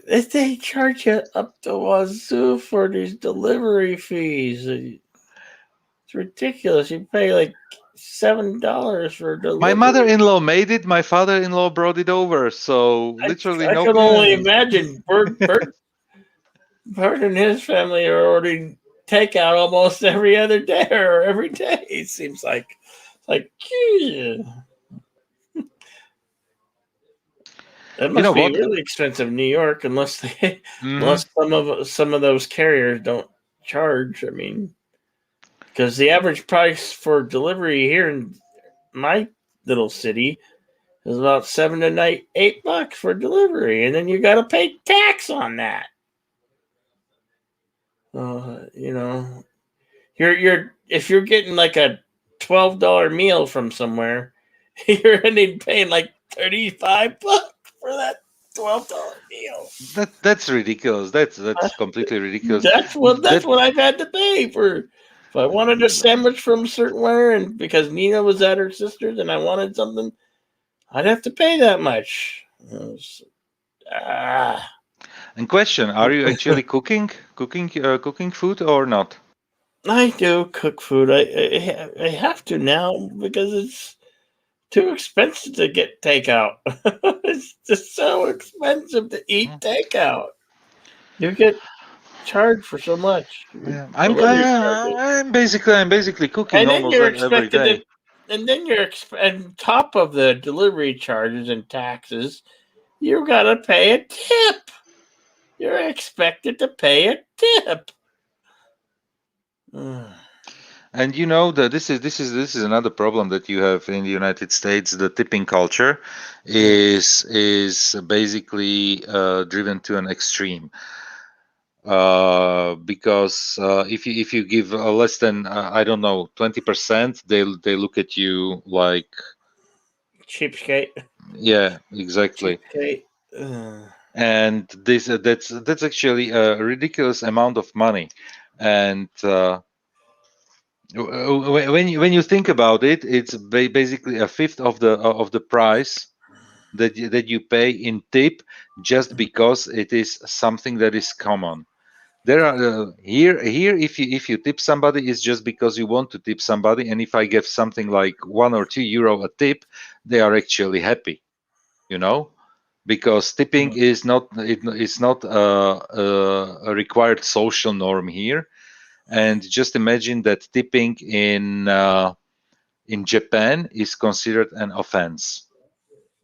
if they charge you up the wazoo for these delivery fees. It's ridiculous. You pay like $7 for delivery. My mother-in-law made it. My father-in-law brought it over. So literally, I can only imagine Bert and his family are ordering takeout almost every other day or every day. It seems like, yeah. It must be really expensive in New York, unless unless some of those carriers don't charge. I mean, because the average price for delivery here in my little city is about $7 to $8 for delivery, and then you got to pay tax on that. You know, you're if you're getting like a $12 meal from somewhere, you're ending paying like $35 for that $12 meal. That's ridiculous. That's completely ridiculous. That's what I've had to pay for. If I wanted a sandwich from certain and because Nina was at her sister's and I wanted something, I'd have to pay that much. And question: are you actually cooking food or not? I do cook food. I have to now because it's too expensive to get takeout. It's just so expensive to eat takeout. You get charged for so much. Yeah, I'm basically cooking almost every day. And then you're on top of the delivery charges and taxes, you gotta pay a tip. You're expected to pay a tip. And you know that this is another problem that you have in the United States. The tipping culture is basically driven to an extreme. Because if you give less than I don't know 20%, they look at you like cheapskate. Yeah, exactly. Cheapskate. And that's actually a ridiculous amount of money, and when you think about it, it's basically a fifth of the price that you pay in tip, just because it is something that is common. There are here if you tip somebody, it's just because you want to tip somebody, and if I give something like €1 or €2 a tip, they are actually happy, you know, because tipping is not it's not a required social norm here. And just imagine that tipping in Japan is considered an offense.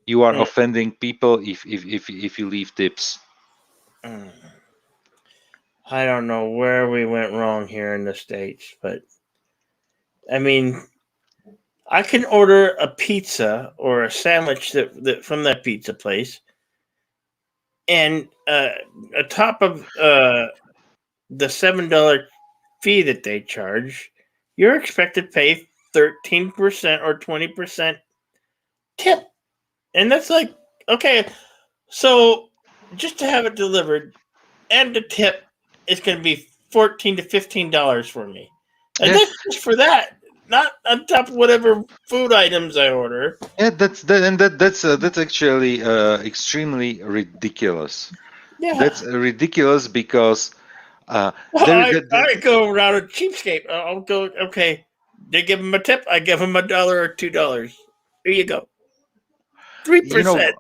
You are offending people if you leave tips. I don't know where we went wrong here in the States, but I mean, I can order a pizza or a sandwich that from that pizza place, and atop of the $7 fee that they charge, you're expected to pay 13% or 20% tip, and that's like, okay, so just to have it delivered and the tip is going to be $14 to $15 for me, and Yeah, that's just for that, not on top of whatever food items I order. yeah, that's actually extremely ridiculous. Yeah. That's ridiculous because Well, there, I go around a cheapskate. I'll go, okay, they give them a tip, I give them $1 or $2. Here you go. you 3%. know,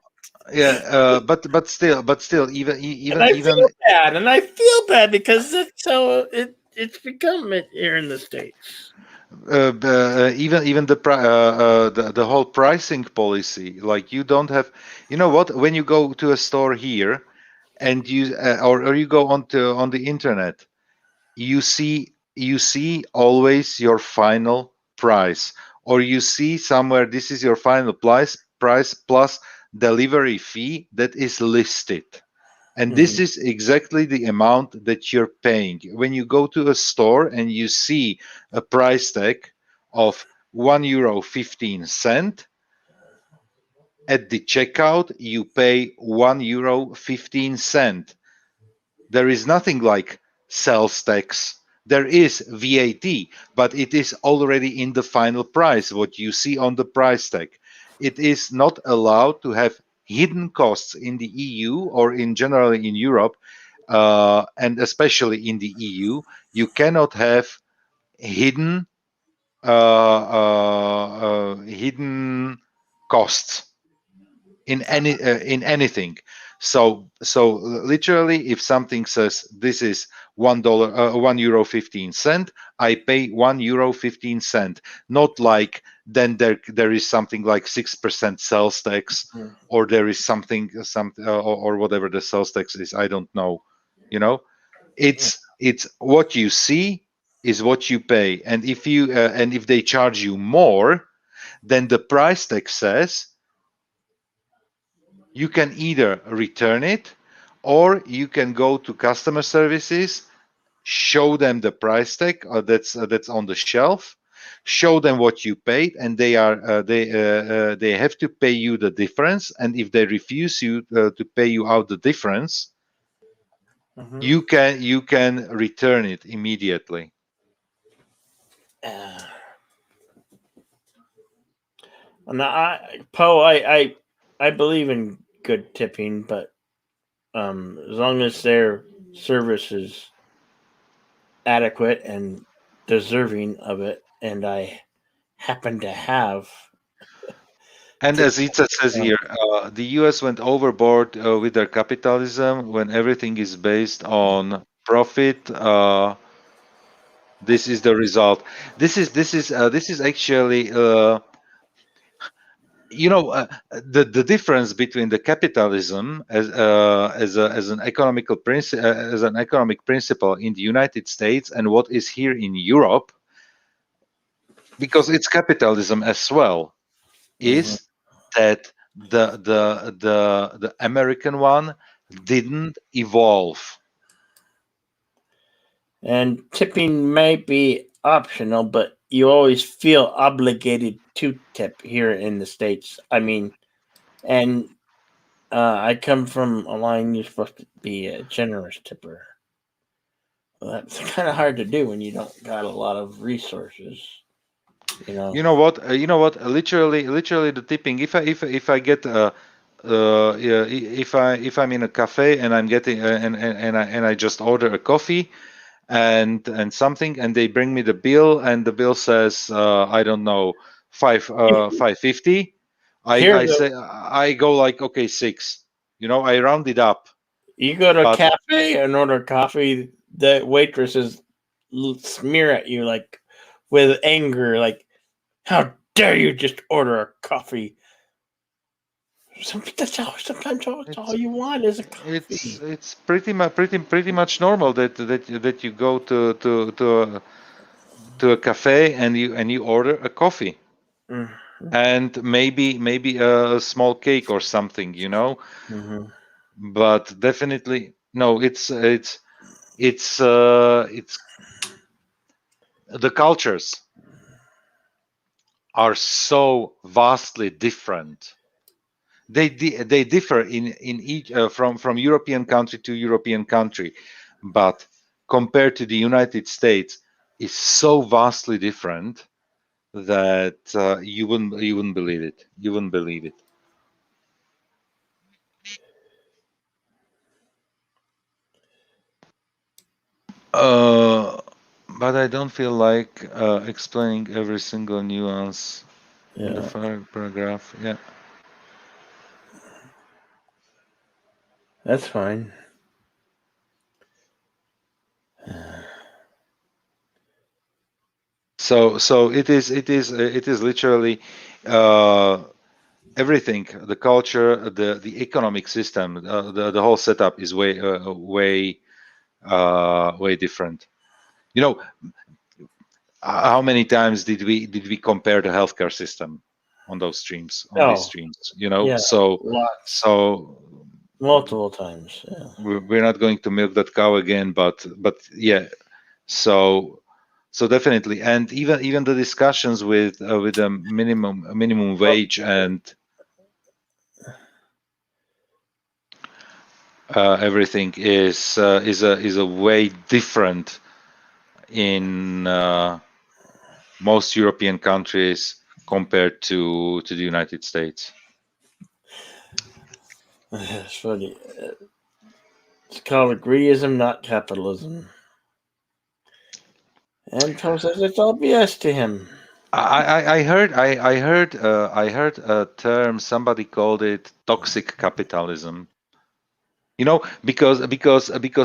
yeah, but still, even And even I even feel bad. And I feel bad because that's how it's become here in the States. even the whole pricing policy, like you don't have, you know what, when you go to a store here and you or you go on the internet, you see always your final price, or you see somewhere this is your final price plus delivery fee that is listed, and this is exactly the amount that you're paying. When you go to a store and you see a price tag of €1.15, at the checkout you pay €1.15. There is nothing like sales tax. There is VAT, but it is already in the final price, what you see on the price tag. It is not allowed to have hidden costs in the EU or in generally in Europe, and especially in the EU. You cannot have hidden hidden costs in anything. So literally, if something says this is $1, €1.15, I pay €1.15. Not like then there is something like 6% sales tax, or there is something or whatever the sales tax is. I don't know. You know, it's what you see is what you pay, and if they charge you more, then the price tag says you can either return it, or you can go to customer services, show them the price tag that's on the shelf, show them what you paid, and they have to pay you the difference. And if they refuse you to pay you out the difference, you can return it immediately. Poe, I believe in good tipping, but as long as their service is adequate and deserving of it, and I happen to have. And as Itza says here, the US went overboard with their capitalism. When everything is based on profit, this is the result. This is actually the difference between the capitalism as an economical as an economic principle in the United States and what is here in Europe, because it's capitalism as well, is that the American one didn't evolve. And tipping may be optional, but you always feel obligated to tip here in the States. I mean, and I come from a line you're supposed to be a generous tipper. Well, that's kind of hard to do when you don't got a lot of resources. You know what? Literally, the tipping. If I get if I'm in a cafe and I'm getting and I just order a coffee and something, and they bring me the bill, and the bill says I don't know, 550. I say, I go like, okay, 6. I round it up. You go to a But cafe and order coffee, the waitresses smear at you like with anger, like, how dare you just order a coffee? Sometimes all you want is a coffee. it's pretty much normal that you go to a cafe and you order a coffee. Mm-hmm. And maybe a small cake or something, Mm-hmm. but definitely no. It's the cultures are so vastly different. They differ in each from European country to European country, but compared to the United States, is so vastly different that you wouldn't believe it. You wouldn't believe it. But I don't feel like explaining every single nuance in the paragraph. Yeah. That's fine. So it is literally everything. The culture, the economic system, the whole setup is way different. How many times did we compare the healthcare system on these streams? Yeah, So lots, so multiple times. Yeah. we're not going to milk that cow again, but yeah. So definitely, and even the discussions with the minimum wage and everything is a way different in most European countries compared to the United States. It's funny. It's called greedism, not capitalism. And Poe says it's all BS to him. I heard a term, somebody called it toxic capitalism. Because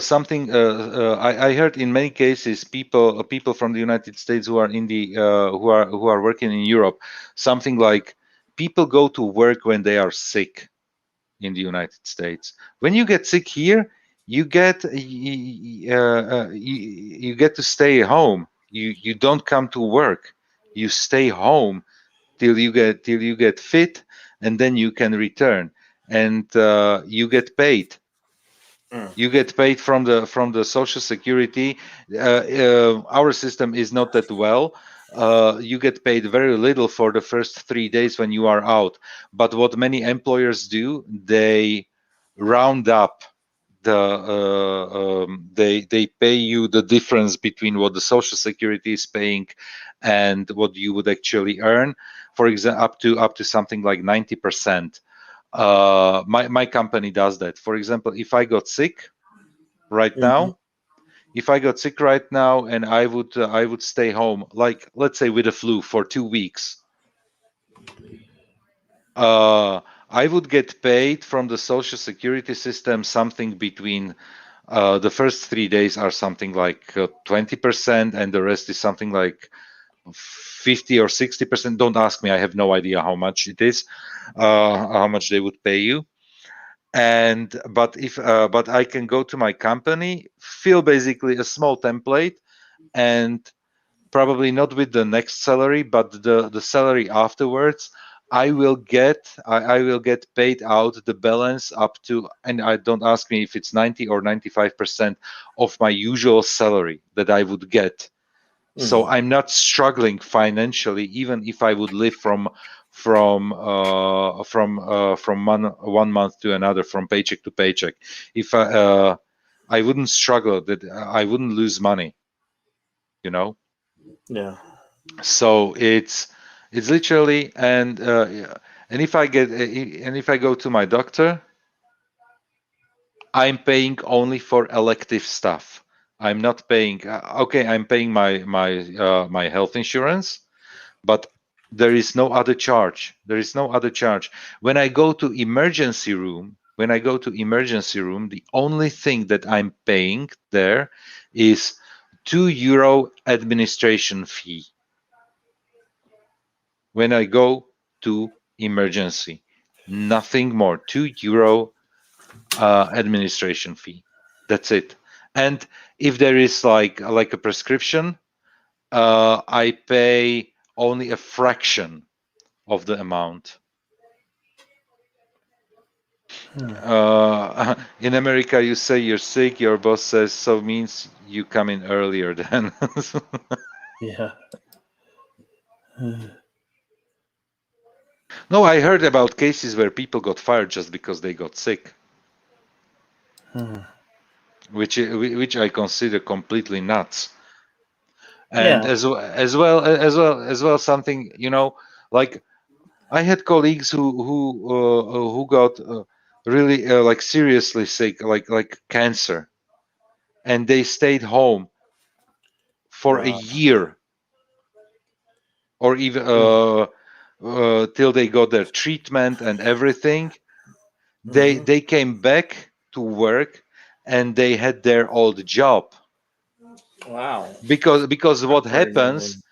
something I heard in many cases, people from the United States who are in the who are working in Europe, something like, people go to work when they are sick in the United States. When you get sick here, you get you get to stay home. You don't come to work. You stay home till you get fit, and then you can return, and you get paid. Mm. You get paid from the social security. Our system is not that well. You get paid very little for the first 3 days when you are out. But what many employers do, they round up they pay you the difference between what the social security is paying and what you would actually earn. For example, up to something like 90%. My company does that. For example, right Mm-hmm. now, if I got sick right now and I would stay home, like, let's say, with a flu for 2 weeks, I would get paid from the social security system something between the first 3 days are something like 20%, and the rest is something like 50 or 60%. Don't ask me, I have no idea how much it is, how much they would pay you. But I can go to my company, fill basically a small template, and probably not with the next salary, but the salary afterwards, I will get paid out the balance up to, and I don't ask me if it's 90 or 95% of my usual salary that I would get. So Mm-hmm. I'm not struggling financially, even if I would live from one month to another, from paycheck to paycheck. If I wouldn't struggle, that I wouldn't lose money, you know. Yeah. So it's literally, and And if I go to my doctor, I'm paying only for elective stuff. I'm not paying. Okay, I'm paying my health insurance, but there is no other charge. There is no other charge. When I go to emergency room, the only thing that I'm paying there is €2 administration fee. When I go to emergency, nothing more. €2 administration fee. That's it. And if there is like a prescription, I pay only a fraction of the amount. In America, you say you're sick, your boss says so, means you come in earlier then. Yeah. No, I heard about cases where people got fired just because they got sick, which I consider completely nuts. And Yeah. as well something, like I had colleagues who got really like seriously sick, like cancer, and they stayed home for a year, or even till they got their treatment and everything. They came back to work, and they had their old job. Wow. Because what happens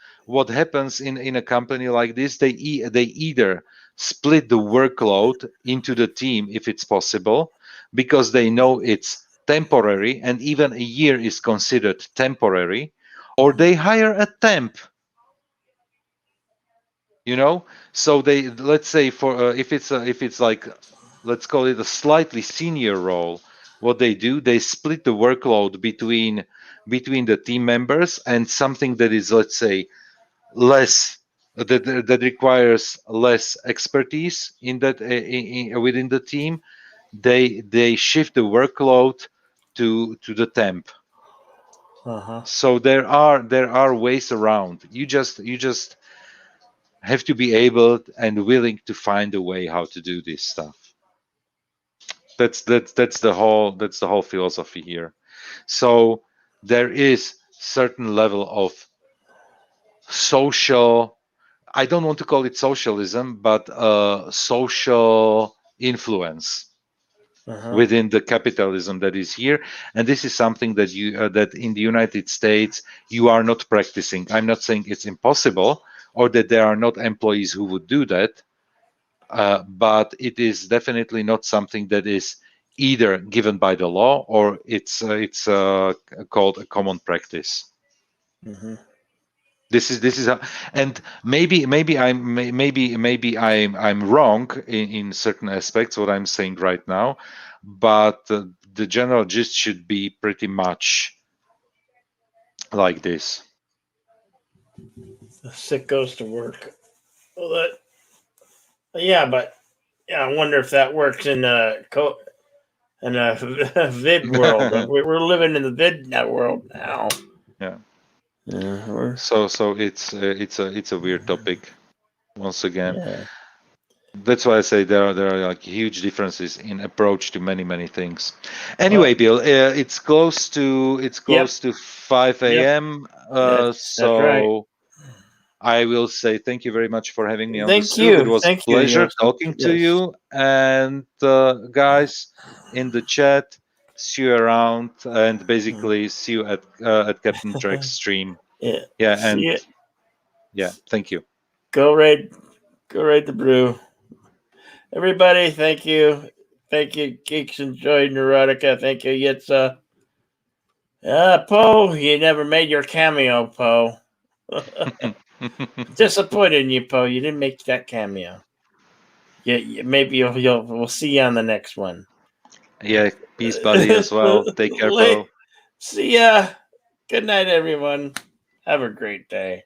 in a company like this, they either split the workload into the team if it's possible, because they know it's temporary, and even a year is considered temporary, or they hire a temp. So they, let's say, for if it's like, let's call it a slightly senior role, what they do, they split the workload between the team members, and something that is, let's say, less, that requires less expertise in that within the team, they shift the workload to the temp. So there are ways around. You just have to be able and willing to find a way how to do this stuff. That's the whole philosophy here. So there is certain level of social, I don't want to call it socialism, but social influence within the capitalism that is here. And this is something that that in the United States you are not practicing. I'm not saying it's impossible, or that there are not employees who would do that, but it is definitely not something that is either given by the law, or it's called a common practice. This is how, and maybe I'm wrong in certain aspects what I'm saying right now, but the general gist should be pretty much like this. The sick goes to work. Well, but I wonder if that works in a vid world. We're living in the vid world now. Yeah. So it's a weird topic once again. Yeah. That's why I say there are like huge differences in approach to many things. Anyway, Bill, it's close to 5 a.m. That's right. I will say thank you very much for having me on the Thank Soup. you. It was a pleasure talking to you. And guys in the chat, see you around, and basically see you at Captain Trek's stream. Yeah, thank you. Go raid the brew. Everybody, thank you. Thank you, Geeks Enjoy Neurotica. Thank you, Yitza. Poe, you never made your cameo, Poe. Disappointed in you, Poe. You didn't make that cameo. Yeah, maybe we'll see you on the next one. Yeah, peace, buddy, as well. Take care, Poe. See ya. Good night, everyone. Have a great day.